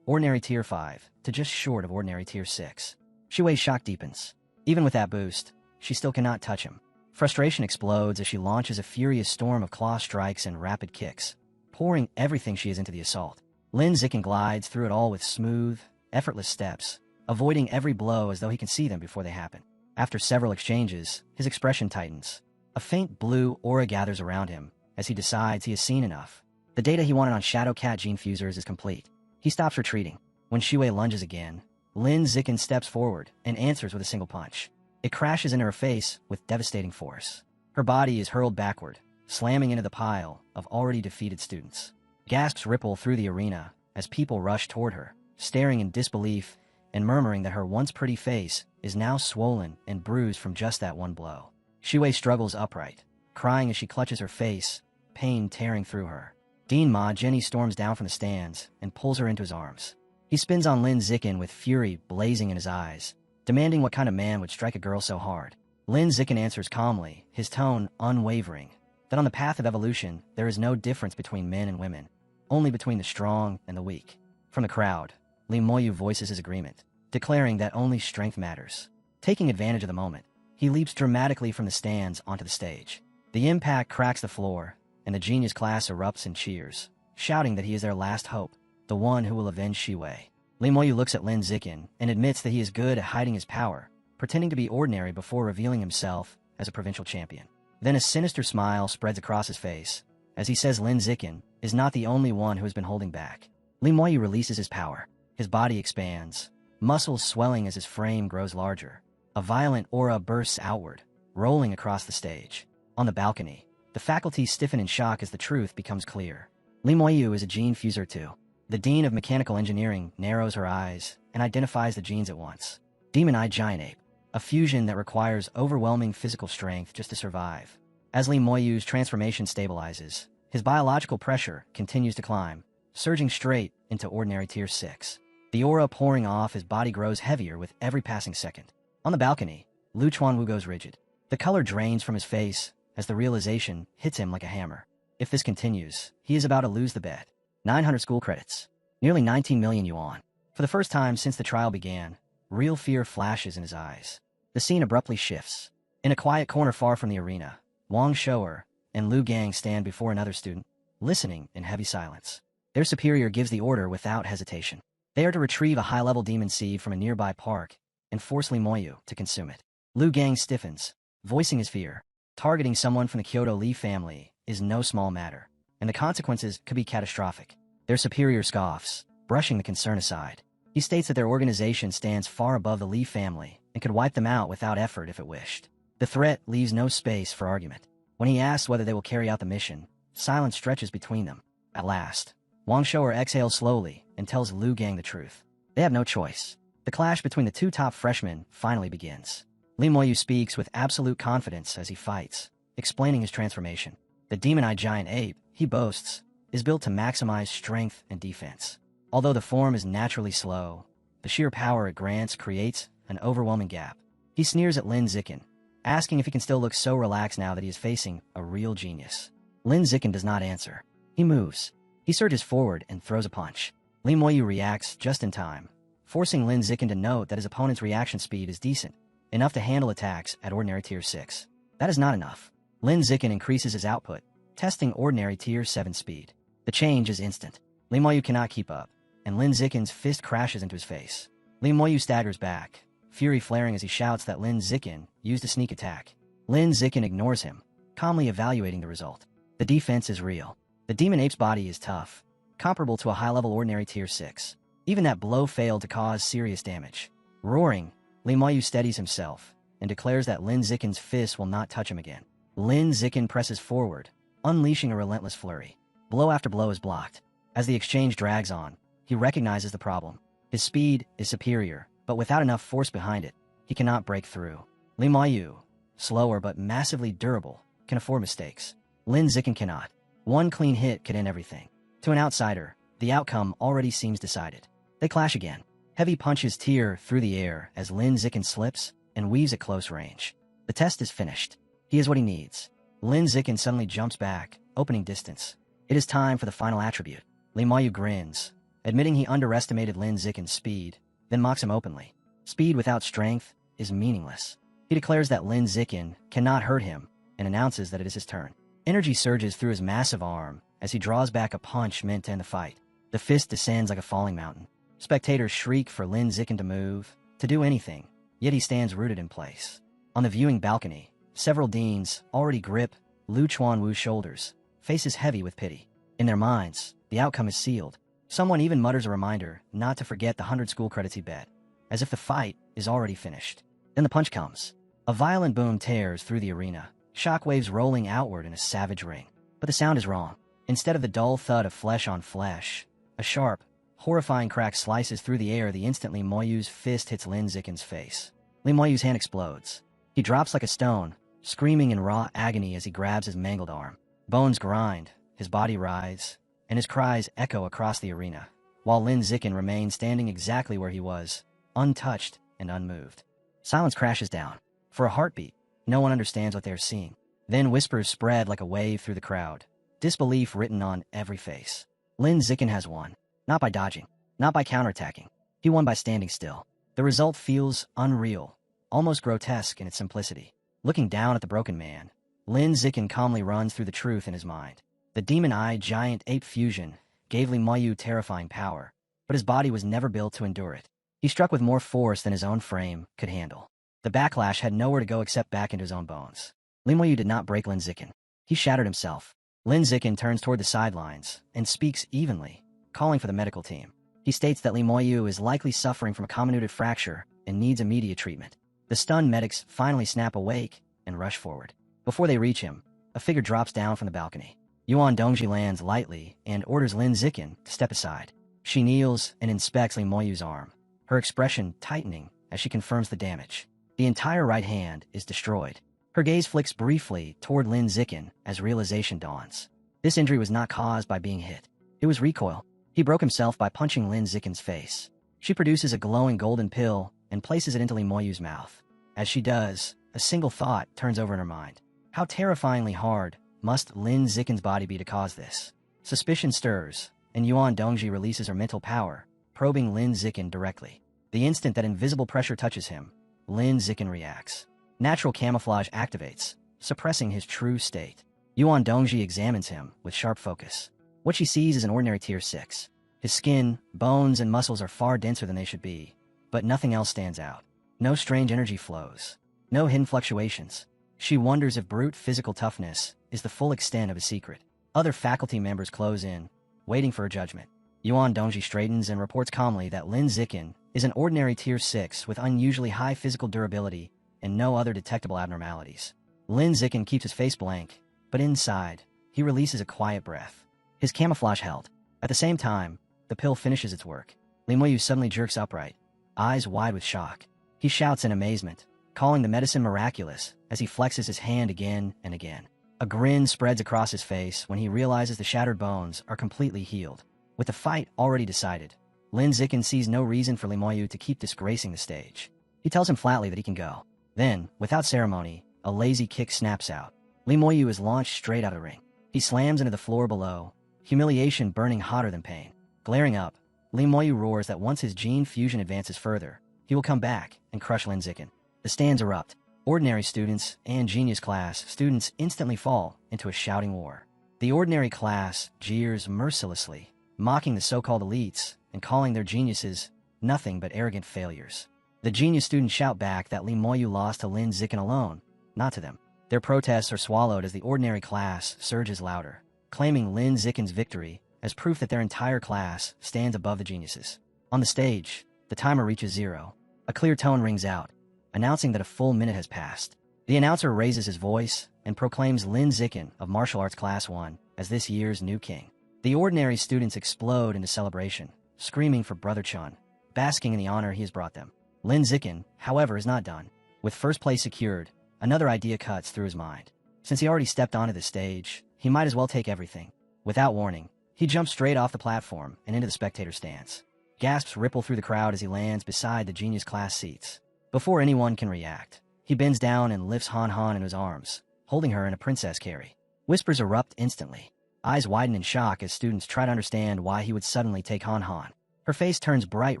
ordinary tier 5 to just short of ordinary tier 6. Shiwei's shock deepens. Even with that boost, she still cannot touch him. Frustration explodes as she launches a furious storm of claw strikes and rapid kicks, pouring everything she has into the assault. Lin Zikin glides through it all with smooth, effortless steps, avoiding every blow as though he can see them before they happen. After several exchanges, his expression tightens. A faint blue aura gathers around him as he decides he has seen enough. The data he wanted on Shadow Cat Gene Fusers is complete. He stops retreating. When Shiwei lunges again, Lin Zikin steps forward and answers with a single punch. It crashes into her face with devastating force. Her body is hurled backward, slamming into the pile of already defeated students. Gasps ripple through the arena as people rush toward her, staring in disbelief and murmuring that her once pretty face is now swollen and bruised from just that one blow. Shiwei struggles upright, crying as she clutches her face, pain tearing through her. Dean Ma Jinhee storms down from the stands and pulls her into his arms. He spins on Lin Zikin with fury blazing in his eyes, demanding what kind of man would strike a girl so hard. Lin Zikin answers calmly, his tone unwavering, that on the path of evolution there is no difference between men and women, only between the strong and the weak. From the crowd, Li Moyu voices his agreement, declaring that only strength matters. Taking advantage of the moment, he leaps dramatically from the stands onto the stage. The impact cracks the floor, and the genius class erupts in cheers, shouting that he is their last hope, the one who will avenge Shiwei. Li Moyu looks at Lin Zikin and admits that he is good at hiding his power, pretending to be ordinary before revealing himself as a provincial champion. Then a sinister smile spreads across his face, as he says Lin Zikin is not the only one who has been holding back. Li Moyu releases his power. His body expands, muscles swelling as his frame grows larger. A violent aura bursts outward, rolling across the stage. On the balcony, the faculty stiffen in shock as the truth becomes clear. Li Moyu is a gene fuser too. The Dean of Mechanical Engineering narrows her eyes and identifies the genes at once. Demon-Eyed Giant Ape, a fusion that requires overwhelming physical strength just to survive. As Li Moyu's transformation stabilizes, his biological pressure continues to climb, surging straight into ordinary tier 6. The aura pouring off his body grows heavier with every passing second. On the balcony, Lu Chuanwu goes rigid. The color drains from his face as the realization hits him like a hammer. If this continues, he is about to lose the bet. 900 school credits. Nearly 19 million yuan. For the first time since the trial began, real fear flashes in his eyes. The scene abruptly shifts. In a quiet corner far from the arena, Wang Shou'er and Lu Gang stand before another student, listening in heavy silence. Their superior gives the order without hesitation. They are to retrieve a high-level demon seed from a nearby park and force Li Moyu to consume it. Lu Gang stiffens, voicing his fear. Targeting someone from the Kyoto Li family is no small matter, and the consequences could be catastrophic. Their superior scoffs, brushing the concern aside. He states that their organization stands far above the Li family and could wipe them out without effort if it wished. The threat leaves no space for argument. When he asks whether they will carry out the mission, silence stretches between them. At last, Wang Shou'er exhales slowly and tells Lu Gang the truth. They have no choice. The clash between the two top freshmen finally begins. Li Moyu speaks with absolute confidence as he fights, explaining his transformation. The demon-eyed giant ape, he boasts, is built to maximize strength and defense. Although the form is naturally slow, the sheer power it grants creates an overwhelming gap. He sneers at Lin Zikin, asking if he can still look so relaxed now that he is facing a real genius. Lin Zikin does not answer. He moves. He surges forward and throws a punch. Li Moyu reacts just in time, forcing Lin Zikin to note that his opponent's reaction speed is decent, enough to handle attacks at ordinary tier 6. That is not enough. Lin Zikin increases his output, testing ordinary tier 7 speed. The change is instant. Li Moyu cannot keep up, and Lin Zikin's fist crashes into his face. Li Moyu staggers back, fury flaring as he shouts that Lin Zikin used a sneak attack. Lin Zikin ignores him, calmly evaluating the result. The defense is real. The demon ape's body is tough, comparable to a high-level ordinary tier 6. Even that blow failed to cause serious damage. Roaring, Li Moyu steadies himself and declares that Lin Zikin's fist will not touch him again. Lin Zikin presses forward, unleashing a relentless flurry. Blow after blow is blocked. As the exchange drags on, he recognizes the problem. His speed is superior, but without enough force behind it, he cannot break through. Li Moyu, slower but massively durable, can afford mistakes. Lin Zikin cannot. One clean hit could end everything. To an outsider, the outcome already seems decided. They clash again. Heavy punches tear through the air as Lin Zikin slips and weaves at close range. The test is finished. He is what he needs. Lin Zikin suddenly jumps back, opening distance. It is time for the final attribute. Li Moyu grins, admitting he underestimated Lin Zikin's speed, then mocks him openly. Speed without strength is meaningless. He declares that Lin Zikin cannot hurt him and announces that it is his turn. Energy surges through his massive arm as he draws back a punch meant to end the fight. The fist descends like a falling mountain. Spectators shriek for Lin Zikin to move, to do anything, yet he stands rooted in place. On the viewing balcony, several deans already grip Lu Chuanwu's shoulders, faces heavy with pity. In their minds, the outcome is sealed. Someone even mutters a reminder not to forget the 100 school credits he bet, as if the fight is already finished. Then the punch comes. A violent boom tears through the arena, shockwaves rolling outward in a savage ring. But the sound is wrong. Instead of the dull thud of flesh on flesh, a sharp, horrifying crack slices through the air the instant Li Moyu's fist hits Lin Zikin's face. Li Moyu's hand explodes. He drops like a stone, screaming in raw agony as he grabs his mangled arm. Bones grind, his body writhes, and his cries echo across the arena, while Lin Zikin remains standing exactly where he was, untouched and unmoved. Silence crashes down. For a heartbeat, no one understands what they are seeing. Then whispers spread like a wave through the crowd, disbelief written on every face. Lin Zikin has won. Not by dodging, not by counterattacking. He won by standing still. The result feels unreal, almost grotesque in its simplicity. Looking down at the broken man, Lin Zikin calmly runs through the truth in his mind. The demon-eyed giant ape fusion gave Li Moyu terrifying power, but his body was never built to endure it. He struck with more force than his own frame could handle. The backlash had nowhere to go except back into his own bones. Li Moyu did not break Lin Zikin. He shattered himself. Lin Zikin turns toward the sidelines and speaks evenly, calling for the medical team. He states that Li Moyu is likely suffering from a comminuted fracture and needs immediate treatment. The stunned medics finally snap awake and rush forward. Before they reach him, a figure drops down from the balcony. Yuan Dongji lands lightly and orders Lin Zikin to step aside. She kneels and inspects Li Moyu's arm, her expression tightening as she confirms the damage. The entire right hand is destroyed. Her gaze flicks briefly toward Lin Zikin as realization dawns. This injury was not caused by being hit. It was recoil. He broke himself by punching Lin Zikin's face. She produces a glowing golden pill and places it into Li Moyu's mouth. As she does, a single thought turns over in her mind. How terrifyingly hard must Lin Zikin's body be to cause this? Suspicion stirs, and Yuan Dongji releases her mental power, probing Lin Zikin directly. The instant that invisible pressure touches him, Lin Zikin reacts. Natural camouflage activates, suppressing his true state. Yuan Dongji examines him with sharp focus. What she sees is an ordinary tier 6. His skin, bones, and muscles are far denser than they should be, but nothing else stands out. No strange energy flows. No hidden fluctuations. She wonders if brute physical toughness is the full extent of his secret. Other faculty members close in, waiting for a judgment. Yuan Dongji straightens and reports calmly that Lin Zikin is an ordinary Tier 6 with unusually high physical durability and no other detectable abnormalities. Lin Zikin keeps his face blank, but inside, he releases a quiet breath. His camouflage held. At the same time, the pill finishes its work. Li Moyu suddenly jerks upright, eyes wide with shock. He shouts in amazement, calling the medicine miraculous as he flexes his hand again and again. A grin spreads across his face when he realizes the shattered bones are completely healed. With the fight already decided, Lin Zikin sees no reason for Li Moyu to keep disgracing the stage. He tells him flatly that he can go. Then, without ceremony, a lazy kick snaps out. Li Moyu is launched straight out of the ring. He slams into the floor below, humiliation burning hotter than pain. Glaring up, Li Moyu roars that once his gene fusion advances further, he will come back and crush Lin Zikin. The stands erupt. Ordinary students and genius class students instantly fall into a shouting war. The ordinary class jeers mercilessly, mocking the so-called elites and calling their geniuses nothing but arrogant failures. The genius students shout back that Li Moyu lost to Lin Zikin alone, not to them. Their protests are swallowed as the ordinary class surges louder, claiming Lin Zikin's victory as proof that their entire class stands above the geniuses. On the stage, the timer reaches 0. A clear tone rings out, announcing that a full minute has passed. The announcer raises his voice and proclaims Lin Zikin of Martial Arts Class 1 as this year's new king. The ordinary students explode into celebration, screaming for Brother Chun, basking in the honor he has brought them. Lin Zikin, however, is not done. With first place secured, another idea cuts through his mind. Since he already stepped onto the stage, he might as well take everything. Without warning, he jumps straight off the platform and into the spectator stands. Gasps ripple through the crowd as he lands beside the genius class seats. Before anyone can react, he bends down and lifts Han Han in his arms, holding her in a princess carry. Whispers erupt instantly. Eyes widen in shock as students try to understand why he would suddenly take Han Han. Her face turns bright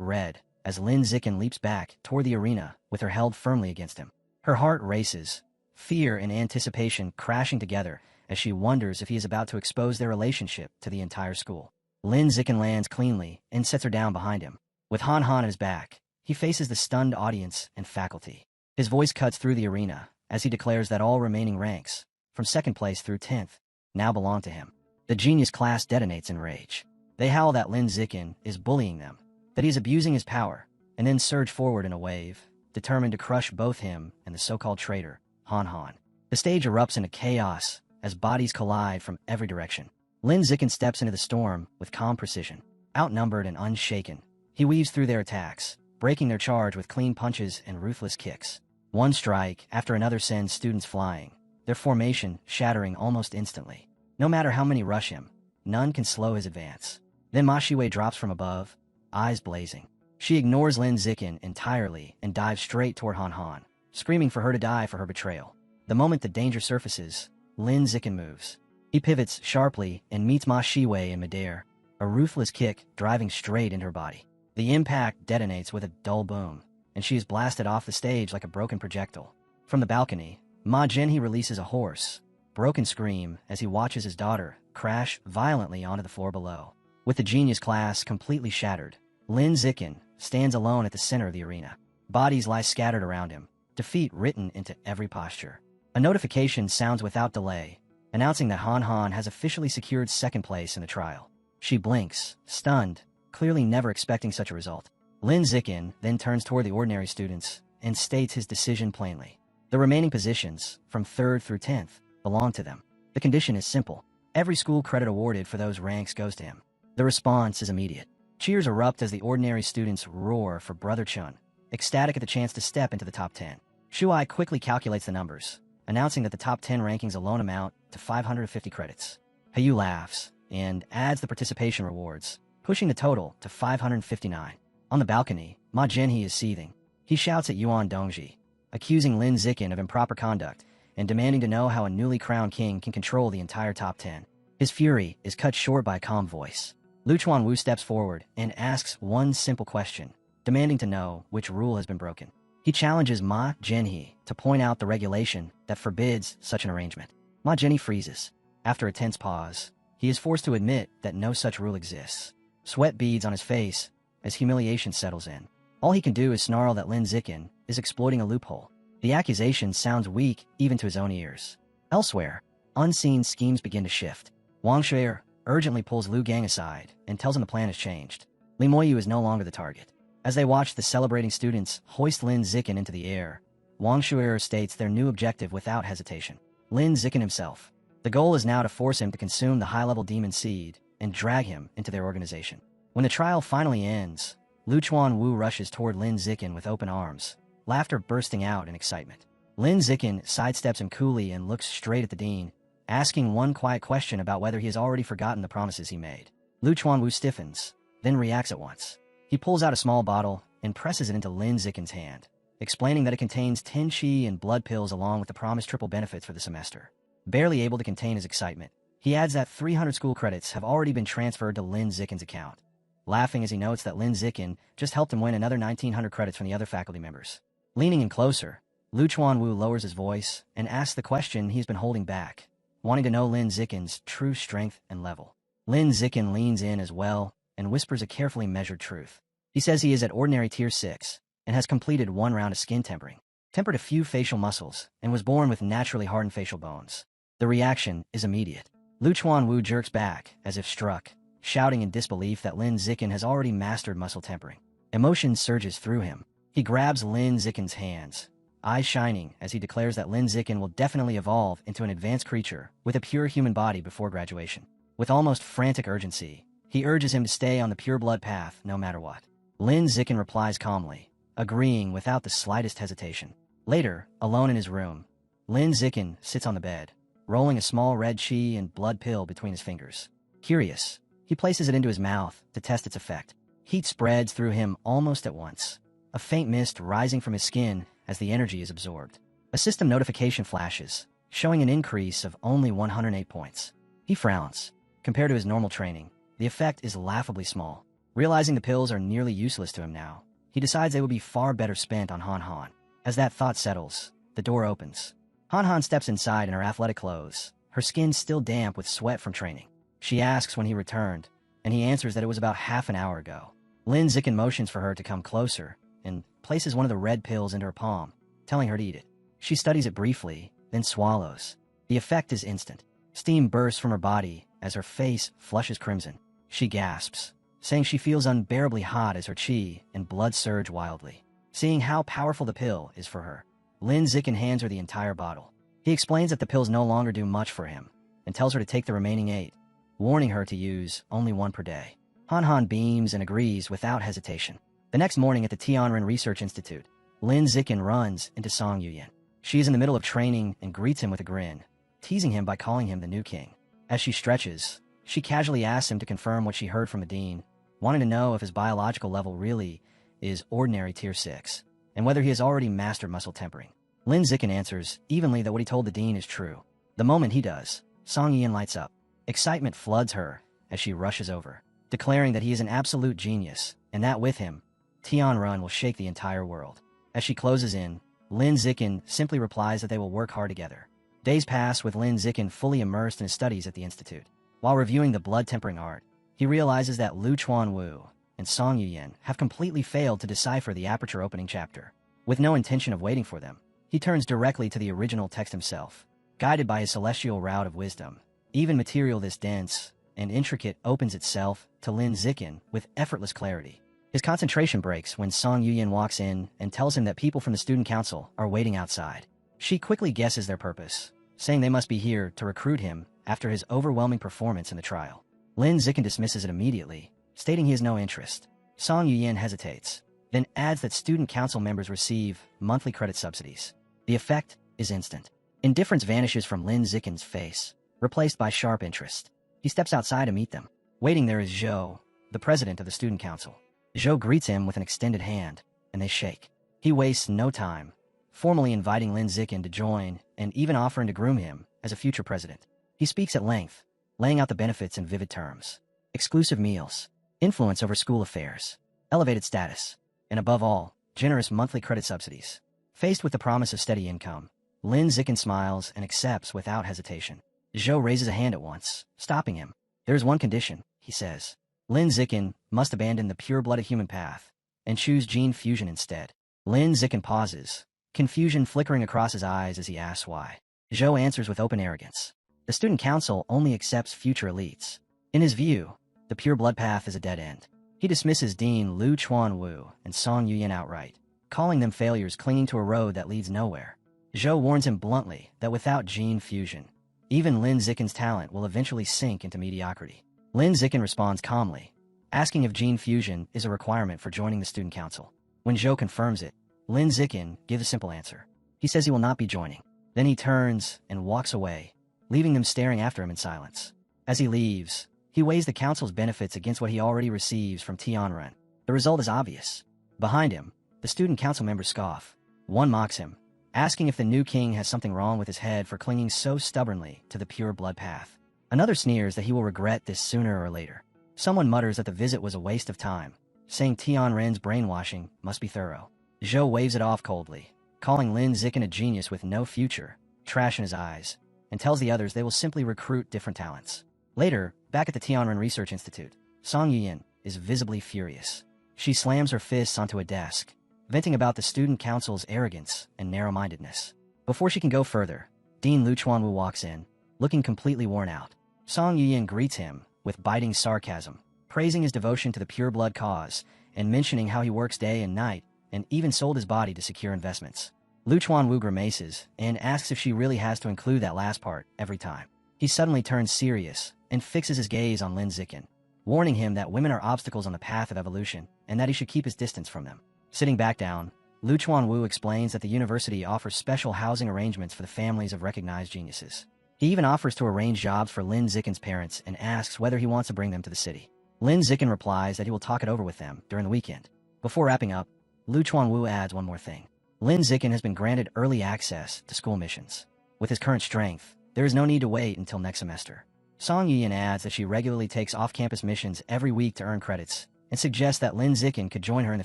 red as Lin Zikin leaps back toward the arena with her held firmly against him. Her heart races, fear and anticipation crashing together as she wonders if he is about to expose their relationship to the entire school. Lin Zikin lands cleanly and sets her down behind him. With Han Han at his back, he faces the stunned audience and faculty. His voice cuts through the arena as he declares that all remaining ranks, from 2nd place through 10th, now belong to him. The genius class detonates in rage. They howl that Lin Zikin is bullying them, that he is abusing his power, and then surge forward in a wave, determined to crush both him and the so-called traitor, Han Han. The stage erupts into chaos as bodies collide from every direction. Lin Zikin steps into the storm with calm precision. Outnumbered and unshaken, he weaves through their attacks, breaking their charge with clean punches and ruthless kicks. One strike after another sends students flying, their formation shattering almost instantly. No matter how many rush him, none can slow his advance. Then Ma Shiwei drops from above, eyes blazing. She ignores Lin Zikin entirely and dives straight toward Han Han, screaming for her to die for her betrayal. The moment the danger surfaces, Lin Zikin moves. He pivots sharply and meets Ma Shiwei in midair, a ruthless kick driving straight into her body. The impact detonates with a dull boom, and she is blasted off the stage like a broken projectile. From the balcony, Ma Jinhee releases a hoarse, broken scream as he watches his daughter crash violently onto the floor below. With the genius class completely shattered, Lin Zikin stands alone at the center of the arena. Bodies lie scattered around him, defeat written into every posture. A notification sounds without delay, announcing that Han Han has officially secured 2nd place in the trial. She blinks, stunned, clearly never expecting such a result. Lin Zikin then turns toward the ordinary students and states his decision plainly. The remaining positions, from 3rd through 10th, belong to them. The condition is simple. Every school credit awarded for those ranks goes to him. The response is immediate. Cheers erupt as the ordinary students roar for Brother Chun, ecstatic at the chance to step into the top 10. Shuai quickly calculates the numbers, announcing that the top 10 rankings alone amount to 550 credits. Hayu laughs and adds the participation rewards, pushing the total to 559. On the balcony, Ma Jinhee is seething. He shouts at Yuan Dongji, accusing Lin Zikin of improper conduct and demanding to know how a newly crowned king can control the entire top 10. His fury is cut short by a calm voice. Lu Chuanwu steps forward and asks one simple question, demanding to know which rule has been broken. He challenges Ma Jinhee to point out the regulation that forbids such an arrangement. Ma Jinhee freezes. After a tense pause, he is forced to admit that no such rule exists. Sweat beads on his face as humiliation settles in. All he can do is snarl that Lin Zikin is exploiting a loophole. The accusation sounds weak even to his own ears. Elsewhere, unseen schemes begin to shift. Wang Shuer urgently pulls Lu Gang aside and tells him the plan has changed. Li Moyu is no longer the target. As they watch the celebrating students hoist Lin Zikin into the air, Wang Shuer states their new objective without hesitation. Lin Zikin himself. The goal is now to force him to consume the high-level demon seed and drag him into their organization. When the trial finally ends, Lu Chuan-Wu rushes toward Lin Zikin with open arms, laughter bursting out in excitement. Lin Zikin sidesteps him coolly and looks straight at the dean, asking one quiet question about whether he has already forgotten the promises he made. Lu Chuan-Wu stiffens, then reacts at once. He pulls out a small bottle and presses it into Lin Zikin's hand, explaining that it contains 10 qi and blood pills along with the promised triple benefits for the semester. Barely able to contain his excitement, he adds that 300 school credits have already been transferred to Lin Zikin's account, laughing as he notes that Lin Zikin just helped him win another 1,900 credits from the other faculty members. Leaning in closer, Lu Chuan-Wu lowers his voice and asks the question he's been holding back, wanting to know Lin Zikin's true strength and level. Lin Zikin leans in as well and whispers a carefully measured truth. He says he is at ordinary tier 6 and has completed one round of skin tempering, tempered a few facial muscles, and was born with naturally hardened facial bones. The reaction is immediate. Lu Chuan-Wu jerks back as if struck, shouting in disbelief that Lin Zikin has already mastered muscle tempering. Emotion surges through him. He grabs Lin Zikin's hands, eyes shining as he declares that Lin Zikin will definitely evolve into an advanced creature with a pure human body before graduation. With almost frantic urgency, he urges him to stay on the pure blood path no matter what. Lin Zikin replies calmly, agreeing without the slightest hesitation. Later, alone in his room, Lin Zikin sits on the bed, rolling a small red qi and blood pill between his fingers. Curious, he places it into his mouth to test its effect. Heat spreads through him almost at once, a faint mist rising from his skin as the energy is absorbed. A system notification flashes, showing an increase of only 108 points. He frowns. Compared to his normal training, the effect is laughably small. Realizing the pills are nearly useless to him now, he decides they would be far better spent on Han Han. As that thought settles, the door opens. Han Han steps inside in her athletic clothes, her skin still damp with sweat from training. She asks when he returned, and he answers that it was about half an hour ago. Lin Zikin motions for her to come closer and places one of the red pills into her palm, telling her to eat it. She studies it briefly, then swallows. The effect is instant. Steam bursts from her body as her face flushes crimson. She gasps, saying she feels unbearably hot as her qi and blood surge wildly. Seeing how powerful the pill is for her, Lin Zikin hands her the entire bottle. He explains that the pills no longer do much for him, and tells her to take the remaining 8, warning her to use only 1 per day. Han Han beams and agrees without hesitation. The next morning at the Tianren Research Institute, Lin Zikin runs into Song Yuyan. She is in the middle of training and greets him with a grin, teasing him by calling him the new king. As she stretches, she casually asks him to confirm what she heard from the dean, wanting to know if his biological level really is ordinary tier 6, and whether he has already mastered muscle tempering. Lin Zikin answers evenly that what he told the dean is true. The moment he does, Song Yuyan lights up. Excitement floods her as she rushes over, declaring that he is an absolute genius, and that with him, Tianren will shake the entire world. As she closes in, Lin Zikin simply replies that they will work hard together. Days pass with Lin Zikin fully immersed in his studies at the institute. While reviewing the blood-tempering art, he realizes that Lu Chuan-Wu and Song Yuyan have completely failed to decipher the aperture opening chapter. With no intention of waiting for them, he turns directly to the original text himself, guided by his celestial route of wisdom. Even material this dense and intricate opens itself to Lin Zikin with effortless clarity. His concentration breaks when Song Yuyan walks in and tells him that people from the student council are waiting outside. She quickly guesses their purpose, saying they must be here to recruit him after his overwhelming performance in the trial. Lin Zikin dismisses it immediately, stating he has no interest. Song Yuyan hesitates, then adds that student council members receive monthly credit subsidies. The effect is instant. Indifference vanishes from Lin Zikin's face, replaced by sharp interest. He steps outside to meet them. Waiting there is Zhou, the president of the student council. Zhou greets him with an extended hand, and they shake. He wastes no time, formally inviting Lin Zikin to join and even offering to groom him as a future president. He speaks at length, laying out the benefits in vivid terms. Exclusive meals, influence over school affairs, elevated status, and above all, generous monthly credit subsidies. Faced with the promise of steady income, Lin Zikin smiles and accepts without hesitation. Zhou raises a hand at once, stopping him. There is one condition, he says. Lin Zikin must abandon the pure-blooded human path and choose gene fusion instead. Lin Zikin pauses, confusion flickering across his eyes as he asks why. Zhou answers with open arrogance. The student council only accepts future elites. In his view, the pure blood path is a dead end. He dismisses Dean Lu Chuanwu and Song Yuyan outright, calling them failures clinging to a road that leads nowhere. Zhou warns him bluntly that without gene fusion, even Lin Zikin's talent will eventually sink into mediocrity. Lin Zikin responds calmly, asking if gene fusion is a requirement for joining the student council. When Zhou confirms it, Lin Zikin gives a simple answer. He says he will not be joining. Then he turns and walks away, leaving them staring after him in silence. As he leaves, he weighs the council's benefits against what he already receives from Tianren. The result is obvious. Behind him, the student council members scoff. One mocks him, asking if the new king has something wrong with his head for clinging so stubbornly to the pure blood path. Another sneers that he will regret this sooner or later. Someone mutters that the visit was a waste of time, saying Tianren's brainwashing must be thorough. Zhou waves it off coldly, calling Lin Zikin a genius with no future, trash in his eyes, and tells the others they will simply recruit different talents. Later, back at the Tianren Research Institute, Song Yuyan is visibly furious. She slams her fists onto a desk, venting about the student council's arrogance and narrow-mindedness. Before she can go further, Dean Lu Chuanwu walks in, looking completely worn out. Song Yuyan greets him with biting sarcasm, praising his devotion to the pure blood cause and mentioning how he works day and night and even sold his body to secure investments. Lu Chuanwu grimaces and asks if she really has to include that last part every time. He suddenly turns serious and fixes his gaze on Lin Zikin, warning him that women are obstacles on the path of evolution and that he should keep his distance from them. Sitting back down, Lu Chuanwu explains that the university offers special housing arrangements for the families of recognized geniuses. He even offers to arrange jobs for Lin Zikin's parents and asks whether he wants to bring them to the city. Lin Zikin replies that he will talk it over with them during the weekend. Before wrapping up, Lu Chuanwu adds one more thing. Lin Zikin has been granted early access to school missions. With his current strength, there is no need to wait until next semester. Song Yuyan adds that she regularly takes off-campus missions every week to earn credits, and suggests that Lin Zikin could join her in the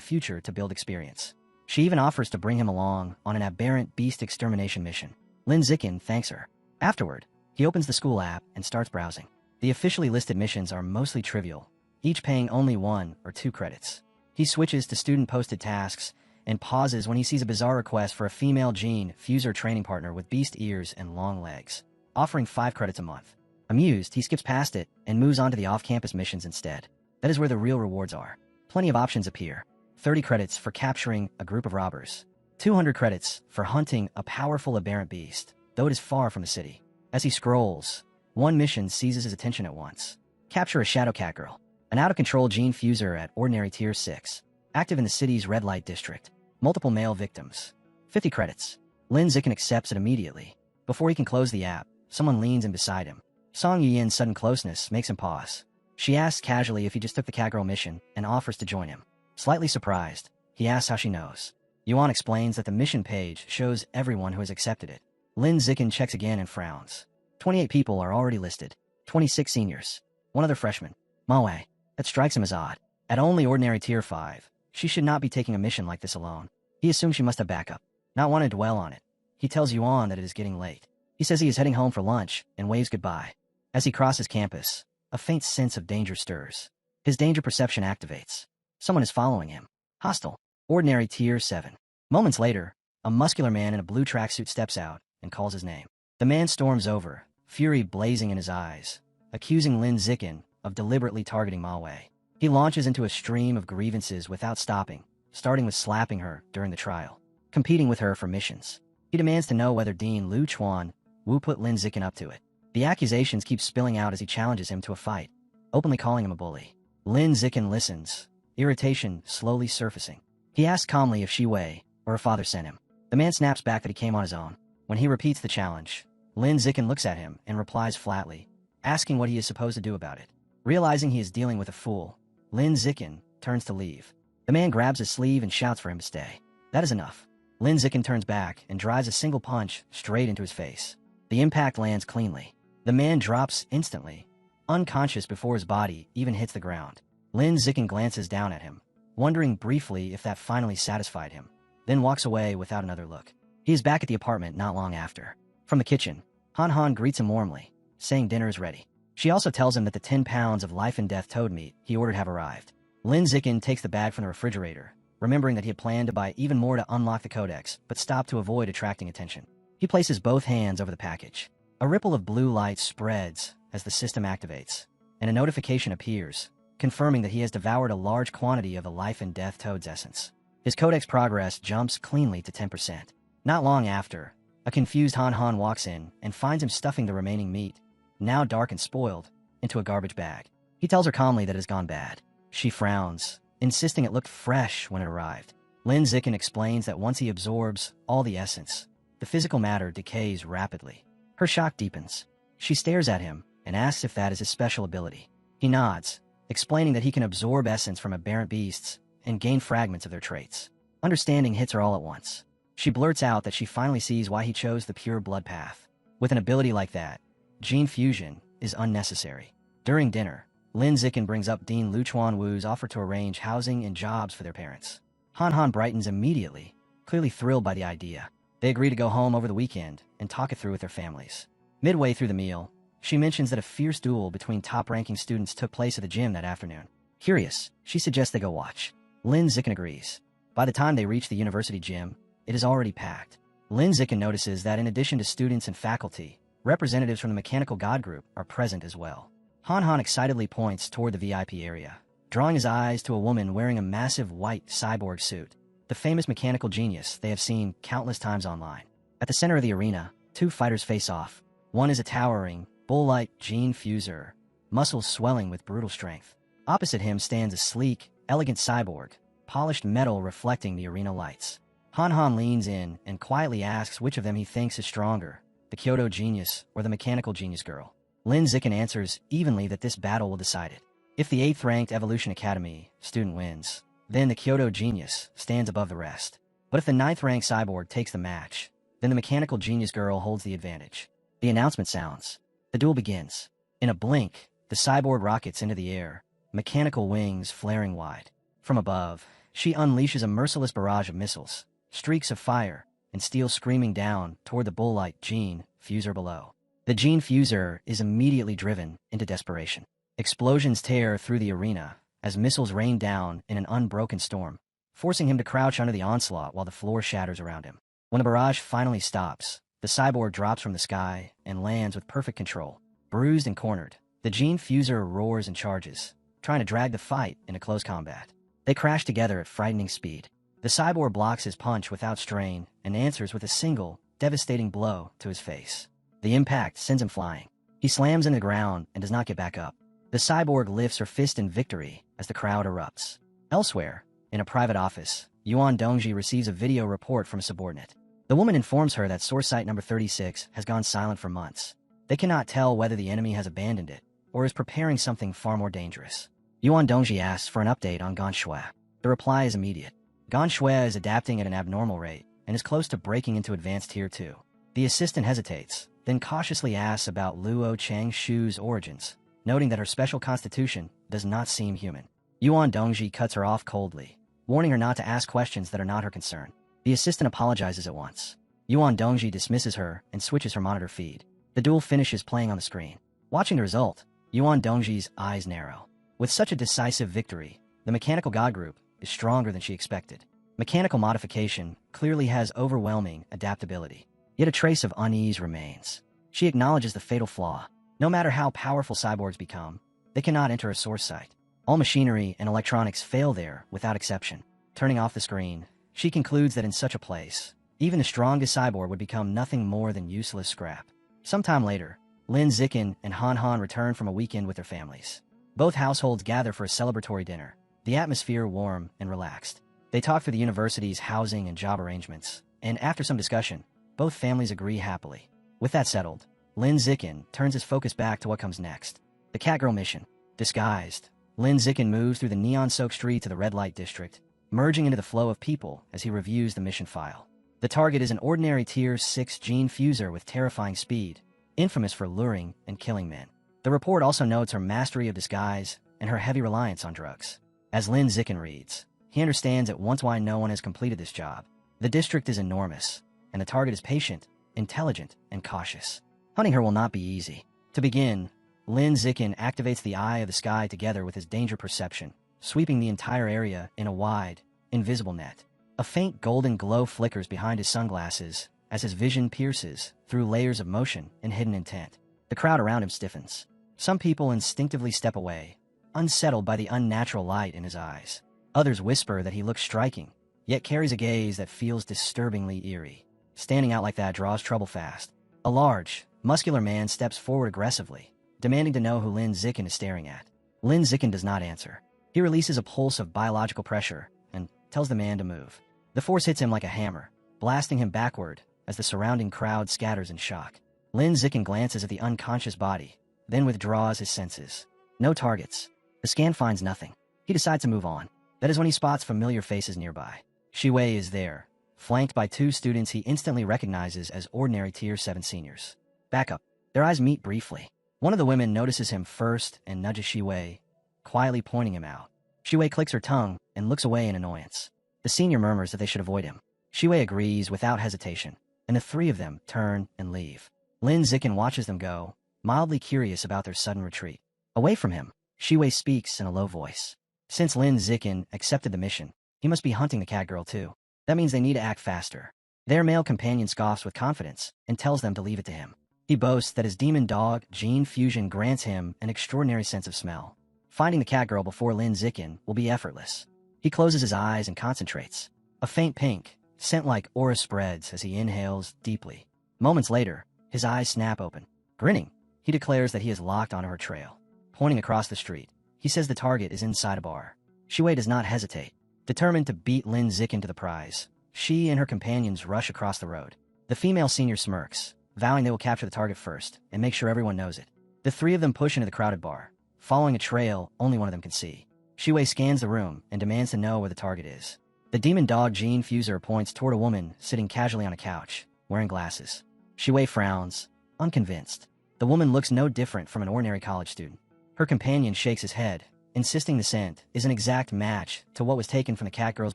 future to build experience. She even offers to bring him along on an aberrant beast extermination mission. Lin Zikin thanks her. Afterward, he opens the school app and starts browsing. The officially listed missions are mostly trivial, each paying only 1 or 2 credits. He switches to student-posted tasks and pauses when he sees a bizarre request for a female gene fuser training partner with beast ears and long legs, offering 5 credits a month. Amused, he skips past it and moves on to the off-campus missions instead. That is where the real rewards are. Plenty of options appear. 30 credits for capturing a group of robbers. 200 credits for hunting a powerful aberrant beast, though it is far from the city. As he scrolls, one mission seizes his attention at once. Capture a shadow cat girl, an out-of-control gene fuser at ordinary tier 6, active in the city's red light district. Multiple male victims. 50 credits. Lin Zikin accepts it immediately. Before he can close the app, someone leans in beside him. Song Yuyan's sudden closeness makes him pause. She asks casually if he just took the catgirl mission and offers to join him. Slightly surprised, he asks how she knows. Yuan explains that the mission page shows everyone who has accepted it. Lin Zikin checks again and frowns. 28 people are already listed. 26 seniors. 1 other freshman. Manhwa. That strikes him as odd. At only ordinary tier 5, she should not be taking a mission like this alone. He assumes she must have backup. Not wanting to dwell on it, he tells Yuan that it is getting late. He says he is heading home for lunch and waves goodbye. As he crosses campus, a faint sense of danger stirs. His danger perception activates. Someone is following him. Hostile. Ordinary tier 7. Moments later, a muscular man in a blue tracksuit steps out and calls his name. The man storms over, fury blazing in his eyes, accusing Lin Zikin of deliberately targeting Manhwa. He launches into a stream of grievances without stopping, starting with slapping her during the trial, competing with her for missions. He demands to know whether Dean Lu Chuanwu put Lin Zikin up to it. The accusations keep spilling out as he challenges him to a fight, openly calling him a bully. Lin Zikin listens, irritation slowly surfacing. He asks calmly if Shi Wei or her father sent him. The man snaps back that he came on his own. When he repeats the challenge, Lin Zikin looks at him and replies flatly, asking what he is supposed to do about it. Realizing he is dealing with a fool, Lin Zikin turns to leave. The man grabs his sleeve and shouts for him to stay. That is enough. Lin Zikin turns back and drives a single punch straight into his face. The impact lands cleanly. The man drops instantly, unconscious before his body even hits the ground. Lin Zikin glances down at him, wondering briefly if that finally satisfied him, then walks away without another look. He is back at the apartment not long after. From the kitchen, Han Han greets him warmly, saying dinner is ready. She also tells him that the 10 pounds of life-and-death toad meat he ordered have arrived. Lin Zikin takes the bag from the refrigerator, remembering that he had planned to buy even more to unlock the codex, but stopped to avoid attracting attention. He places both hands over the package. A ripple of blue light spreads as the system activates, and a notification appears, confirming that he has devoured a large quantity of the life and death toad's essence. His codex progress jumps cleanly to 10%. Not long after, a confused Han Han walks in and finds him stuffing the remaining meat, now dark and spoiled, into a garbage bag. He tells her calmly that it has gone bad. She frowns, insisting it looked fresh when it arrived. Lin Zicken explains that once he absorbs all the essence, the physical matter decays rapidly. Her shock deepens. She stares at him and asks if that is his special ability. He nods, explaining that he can absorb essence from aberrant beasts and gain fragments of their traits. Understanding hits her all at once. She blurts out that she finally sees why he chose the pure blood path. With an ability like that, gene fusion is unnecessary. During dinner, Lin Zicken brings up Dean Luchuan Wu's offer to arrange housing and jobs for their parents. Han Han brightens immediately, clearly thrilled by the idea. They agree to go home over the weekend and talk it through with their families. Midway through the meal, she mentions that a fierce duel between top-ranking students took place at the gym that afternoon. Curious, she suggests they go watch. Lin Zicken agrees. By the time they reach the university gym, it is already packed. Lin Zicken notices that in addition to students and faculty, representatives from the Mechanical God Group are present as well. Han Han excitedly points toward the VIP area, drawing his eyes to a woman wearing a massive white cyborg suit, the famous mechanical genius they have seen countless times online. At the center of the arena, two fighters face off. One is a towering, bull-like gene fuser, muscles swelling with brutal strength. Opposite him stands a sleek, elegant cyborg, polished metal reflecting the arena lights. Han Han leans in and quietly asks which of them he thinks is stronger, the Kyoto genius or the mechanical genius girl. Lin Zicken answers evenly that this battle will decide it. If the 8th-ranked Evolution Academy student wins, then the Kyoto genius stands above the rest. But if the 9th-ranked cyborg takes the match, then the mechanical genius girl holds the advantage. The announcement sounds. The duel begins. In a blink, the cyborg rockets into the air, mechanical wings flaring wide. From above, she unleashes a merciless barrage of missiles, streaks of fire, and steel screaming down toward the bull-like gene fuser below. The gene fuser is immediately driven into desperation. Explosions tear through the arena as missiles rain down in an unbroken storm, forcing him to crouch under the onslaught while the floor shatters around him. When the barrage finally stops, the cyborg drops from the sky and lands with perfect control. Bruised and cornered, the gene fuser roars and charges, trying to drag the fight into close combat. They crash together at frightening speed. The cyborg blocks his punch without strain and answers with a single, devastating blow to his face. The impact sends him flying. He slams into the ground and does not get back up. The cyborg lifts her fist in victory as the crowd erupts. Elsewhere, in a private office, Yuan Dongji receives a video report from a subordinate. The woman informs her that source site number 36 has gone silent for months. They cannot tell whether the enemy has abandoned it or is preparing something far more dangerous. Yuan Dongji asks for an update on Ganshue. The reply is immediate. Ganshue is adapting at an abnormal rate and is close to breaking into advanced Tier 2. The assistant hesitates, then cautiously asks about Luo Changshu's origins, noting that her special constitution does not seem human. Yuan Dongji cuts her off coldly, warning her not to ask questions that are not her concern. The assistant apologizes at once. Yuan Dongji dismisses her and switches her monitor feed. The duel finishes playing on the screen. Watching the result, Yuan Dongji's eyes narrow. With such a decisive victory, the Mechanical God Group is stronger than she expected. Mechanical modification clearly has overwhelming adaptability. Yet a trace of unease remains. She acknowledges the fatal flaw. No matter how powerful cyborgs become, they cannot enter a source site. All machinery and electronics fail there without exception. Turning off the screen, she concludes that in such a place, even the strongest cyborg would become nothing more than useless scrap. Sometime later, Lin Zicken and Han Han return from a weekend with their families. Both households gather for a celebratory dinner, the atmosphere warm and relaxed. They talk through the university's housing and job arrangements, and after some discussion, both families agree happily. With that settled, Lin Zicken turns his focus back to what comes next. The Catgirl mission. Disguised, Lin Zicken moves through the neon-soaked streets of the red light district, merging into the flow of people as he reviews the mission file. The target is an ordinary Tier 6 gene fuser with terrifying speed, infamous for luring and killing men. The report also notes her mastery of disguise and her heavy reliance on drugs. As Lin Zicken reads, he understands at once why no one has completed this job. The district is enormous, and the target is patient, intelligent, and cautious. Hunting her will not be easy. To begin, Lin Zicken activates the Eye of the Sky together with his danger perception, sweeping the entire area in a wide, invisible net. A faint golden glow flickers behind his sunglasses as his vision pierces through layers of motion and hidden intent. The crowd around him stiffens. Some people instinctively step away, unsettled by the unnatural light in his eyes. Others whisper that he looks striking, yet carries a gaze that feels disturbingly eerie. Standing out like that draws trouble fast. A large, muscular man steps forward aggressively, demanding to know who Lin Zikin is staring at. Lin Zikin does not answer. He releases a pulse of biological pressure and tells the man to move. The force hits him like a hammer, blasting him backward as the surrounding crowd scatters in shock. Lin Zikin glances at the unconscious body, then withdraws his senses. No targets. The scan finds nothing. He decides to move on. That is when he spots familiar faces nearby. Shiwei is there, flanked by two students he instantly recognizes as ordinary Tier 7 seniors. Backup. Their eyes meet briefly. One of the women notices him first and nudges Shiwei, quietly pointing him out. Shiwei clicks her tongue and looks away in annoyance. The senior murmurs that they should avoid him. Shiwei agrees without hesitation, and the three of them turn and leave. Lin Zikin watches them go, mildly curious about their sudden retreat. Away from him, Shiwei speaks in a low voice. Since Lin Zikin accepted the mission, he must be hunting the cat girl too. That means they need to act faster. Their male companion scoffs with confidence and tells them to leave it to him. He boasts that his demon dog gene fusion grants him an extraordinary sense of smell. Finding the cat girl before Lin Zikin will be effortless. He closes his eyes and concentrates. A faint pink, scent-like aura spreads as he inhales deeply. Moments later, his eyes snap open. Grinning, he declares that he is locked onto her trail. Pointing across the street, he says the target is inside a bar. Shiwei does not hesitate. Determined to beat Lin Zikin to the prize, she and her companions rush across the road. The female senior smirks, vowing they will capture the target first and make sure everyone knows it. The three of them push into the crowded bar, following a trail only one of them can see. Shiwei scans the room and demands to know where the target is. The demon dog gene fuser points toward a woman sitting casually on a couch, wearing glasses. Shiwei frowns, unconvinced. The woman looks no different from an ordinary college student. Her companion shakes his head, insisting the scent is an exact match to what was taken from the cat girl's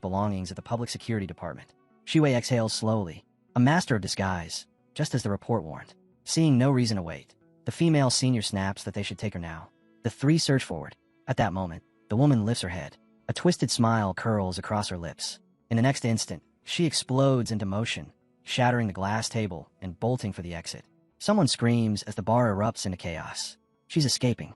belongings at the public security department. Shiwei exhales slowly, a master of disguise, just as the report warned. Seeing no reason to wait, the female senior snaps that they should take her now. The three surge forward. At that moment, the woman lifts her head. A twisted smile curls across her lips. In the next instant, she explodes into motion, shattering the glass table and bolting for the exit. Someone screams as the bar erupts into chaos. She's escaping.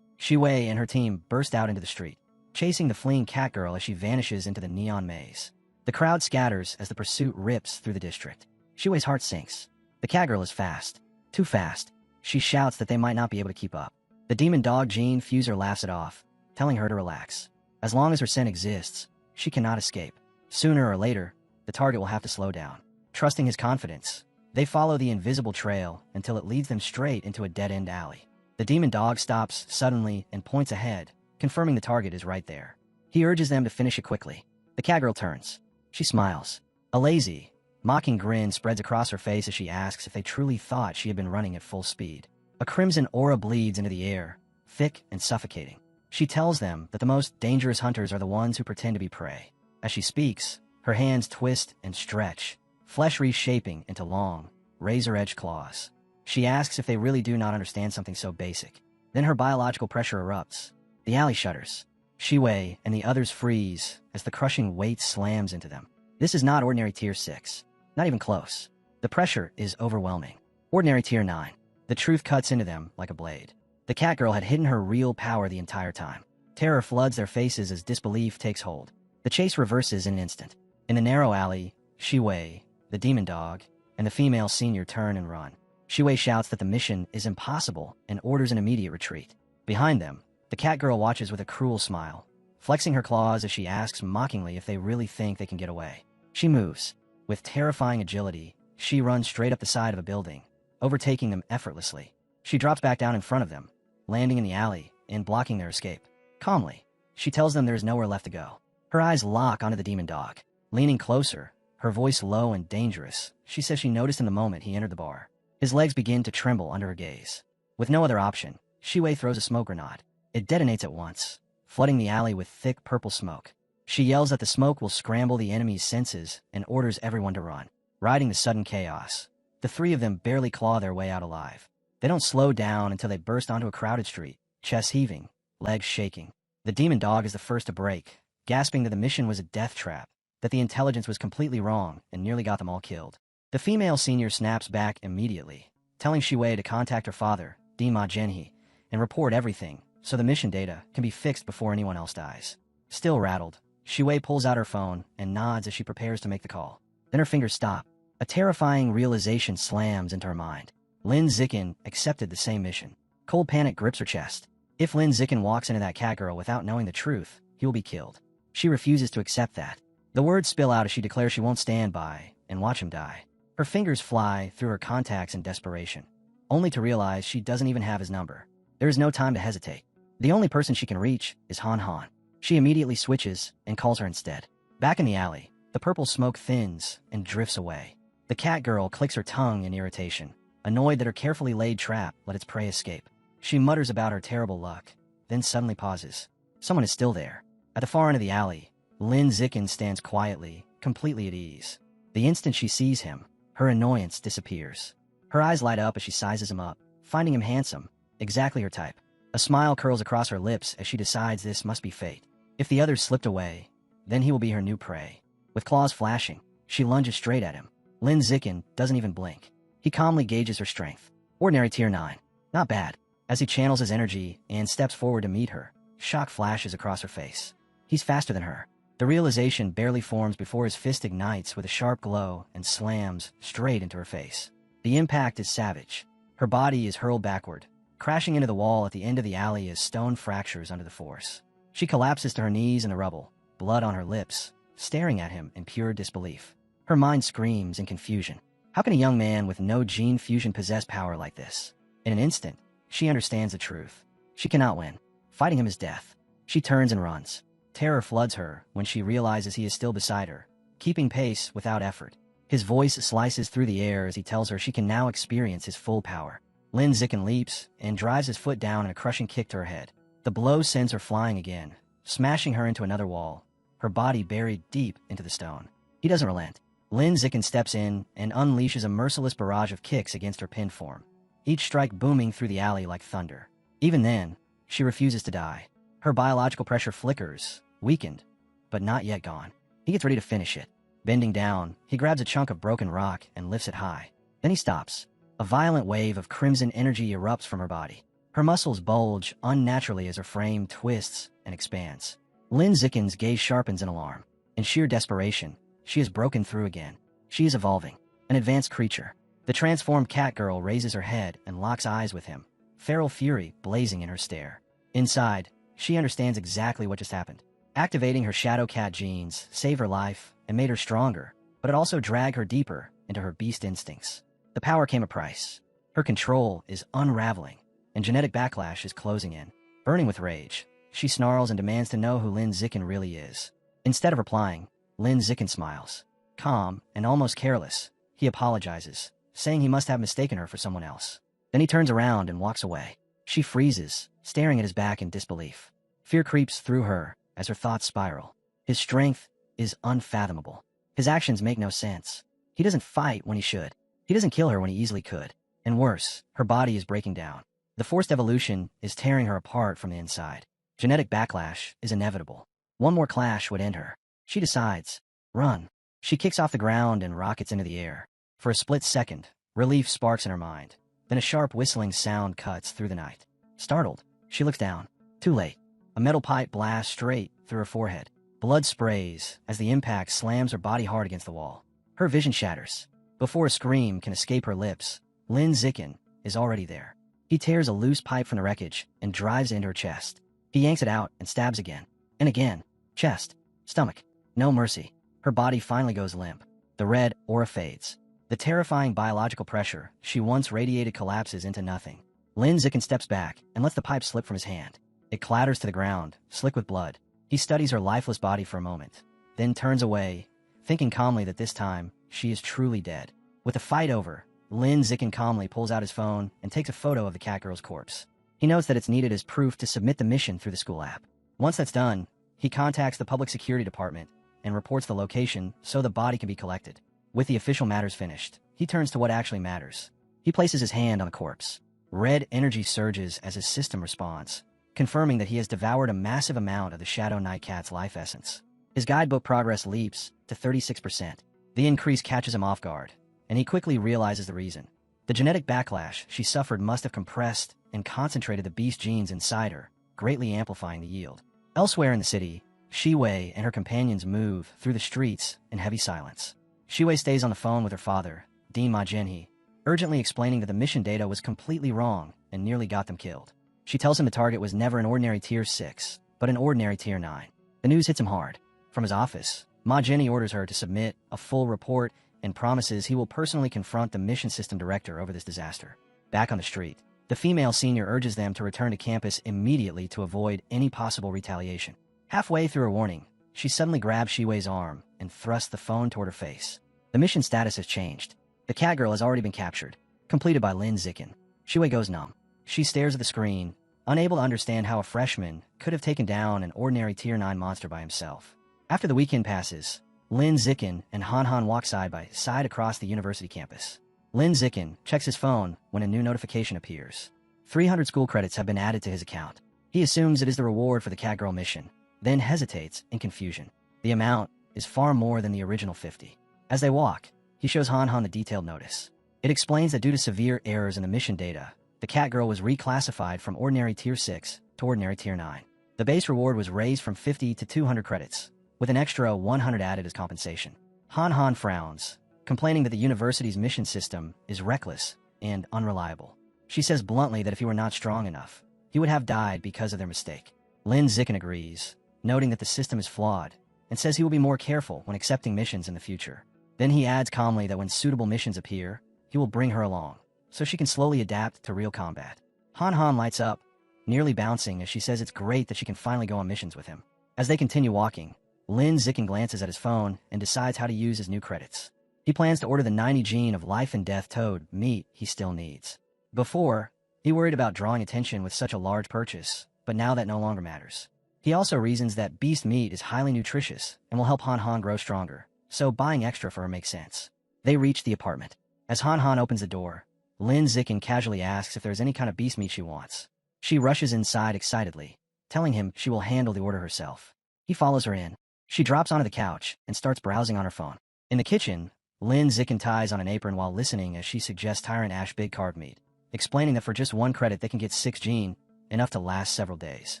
Shiwei and her team burst out into the street, chasing the fleeing cat girl as she vanishes into the neon maze. The crowd scatters as the pursuit rips through the district. Shiwei's heart sinks. The cat girl is fast. Too fast. She shouts that they might not be able to keep up. The demon dog gene fuser laughs it off, telling her to relax. As long as her scent exists, she cannot escape. Sooner or later, the target will have to slow down. Trusting his confidence, they follow the invisible trail until it leads them straight into a dead-end alley. The demon dog stops suddenly and points ahead, confirming the target is right there. He urges them to finish it quickly. The cat girl turns. She smiles. A lazy, mocking grin spreads across her face as she asks if they truly thought she had been running at full speed. A crimson aura bleeds into the air, thick and suffocating. She tells them that the most dangerous hunters are the ones who pretend to be prey. As she speaks, her hands twist and stretch, flesh reshaping into long, razor-edged claws. She asks if they really do not understand something so basic. Then her biological pressure erupts. The alley shudders. Shiwei and the others freeze as the crushing weight slams into them. This is not ordinary Tier 6. Not even close. The pressure is overwhelming. Ordinary Tier 9. The truth cuts into them like a blade. The cat girl had hidden her real power the entire time. Terror floods their faces as disbelief takes hold. The chase reverses in an instant. In the narrow alley, Shiwei, the demon dog, and the female senior turn and run. Shiwei shouts that the mission is impossible and orders an immediate retreat. Behind them, the cat girl watches with a cruel smile, flexing her claws as she asks mockingly if they really think they can get away. She moves. With terrifying agility, she runs straight up the side of a building, overtaking them effortlessly. She drops back down in front of them, landing in the alley and blocking their escape. Calmly, she tells them there is nowhere left to go. Her eyes lock onto the demon dog. Leaning closer, her voice low and dangerous, she says she noticed in the moment he entered the bar. His legs begin to tremble under her gaze. With no other option, Shiwei throws a smoke grenade. It detonates at once, flooding the alley with thick purple smoke. She yells that the smoke will scramble the enemy's senses and orders everyone to run. Riding the sudden chaos, the three of them barely claw their way out alive. They don't slow down until they burst onto a crowded street, chest heaving, legs shaking. The demon dog is the first to break, gasping that the mission was a death trap, that the intelligence was completely wrong and nearly got them all killed. The female senior snaps back immediately, telling Shiwei to contact her father, Dima Genhee, and report everything so the mission data can be fixed before anyone else dies. Still rattled, Shiwei pulls out her phone and nods as she prepares to make the call. Then her fingers stop. A terrifying realization slams into her mind. Lin Zikin accepted the same mission. Cold panic grips her chest. If Lin Zikin walks into that cat girl without knowing the truth, he will be killed. She refuses to accept that. The words spill out as she declares she won't stand by and watch him die. Her fingers fly through her contacts in desperation, only to realize she doesn't even have his number. There is no time to hesitate. The only person she can reach is Han Han. She immediately switches and calls her instead. Back in the alley, the purple smoke thins and drifts away. The cat girl clicks her tongue in irritation, annoyed that her carefully laid trap let its prey escape. She mutters about her terrible luck, then suddenly pauses. Someone is still there. At the far end of the alley, Lin Zikin stands quietly, completely at ease. The instant she sees him, her annoyance disappears. Her eyes light up as she sizes him up, finding him handsome, exactly her type. A smile curls across her lips as she decides this must be fate. If the others slipped away, then he will be her new prey. With claws flashing, she lunges straight at him. Lin Zikin doesn't even blink. He calmly gauges her strength. Ordinary tier 9. Not bad. As he channels his energy and steps forward to meet her, shock flashes across her face. He's faster than her. The realization barely forms before his fist ignites with a sharp glow and slams straight into her face. The impact is savage. Her body is hurled backward, crashing into the wall at the end of the alley as stone fractures under the force. She collapses to her knees in the rubble, blood on her lips, staring at him in pure disbelief. Her mind screams in confusion. How can a young man with no gene fusion possess power like this? In an instant, she understands the truth. She cannot win. Fighting him is death. She turns and runs. Terror floods her when she realizes he is still beside her, keeping pace without effort. His voice slices through the air as he tells her she can now experience his full power. Lin Zikin leaps and drives his foot down in a crushing kick to her head. The blow sends her flying again, smashing her into another wall, her body buried deep into the stone. He doesn't relent. Lin Zikin steps in and unleashes a merciless barrage of kicks against her pinned form, each strike booming through the alley like thunder. Even then, she refuses to die. Her biological pressure flickers, weakened, but not yet gone. He gets ready to finish it. Bending down, he grabs a chunk of broken rock and lifts it high. Then he stops. A violent wave of crimson energy erupts from her body. Her muscles bulge unnaturally as her frame twists and expands. Lin Zikin's gaze sharpens in alarm. In sheer desperation, she is broken through again. She is evolving, an advanced creature. The transformed cat girl raises her head and locks eyes with him, feral fury blazing in her stare. Inside, she understands exactly what just happened. Activating her shadow cat genes saved her life and made her stronger, but it also dragged her deeper into her beast instincts. The power came at a price. Her control is unraveling, and genetic backlash is closing in. Burning with rage, she snarls and demands to know who Lin Zikin really is. Instead of replying, Lin Zikin smiles. Calm and almost careless, he apologizes, saying he must have mistaken her for someone else. Then he turns around and walks away. She freezes, staring at his back in disbelief. Fear creeps through her as her thoughts spiral. His strength is unfathomable. His actions make no sense. He doesn't fight when he should. He doesn't kill her when he easily could. And worse, her body is breaking down. The forced evolution is tearing her apart from the inside. Genetic backlash is inevitable. One more clash would end her. She decides. Run. She kicks off the ground and rockets into the air. For a split second, relief sparks in her mind. Then a sharp whistling sound cuts through the night. Startled, she looks down. Too late. A metal pipe blasts straight through her forehead. Blood sprays as the impact slams her body hard against the wall. Her vision shatters. Before a scream can escape her lips, Lin Zikin is already there. He tears a loose pipe from the wreckage and drives it into her chest. He yanks it out and stabs again. And again. Chest. Stomach. No mercy. Her body finally goes limp. The red aura fades. The terrifying biological pressure she once radiated collapses into nothing. Lin Zikin steps back and lets the pipe slip from his hand. It clatters to the ground, slick with blood. He studies her lifeless body for a moment, then turns away, thinking calmly that this time, she is truly dead. With the fight over, Lin Zikin calmly pulls out his phone and takes a photo of the cat girl's corpse. He notes that it's needed as proof to submit the mission through the school app. Once that's done, he contacts the public security department and reports the location so the body can be collected. With the official matters finished, he turns to what actually matters. He places his hand on the corpse. Red energy surges as his system responds, confirming that he has devoured a massive amount of the Shadow Night Cat's life essence. His guidebook progress leaps to 36%. The increase catches him off guard, and he quickly realizes the reason. The genetic backlash she suffered must have compressed and concentrated the beast genes inside her, greatly amplifying the yield. Elsewhere in the city, Shiwei and her companions move through the streets in heavy silence. Shiwei stays on the phone with her father, Dean Ma Jinhee, urgently explaining that the mission data was completely wrong and nearly got them killed. She tells him the target was never an ordinary Tier 6, but an ordinary Tier 9. The news hits him hard. From his office, Ma Jinhee orders her to submit a full report and promises he will personally confront the mission system director over this disaster. Back on the street, the female senior urges them to return to campus immediately to avoid any possible retaliation. Halfway through her warning, she suddenly grabs Shiwei's arm and thrusts the phone toward her face. The mission status has changed. The cat girl has already been captured, completed by Lin Zikin. Shiwei goes numb. She stares at the screen, unable to understand how a freshman could have taken down an ordinary Tier 9 monster by himself. After the weekend passes, Lin Zikin and Han Han walk side by side across the university campus. Lin Zikin checks his phone when a new notification appears. 300 school credits have been added to his account. He assumes it is the reward for the cat girl mission, then hesitates in confusion. The amount is far more than the original 50. As they walk, he shows Han Han the detailed notice. It explains that due to severe errors in the mission data, the cat girl was reclassified from ordinary Tier 6 to ordinary Tier 9. The base reward was raised from 50 to 200 credits, with an extra 100 added as compensation. Han Han frowns, complaining that the university's mission system is reckless and unreliable. She says bluntly that if he were not strong enough, he would have died because of their mistake. Lin Zikin agrees, noting that the system is flawed, and says he will be more careful when accepting missions in the future. Then he adds calmly that when suitable missions appear, he will bring her along, so she can slowly adapt to real combat. Han Han lights up, nearly bouncing as she says it's great that she can finally go on missions with him. As they continue walking, Lin Zikin glances at his phone and decides how to use his new credits. He plans to order the 90 gene of life and death toad meat he still needs. Before, he worried about drawing attention with such a large purchase, but now that no longer matters. He also reasons that beast meat is highly nutritious and will help Han Han grow stronger, so buying extra for her makes sense. They reach the apartment. As Han Han opens the door, Lin Zikin casually asks if there's any kind of beast meat she wants. She rushes inside excitedly, telling him she will handle the order herself. He follows her in. She drops onto the couch and starts browsing on her phone. In the kitchen, Lin Zikin ties on an apron while listening as she suggests Tyrant Ash big carved meat, explaining that for just 1 credit they can get 6 gene, enough to last several days.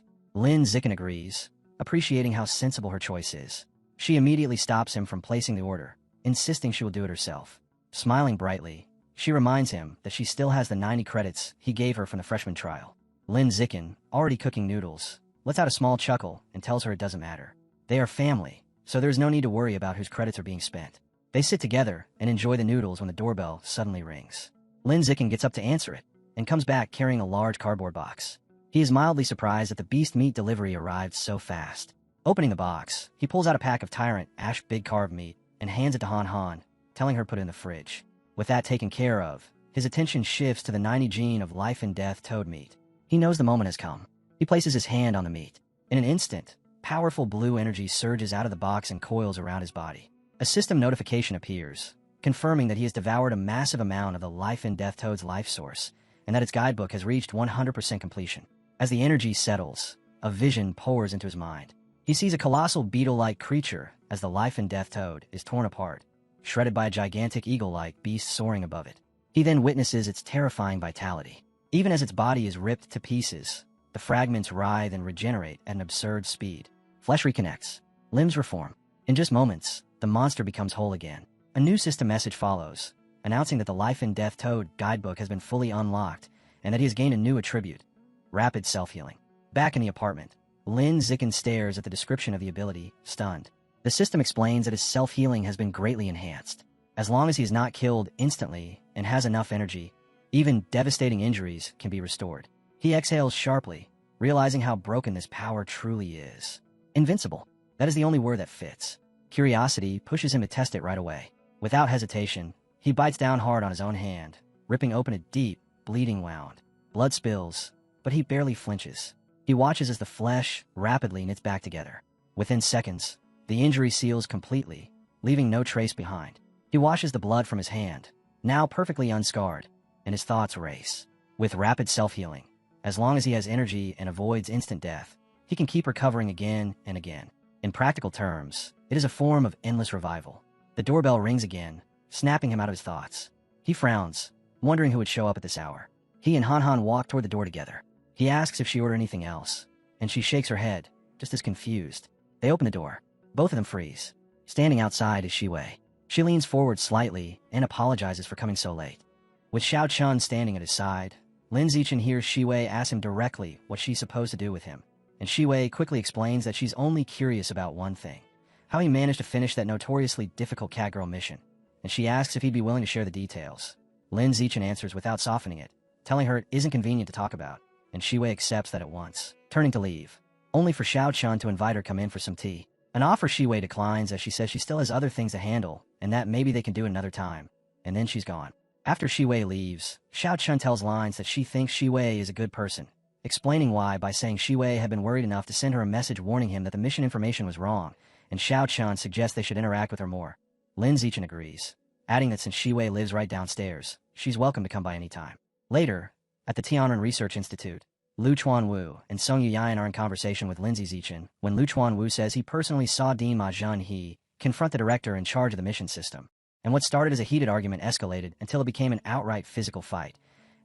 Lin Zikin agrees, appreciating how sensible her choice is. She immediately stops him from placing the order, insisting she will do it herself. Smiling brightly, she reminds him that she still has the 90 credits he gave her from the freshman trial. Lin Zikin, already cooking noodles, lets out a small chuckle and tells her it doesn't matter. They are family, so there's no need to worry about whose credits are being spent. They sit together and enjoy the noodles when the doorbell suddenly rings. Lin Zikin gets up to answer it and comes back carrying a large cardboard box. He is mildly surprised that the beast meat delivery arrived so fast. Opening the box, he pulls out a pack of Tyrant Ash big carved meat and hands it to Han Han, telling her to put it in the fridge. With that taken care of, his attention shifts to the 90 gene of life and death toad meat. He knows the moment has come. He places his hand on the meat. In an instant, powerful blue energy surges out of the box and coils around his body. A system notification appears, confirming that he has devoured a massive amount of the life and death toad's life source, and that its guidebook has reached 100% completion. As the energy settles, a vision pours into his mind. He sees a colossal beetle-like creature as the life and death toad is torn apart, shredded by a gigantic eagle-like beast soaring above it. He then witnesses its terrifying vitality. Even as its body is ripped to pieces, the fragments writhe and regenerate at an absurd speed. Flesh reconnects. Limbs reform. In just moments, the monster becomes whole again. A new system message follows, announcing that the life and death toad guidebook has been fully unlocked and that he has gained a new attribute: rapid self-healing. Back in the apartment, Lin Zikin stares at the description of the ability, stunned. The system explains that his self-healing has been greatly enhanced. As long as he is not killed instantly and has enough energy, even devastating injuries can be restored. He exhales sharply, realizing how broken this power truly is. Invincible. That is the only word that fits. Curiosity pushes him to test it right away. Without hesitation, he bites down hard on his own hand, ripping open a deep, bleeding wound. Blood spills, but he barely flinches. He watches as the flesh rapidly knits back together. Within seconds, the injury seals completely, leaving no trace behind. He washes the blood from his hand, now perfectly unscarred, and his thoughts race. With rapid self-healing, as long as he has energy and avoids instant death, he can keep recovering again and again. In practical terms, it is a form of endless revival. The doorbell rings again, snapping him out of his thoughts. He frowns, wondering who would show up at this hour. He and Han walk toward the door together. He asks if she ordered anything else, and she shakes her head, just as confused. They open the door. Both of them freeze. Standing outside is Shiwei. She leans forward slightly and apologizes for coming so late. With Xiao Chun standing at his side, Lin Zichen hears Shiwei ask him directly what she's supposed to do with him, and Shiwei quickly explains that she's only curious about one thing: how he managed to finish that notoriously difficult catgirl mission, and she asks if he'd be willing to share the details. Lin Zichen answers without softening it, telling her it isn't convenient to talk about, and Shiwei accepts that at once, turning to leave, only for Xiao Chun to invite her come in for some tea. An offer Shiwei declines as she says she still has other things to handle, and that maybe they can do another time, and then she's gone. After Shiwei leaves, Xiao Chun tells Lines that she thinks Shiwei is a good person, explaining why by saying Shiwei had been worried enough to send her a message warning him that the mission information was wrong, and Xiao Chun suggests they should interact with her more. Lin Zichen agrees, adding that since Shiwei lives right downstairs, she's welcome to come by any time. Later, at the Tianren Research Institute, Lu Chuanwu and Song Yuyan are in conversation with Lindsay Zichen when Lu Chuanwu says he personally saw Dean Ma Zhenhe confront the director in charge of the mission system, and what started as a heated argument escalated until it became an outright physical fight.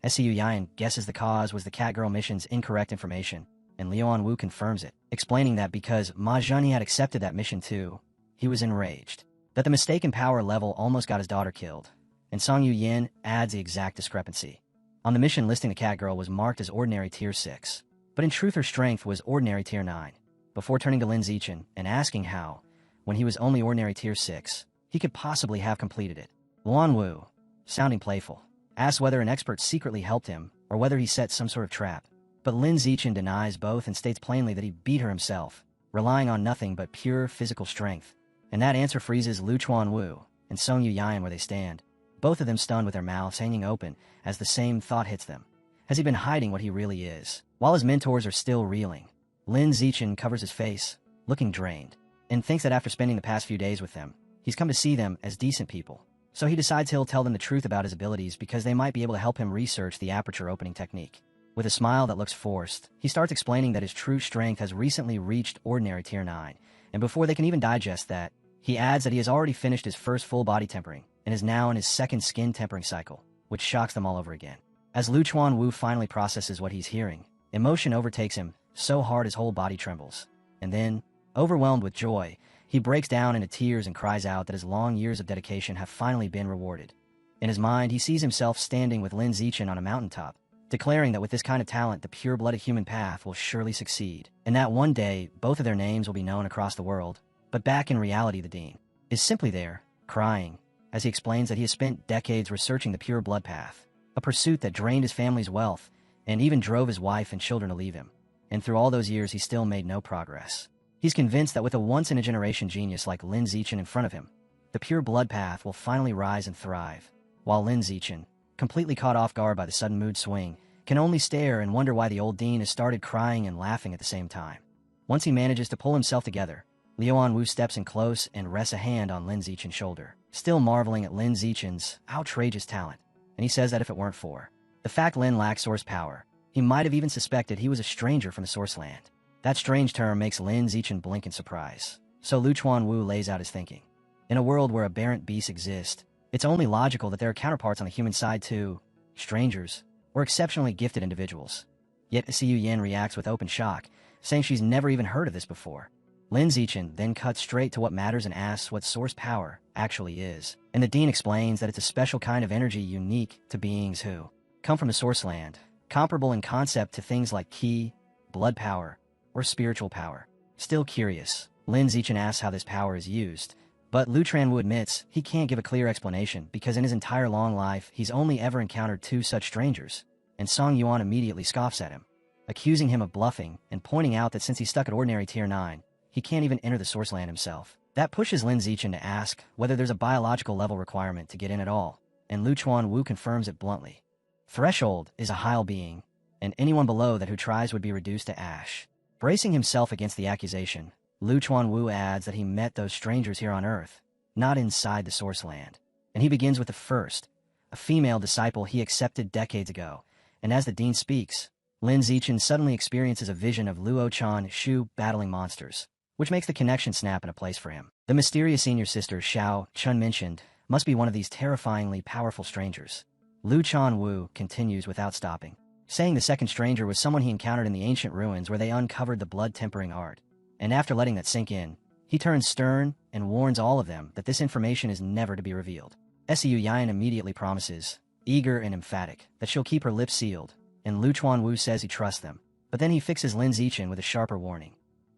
SCU Yan guesses the cause was the Catgirl mission's incorrect information, and Liuan Wu confirms it, explaining that because Ma Zhenhe had accepted that mission too, he was enraged. That the mistaken power level almost got his daughter killed, and Song Yu-yin adds the exact discrepancy. On the mission listing, the Catgirl was marked as Ordinary Tier 6, but in truth her strength was Ordinary Tier 9, before turning to Lin Zichen and asking how, when he was only Ordinary Tier 6, he could possibly have completed it. Luan Wu, sounding playful, asks whether an expert secretly helped him or whether he set some sort of trap, but Lin Zichen denies both and states plainly that he beat her himself, relying on nothing but pure physical strength, and that answer freezes Lu Chuanwu and Song Yuyan where they stand, both of them stunned with their mouths hanging open as the same thought hits them. Has he been hiding what he really is? While his mentors are still reeling, Lin Zichen covers his face, looking drained, and thinks that after spending the past few days with them, he's come to see them as decent people. So he decides he'll tell them the truth about his abilities because they might be able to help him research the aperture opening technique. With a smile that looks forced, he starts explaining that his true strength has recently reached Ordinary Tier 9, and before they can even digest that, he adds that he has already finished his first full body tempering and is now in his second skin tempering cycle, which shocks them all over again. As Lu Chuanwu finally processes what he's hearing, emotion overtakes him so hard his whole body trembles, and then, overwhelmed with joy, he breaks down into tears and cries out that his long years of dedication have finally been rewarded. In his mind, he sees himself standing with Lin Zichen on a mountaintop, declaring that with this kind of talent, the pure-blooded human path will surely succeed, and that one day, both of their names will be known across the world. But back in reality, the Dean is simply there, crying, as he explains that he has spent decades researching the pure blood path, a pursuit that drained his family's wealth and even drove his wife and children to leave him. And through all those years, he still made no progress. He's convinced that with a once-in-a-generation genius like Lin Zichen in front of him, the pure blood path will finally rise and thrive, while Lin Zichen, completely caught off guard by the sudden mood swing, can only stare and wonder why the old Dean has started crying and laughing at the same time. Once he manages to pull himself together, Liuan Wu steps in close and rests a hand on Lin Zichen's shoulder, still marveling at Lin Zichen's outrageous talent, and he says that if it weren't for the fact Lin lacks source power, he might have even suspected he was a stranger from the source land. That strange term makes Lin Zichen blink in surprise, so Lu Chuanwu lays out his thinking. In a world where aberrant beasts exist, it's only logical that there are counterparts on the human side too, strangers, or exceptionally gifted individuals. Yet Siyu Yin reacts with open shock, saying she's never even heard of this before. Lin Zichen then cuts straight to what matters and asks what source power actually is, and the Dean explains that it's a special kind of energy unique to beings who come from the source land, comparable in concept to things like ki, blood power, or spiritual power. Still curious, Lin Zichen asks how this power is used, but Lu Chuanwu admits he can't give a clear explanation because in his entire long life he's only ever encountered two such strangers, and Song Yuan immediately scoffs at him, accusing him of bluffing and pointing out that since he's stuck at Ordinary Tier 9, he can't even enter the source land himself. That pushes Lin Zichen to ask whether there's a biological level requirement to get in at all, and Lu Chuanwu confirms it bluntly. Threshold is a Heil being, and anyone below that who tries would be reduced to ash. Bracing himself against the accusation, Lu Chuanwu adds that he met those strangers here on Earth, not inside the source land, and he begins with the first, a female disciple he accepted decades ago, and as the Dean speaks, Lin Zichen suddenly experiences a vision of Luo Chan Shu battling monsters, which makes the connection snap in a place for him. The mysterious senior sister Xiao Chun mentioned must be one of these terrifyingly powerful strangers. Lu Chan-woo continues without stopping, saying the second stranger was someone he encountered in the ancient ruins where they uncovered the blood-tempering art. And after letting that sink in, he turns stern and warns all of them that this information is never to be revealed. Su Yan immediately promises, eager and emphatic, that she'll keep her lips sealed, and Lu Chuan-woo says he trusts them. But then he fixes Lin Zichin with a sharper warning.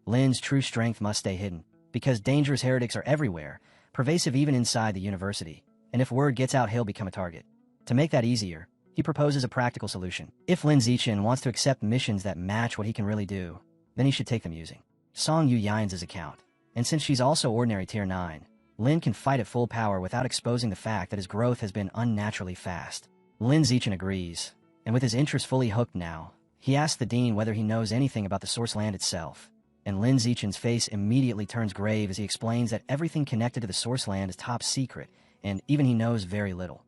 Lin's true strength must stay hidden, because dangerous heretics are everywhere, pervasive even inside the university, and if word gets out he'll become a target. To make that easier, he proposes a practical solution. If Lin Zichin wants to accept missions that match what he can really do, then he should take them using Song Yu Yan's account. And since she's also ordinary tier 9, Lin can fight at full power without exposing the fact that his growth has been unnaturally fast. Lin Zichin agrees, and with his interest fully hooked now, he asks the dean whether he knows anything about the source land itself. And Lin Zichin's face immediately turns grave as he explains that everything connected to the source land is top secret, and even he knows very little.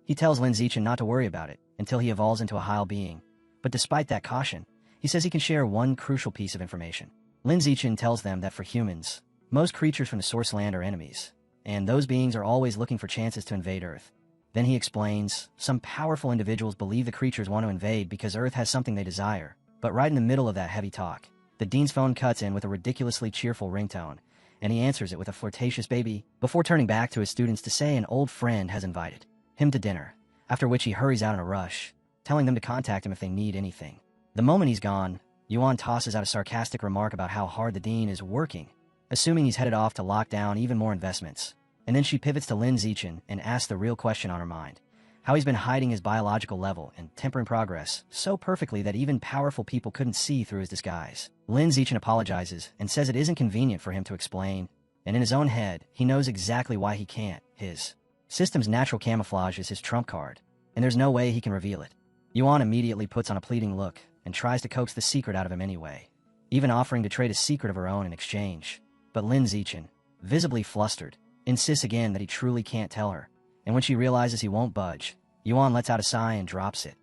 He tells Lin Zichin not to worry about it until he evolves into a high being, but despite that caution, he says he can share one crucial piece of information. Lin Zichin tells them that for humans, most creatures from the source land are enemies, and those beings are always looking for chances to invade Earth. Then he explains, some powerful individuals believe the creatures want to invade because Earth has something they desire. But right in the middle of that heavy talk, the dean's phone cuts in with a ridiculously cheerful ringtone, and he answers it with a flirtatious baby, before turning back to his students to say an old friend has invited him to dinner, after which he hurries out in a rush, telling them to contact him if they need anything. The moment he's gone, Yuan tosses out a sarcastic remark about how hard the dean is working, assuming he's headed off to lock down even more investments. And then she pivots to Lin Zichin and asks the real question on her mind, how he's been hiding his biological level and tempering progress so perfectly that even powerful people couldn't see through his disguise. Lin Zichin apologizes and says it isn't convenient for him to explain, and in his own head, he knows exactly why he can't. His system's natural camouflage is his trump card, and there's no way he can reveal it. Yuan immediately puts on a pleading look and tries to coax the secret out of him anyway, even offering to trade a secret of her own in exchange. But Lin Zichin, visibly flustered, insists again that he truly can't tell her, and when she realizes he won't budge, Yuan lets out a sigh and drops it.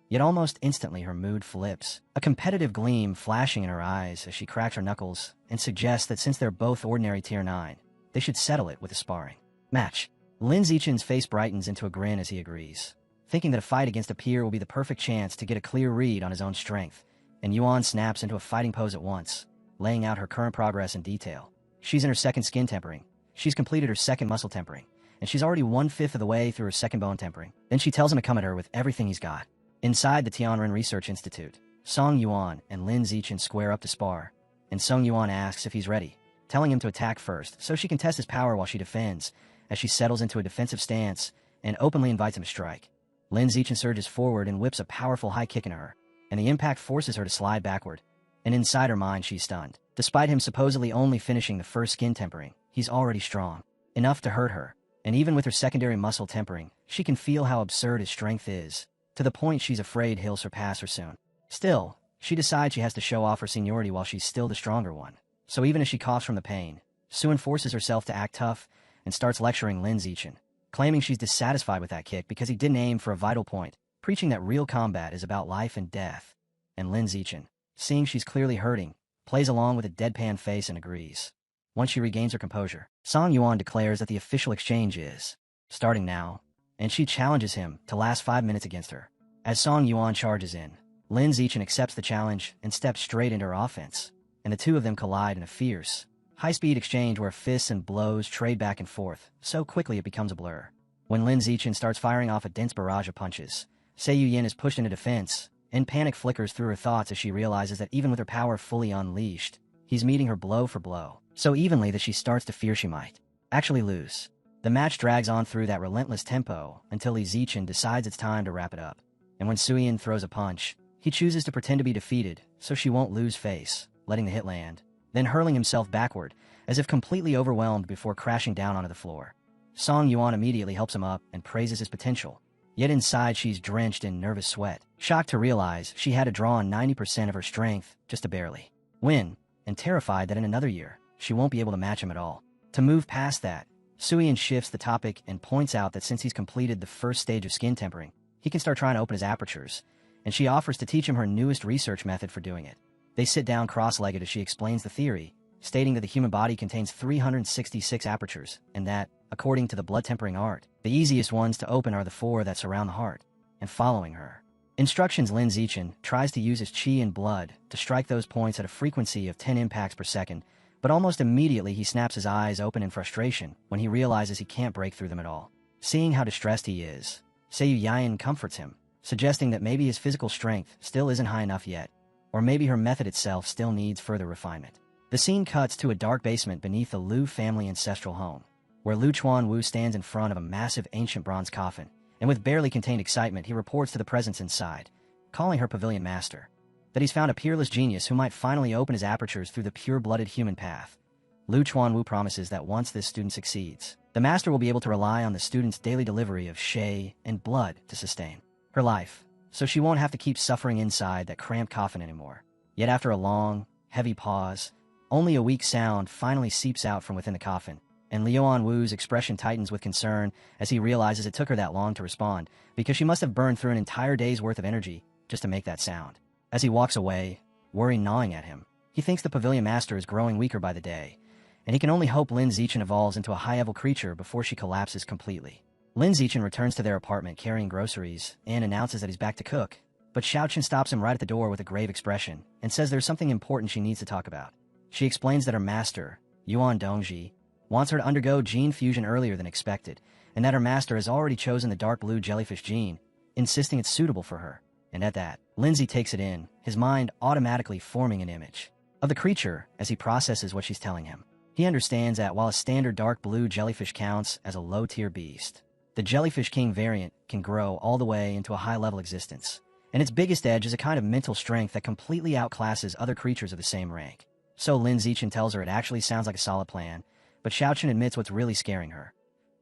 Yet almost instantly her mood flips, a competitive gleam flashing in her eyes as she cracks her knuckles and suggests that since they're both ordinary tier 9, they should settle it with a sparring match. Lin Zichin's face brightens into a grin as he agrees, thinking that a fight against a peer will be the perfect chance to get a clear read on his own strength, and Yuan snaps into a fighting pose at once, laying out her current progress in detail. She's in her second skin tempering, she's completed her second muscle tempering, and she's already 1/5 of the way through her second bone tempering. Then she tells him to come at her with everything he's got. Inside the Tianren Research Institute, Song Yuan and Lin Zichin square up to spar, and Song Yuan asks if he's ready, telling him to attack first so she can test his power while she defends, as she settles into a defensive stance and openly invites him to strike. Lin Zichin surges forward and whips a powerful high kick into her, and the impact forces her to slide backward, and inside her mind she's stunned. Despite him supposedly only finishing the first skin tempering, he's already strong, enough to hurt her, and even with her secondary muscle tempering, she can feel how absurd his strength is, to the point she's afraid he'll surpass her soon. Still, she decides she has to show off her seniority while she's still the stronger one. So even as she coughs from the pain, Suin forces herself to act tough and starts lecturing Lin Zichin, claiming she's dissatisfied with that kick because he didn't aim for a vital point, preaching that real combat is about life and death. And Lin Zichin, seeing she's clearly hurting, plays along with a deadpan face and agrees. Once she regains her composure, Song Yuan declares that the official exchange is starting now, and she challenges him to last 5 minutes against her. As Song Yuan charges in, Lin Zichin accepts the challenge and steps straight into her offense, and the two of them collide in a fierce, high-speed exchange where fists and blows trade back and forth so quickly it becomes a blur. When Lin Zichin starts firing off a dense barrage of punches, Seiyu Yin is pushed into defense, and panic flickers through her thoughts as she realizes that even with her power fully unleashed, he's meeting her blow for blow, so evenly that she starts to fear she might actually lose. The match drags on through that relentless tempo until Li Zichin decides it's time to wrap it up. And when Suyin throws a punch, he chooses to pretend to be defeated so she won't lose face, letting the hit land, then hurling himself backward, as if completely overwhelmed before crashing down onto the floor. Song Yuan immediately helps him up and praises his potential, yet inside she's drenched in nervous sweat, shocked to realize she had to draw on 90% of her strength just to barely win, and terrified that in another year, she won't be able to match him at all. To move past that, Suyin shifts the topic and points out that since he's completed the first stage of skin tempering, he can start trying to open his apertures, and she offers to teach him her newest research method for doing it. They sit down cross-legged as she explains the theory, stating that the human body contains 366 apertures, and that, according to the blood-tempering art, the easiest ones to open are the 4 that surround the heart. And following her instructions, Lin Zichen tries to use his chi and blood to strike those points at a frequency of 10 impacts per second, but almost immediately he snaps his eyes open in frustration when he realizes he can't break through them at all. Seeing how distressed he is, Seiyu Yayan comforts him, suggesting that maybe his physical strength still isn't high enough yet, or maybe her method itself still needs further refinement. The scene cuts to a dark basement beneath the Liu family ancestral home, where Lu Chuan-Wu stands in front of a massive ancient bronze coffin, and with barely contained excitement he reports to the presence inside, calling her pavilion master, that he's found a peerless genius who might finally open his apertures through the pure-blooded human path. Lu Chuan-Wu promises that once this student succeeds, the master will be able to rely on the student's daily delivery of shay and blood to sustain her life, so she won't have to keep suffering inside that cramped coffin anymore. Yet after a long, heavy pause, only a weak sound finally seeps out from within the coffin, and Liuan Wu's expression tightens with concern as he realizes it took her that long to respond, because she must have burned through an entire day's worth of energy just to make that sound. As he walks away, worry gnawing at him, he thinks the pavilion master is growing weaker by the day, and he can only hope Lin Zichen evolves into a high-level creature before she collapses completely. Lin Zichen returns to their apartment carrying groceries and announces that he's back to cook, but Xiaochen stops him right at the door with a grave expression and says there's something important she needs to talk about. She explains that her master, Yuan Dongji, wants her to undergo gene fusion earlier than expected, and that her master has already chosen the dark blue jellyfish gene, insisting it's suitable for her. And at that, Lindsay takes it in, his mind automatically forming an image of the creature as he processes what she's telling him. He understands that while a standard dark blue jellyfish counts as a low-tier beast, the Jellyfish King variant can grow all the way into a high-level existence, and its biggest edge is a kind of mental strength that completely outclasses other creatures of the same rank. So Lin Zichen tells her it actually sounds like a solid plan, but Xiaochen admits what's really scaring her.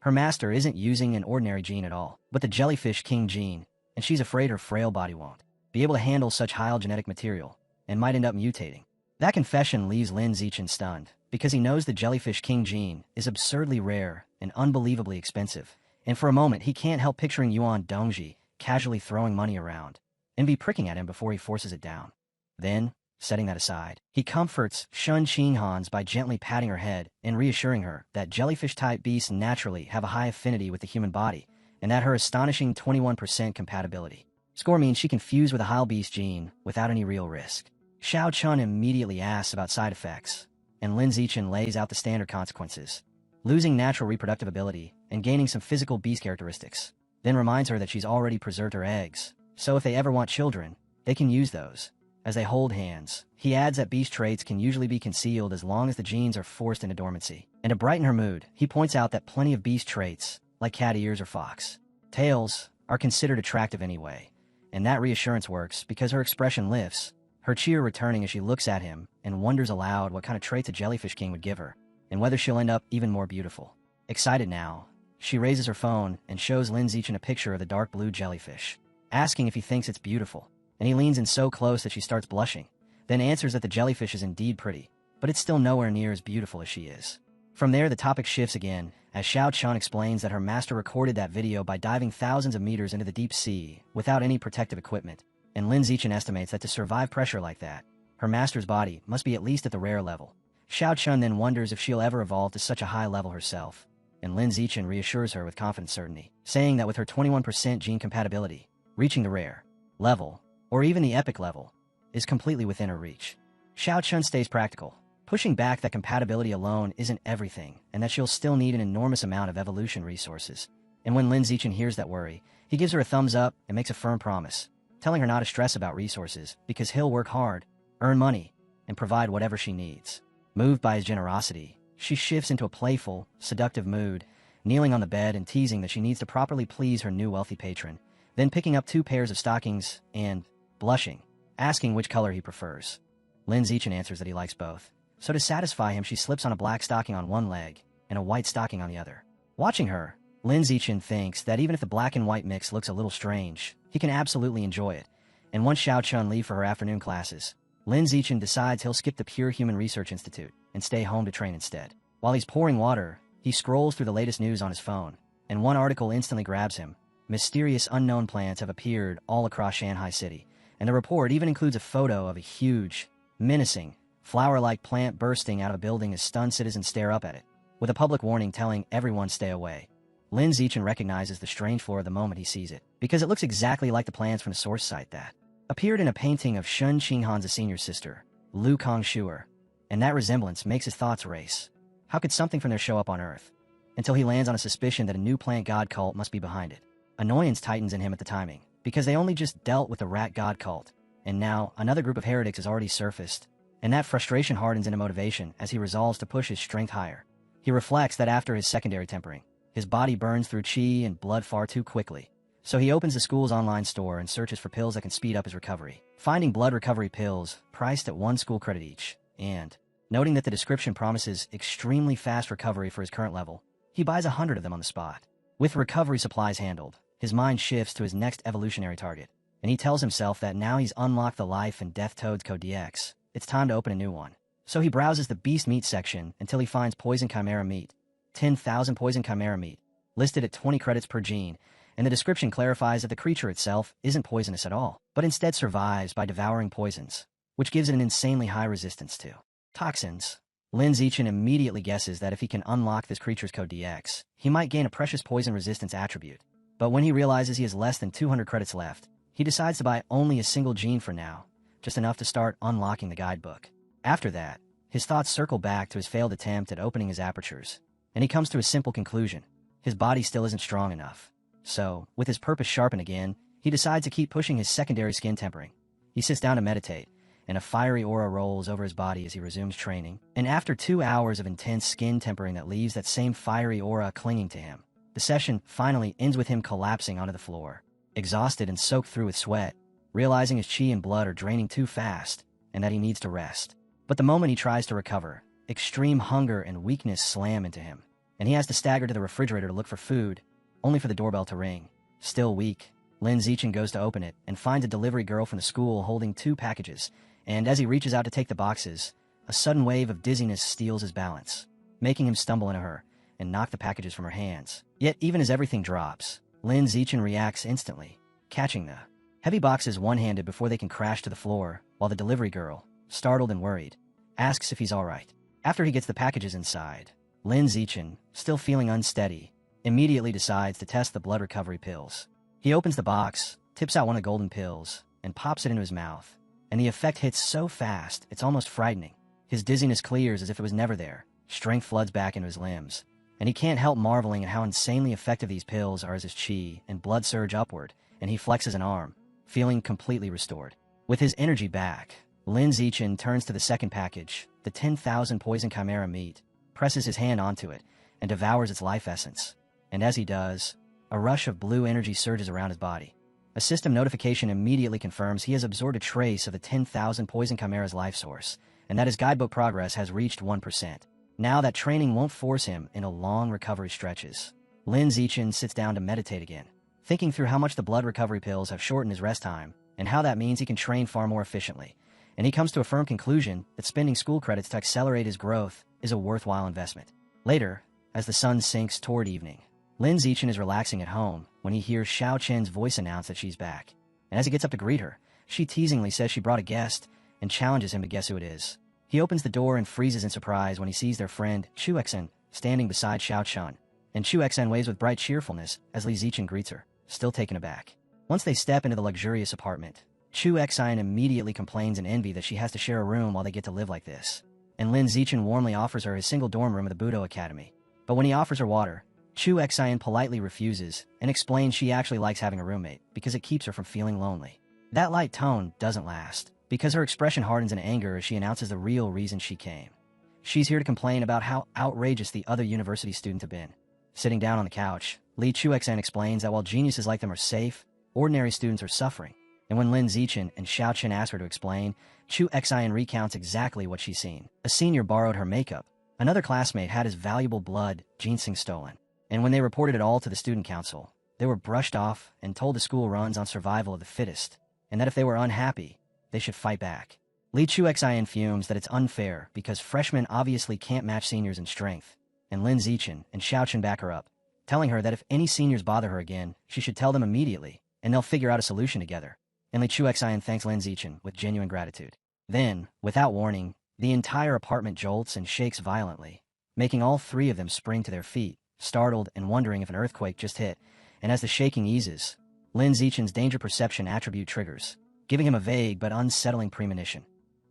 Her master isn't using an ordinary gene at all, but the Jellyfish King gene, and she's afraid her frail body won't be able to handle such high genetic material, and might end up mutating. That confession leaves Lin Zichen stunned, because he knows the Jellyfish King gene is absurdly rare and unbelievably expensive, and for a moment he can't help picturing Yuan Dongji casually throwing money around, and be pricking at him before he forces it down. Then, setting that aside, he comforts Shun Qinghans by gently patting her head and reassuring her that jellyfish-type beasts naturally have a high affinity with the human body, and that her astonishing 21% compatibility score means she can fuse with a Heil beast gene without any real risk. Xiao Chun immediately asks about side effects, and Lin Zichen lays out the standard consequences: losing natural reproductive ability and gaining some physical beast characteristics, then reminds her that she's already preserved her eggs, so if they ever want children, they can use those. As they hold hands, he adds that beast traits can usually be concealed as long as the genes are forced into dormancy. And to brighten her mood, he points out that plenty of beast traits, like cat ears or fox tails, are considered attractive anyway, and that reassurance works because her expression lifts, her cheer returning as she looks at him and wonders aloud what kind of traits a Jellyfish King would give her, and whether she'll end up even more beautiful. Excited now, she raises her phone and shows Lin Zichen a picture of the dark blue jellyfish, asking if he thinks it's beautiful, and he leans in so close that she starts blushing, then answers that the jellyfish is indeed pretty, but it's still nowhere near as beautiful as she is. From there, the topic shifts again, as Xiao Chun explains that her master recorded that video by diving thousands of meters into the deep sea without any protective equipment, and Lin Zichen estimates that to survive pressure like that, her master's body must be at least at the rare level. Xiao Chun then wonders if she'll ever evolve to such a high level herself, and Lin Zichen reassures her with confident certainty, saying that with her 21% gene compatibility, reaching the rare level, or even the epic level, is completely within her reach. Xiao Chun stays practical, pushing back that compatibility alone isn't everything, and that she'll still need an enormous amount of evolution resources. And when Lin Zichen hears that worry, he gives her a thumbs up and makes a firm promise, telling her not to stress about resources, because he'll work hard, earn money, and provide whatever she needs. Moved by his generosity, she shifts into a playful, seductive mood, kneeling on the bed and teasing that she needs to properly please her new wealthy patron, then picking up 2 pairs of stockings and, blushing, asking which color he prefers. Lin Zichen answers that he likes both, so to satisfy him she slips on a black stocking on one leg and a white stocking on the other. Watching her, Lin Zichen thinks that even if the black and white mix looks a little strange, he can absolutely enjoy it, and once Xiao Chun leave for her afternoon classes, Lin Zichen decides he'll skip the Pure Human Research Institute and stay home to train instead. While he's pouring water, he scrolls through the latest news on his phone, and one article instantly grabs him. Mysterious unknown plants have appeared all across Shanghai City, and the report even includes a photo of a huge, menacing, flower-like plant bursting out of a building as stunned citizens stare up at it, with a public warning telling everyone stay away. Lin Zichen recognizes the strange floor the moment he sees it, because it looks exactly like the plans from the source site that appeared in a painting of Shun Qinghan's senior sister, Lu Kongshuer, and that resemblance makes his thoughts race. How could something from there show up on Earth? Until he lands on a suspicion that a new plant god cult must be behind it. Annoyance tightens in him at the timing, because they only just dealt with the rat god cult, and now another group of heretics has already surfaced, and that frustration hardens into motivation as he resolves to push his strength higher. He reflects that after his secondary tempering, his body burns through chi and blood far too quickly. So he opens the school's online store and searches for pills that can speed up his recovery, finding blood recovery pills priced at 1 school credit each, and noting that the description promises extremely fast recovery for his current level, he buys 100 of them on the spot. With recovery supplies handled, his mind shifts to his next evolutionary target, and he tells himself that now he's unlocked the life and death toads code DX, it's time to open a new one. So he browses the beast meat section until he finds poison chimera meat, 10,000 poison chimera meat, listed at 20 credits per gene, and the description clarifies that the creature itself isn't poisonous at all, but instead survives by devouring poisons, which gives it an insanely high resistance to toxins. Lin Zichen immediately guesses that if he can unlock this creature's code DX, he might gain a precious poison resistance attribute. But when he realizes he has less than 200 credits left, he decides to buy only a single gene for now, just enough to start unlocking the guidebook. After that, his thoughts circle back to his failed attempt at opening his apertures, and he comes to a simple conclusion. His body still isn't strong enough. So, with his purpose sharpened again, he decides to keep pushing his secondary skin tempering. He sits down to meditate, and a fiery aura rolls over his body as he resumes training, and after 2 hours of intense skin tempering that leaves that same fiery aura clinging to him, the session finally ends with him collapsing onto the floor, exhausted and soaked through with sweat, realizing his chi and blood are draining too fast, and that he needs to rest. But the moment he tries to recover, extreme hunger and weakness slam into him, and he has to stagger to the refrigerator to look for food, only for the doorbell to ring. Still weak, Lin Zichen goes to open it and finds a delivery girl from the school holding 2 packages, and as he reaches out to take the boxes, a sudden wave of dizziness steals his balance, making him stumble into her and knock the packages from her hands. Yet even as everything drops, Lin Zichen reacts instantly, catching the heavy boxes one-handed before they can crash to the floor, while the delivery girl, startled and worried, asks if he's alright. After he gets the packages inside, Lin Zichen, still feeling unsteady, immediately decides to test the blood recovery pills. He opens the box, tips out one of the golden pills, and pops it into his mouth, and the effect hits so fast it's almost frightening. His dizziness clears as if it was never there, strength floods back into his limbs, and he can't help marveling at how insanely effective these pills are as his chi and blood surge upward, and he flexes an arm, feeling completely restored. With his energy back, Lin Zichen turns to the second package, the 10,000 poison chimera meat, presses his hand onto it, and devours its life essence. And as he does, a rush of blue energy surges around his body. A system notification immediately confirms he has absorbed a trace of the 10,000 poison chimera's life source, and that his guidebook progress has reached 1%. Now that training won't force him into long recovery stretches, Lin Zichen sits down to meditate again, thinking through how much the blood recovery pills have shortened his rest time, and how that means he can train far more efficiently. And he comes to a firm conclusion that spending school credits to accelerate his growth is a worthwhile investment. Later, as the sun sinks toward evening, Lin Zichen is relaxing at home when he hears Xiao Chen's voice announce that she's back. And as he gets up to greet her, she teasingly says she brought a guest and challenges him to guess who it is. He opens the door and freezes in surprise when he sees their friend, Chu Exen, standing beside Xiao Chen. And Chu Exen waves with bright cheerfulness as Li Zichen greets her, still taken aback. Once they step into the luxurious apartment, Chu Exen immediately complains in envy that she has to share a room while they get to live like this. And Lin Zichen warmly offers her his single dorm room at the Budo Academy. But when he offers her water, Chu Exen politely refuses and explains she actually likes having a roommate because it keeps her from feeling lonely. That light tone doesn't last, because her expression hardens in anger as she announces the real reason she came. She's here to complain about how outrageous the other university students have been. Sitting down on the couch, Li Chu Exen explains that while geniuses like them are safe, ordinary students are suffering. And when Lin Zichen and Xiao Chen ask her to explain, Chu Exen recounts exactly what she's seen. A senior borrowed her makeup. Another classmate had his valuable blood, ginseng, stolen. And when they reported it all to the student council, they were brushed off and told the school runs on survival of the fittest, and that if they were unhappy, they should fight back. Li Chu Exen fumes that it's unfair because freshmen obviously can't match seniors in strength, and Lin Zichen and Xiao Chen back her up, telling her that if any seniors bother her again, she should tell them immediately, and they'll figure out a solution together. And Li Chu Exen thanks Lin Zichen with genuine gratitude. Then, without warning, The entire apartment jolts and shakes violently, making all three of them spring to their feet, startled and wondering if an earthquake just hit. And as the shaking eases, Lin Zichen's danger perception attribute triggers, giving him a vague but unsettling premonition,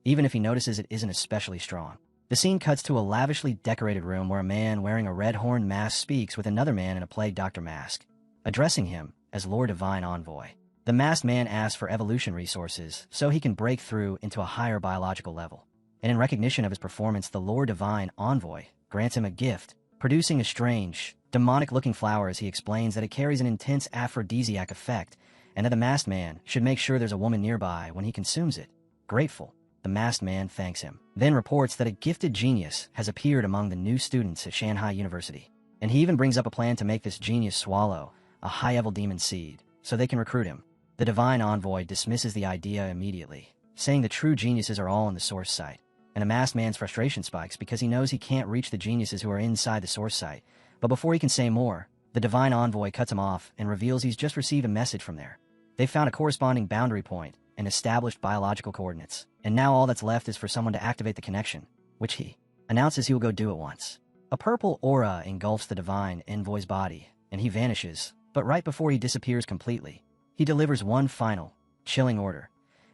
even if he notices it isn't especially strong. The scene cuts to a lavishly decorated room where a man wearing a red-horned mask speaks with another man in a plague doctor mask, addressing him as Lord Divine Envoy. The masked man asks for evolution resources so he can break through into a higher biological level. And in recognition of his performance, the Lord Divine Envoy grants him a gift, producing a strange, demonic-looking flower as he explains that it carries an intense aphrodisiac effect and that the masked man should make sure there's a woman nearby when he consumes it. Grateful, the masked man thanks him, then reports that a gifted genius has appeared among the new students at Shanghai University. And he even brings up a plan to make this genius swallow a high-level demon seed so they can recruit him. The Divine Envoy dismisses the idea immediately, saying the true geniuses are all in the source site. And the masked man's frustration spikes because he knows he can't reach the geniuses who are inside the source site. But before he can say more, the Divine Envoy cuts him off and reveals he's just received a message from there. They've found a corresponding boundary point and established biological coordinates. And now all that's left is for someone to activate the connection, which he announces he will go do at once. A purple aura engulfs the Divine Envoy's body, and he vanishes. But right before he disappears completely, he delivers one final, chilling order.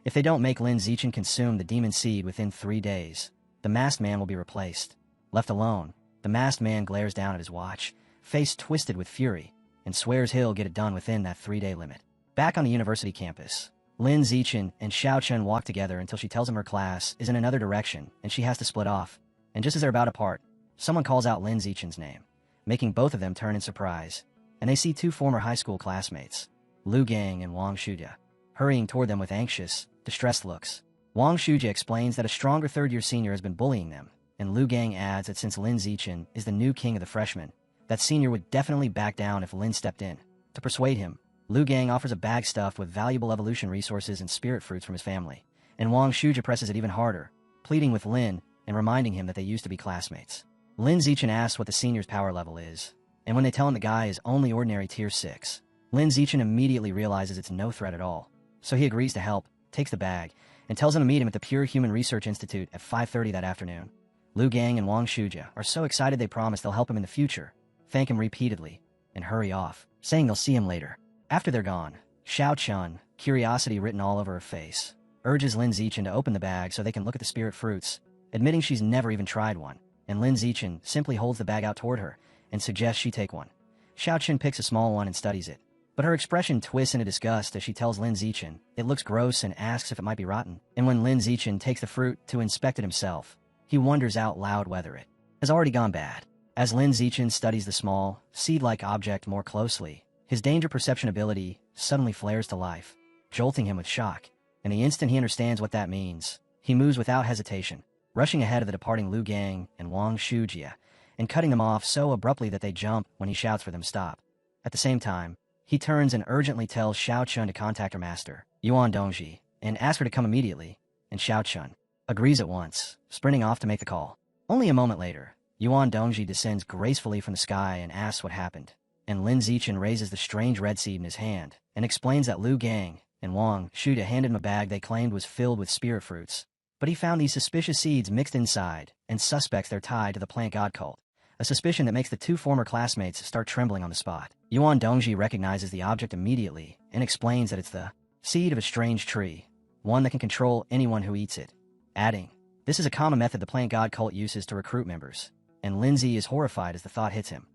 If they don't make Lin Zichen consume the demon seed within 3 days, the masked man will be replaced. Left alone, the masked man glares down at his watch, face twisted with fury, and swears he'll get it done within that 3-day limit. Back on the university campus, Lin Zichen and Xiao Chen walk together until she tells him her class is in another direction and she has to split off. And just as they're about to part, someone calls out Lin Zichen's name, making both of them turn in surprise, and they see 2 former high school classmates, Lu Gang and Wang Shuja, hurrying toward them with anxious, distressed looks. Wang Shuja explains that a stronger third-year senior has been bullying them, and Lu Gang adds that since Lin Zichen is the new king of the freshmen, that senior would definitely back down if Lin stepped in. To persuade him, Lu Gang offers a bag stuffed with valuable evolution resources and spirit fruits from his family, and Wang Shuja presses it even harder, pleading with Lin and reminding him that they used to be classmates. Lin Zichen asks what the senior's power level is, and when they tell him the guy is only ordinary tier 6, Lin Zichen immediately realizes it's no threat at all, so he agrees to help, takes the bag, and tells him to meet him at the Pure Human Research Institute at 5:30 that afternoon. Lu Gang and Wang Shuja are so excited they promise they'll help him in the future, thank him repeatedly, and hurry off, saying they'll see him later. After they're gone, Xiao Chun, curiosity written all over her face, urges Lin Zichen to open the bag so they can look at the spirit fruits, admitting she's never even tried one, and Lin Zichen simply holds the bag out toward her and suggests she take one. Xiao Chun picks a small one and studies it, but her expression twists into disgust as she tells Lin Zichen it looks gross and asks if it might be rotten. And when Lin Zichen takes the fruit to inspect it himself, he wonders out loud whether it has already gone bad. As Lin Zichen studies the small, seed-like object more closely, his danger perception ability suddenly flares to life, jolting him with shock. And the instant he understands what that means, he moves without hesitation, rushing ahead of the departing Lu Gang and Wang Shujia, and cutting them off so abruptly that they jump when he shouts for them to stop. At the same time, he turns and urgently tells Xiao Chun to contact her master, Yuan Dongji, and ask her to come immediately, and Xiao Chun agrees at once, sprinting off to make the call. Only a moment later, Yuan Dongji descends gracefully from the sky and asks what happened, and Lin Zichen raises the strange red seed in his hand and explains that Lu Gang and Wang Shuja handed him a bag they claimed was filled with spirit fruits, but he found these suspicious seeds mixed inside and suspects they're tied to the plant god cult, a suspicion that makes the 2 former classmates start trembling on the spot. Yuan Dongji recognizes the object immediately and explains that it's the seed of a strange tree, one that can control anyone who eats it, adding, "This is a common method the plant god cult uses to recruit members," and Lindsay is horrified as the thought hits him.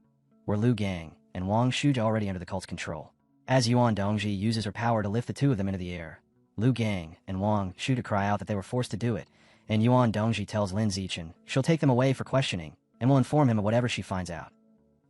Were Lu Gang and Wang Shuja already under the cult's control? As Yuan Dongji uses her power to lift the 2 of them into the air, Lu Gang and Wang Shuja cry out that they were forced to do it, and Yuan Dongji tells Lin Zichen she'll take them away for questioning and will inform him of whatever she finds out.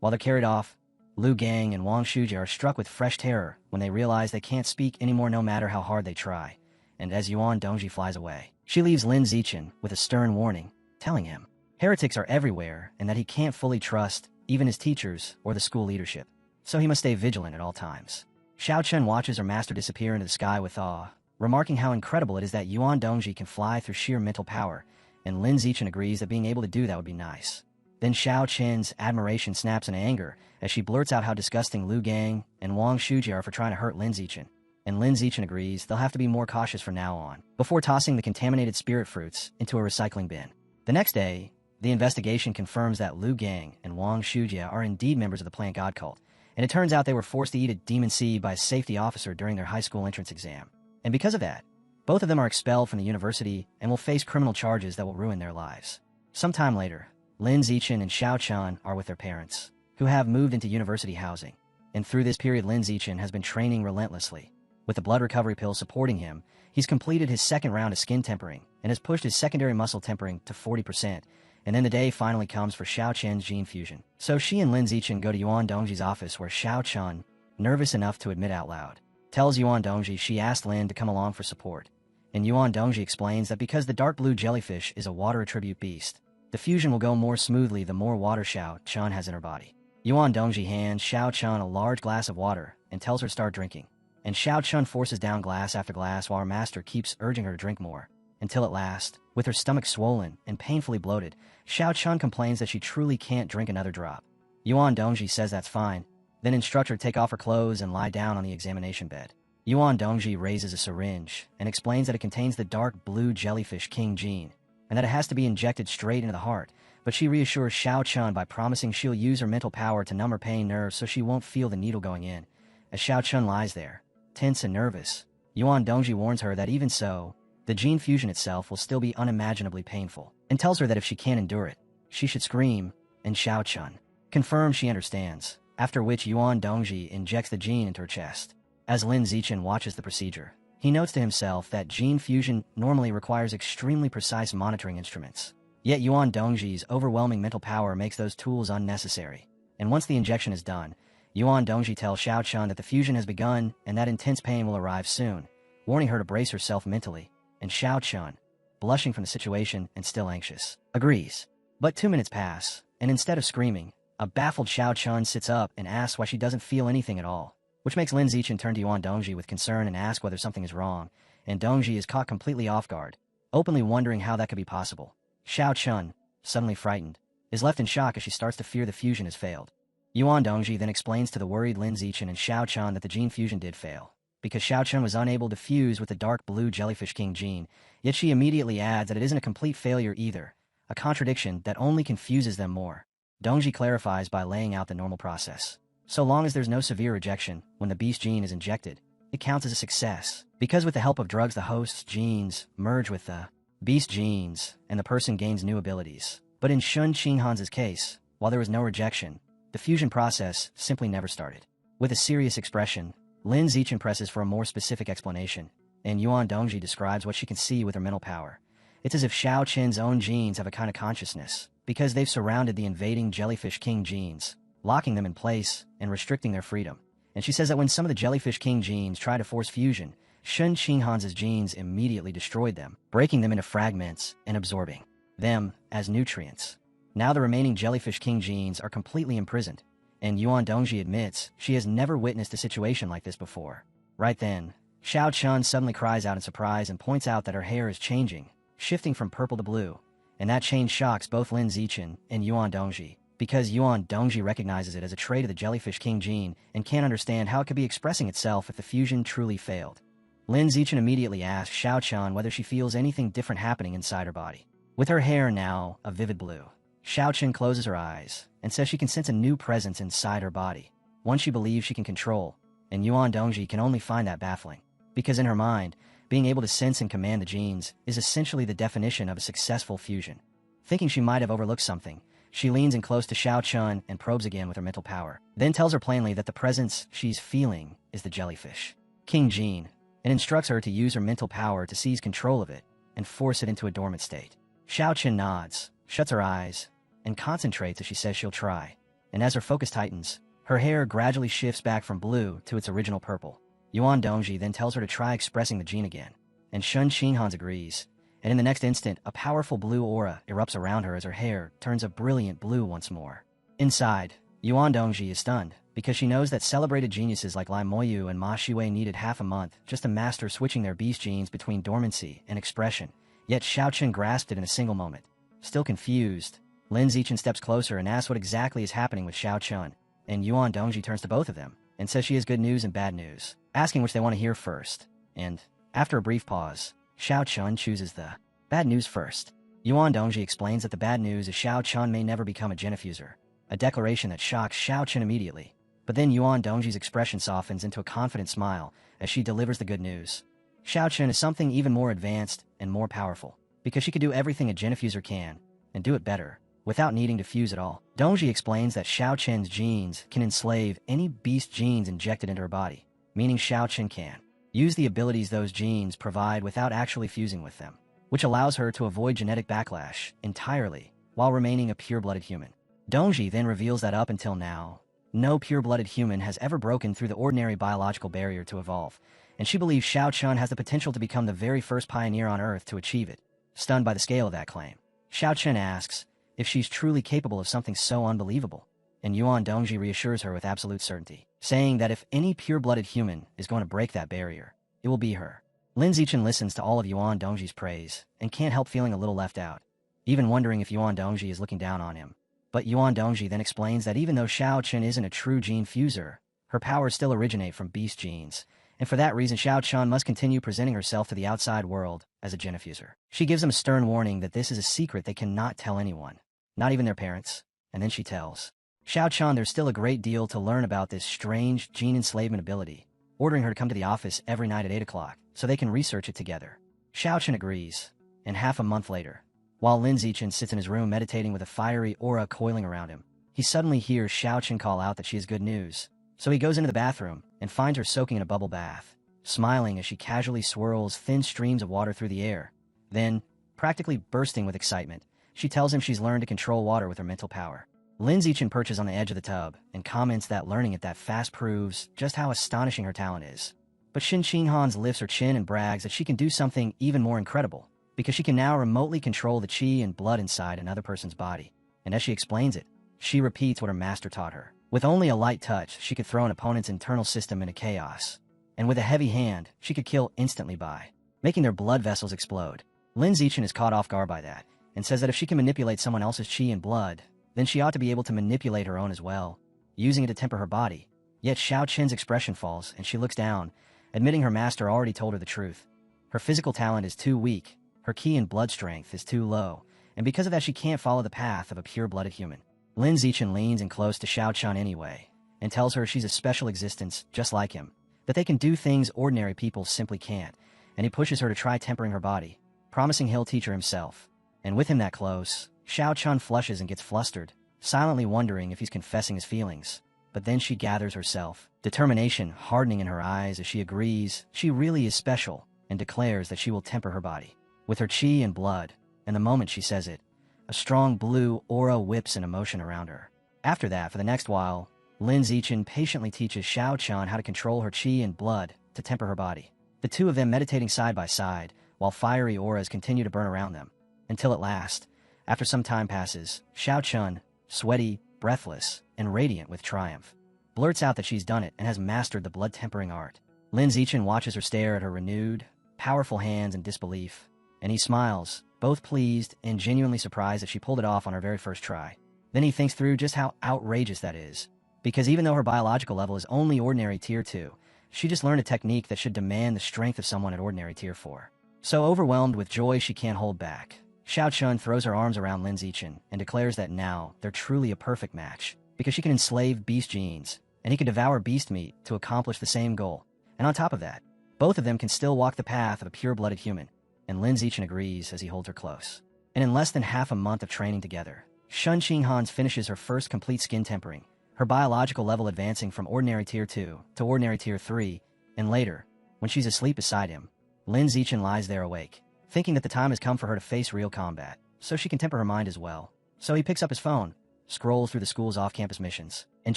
While they're carried off, Lu Gang and Wang Shuja are struck with fresh terror when they realize they can't speak anymore no matter how hard they try, and as Yuan Dongji flies away, she leaves Lin Zichen with a stern warning, telling him heretics are everywhere and that he can't fully trust even his teachers or the school leadership, so he must stay vigilant at all times. Xiao Chen watches her master disappear into the sky with awe, remarking how incredible it is that Yuan Dongji can fly through sheer mental power, and Lin Zichen agrees that being able to do that would be nice. Then Xiao Chen's admiration snaps in anger as she blurts out how disgusting Lu Gang and Wang Shuji are for trying to hurt Lin Zichen, and Lin Zichen agrees they'll have to be more cautious from now on, before tossing the contaminated spirit fruits into a recycling bin. The next day, the investigation confirms that Liu Gang and Wang Shujia are indeed members of the plant god cult, and it turns out they were forced to eat a demon seed by a safety officer during their high school entrance exam. And because of that, both of them are expelled from the university and will face criminal charges that will ruin their lives. Sometime later, Lin Zichen and Xiao Chun are with their parents, who have moved into university housing. And through this period, Lin Zichen has been training relentlessly. With the blood recovery pill supporting him, he's completed his second round of skin tempering and has pushed his secondary muscle tempering to 40%. And then the day finally comes for Xiao Chen's gene fusion. So she and Lin Zichen go to Yuan Dongji's office, where Xiao Chun, nervous enough to admit out loud, tells Yuan Dongji she asked Lin to come along for support. And Yuan Dongji explains that because the dark blue jellyfish is a water attribute beast, the fusion will go more smoothly the more water Xiao Chun has in her body. Yuan Dongji hands Xiao Chun a large glass of water and tells her to start drinking. And Xiao Chun forces down glass after glass while her master keeps urging her to drink more. Until at last, with her stomach swollen and painfully bloated, Xiao Chun complains that she truly can't drink another drop. Yuan Dongji says that's fine, then instructs her to take off her clothes and lie down on the examination bed. Yuan Dongji raises a syringe and explains that it contains the dark blue jellyfish king gene, and that it has to be injected straight into the heart, but she reassures Xiao Chun by promising she'll use her mental power to numb her pain nerves so she won't feel the needle going in. As Xiao Chun lies there, tense and nervous, Yuan Dongji warns her that even so, the gene fusion itself will still be unimaginably painful, and tells her that if she can't endure it, she should scream, and Xiao Chun confirms she understands, after which Yuan Dongji injects the gene into her chest. As Lin Zichen watches the procedure, he notes to himself that gene fusion normally requires extremely precise monitoring instruments. Yet Yuan Dongji's overwhelming mental power makes those tools unnecessary. And once the injection is done, Yuan Dongji tells Xiao Chun that the fusion has begun and that intense pain will arrive soon, warning her to brace herself mentally. And Xiao Chun, blushing from the situation and still anxious, agrees. But 2 minutes pass, and instead of screaming, a baffled Xiao Chun sits up and asks why she doesn't feel anything at all, which makes Lin Zichen turn to Yuan Dongji with concern and ask whether something is wrong, and Dongji is caught completely off guard, openly wondering how that could be possible. Xiao Chun, suddenly frightened, is left in shock as she starts to fear the fusion has failed. Yuan Dongji then explains to the worried Lin Zichen and Xiao Chun that the gene fusion did fail, because Xiao Chun was unable to fuse with the dark blue jellyfish king gene, yet she immediately adds that it isn't a complete failure either, a contradiction that only confuses them more. Dongji clarifies by laying out the normal process. So long as there's no severe rejection when the beast gene is injected, it counts as a success, because with the help of drugs the host's genes merge with the beast genes and the person gains new abilities. But in Shun Qinghan's case, while there was no rejection, the fusion process simply never started. With a serious expression, Lin Zichen presses for a more specific explanation, and Yuan Dongji describes what she can see with her mental power. It's as if Xiao Chen's own genes have a kind of consciousness, because they've surrounded the invading jellyfish king genes, locking them in place and restricting their freedom. And she says that when some of the jellyfish king genes try to force fusion, Shun Qinghan's genes immediately destroyed them, breaking them into fragments and absorbing them as nutrients. Now the remaining jellyfish king genes are completely imprisoned, and Yuan Dongji admits she has never witnessed a situation like this before. Right then, Xiao Chun suddenly cries out in surprise and points out that her hair is changing, shifting from purple to blue, and that change shocks both Lin Zichen and Yuan Dongji, because Yuan Dongji recognizes it as a trait of the jellyfish king gene and can't understand how it could be expressing itself if the fusion truly failed. Lin Zichen immediately asks Xiao Chun whether she feels anything different happening inside her body. With her hair now a vivid blue, Xiao Chun closes her eyes and says she can sense a new presence inside her body, one she believes she can control, and Yuan Dongji can only find that baffling, because in her mind, being able to sense and command the genes is essentially the definition of a successful fusion. Thinking she might have overlooked something, she leans in close to Xiao Chun and probes again with her mental power, then tells her plainly that the presence she's feeling is the jellyfish king gene, and instructs her to use her mental power to seize control of it and force it into a dormant state. Xiao Chun nods, shuts her eyes, and concentrates as she says she'll try, and as her focus tightens, her hair gradually shifts back from blue to its original purple. Yuan Dongji then tells her to try expressing the gene again, and Shun Qinghan agrees, and in the next instant, a powerful blue aura erupts around her as her hair turns a brilliant blue once more. Inside, Yuan Dongji is stunned, because she knows that celebrated geniuses like Lai Moyu and Ma Shiwei needed half a month just to master switching their beast genes between dormancy and expression, yet Xiao Chun grasped it in a single moment. Still confused, Lin Zichen steps closer and asks what exactly is happening with Xiao Chun, and Yuan Dongji turns to both of them and says she has good news and bad news, asking which they want to hear first. And, after a brief pause, Xiao Chun chooses the bad news first. Yuan Dongji explains that the bad news is Xiao Chun may never become a geniffuser, a declaration that shocks Xiao Chun immediately. But then Yuan Dongji's expression softens into a confident smile as she delivers the good news. Xiao Chun is something even more advanced and more powerful, because she could do everything a geniffuser can, and do it better, without needing to fuse at all. Dongji explains that Xiao Chun's genes can enslave any beast genes injected into her body, meaning Xiao Chun can use the abilities those genes provide without actually fusing with them, which allows her to avoid genetic backlash entirely while remaining a pure-blooded human. Dongji then reveals that up until now, no pure-blooded human has ever broken through the ordinary biological barrier to evolve, and she believes Xiao Chun has the potential to become the very first pioneer on Earth to achieve it. Stunned by the scale of that claim, Xiao Chun asks if she's truly capable of something so unbelievable, and Yuan Dongji reassures her with absolute certainty, saying that if any pure-blooded human is going to break that barrier, it will be her. Lin Zichen listens to all of Yuan Dongji's praise and can't help feeling a little left out, even wondering if Yuan Dongji is looking down on him. But Yuan Dongji then explains that even though Xiao Chun isn't a true gene fuser, her powers still originate from beast genes, and for that reason Xiao Chun must continue presenting herself to the outside world as a geniffuser. She gives them a stern warning that this is a secret they cannot tell anyone, not even their parents, and then she tells Xiao Chun there's still a great deal to learn about this strange gene enslavement ability, ordering her to come to the office every night at 8 o'clock so they can research it together. Xiao Chun agrees, and half a month later, while Lin Zichen sits in his room meditating with a fiery aura coiling around him, he suddenly hears Xiao Chun call out that she has good news. So he goes into the bathroom and finds her soaking in a bubble bath, smiling as she casually swirls thin streams of water through the air. Then, practically bursting with excitement, she tells him she's learned to control water with her mental power. Lin Zichen perches on the edge of the tub and comments that learning it that fast proves just how astonishing her talent is. But Shin Qinghans lifts her chin and brags that she can do something even more incredible, because she can now remotely control the qi and blood inside another person's body. And as she explains it, she repeats what her master taught her. With only a light touch, she could throw an opponent's internal system into chaos. And with a heavy hand, she could kill instantly by making their blood vessels explode. Lin Zichen is caught off guard by that, and says that if she can manipulate someone else's qi and blood, then she ought to be able to manipulate her own as well, using it to temper her body. Yet Xiao Chen's expression falls, and she looks down, admitting her master already told her the truth. Her physical talent is too weak, her qi and blood strength is too low, and because of that she can't follow the path of a pure-blooded human. Lin Zichen leans in close to Xiao Chun anyway, and tells her she's a special existence just like him, that they can do things ordinary people simply can't, and he pushes her to try tempering her body, promising he'll teach her himself. And with him that close, Xiao Chun flushes and gets flustered, silently wondering if he's confessing his feelings. But then she gathers herself, determination hardening in her eyes as she agrees she really is special, and declares that she will temper her body with her qi and blood, and the moment she says it, a strong blue aura whips in emotion around her. After that, for the next while, Lin Zichen patiently teaches Xiao Chun how to control her qi and blood to temper her body. The two of them meditating side by side, while fiery auras continue to burn around them, until at last, after some time passes, Xiao Chun, sweaty, breathless, and radiant with triumph, blurts out that she's done it and has mastered the blood-tempering art. Lin Zichen watches her stare at her renewed, powerful hands in disbelief, and he smiles, both pleased and genuinely surprised that she pulled it off on her very first try. Then he thinks through just how outrageous that is, because even though her biological level is only ordinary tier 2, she just learned a technique that should demand the strength of someone at ordinary tier 4. So overwhelmed with joy she can't hold back, Xiao Chun throws her arms around Lin Zichen and declares that now they're truly a perfect match, because she can enslave beast genes, and he can devour beast meat to accomplish the same goal. And on top of that, both of them can still walk the path of a pure-blooded human, and Lin Zichen agrees as he holds her close. And in less than half a month of training together, Shun Qinghans finishes her first complete skin tempering, her biological level advancing from ordinary tier 2 to ordinary tier 3, and later, when she's asleep beside him, Lin Zichen lies there awake, thinking that the time has come for her to face real combat, so she can temper her mind as well. So he picks up his phone, scrolls through the school's off-campus missions, and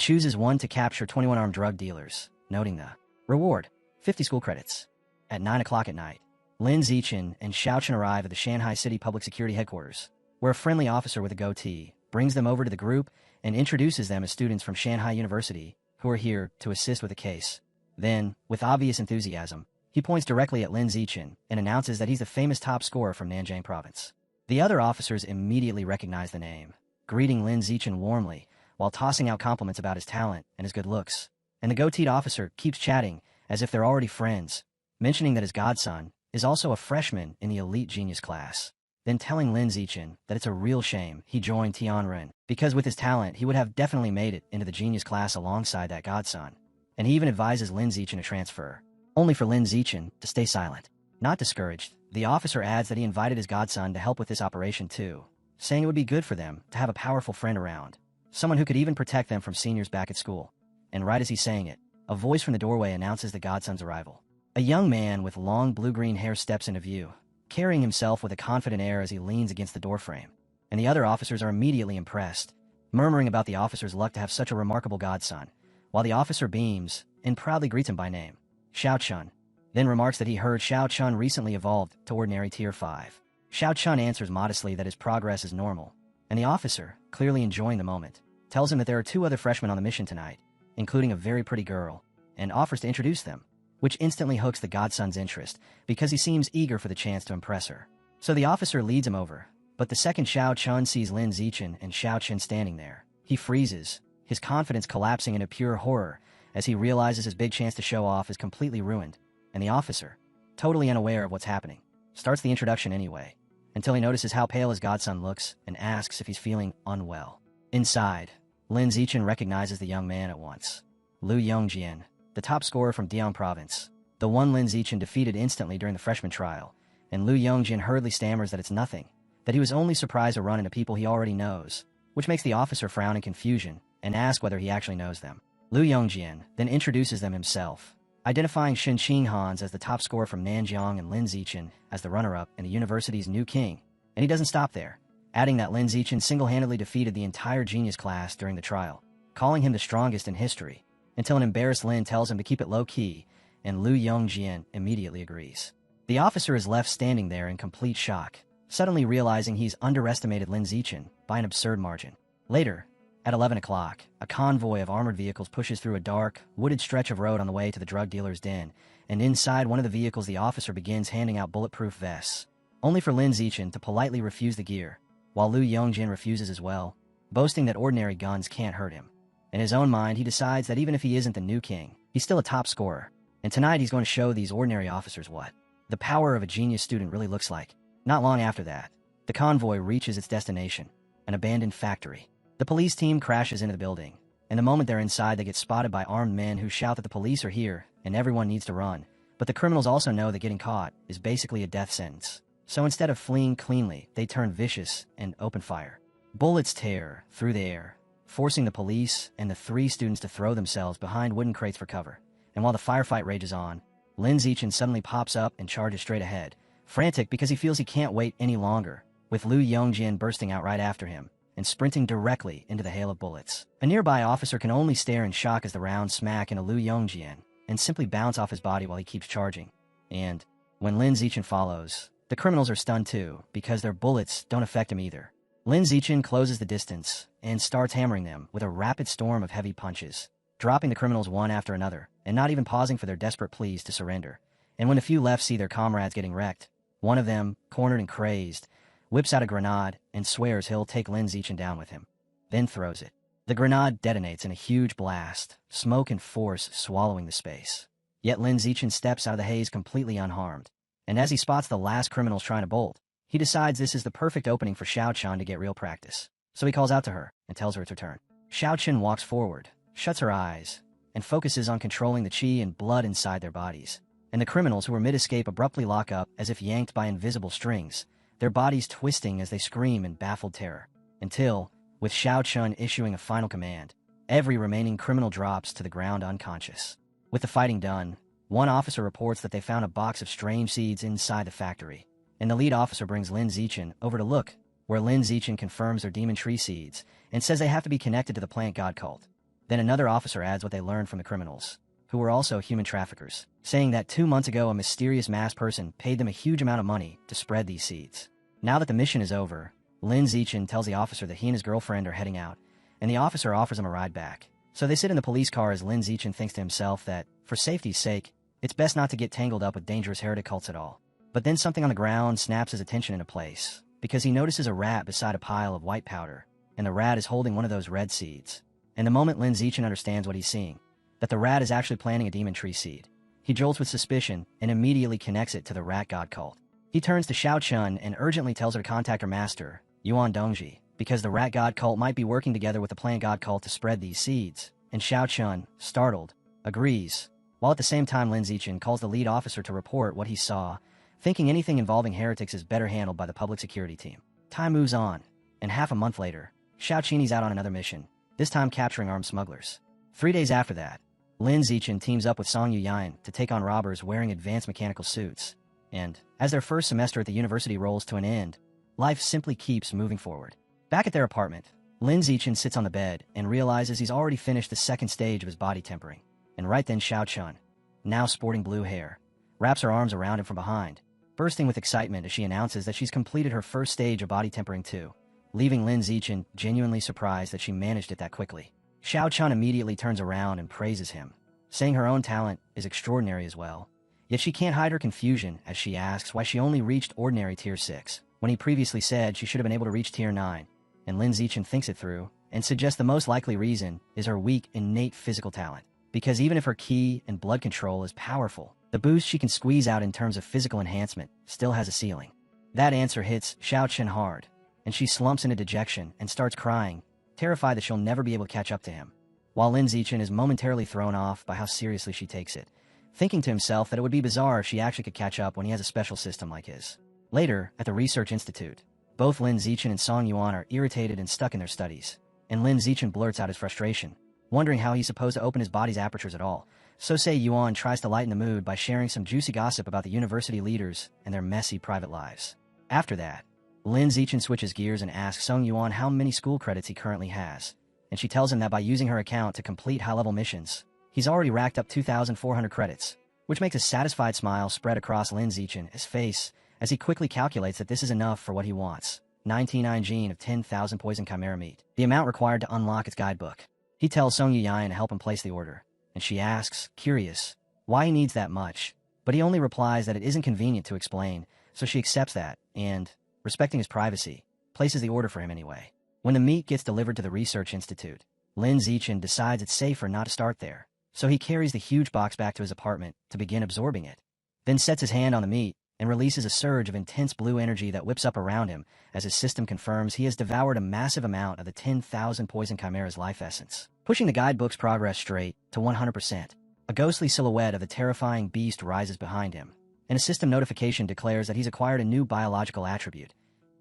chooses one to capture 21 armed drug dealers, noting the reward, 50 school credits. At 9 o'clock at night, Lin Zichen and Xiao Chun arrive at the Shanghai City Public Security Headquarters, where a friendly officer with a goatee brings them over to the group and introduces them as students from Shanghai University who are here to assist with a case. Then, with obvious enthusiasm, he points directly at Lin Zichen and announces that he's the famous top scorer from Nanjing Province. The other officers immediately recognize the name, greeting Lin Zichen warmly while tossing out compliments about his talent and his good looks. And the goateed officer keeps chatting as if they're already friends, mentioning that his godson is also a freshman in the elite genius class. then telling Lin Zichen that it's a real shame he joined Tianren, because with his talent he would have definitely made it into the genius class alongside that godson. And he even advises Lin Zichen to transfer, only for Lin Zichen to stay silent. Not discouraged, the officer adds that he invited his godson to help with this operation too, saying it would be good for them to have a powerful friend around, someone who could even protect them from seniors back at school. And right as he's saying it, a voice from the doorway announces the godson's arrival. A young man with long blue-green hair steps into view, carrying himself with a confident air as he leans against the doorframe. And the other officers are immediately impressed, murmuring about the officer's luck to have such a remarkable godson, while the officer beams and proudly greets him by name, Xiao Chun, then remarks that he heard Xiao Chun recently evolved to ordinary tier 5. Xiao Chun answers modestly that his progress is normal, and the officer, clearly enjoying the moment, tells him that there are 2 other freshmen on the mission tonight, including a very pretty girl, and offers to introduce them, which instantly hooks the godson's interest because he seems eager for the chance to impress her. So the officer leads him over, but the second Xiao Chun sees Lin Zichen and Xiao Chen standing there, he freezes, his confidence collapsing into pure horror as he realizes his big chance to show off is completely ruined, and the officer, totally unaware of what's happening, starts the introduction anyway, until he notices how pale his godson looks and asks if he's feeling unwell. Inside, Lin Zichen recognizes the young man at once. Lu Yongjian, the top scorer from Dian Province, the one Lin Zichen defeated instantly during the freshman trial, and Lu Yongjian hurriedly stammers that it's nothing, that he was only surprised to run into people he already knows, which makes the officer frown in confusion and ask whether he actually knows them. Lu Yongjian then introduces them himself, identifying Shen Qinghans as the top scorer from Nanjiang and Lin Zichen as the runner-up and the university's new king. And he doesn't stop there, adding that Lin Zichen single-handedly defeated the entire genius class during the trial, calling him the strongest in history, until an embarrassed Lin tells him to keep it low-key, and Lu Yongjian immediately agrees. The officer is left standing there in complete shock, suddenly realizing he's underestimated Lin Zichen by an absurd margin. Later, at 11 o'clock, a convoy of armored vehicles pushes through a dark, wooded stretch of road on the way to the drug dealer's den, and inside one of the vehicles the officer begins handing out bulletproof vests, only for Lin Zichen to politely refuse the gear, while Lu Yongjin refuses as well, boasting that ordinary guns can't hurt him. In his own mind, he decides that even if he isn't the new king, he's still a top scorer, and tonight he's going to show these ordinary officers what the power of a genius student really looks like. Not long after that, the convoy reaches its destination, an abandoned factory. The police team crashes into the building, and the moment they're inside they get spotted by armed men who shout that the police are here and everyone needs to run. But the criminals also know that getting caught is basically a death sentence. So instead of fleeing cleanly, they turn vicious and open fire. Bullets tear through the air, forcing the police and the 3 students to throw themselves behind wooden crates for cover. And while the firefight rages on, Lin Zichen suddenly pops up and charges straight ahead, frantic because he feels he can't wait any longer, with Lu Yongjin bursting out right after him and sprinting directly into the hail of bullets. A nearby officer can only stare in shock as the rounds smack into Lu Yongjian and simply bounce off his body while he keeps charging. And when Lin Zichen follows, the criminals are stunned too, because their bullets don't affect him either. Lin Zichen closes the distance and starts hammering them with a rapid storm of heavy punches, dropping the criminals one after another, and not even pausing for their desperate pleas to surrender. And when a few left see their comrades getting wrecked, one of them, cornered and crazed, whips out a grenade and swears he'll take Lin Zichen down with him, then throws it. The grenade detonates in a huge blast, smoke and force swallowing the space. Yet Lin Zichen steps out of the haze completely unharmed, and as he spots the last criminals trying to bolt, he decides this is the perfect opening for Xiao Chen to get real practice. So he calls out to her and tells her it's her turn. Xiao Chen walks forward, shuts her eyes, and focuses on controlling the qi and blood inside their bodies. And the criminals who are mid-escape abruptly lock up as if yanked by invisible strings, their bodies twisting as they scream in baffled terror. Until, with Xiao Chun issuing a final command, every remaining criminal drops to the ground unconscious. With the fighting done, one officer reports that they found a box of strange seeds inside the factory, and the lead officer brings Lin Zichen over to look, where Lin Zichen confirms they're demon tree seeds and says they have to be connected to the plant god cult. Then another officer adds what they learned from the criminals, who were also human traffickers, saying that 2 months ago a mysterious masked person paid them a huge amount of money to spread these seeds. Now that the mission is over, Lin Zichen tells the officer that he and his girlfriend are heading out, and the officer offers him a ride back. So they sit in the police car as Lin Zichen thinks to himself that, for safety's sake, it's best not to get tangled up with dangerous heretic cults at all. But then something on the ground snaps his attention into place, because he notices a rat beside a pile of white powder, and the rat is holding one of those red seeds. And the moment Lin Zichen understands what he's seeing, that the rat is actually planting a demon tree seed, he jolts with suspicion and immediately connects it to the rat god cult. He turns to Xiao Chun and urgently tells her to contact her master, Yuan Dongji, because the rat god cult might be working together with the plant god cult to spread these seeds. And Xiao Chun, startled, agrees, while at the same time Lin Zichen calls the lead officer to report what he saw, thinking anything involving heretics is better handled by the public security team. Time moves on, and half a month later, Xiao Qini's out on another mission, this time capturing armed smugglers. 3 days after that, Lin Zichen teams up with Song Yuyan to take on robbers wearing advanced mechanical suits. And, as their first semester at the university rolls to an end, life simply keeps moving forward. Back at their apartment, Lin Zichen sits on the bed and realizes he's already finished the second stage of his body tempering. And right then Xiao Chun, now sporting blue hair, wraps her arms around him from behind, bursting with excitement as she announces that she's completed her first stage of body tempering too, leaving Lin Zichen genuinely surprised that she managed it that quickly. Xiao Chun immediately turns around and praises him, saying her own talent is extraordinary as well. Yet she can't hide her confusion as she asks why she only reached ordinary tier 6, when he previously said she should have been able to reach tier 9, and Lin Zichen thinks it through and suggests the most likely reason is her weak innate physical talent. Because even if her ki and blood control is powerful, the boost she can squeeze out in terms of physical enhancement still has a ceiling. That answer hits Xiao Chen hard, and she slumps into dejection and starts crying, terrified that she'll never be able to catch up to him, while Lin Zichen is momentarily thrown off by how seriously she takes it, thinking to himself that it would be bizarre if she actually could catch up when he has a special system like his. Later, at the Research Institute, both Lin Zichen and Song Yuan are irritated and stuck in their studies, and Lin Zichen blurts out his frustration, wondering how he's supposed to open his body's apertures at all. So say Yuan tries to lighten the mood by sharing some juicy gossip about the university leaders and their messy private lives. After that, Lin Zichen switches gears and asks Song Yuan how many school credits he currently has, and she tells him that by using her account to complete high-level missions, he's already racked up 2,400 credits, which makes a satisfied smile spread across Lin Zichen's face as he quickly calculates that this is enough for what he wants, 99 gene of 10,000 poison chimera meat, the amount required to unlock its guidebook. He tells Song Yuyan to help him place the order, and she asks, curious, why he needs that much, but he only replies that it isn't convenient to explain, so she accepts that, and, respecting his privacy, places the order for him anyway. When the meat gets delivered to the Research Institute, Lin Zichen decides it's safer not to start there, so he carries the huge box back to his apartment to begin absorbing it, then sets his hand on the meat and releases a surge of intense blue energy that whips up around him as his system confirms he has devoured a massive amount of the 10,000 poison chimera's life essence, pushing the guidebook's progress straight to 100%. A ghostly silhouette of the terrifying beast rises behind him, and a system notification declares that he's acquired a new biological attribute,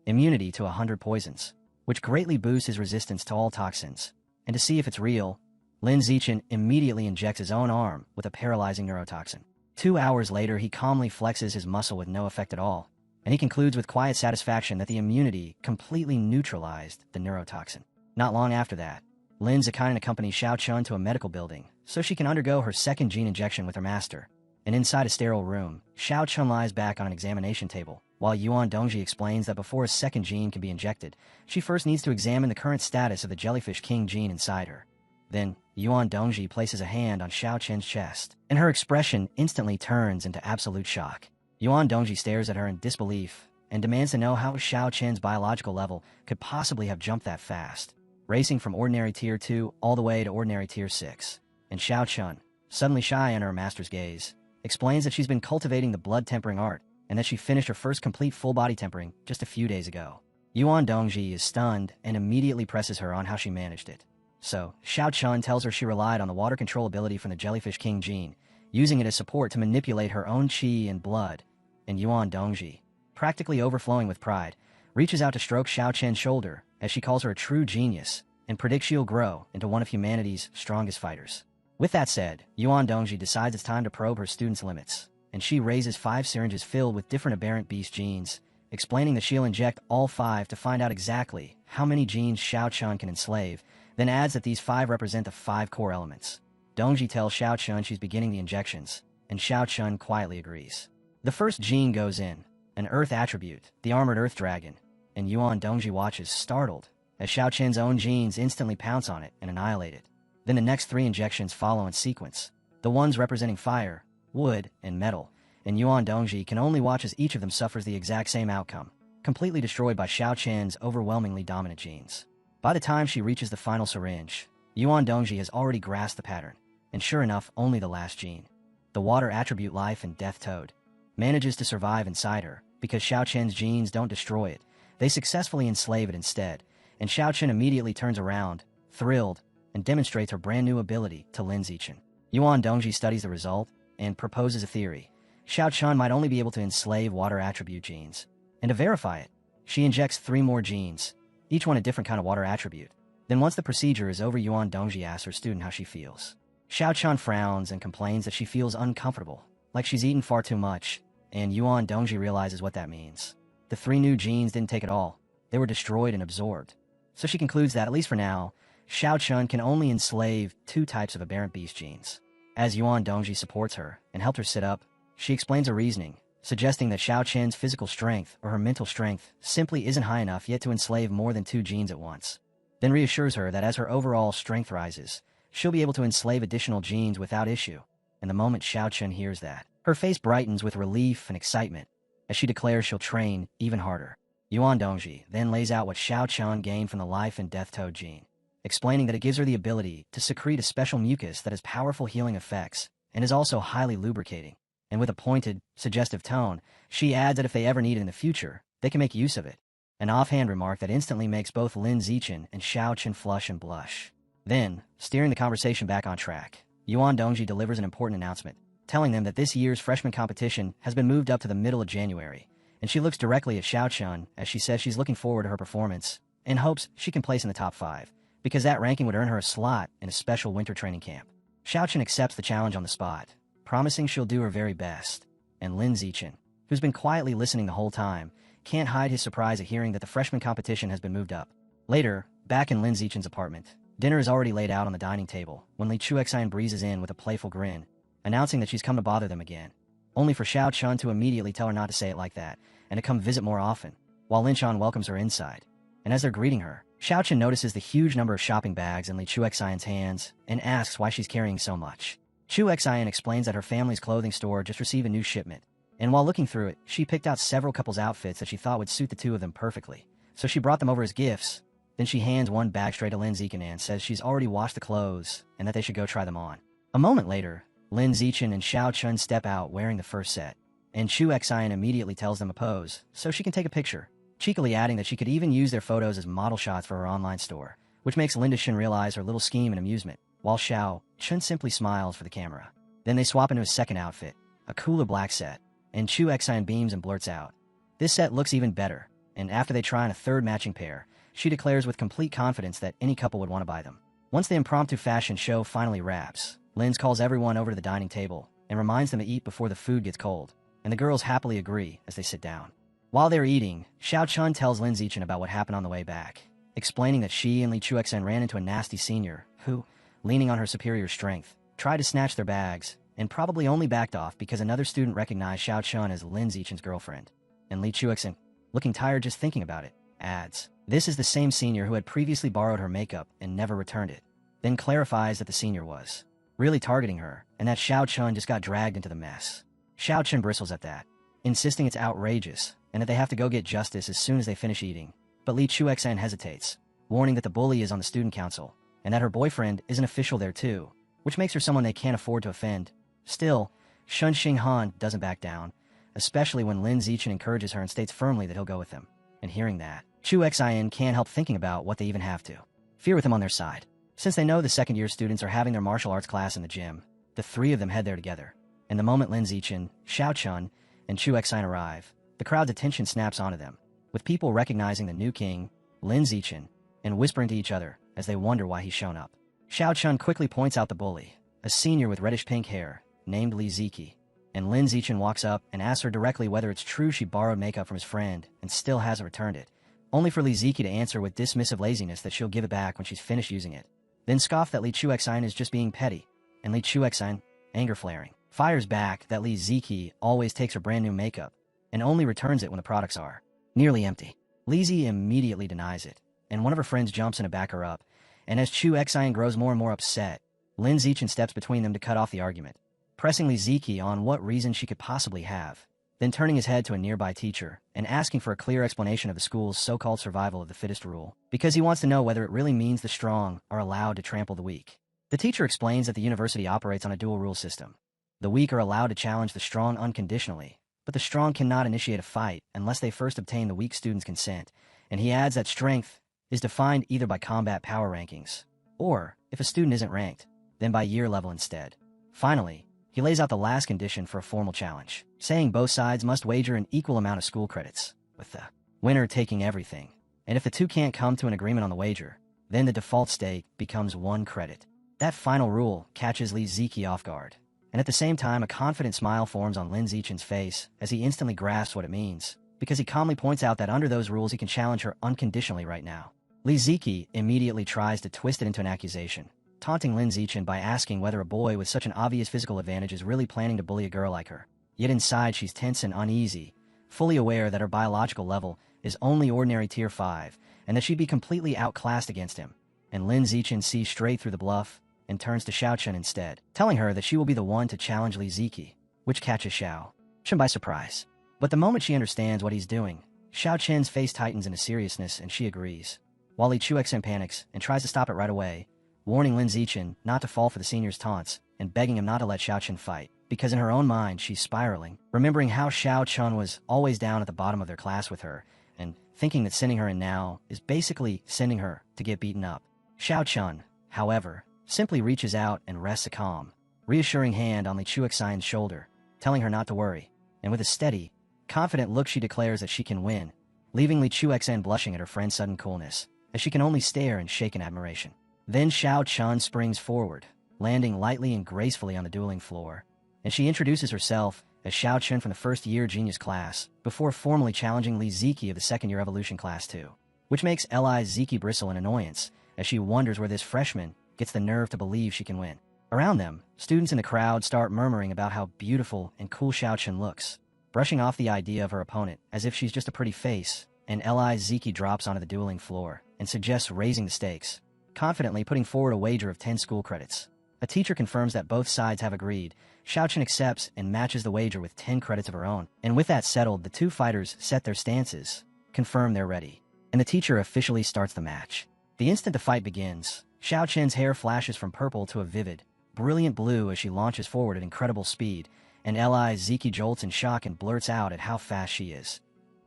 immunity to 100 poisons, which greatly boosts his resistance to all toxins. And to see if it's real, Lin Zichen immediately injects his own arm with a paralyzing neurotoxin. 2 hours later, he calmly flexes his muscle with no effect at all, and he concludes with quiet satisfaction that the immunity completely neutralized the neurotoxin. Not long after that, Lin Zichen accompanies Xiao Chun to a medical building so she can undergo her second gene injection with her master, and inside a sterile room, Xiao Chun lies back on an examination table, while Yuan Dongji explains that before a second gene can be injected, she first needs to examine the current status of the Jellyfish King gene inside her. Then, Yuan Dongji places a hand on Xiao Chen's chest, and her expression instantly turns into absolute shock. Yuan Dongji stares at her in disbelief and demands to know how Xiao Chen's biological level could possibly have jumped that fast, racing from ordinary tier 2 all the way to ordinary tier 6. And Xiao Chun, suddenly shy under her master's gaze, explains that she's been cultivating the blood tempering art and that she finished her first complete full body tempering just a few days ago. Yuan Dongji is stunned and immediately presses her on how she managed it. So, Xiao Chun tells her she relied on the water control ability from the Jellyfish King gene, using it as support to manipulate her own chi and blood. And Yuan Dongji, practically overflowing with pride, reaches out to stroke Xiao Chen's shoulder as she calls her a true genius and predicts she'll grow into one of humanity's strongest fighters. With that said, Yuan Dongji decides it's time to probe her student's limits, and she raises 5 syringes filled with different aberrant beast genes, explaining that she'll inject all 5 to find out exactly how many genes Xiao Chun can enslave, then adds that these 5 represent the 5 core elements. Dongji tells Xiao Chun she's beginning the injections, and Xiao Chun quietly agrees. The first gene goes in, an Earth attribute, the Armored Earth Dragon, and Yuan Dongji watches, startled, as Xiao Chen's own genes instantly pounce on it and annihilate it. Then the next 3 injections follow in sequence, the ones representing fire, wood, and metal, and Yuan Dongji can only watch as each of them suffers the exact same outcome, completely destroyed by Xiao Chen's overwhelmingly dominant genes. By the time she reaches the final syringe, Yuan Dongji has already grasped the pattern, and sure enough, only the last gene, the water attribute life and death toad, manages to survive inside her, because Xiao Chen's genes don't destroy it. They successfully enslave it instead, and Xiao Chen immediately turns around, thrilled, and demonstrates her brand new ability to Lin Zichen. Yuan Dongji studies the result and proposes a theory. Xiao Chen might only be able to enslave water attribute genes. And to verify it, she injects 3 more genes, each one a different kind of water attribute. Then once the procedure is over, Yuan Dongji asks her student how she feels. Xiao Chen frowns and complains that she feels uncomfortable, like she's eaten far too much, and Yuan Dongji realizes what that means. The 3 new genes didn't take it all. They were destroyed and absorbed. So she concludes that, at least for now, Xiao Chen can only enslave 2 types of aberrant beast genes. As Yuan Dongji supports her and helps her sit up, she explains her reasoning, suggesting that Xiao Chen's physical strength or her mental strength simply isn't high enough yet to enslave more than 2 genes at once. Then reassures her that as her overall strength rises, she'll be able to enslave additional genes without issue. And the moment Xiao Chen hears that, her face brightens with relief and excitement, as she declares she'll train even harder. Yuan Dongji then lays out what Xiao Chen gained from the life and death toad gene, explaining that it gives her the ability to secrete a special mucus that has powerful healing effects and is also highly lubricating. And with a pointed, suggestive tone, she adds that if they ever need it in the future, they can make use of it. An offhand remark that instantly makes both Lin Zichen and Xiao Chen flush and blush. Then, steering the conversation back on track, Yuan Dongji delivers an important announcement, telling them that this year's freshman competition has been moved up to the middle of January, and she looks directly at Xiao Chen as she says she's looking forward to her performance and hopes she can place in the top 5, because that ranking would earn her a slot in a special winter training camp. Xiao Chen accepts the challenge on the spot, promising she'll do her very best, and Lin Zichen, who's been quietly listening the whole time, can't hide his surprise at hearing that the freshman competition has been moved up. Later, back in Lin Zichen's apartment, dinner is already laid out on the dining table when Li Chuexan breezes in with a playful grin, announcing that she's come to bother them again, only for Xiao Chen to immediately tell her not to say it like that and to come visit more often, while Lin Chan welcomes her inside. And as they're greeting her, Xiao Chen notices the huge number of shopping bags in Li Chuexan's hands and asks why she's carrying so much. Chuexan explains that her family's clothing store just received a new shipment, and while looking through it, she picked out several couples' outfits that she thought would suit the 2 of them perfectly, so she brought them over as gifts. Then she hands one bag straight to Lin Zichen and says she's already washed the clothes and that they should go try them on. A moment later, Lin Zichen and Xiao Chen step out wearing the first set, and Chuexan immediately tells them a pose so she can take a picture, cheekily adding that she could even use their photos as model shots for her online store, which makes Linda Shin realize her little scheme and amusement, while Xiao Chen simply smiles for the camera. Then they swap into a second outfit, a cooler black set, and Chuexan beams and blurts out, "This set looks even better," and after they try on a third matching pair, she declares with complete confidence that any couple would want to buy them. Once the impromptu fashion show finally wraps, Linz calls everyone over to the dining table and reminds them to eat before the food gets cold, and the girls happily agree as they sit down. While they're eating, Xiao Chun tells Lin Zichen about what happened on the way back, explaining that she and Li Chuexen ran into a nasty senior who, leaning on her superior strength, tried to snatch their bags, and probably only backed off because another student recognized Xiao Chun as Lin Zichen's girlfriend. And Li Chuexen, looking tired just thinking about it, adds, "This is the same senior who had previously borrowed her makeup and never returned it," then clarifies that the senior was really targeting her and that Xiao Chun just got dragged into the mess. Xiao Chun bristles at that, insisting it's outrageous and that they have to go get justice as soon as they finish eating. But Li Chuexan hesitates, warning that the bully is on the student council and that her boyfriend is an official there too, which makes her someone they can't afford to offend. Still, Shun Xinghan doesn't back down, especially when Lin Zichen encourages her and states firmly that he'll go with them. And hearing that, Chuexan can't help thinking about what they even have to fear with him on their side. Since they know the second-year students are having their martial arts class in the gym, the three of them head there together. And the moment Lin Zichen, Xiao Chun, and Chuexan arrive, the crowd's attention snaps onto them, with people recognizing the new king, Lin Zichen, and whispering to each other as they wonder why he's shown up. Xiao Chun quickly points out the bully, a senior with reddish-pink hair, named Li Ziki, and Lin Zichen walks up and asks her directly whether it's true she borrowed makeup from his friend and still hasn't returned it, only for Li Ziki to answer with dismissive laziness that she'll give it back when she's finished using it, then scoff that Li Chuexan is just being petty, and Li Chuexan, anger flaring, fires back that Li Ziki always takes her brand new makeup and only returns it when the products are nearly empty. Li Zi immediately denies it, and one of her friends jumps in to back her up, and as Chuexan grows more and more upset, Lin Zichen steps between them to cut off the argument, pressing Li Ziki on what reason she could possibly have, then turning his head to a nearby teacher and asking for a clear explanation of the school's so-called survival of the fittest rule, because he wants to know whether it really means the strong are allowed to trample the weak. The teacher explains that the university operates on a dual rule system. The weak are allowed to challenge the strong unconditionally, but but the strong cannot initiate a fight unless they first obtain the weak student's consent, and he adds that strength is defined either by combat power rankings, or, if a student isn't ranked, then by year level instead. Finally, he lays out the last condition for a formal challenge, saying both sides must wager an equal amount of school credits, with the winner taking everything. And if the two can't come to an agreement on the wager, then the default stake becomes 1 credit. That final rule catches Lee Ziki off guard, and at the same time a confident smile forms on Lin Zichen's face as he instantly grasps what it means, because he calmly points out that under those rules he can challenge her unconditionally right now. Lee Ziki immediately tries to twist it into an accusation, taunting Lin Zichen by asking whether a boy with such an obvious physical advantage is really planning to bully a girl like her. Yet inside she's tense and uneasy, fully aware that her biological level is only ordinary tier 5, and that she'd be completely outclassed against him. And Lin Zichen sees straight through the bluff and turns to Xiao Chen instead, telling her that she will be the one to challenge Lee Ziki, which catches Xiao Chen by surprise. But the moment she understands what he's doing, Xiao Chen's face tightens into seriousness and she agrees, while Li Chuexen panics and tries to stop it right away, warning Lin Zichen not to fall for the senior's taunts and begging him not to let Xiao Chen fight, because in her own mind she's spiraling, remembering how Xiao Chen was always down at the bottom of their class with her, and thinking that sending her in now is basically sending her to get beaten up. Xiao Chen, however, simply reaches out and rests a calm, reassuring hand on Li Chuexen's shoulder, telling her not to worry, and with a steady, confident look she declares that she can win, leaving Li Chuexen blushing at her friend's sudden coolness, as she can only stare and shake in admiration. Then Xiao Chen springs forward, landing lightly and gracefully on the dueling floor, and she introduces herself as Xiao Chen from the first-year genius class, before formally challenging Li Ziki of the second-year evolution class too, which makes Li Ziki bristle in annoyance, as she wonders where this freshman gets the nerve to believe she can win. Around them, students in the crowd start murmuring about how beautiful and cool Xiao Chen looks, brushing off the idea of her opponent as if she's just a pretty face, and Li Ziki drops onto the dueling floor and suggests raising the stakes, confidently putting forward a wager of 10 school credits. A teacher confirms that both sides have agreed. Xiao Chen accepts and matches the wager with 10 credits of her own, and with that settled, the two fighters set their stances, confirm they're ready, and the teacher officially starts the match. The instant the fight begins, Xiao Chen's hair flashes from purple to a vivid, brilliant blue as she launches forward at incredible speed, and Li Ziki jolts in shock and blurts out at how fast she is,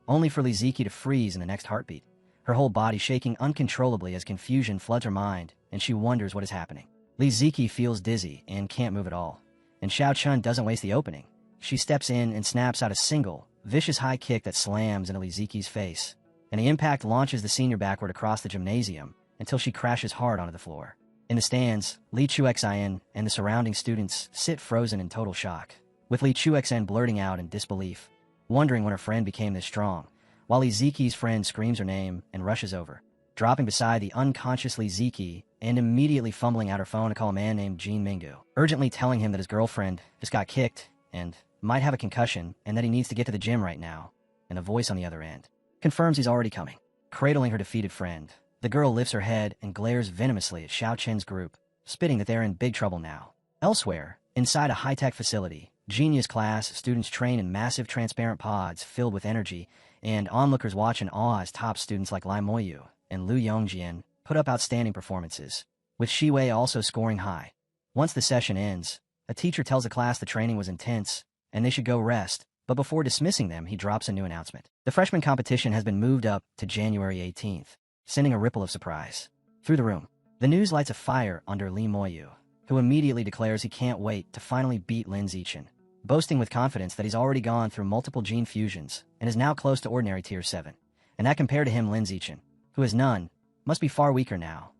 only for Li Ziki to freeze in the next heartbeat, her whole body shaking uncontrollably as confusion floods her mind and she wonders what is happening. Li Ziki feels dizzy and can't move at all, and Xiao Chen doesn't waste the opening. She steps in and snaps out a single, vicious high kick that slams into Li Ziki's face, and the impact launches the senior backward across the gymnasium until she crashes hard onto the floor. In the stands, Li Chuexen and the surrounding students sit frozen in total shock, with Li Chuexen blurting out in disbelief, wondering when her friend became this strong, while Li Ziki's friend screams her name and rushes over, dropping beside the unconscious Li Ziki and immediately fumbling out her phone to call a man named Jin Mingu, urgently telling him that his girlfriend just got kicked and might have a concussion and that he needs to get to the gym right now, and a voice on the other end confirms he's already coming. Cradling her defeated friend, the girl lifts her head and glares venomously at Xiao Chen's group, spitting that they're in big trouble now. Elsewhere, inside a high-tech facility, genius class students train in massive transparent pods filled with energy, and onlookers watch in awe as top students like Lai Moyu and Liu Yongjian put up outstanding performances, with Shiwei also scoring high. Once the session ends, a teacher tells the class the training was intense and they should go rest, but before dismissing them, he drops a new announcement. The freshman competition has been moved up to January 18th, sending a ripple of surprise through the room. The news lights a fire under Li Moyu, who immediately declares he can't wait to finally beat Lin Zichen, boasting with confidence that he's already gone through multiple gene fusions and is now close to ordinary tier 7, and that compared to him, Lin Zichen, who has none, must be far weaker now.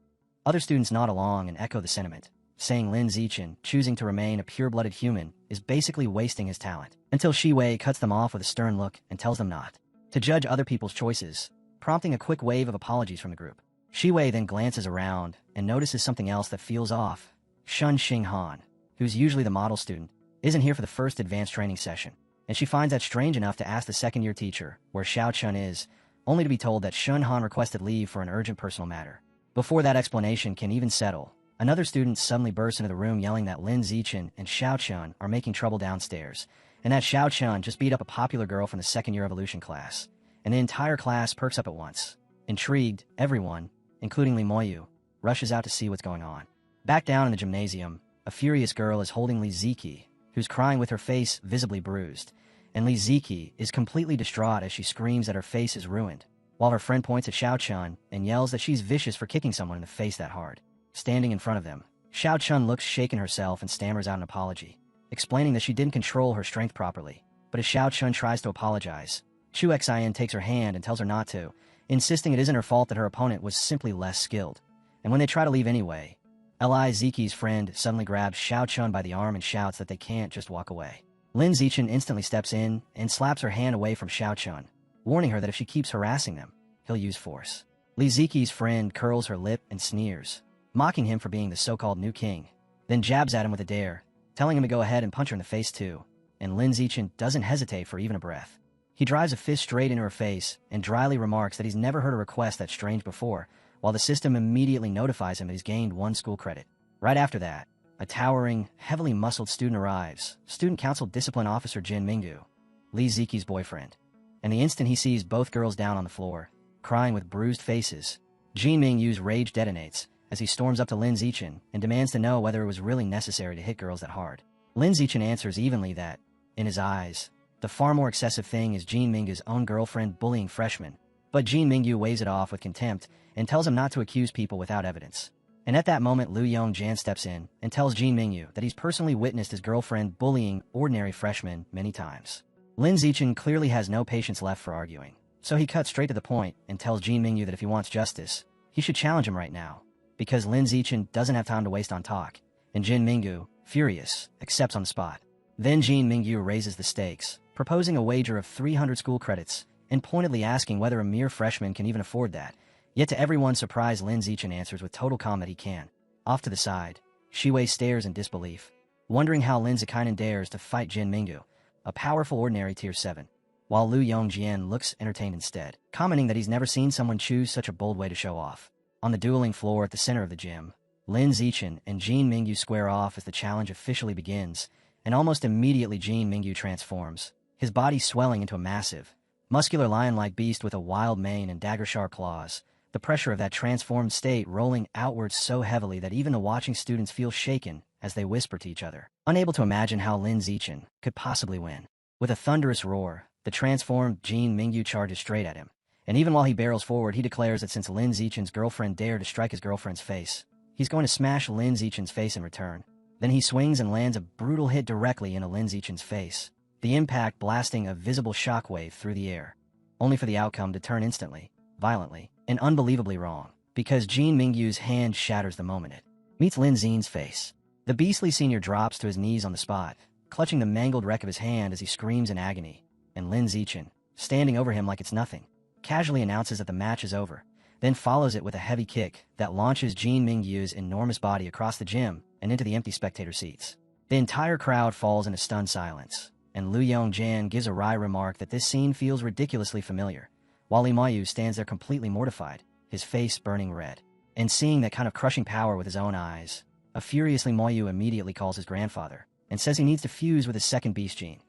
Other students nod along and echo the sentiment, saying Lin Zichen, choosing to remain a pure-blooded human, is basically wasting his talent, until Shiwei cuts them off with a stern look and tells them not to judge other people's choices, prompting a quick wave of apologies from the group. Shiwei then glances around and notices something else that feels off. Shun Xinghan, who's usually the model student, isn't here for the first advanced training session, and she finds that strange enough to ask the second-year teacher where Xiao Chen is, only to be told that Shun Han requested leave for an urgent personal matter. Before that explanation can even settle, another student suddenly bursts into the room yelling that Lin Zichen and Xiao Chen are making trouble downstairs, and that Xiao Chen just beat up a popular girl from the second-year evolution class, and the entire class perks up at once. Intrigued, everyone, including Li Moyu, rushes out to see what's going on. Back down in the gymnasium, a furious girl is holding Li Ziki, who's crying with her face visibly bruised, and Li Ziki is completely distraught as she screams that her face is ruined, while her friend points at Xiao Chun and yells that she's vicious for kicking someone in the face that hard. Standing in front of them, Xiao Chun looks shaken herself and stammers out an apology, explaining that she didn't control her strength properly. But as Xiao Chun tries to apologize, Chu Xian takes her hand and tells her not to, insisting it isn't her fault that her opponent was simply less skilled. And when they try to leave anyway, Li Ziki's friend suddenly grabs Xiao Chun by the arm and shouts that they can't just walk away. Lin Zichen instantly steps in and slaps her hand away from Xiao Chun, warning her that if she keeps harassing them, he'll use force. Li Ziki's friend curls her lip and sneers, mocking him for being the so-called new king, then jabs at him with a dare, telling him to go ahead and punch her in the face too, and Lin Zichen doesn't hesitate for even a breath. He drives a fist straight into her face and dryly remarks that he's never heard a request that strange before, while the system immediately notifies him that he's gained 1 school credit. Right after that, a towering, heavily muscled student arrives, Student Council Discipline Officer Jin Minggu, Li Ziki's boyfriend. And the instant he sees both girls down on the floor, crying with bruised faces, Jin Mingyu's rage detonates as he storms up to Lin Zichen and demands to know whether it was really necessary to hit girls that hard. Lin Zichen answers evenly that, in his eyes, the far more excessive thing is Jin Mingyu's own girlfriend bullying freshmen, but Jin Mingyu waves it off with contempt and tells him not to accuse people without evidence. And at that moment, Liu Yongjian steps in and tells Jin Mingyu that he's personally witnessed his girlfriend bullying ordinary freshmen many times. Lin Zichen clearly has no patience left for arguing, so he cuts straight to the point and tells Jin Mingyu that if he wants justice, he should challenge him right now, because Lin Zichen doesn't have time to waste on talk, and Jin Mingyu, furious, accepts on the spot. Then Jin Mingyu raises the stakes, proposing a wager of 300 school credits, and pointedly asking whether a mere freshman can even afford that. Yet to everyone's surprise, Lin Zichen answers with total calm that he can. Off to the side, Shiwei stares in disbelief, wondering how Lin Zikainen dares to fight Jin Mingyu, a powerful ordinary tier 7, while Liu Yongjian looks entertained instead, commenting that he's never seen someone choose such a bold way to show off. On the dueling floor at the center of the gym, Lin Zichen and Jin Mingyu square off as the challenge officially begins, and almost immediately Jin Mingyu transforms, his body swelling into a massive, muscular lion-like beast with a wild mane and dagger-sharp claws, the pressure of that transformed state rolling outwards so heavily that even the watching students feel shaken as they whisper to each other, unable to imagine how Lin Zichen could possibly win. With a thunderous roar, the transformed Jin Mingyu charges straight at him, and even while he barrels forward, he declares that since Lin Zichen's girlfriend dared to strike his girlfriend's face, he's going to smash Lin Zichen's face in return. Then he swings and lands a brutal hit directly into Lin Zichen's face, the impact blasting a visible shockwave through the air, only for the outcome to turn instantly, violently, and unbelievably wrong, because Jin Mingyu's hand shatters the moment it meets Lin Zine's face. The beastly senior drops to his knees on the spot, clutching the mangled wreck of his hand as he screams in agony, and Lin Zichen, standing over him like it's nothing, casually announces that the match is over, then follows it with a heavy kick that launches Jin Mingyu's enormous body across the gym and into the empty spectator seats. The entire crowd falls into stunned silence, and Liu Yongjian gives a wry remark that this scene feels ridiculously familiar, while Li Mayu stands there completely mortified, his face burning red. And seeing that kind of crushing power with his own eyes, a furious Li Mayu immediately calls his grandfather and says he needs to fuse with his second beast gene.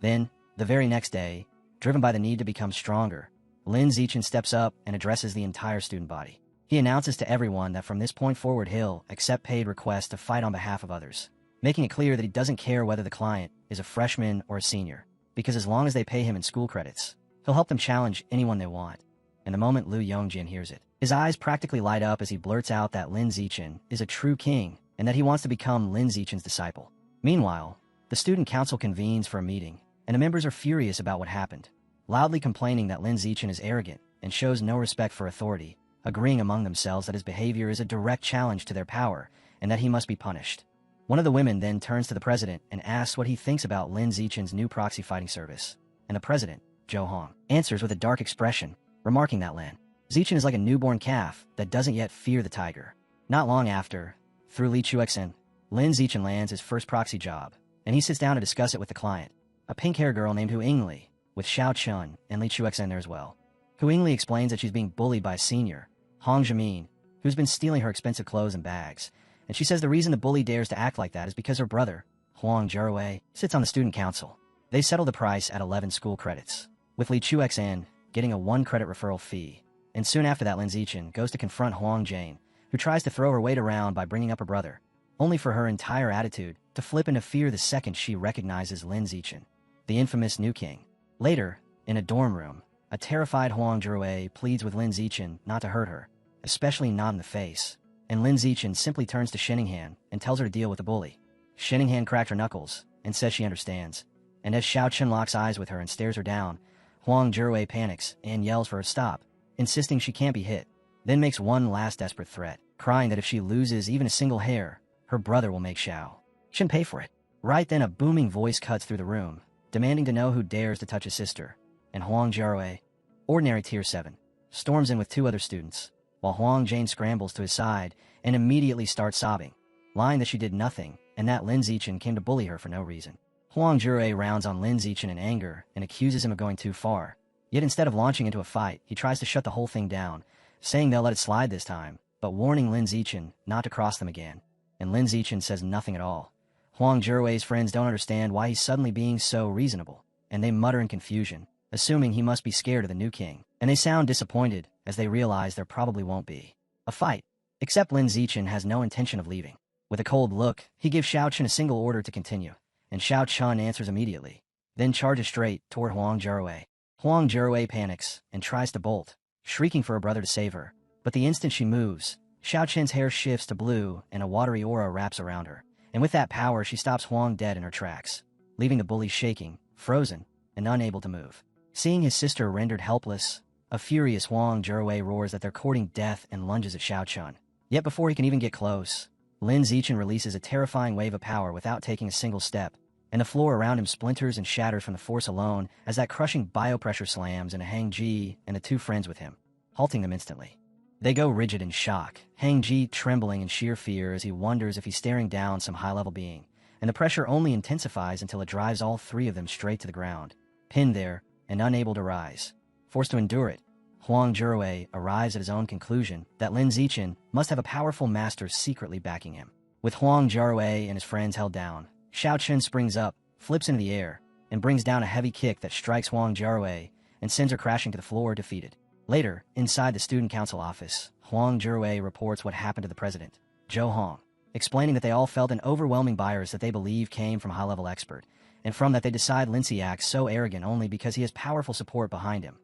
Then, the very next day, driven by the need to become stronger, Lin Zichen steps up and addresses the entire student body. He announces to everyone that from this point forward he'll accept paid requests to fight on behalf of others, making it clear that he doesn't care whether the client is a freshman or a senior, because as long as they pay him in school credits, he'll help them challenge anyone they want. And the moment Liu Yongjin hears it, his eyes practically light up as he blurts out that Lin Zichen is a true king and that he wants to become Lin Zichen's disciple. Meanwhile, the student council convenes for a meeting, and the members are furious about what happened, loudly complaining that Lin Zichen is arrogant and shows no respect for authority, agreeing among themselves that his behavior is a direct challenge to their power and that he must be punished. One of the women then turns to the president and asks what he thinks about Lin Zichen's new proxy fighting service, and the president, Zhou Hong, answers with a dark expression, remarking that Lin Zichen is like a newborn calf that doesn't yet fear the tiger. Not long after, through Li Chuexen, Lin Zichen lands his first proxy job, and he sits down to discuss it with the client, a pink-haired girl named Hu Yingli, with Xiao Chun and Li Chuexen there as well. Hu Yingli explains that she's being bullied by a senior, Hong Jimin, who's been stealing her expensive clothes and bags, and she says the reason the bully dares to act like that is because her brother, Huang Jiawei, sits on the student council. They settle the price at 11 school credits, with Li Chuexan getting a 1-credit referral fee, and soon after that Lin Zichen goes to confront Huang Jane, who tries to throw her weight around by bringing up her brother, only for her entire attitude to flip into fear the second she recognizes Lin Zichen. the infamous new king. Later, in a dorm room, a terrified Huang Jurwei pleads with Lin Zichen not to hurt her, especially not in the face, and Lin Zichen simply turns to Shenninghan and tells her to deal with the bully. Shenninghan cracked her knuckles and says she understands, and as Xiao Chen locks eyes with her and stares her down, Huang Jurwei panics and yells for her to stop, insisting she can't be hit, then makes one last desperate threat, crying that if she loses even a single hair, her brother will make Xiao Chen pay for it. Right then a booming voice cuts through the room, demanding to know who dares to touch his sister, and Huang Jurwei, ordinary tier 7, storms in with 2 other students, while Huang Jane scrambles to his side and immediately starts sobbing, lying that she did nothing and that Lin Zichen came to bully her for no reason. Huang Jurwei rounds on Lin Zichen in anger and accuses him of going too far, yet instead of launching into a fight, he tries to shut the whole thing down, saying they'll let it slide this time, but warning Lin Zichen not to cross them again, and Lin Zichen says nothing at all. Huang Jurwei's friends don't understand why he's suddenly being so reasonable, and they mutter in confusion, assuming he must be scared of the new king, and they sound disappointed as they realize there probably won't be a fight. Except Lin Zichen has no intention of leaving. With a cold look, he gives Xiao Chen a single order to continue, and Xiao Chen answers immediately, then charges straight toward Huang Jurwei. Huang Jurwei panics and tries to bolt, shrieking for her brother to save her, but the instant she moves, Xiao Chen's hair shifts to blue and a watery aura wraps around her, and with that power she stops Huang dead in her tracks, leaving the bully shaking, frozen, and unable to move. Seeing his sister rendered helpless, a furious Huang Jurwei roars that they're courting death and lunges at Xiao Chen. Yet before he can even get close, Lin Zichen releases a terrifying wave of power without taking a single step, and the floor around him splinters and shatters from the force alone as that crushing biopressure slams into Hang Ji and the 2 friends with him, halting them instantly. They go rigid in shock, Hang Ji trembling in sheer fear as he wonders if he's staring down some high-level being, and the pressure only intensifies until it drives all 3 of them straight to the ground, pinned there and unable to rise. Forced to endure it, Huang Jurwei arrives at his own conclusion that Lin Zichen must have a powerful master secretly backing him. With Huang Jurwei and his friends held down, Xiao Chen springs up, flips into the air, and brings down a heavy kick that strikes Huang Jurwei and sends her crashing to the floor defeated. Later, inside the student council office, Huang Jurwei reports what happened to the president, Zhou Hong, explaining that they all felt an overwhelming bias that they believe came from a high-level expert, and from that they decide Lindsay acts so arrogant only because he has powerful support behind him.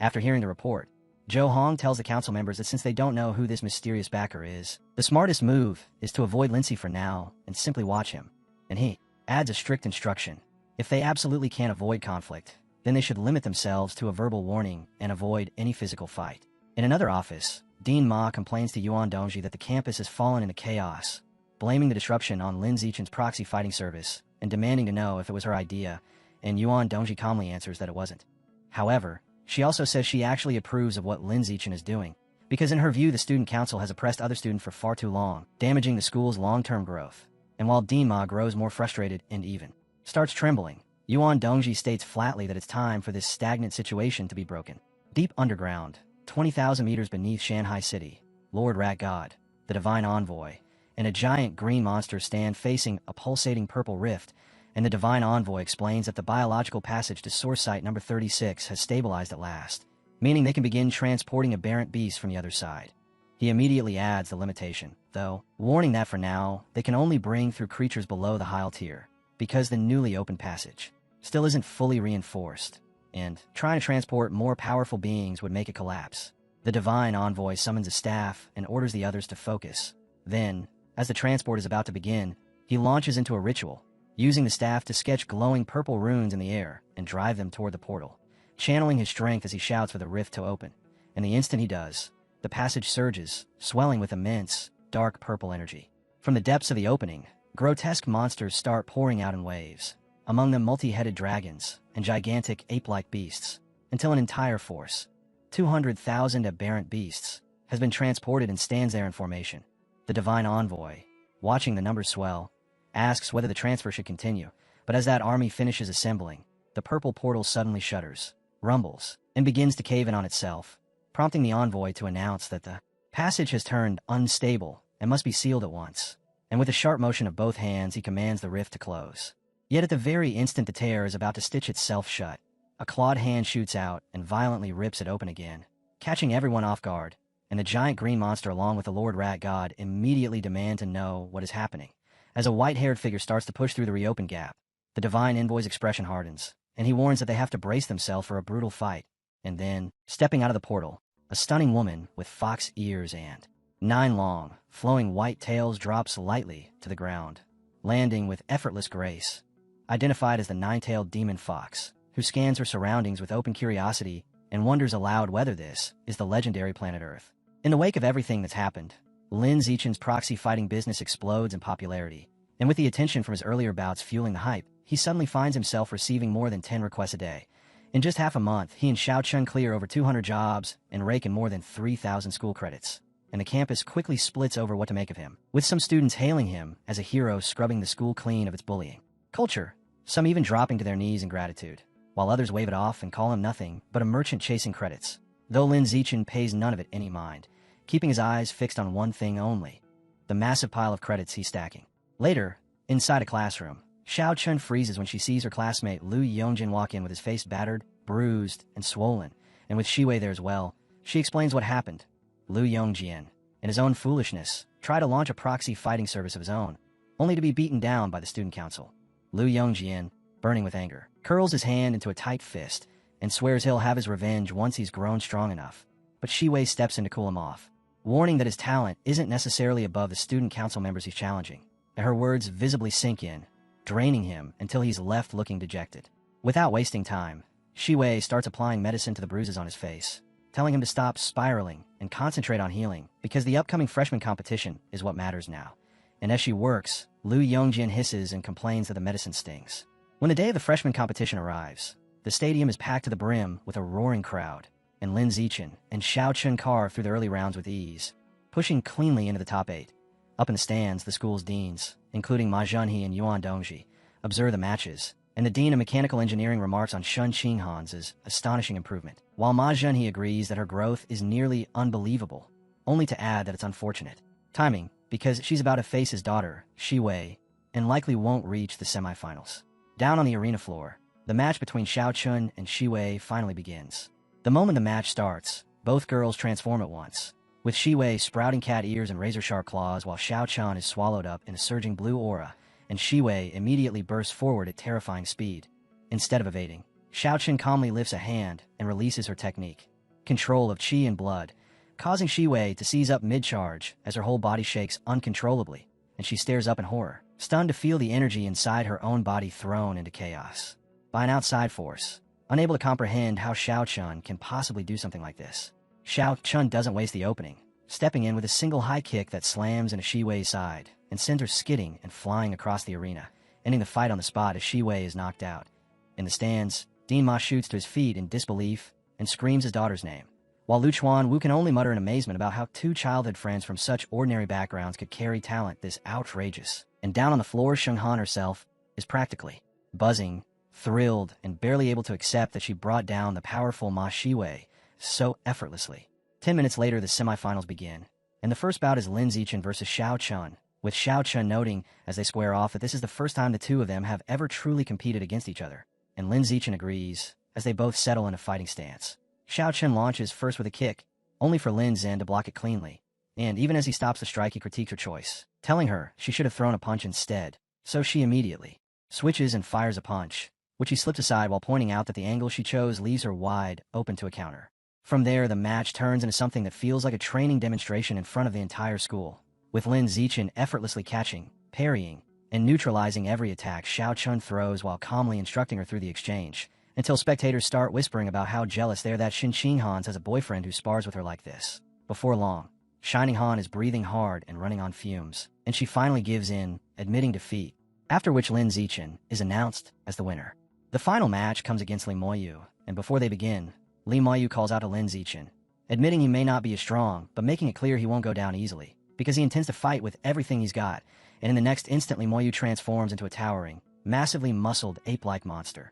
After hearing the report, Zhou Hong tells the council members that since they don't know who this mysterious backer is, the smartest move is to avoid Lindsay for now and simply watch him. And he adds a strict instruction. If they absolutely can't avoid conflict, then they should limit themselves to a verbal warning and avoid any physical fight. In another office, Dean Ma complains to Yuan Dongji that the campus has fallen into chaos, blaming the disruption on Lin Zichen's proxy fighting service and demanding to know if it was her idea, and Yuan Dongji calmly answers that it wasn't. However, she also says she actually approves of what Lin Zichen is doing, because in her view the student council has oppressed other students for far too long, damaging the school's long-term growth. And while Dean Ma grows more frustrated and even starts trembling, Yuan Dongji states flatly that it's time for this stagnant situation to be broken. Deep underground, 20,000 meters beneath Shanghai City, Lord Rat God, the Divine Envoy, and a giant green monster stand facing a pulsating purple rift, and the Divine Envoy explains that the biological passage to Source Site number 36 has stabilized at last, meaning they can begin transporting aberrant beasts from the other side. He immediately adds the limitation, though, warning that for now, they can only bring through creatures below the Heil tier, because the newly opened passage still isn't fully reinforced, and trying to transport more powerful beings would make it collapse. The Divine Envoy summons a staff and orders the others to focus. Then, as the transport is about to begin, he launches into a ritual, using the staff to sketch glowing purple runes in the air and drive them toward the portal, channeling his strength as he shouts for the rift to open. And the instant he does, the passage surges, swelling with immense, dark purple energy. From the depths of the opening, grotesque monsters start pouring out in waves, among them multi-headed dragons and gigantic ape-like beasts, until an entire force, 200,000 aberrant beasts, has been transported and stands there in formation. The Divine Envoy, watching the numbers swell, asks whether the transfer should continue, but as that army finishes assembling, the purple portal suddenly shudders, rumbles, and begins to cave in on itself, prompting the envoy to announce that the passage has turned unstable and must be sealed at once. And with a sharp motion of both hands, he commands the rift to close. Yet at the very instant the tear is about to stitch itself shut, a clawed hand shoots out and violently rips it open again, catching everyone off guard, and the giant green monster along with the Lord Rat God immediately demand to know what is happening. As a white-haired figure starts to push through the reopened gap, the Divine Envoy's expression hardens, and he warns that they have to brace themselves for a brutal fight. And then, stepping out of the portal, a stunning woman with fox ears and 9 long, flowing white tails drops lightly to the ground, landing with effortless grace. Identified as the 9-tailed demon fox, who scans her surroundings with open curiosity and wonders aloud whether this is the legendary planet Earth. In the wake of everything that's happened, Lin Zichen's proxy fighting business explodes in popularity, and with the attention from his earlier bouts fueling the hype, he suddenly finds himself receiving more than 10 requests a day. In just half a month, he and Xiao Chun clear over 200 jobs and rake in more than 3,000 school credits, and the campus quickly splits over what to make of him, with some students hailing him as a hero scrubbing the school clean of its bullying culture, some even dropping to their knees in gratitude, while others wave it off and call him nothing but a merchant chasing credits, though Lin Zichen pays none of it any mind, keeping his eyes fixed on one thing only, the massive pile of credits he's stacking. Later, inside a classroom, Xiao Chun freezes when she sees her classmate Lu Yongjin walk in with his face battered, bruised, and swollen, and with Shiwei there as well. She explains what happened. Lu Yongjin, in his own foolishness, tried to launch a proxy fighting service of his own, only to be beaten down by the student council. Lu Yongjin, burning with anger, curls his hand into a tight fist and swears he'll have his revenge once he's grown strong enough. But Shiwei steps in to cool him off, warning that his talent isn't necessarily above the student council members he's challenging. Her words visibly sink in, draining him until he's left looking dejected. Without wasting time, Shiwei starts applying medicine to the bruises on his face, telling him to stop spiraling and concentrate on healing because the upcoming freshman competition is what matters now. And as she works, Lu Yongjin hisses and complains that the medicine stings. When the day of the freshman competition arrives, the stadium is packed to the brim with a roaring crowd, and Lin Zichen and Xiao Chun carve through the early rounds with ease, pushing cleanly into the top 8. Up in the stands, the school's deans, including Ma Zhenhe and Yuan Dongji, observe the matches, and the dean of mechanical engineering remarks on Shun Qinghan's astonishing improvement, while Ma Zhenhe agrees that her growth is nearly unbelievable, only to add that it's unfortunate timing because she's about to face his daughter, Shiwei, and likely won't reach the semifinals. Down on the arena floor, the match between Xiao Chun and Shiwei finally begins. The moment the match starts, both girls transform at once, with Shiwei sprouting cat ears and razor-sharp claws while Xiao Chun is swallowed up in a surging blue aura, and Shiwei immediately bursts forward at terrifying speed. Instead of evading, Xiao Chun calmly lifts a hand and releases her technique, control of chi and blood, causing Shiwei to seize up mid-charge as her whole body shakes uncontrollably, and she stares up in horror, stunned to feel the energy inside her own body thrown into chaos by an outside force, unable to comprehend how Xiao Chun can possibly do something like this. Xiao Chun doesn't waste the opening, stepping in with a single high kick that slams into Shiwei's side and sends her skidding and flying across the arena, ending the fight on the spot as Shiwei is knocked out. In the stands, Dean Ma shoots to his feet in disbelief and screams his daughter's name, while Lu Chuan-Wu can only mutter in amazement about how 2 childhood friends from such ordinary backgrounds could carry talent this outrageous. And down on the floor, Sheng Han herself is practically buzzing, thrilled, and barely able to accept that she brought down the powerful Ma Shiwei so effortlessly. 10 minutes later, the semifinals begin, and the first bout is Lin Zichen versus Xiao Chun, with Xiao Chun noting as they square off that this is the first time the two of them have ever truly competed against each other, and Lin Zichen agrees as they both settle in a fighting stance. Xiao Chun launches first with a kick, only for Lin Zhen to block it cleanly, and even as he stops the strike he critiques her choice, telling her she should have thrown a punch instead, so she immediately switches and fires a punch, which he slips aside while pointing out that the angle she chose leaves her wide open to a counter. From there, the match turns into something that feels like a training demonstration in front of the entire school, with Lin Zichen effortlessly catching, parrying, and neutralizing every attack Xiao Chun throws while calmly instructing her through the exchange, until spectators start whispering about how jealous they are that Shin Qinghan has a boyfriend who spars with her like this. Before long, Shining Han is breathing hard and running on fumes, and she finally gives in, admitting defeat, after which Lin Zichen is announced as the winner. The final match comes against Li Moyu, and before they begin, Li Moyu calls out to Lin Zichen, admitting he may not be as strong, but making it clear he won't go down easily, because he intends to fight with everything he's got, and in the next instant Li Moyu transforms into a towering, massively muscled ape-like monster.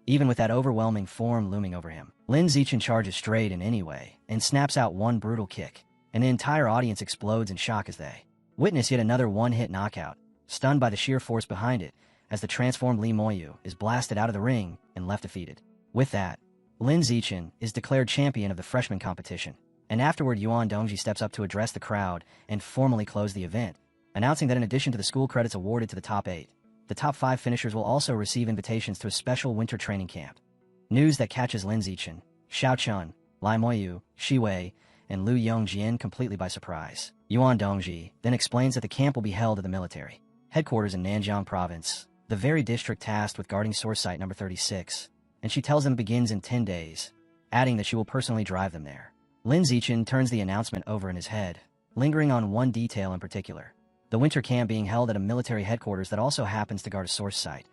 Even with that overwhelming form looming over him, Lin Zichen charges straight in any way, and snaps out one brutal kick, and the entire audience explodes in shock as they witness yet another one-hit knockout, stunned by the sheer force behind it, as the transformed Li Moyu is blasted out of the ring and left defeated. With that, Lin Zichen is declared champion of the freshman competition, and afterward Yuan Dongji steps up to address the crowd and formally close the event, announcing that in addition to the school credits awarded to the top 8, the top 5 finishers will also receive invitations to a special winter training camp. News that catches Lin Zichen, Xiao Chun, Lai Moyu, Shi Wei, and Lu Yongjian completely by surprise. Yuan Dongji then explains that the camp will be held at the military headquarters in Nanjiang Province, the very district tasked with guarding source site number 36, and she tells them it begins in 10 days, adding that she will personally drive them there. Lin Zichen turns the announcement over in his head, lingering on one detail in particular: the winter camp being held at a military headquarters that also happens to guard a source site,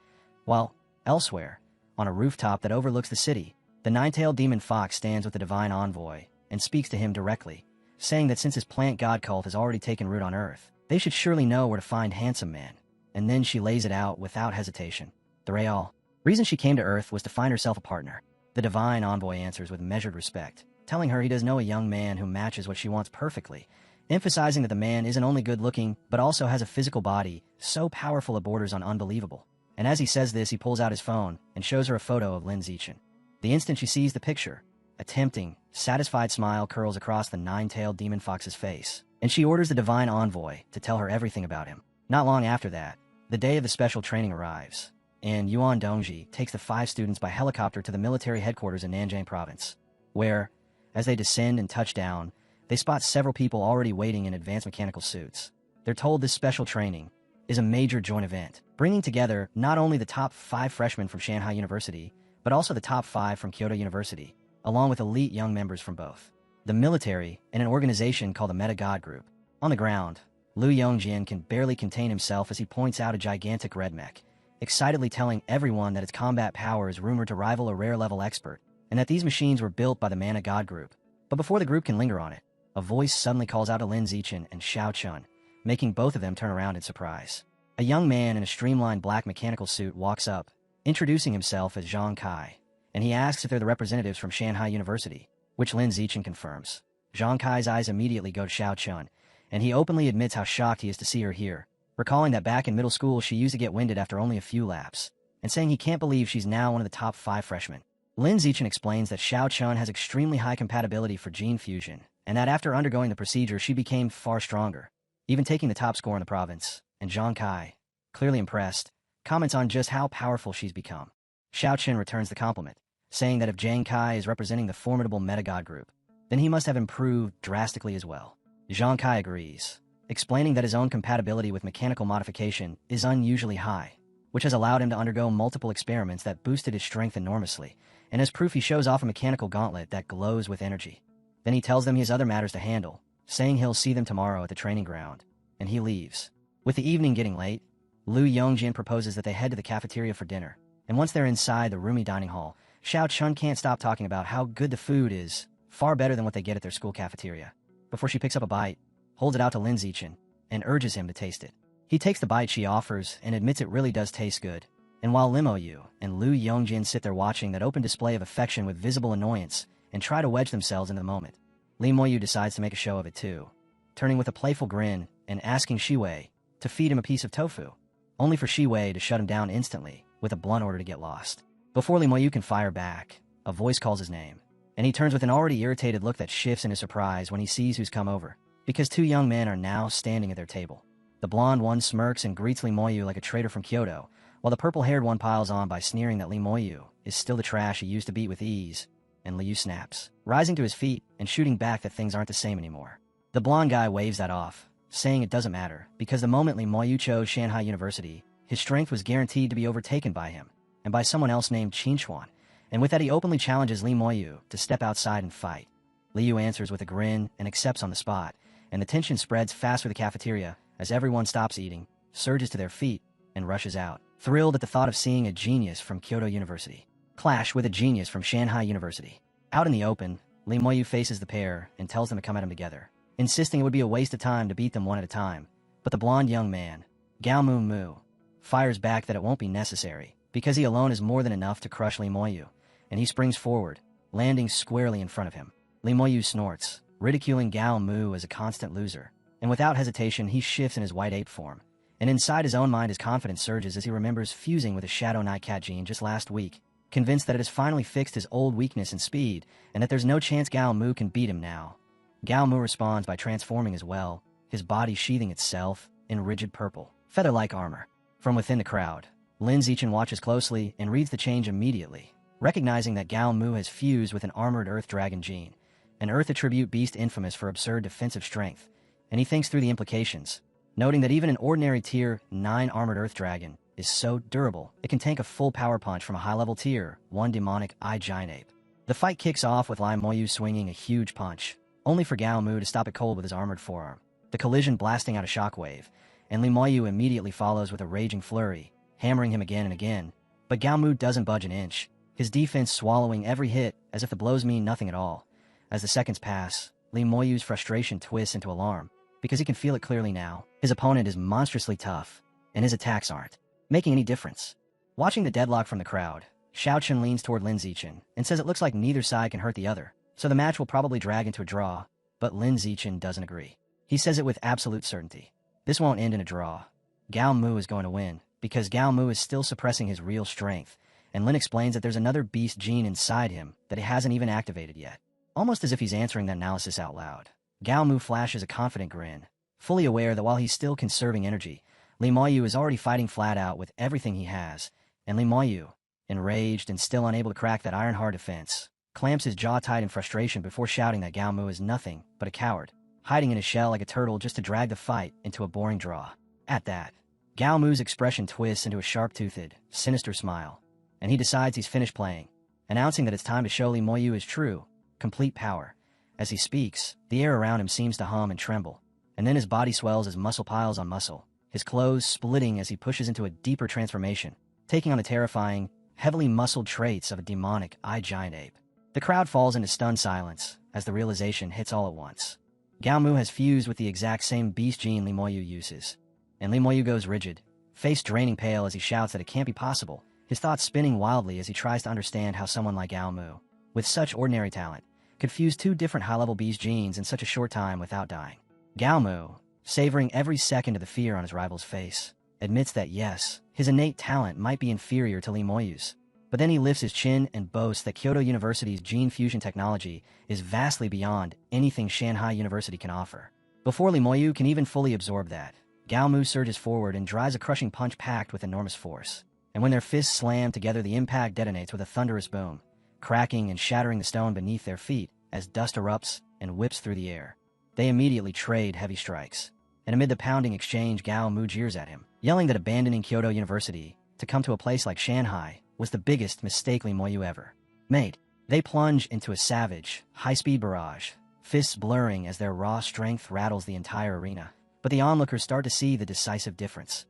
while elsewhere, on a rooftop that overlooks the city, the nine-tailed demon fox stands with the divine envoy and speaks to him directly, saying that since his plant god cult has already taken root on Earth, they should surely know where to find Handsome Man. And then she lays it out without hesitation. The real reason she came to Earth was to find herself a partner. The divine envoy answers with measured respect, telling her he does know a young man who matches what she wants perfectly, emphasizing that the man isn't only good-looking, but also has a physical body so powerful it borders on unbelievable. And as he says this, he pulls out his phone and shows her a photo of Lin Zichen. The instant she sees the picture, a tempting, satisfied smile curls across the nine-tailed demon fox's face, and she orders the divine envoy to tell her everything about him. Not long after that, the day of the special training arrives, and Yuan Dongji takes the 5 students by helicopter to the military headquarters in Nanjiang Province, where, as they descend and touch down, they spot several people already waiting in advanced mechanical suits. They're told this special training is a major joint event, bringing together not only the top 5 freshmen from Shanghai University, but also the top 5 from Kyoto University, along with elite young members from both the military and an organization called the Meta God Group. On the ground, Lu Yongjian can barely contain himself as he points out a gigantic red mech, excitedly telling everyone that its combat power is rumored to rival a rare-level expert, and that these machines were built by the Mana God Group. But before the group can linger on it, a voice suddenly calls out to Lin Zichen and Xiao Chun, making both of them turn around in surprise. A young man in a streamlined black mechanical suit walks up, introducing himself as Zhang Kai, and he asks if they're the representatives from Shanghai University, which Lin Zichen confirms. Zhang Kai's eyes immediately go to Xiao Chun, and he openly admits how shocked he is to see her here, recalling that back in middle school she used to get winded after only a few laps, and saying he can't believe she's now one of the top 5 freshmen. Lin Zichen explains that Xiao Chun has extremely high compatibility for gene fusion, and that after undergoing the procedure she became far stronger, even taking the top score in the province, and Zhang Kai, clearly impressed, comments on just how powerful she's become. Xiao Chun returns the compliment, saying that if Zhang Kai is representing the formidable Metagod group, then he must have improved drastically as well. Zhang Kai agrees, explaining that his own compatibility with mechanical modification is unusually high, which has allowed him to undergo multiple experiments that boosted his strength enormously, and as proof he shows off a mechanical gauntlet that glows with energy. Then he tells them he has other matters to handle, saying he'll see them tomorrow at the training ground, and he leaves. With the evening getting late, Lu Yongjian proposes that they head to the cafeteria for dinner, and once they're inside the roomy dining hall, Xiao Chun can't stop talking about how good the food is, far better than what they get at their school cafeteria. Before she picks up a bite, holds it out to Lin Zichen, and urges him to taste it. He takes the bite she offers and admits it really does taste good, and while Lim Yu and Lu Yongjin sit there watching that open display of affection with visible annoyance and try to wedge themselves into the moment, Lim Yu decides to make a show of it too, turning with a playful grin and asking Shi Wei to feed him a piece of tofu, only for Shi Wei to shut him down instantly with a blunt order to get lost. Before Lim Yu can fire back, a voice calls his name, and he turns with an already irritated look that shifts in his surprise when he sees who's come over, because 2 young men are now standing at their table. The blonde one smirks and greets Li Moyu like a traitor from Kyoto, while the purple-haired one piles on by sneering that Li Moyu is still the trash he used to beat with ease, and Liu snaps, rising to his feet and shooting back that things aren't the same anymore. The blonde guy waves that off, saying it doesn't matter, because the moment Li Moyu chose Shanghai University, his strength was guaranteed to be overtaken by him, and by someone else named Qin Chuan, and with that he openly challenges Li Moyu to step outside and fight. Liu answers with a grin and accepts on the spot, and the tension spreads fast through the cafeteria as everyone stops eating, surges to their feet, and rushes out, thrilled at the thought of seeing a genius from Kyoto University clash with a genius from Shanghai University. Out in the open, Li Moyu faces the pair and tells them to come at him together, insisting it would be a waste of time to beat them one at a time. But the blonde young man, Gao Mu Mu, fires back that it won't be necessary, because he alone is more than enough to crush Li Moyu, and he springs forward, landing squarely in front of him. Li Moyu snorts, ridiculing Gao Mu as a constant loser, and without hesitation he shifts in his white ape form, and inside his own mind his confidence surges as he remembers fusing with a Shadow Night Cat gene just last week, convinced that it has finally fixed his old weakness in speed, and that there's no chance Gao Mu can beat him now. Gao Mu responds by transforming as well, his body sheathing itself in rigid purple, feather-like armor. From within the crowd, Lin Zichen watches closely and reads the change immediately, recognizing that Gao Mu has fused with an armored Earth Dragon gene, an Earth attribute beast infamous for absurd defensive strength, and he thinks through the implications, noting that even an ordinary Tier 9 armored Earth Dragon is so durable it can tank a full power punch from a high-level Tier 1 demonic giant ape. The fight kicks off with Lai Moyu swinging a huge punch, only for Gao Mu to stop it cold with his armored forearm, the collision blasting out a shockwave, and Li Moyu immediately follows with a raging flurry, hammering him again and again. But Gao Mu doesn't budge an inch, his defense swallowing every hit as if the blows mean nothing at all. As the seconds pass, Li Moyu's frustration twists into alarm, because he can feel it clearly now. His opponent is monstrously tough, and his attacks aren't making any difference. Watching the deadlock from the crowd, Xiaochen leans toward Lin Zichen and says it looks like neither side can hurt the other, so the match will probably drag into a draw, but Lin Zichen doesn't agree. He says it with absolute certainty. This won't end in a draw. Gao Mu is going to win, because Gao Mu is still suppressing his real strength, and Lin explains that there's another beast gene inside him that he hasn't even activated yet. Almost as if he's answering that analysis out loud, Gao Mu flashes a confident grin, fully aware that while he's still conserving energy, Li Moyu is already fighting flat out with everything he has, and Li Moyu, enraged and still unable to crack that iron-hard defense, clamps his jaw tight in frustration before shouting that Gao Mu is nothing but a coward, hiding in his shell like a turtle just to drag the fight into a boring draw. At that, Gao Mu's expression twists into a sharp-toothed, sinister smile, and he decides he's finished playing, announcing that it's time to show Li Moyu his true, complete power. As he speaks, the air around him seems to hum and tremble, and then his body swells as muscle piles on muscle, his clothes splitting as he pushes into a deeper transformation, taking on the terrifying, heavily muscled traits of a demonic giant ape. The crowd falls into stunned silence as the realization hits all at once. Gao Mu has fused with the exact same beast gene Li Moyu uses, and Li Moyu goes rigid, face draining pale as he shouts that it can't be possible, his thoughts spinning wildly as he tries to understand how someone like Gao Mu, with such ordinary talent, could fuse two different high-level beast genes in such a short time without dying. Gao Mu, savoring every second of the fear on his rival's face, admits that yes, his innate talent might be inferior to Li Moyu's, but then he lifts his chin and boasts that Kyoto University's gene fusion technology is vastly beyond anything Shanghai University can offer. Before Li Moyu can even fully absorb that, Gao Mu surges forward and drives a crushing punch packed with enormous force, and when their fists slam together, the impact detonates with a thunderous boom, cracking and shattering the stone beneath their feet as dust erupts and whips through the air. They immediately trade heavy strikes, and amid the pounding exchange, Gao Mu jeers at him, yelling that abandoning Kyoto University to come to a place like Shanghai was the biggest mistake Li Moyu ever made. They plunge into a savage, high-speed barrage, fists blurring as their raw strength rattles the entire arena. But the onlookers start to see the decisive difference.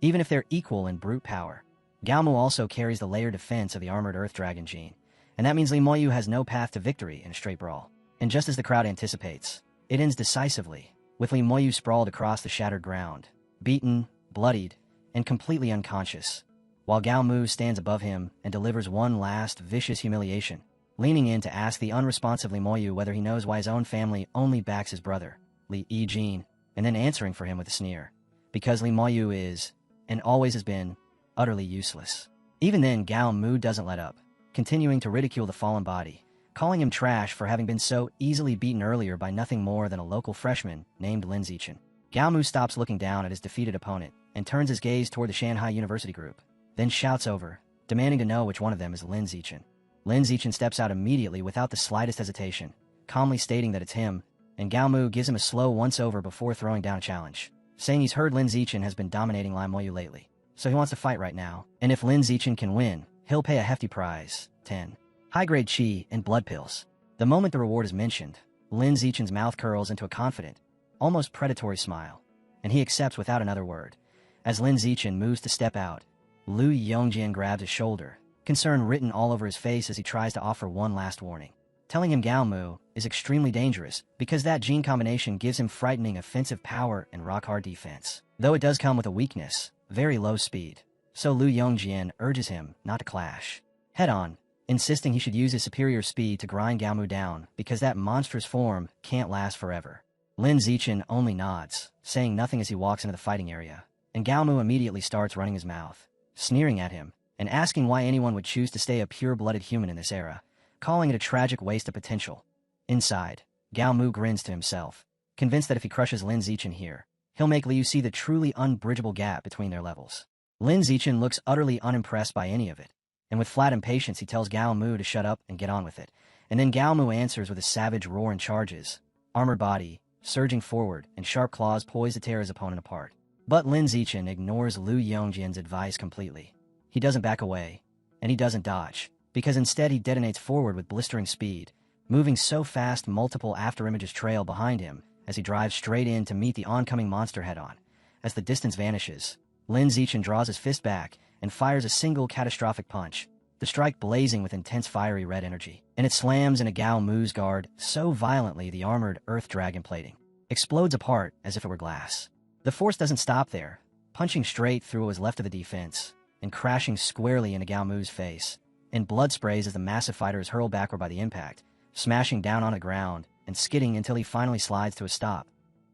Even if they're equal in brute power, Gao Mu also carries the layered defense of the armored Earth Dragon gene, and that means Li Moyu has no path to victory in a straight brawl. And just as the crowd anticipates, it ends decisively, with Li Moyu sprawled across the shattered ground, beaten, bloodied, and completely unconscious, while Gao Mu stands above him and delivers one last vicious humiliation, leaning in to ask the unresponsive Li Moyu whether he knows why his own family only backs his brother, Li Yijin, and then answering for him with a sneer, because Li Moyu is, and always has been, utterly useless. Even then, Gao Mu doesn't let up, continuing to ridicule the fallen body, calling him trash for having been so easily beaten earlier by nothing more than a local freshman named Lin Zichen. Gao Mu stops looking down at his defeated opponent and turns his gaze toward the Shanghai University group, then shouts over, demanding to know which one of them is Lin Zichen. Lin Zichen steps out immediately without the slightest hesitation, calmly stating that it's him, and Gao Mu gives him a slow once-over before throwing down a challenge, saying he's heard Lin Zichen has been dominating Lai Moyu lately, so he wants to fight right now, and if Lin Zichen can win, he'll pay a hefty prize, 10 high-grade chi and blood pills. The moment the reward is mentioned, Lin Zichen's mouth curls into a confident, almost predatory smile, and he accepts without another word. As Lin Zichen moves to step out, Lu Yongjian grabs his shoulder, concern written all over his face as he tries to offer one last warning, telling him Gao Mu is extremely dangerous because that gene combination gives him frightening offensive power and rock-hard defense, though it does come with a weakness, very low speed. So Lu Yongjian urges him not to clash head-on, insisting he should use his superior speed to grind Gao Mu down because that monstrous form can't last forever. Lin Zichen only nods, saying nothing as he walks into the fighting area, and Gao Mu immediately starts running his mouth, sneering at him, and asking why anyone would choose to stay a pure-blooded human in this era, calling it a tragic waste of potential. Inside, Gao Mu grins to himself, convinced that if he crushes Lin Zichen here, he'll make Liu see the truly unbridgeable gap between their levels. Lin Zichen looks utterly unimpressed by any of it, and with flat impatience he tells Gao Mu to shut up and get on with it. And then Gao Mu answers with a savage roar and charges, armored body, surging forward, and sharp claws poised to tear his opponent apart. But Lin Zichen ignores Lu Yongjian's advice completely. He doesn't back away, and he doesn't dodge, because instead he detonates forward with blistering speed, moving so fast multiple afterimages trail behind him as he drives straight in to meet the oncoming monster head-on. As the distance vanishes, Lin Zichen draws his fist back and fires a single catastrophic punch, the strike blazing with intense fiery red energy, and it slams into Gao Mu's guard so violently the armored earth dragon plating explodes apart as if it were glass. The force doesn't stop there, punching straight through what was left of the defense and crashing squarely into Gao Mu's face, and blood sprays as the massive fighter is hurled backward by the impact, smashing down on the ground and skidding until he finally slides to a stop.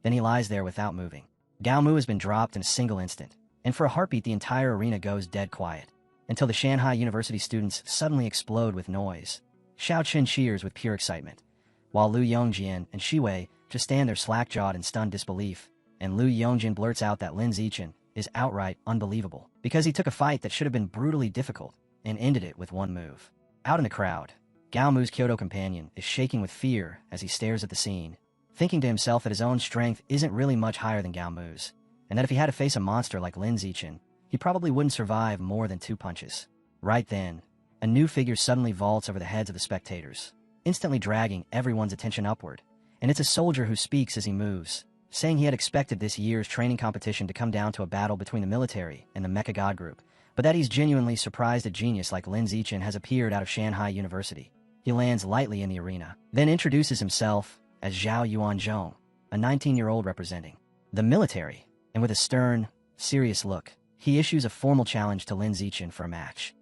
Then he lies there without moving. Gao Mu has been dropped in a single instant, and for a heartbeat the entire arena goes dead quiet, until the Shanghai University students suddenly explode with noise. Xiao Qin cheers with pure excitement, while Lu Yongjian and Shiwei just stand there slack-jawed in stunned disbelief, and Lu Yongjian blurts out that Lin Zichen is outright unbelievable, because he took a fight that should have been brutally difficult and ended it with one move. Out in the crowd, Gao Mu's Kyoto companion is shaking with fear as he stares at the scene, thinking to himself that his own strength isn't really much higher than Gao Mu's, and that if he had to face a monster like Lin Zichen, he probably wouldn't survive more than 2 punches. Right then, a new figure suddenly vaults over the heads of the spectators, instantly dragging everyone's attention upward, and it's a soldier who speaks as he moves, saying he had expected this year's training competition to come down to a battle between the military and the Mecha God group, but that he's genuinely surprised a genius like Lin Zichen has appeared out of Shanghai University. He lands lightly in the arena, then introduces himself as Zhao Yuanzhong, a 19-year-old representing the military, and with a stern, serious look, he issues a formal challenge to Lin Zichen for a match.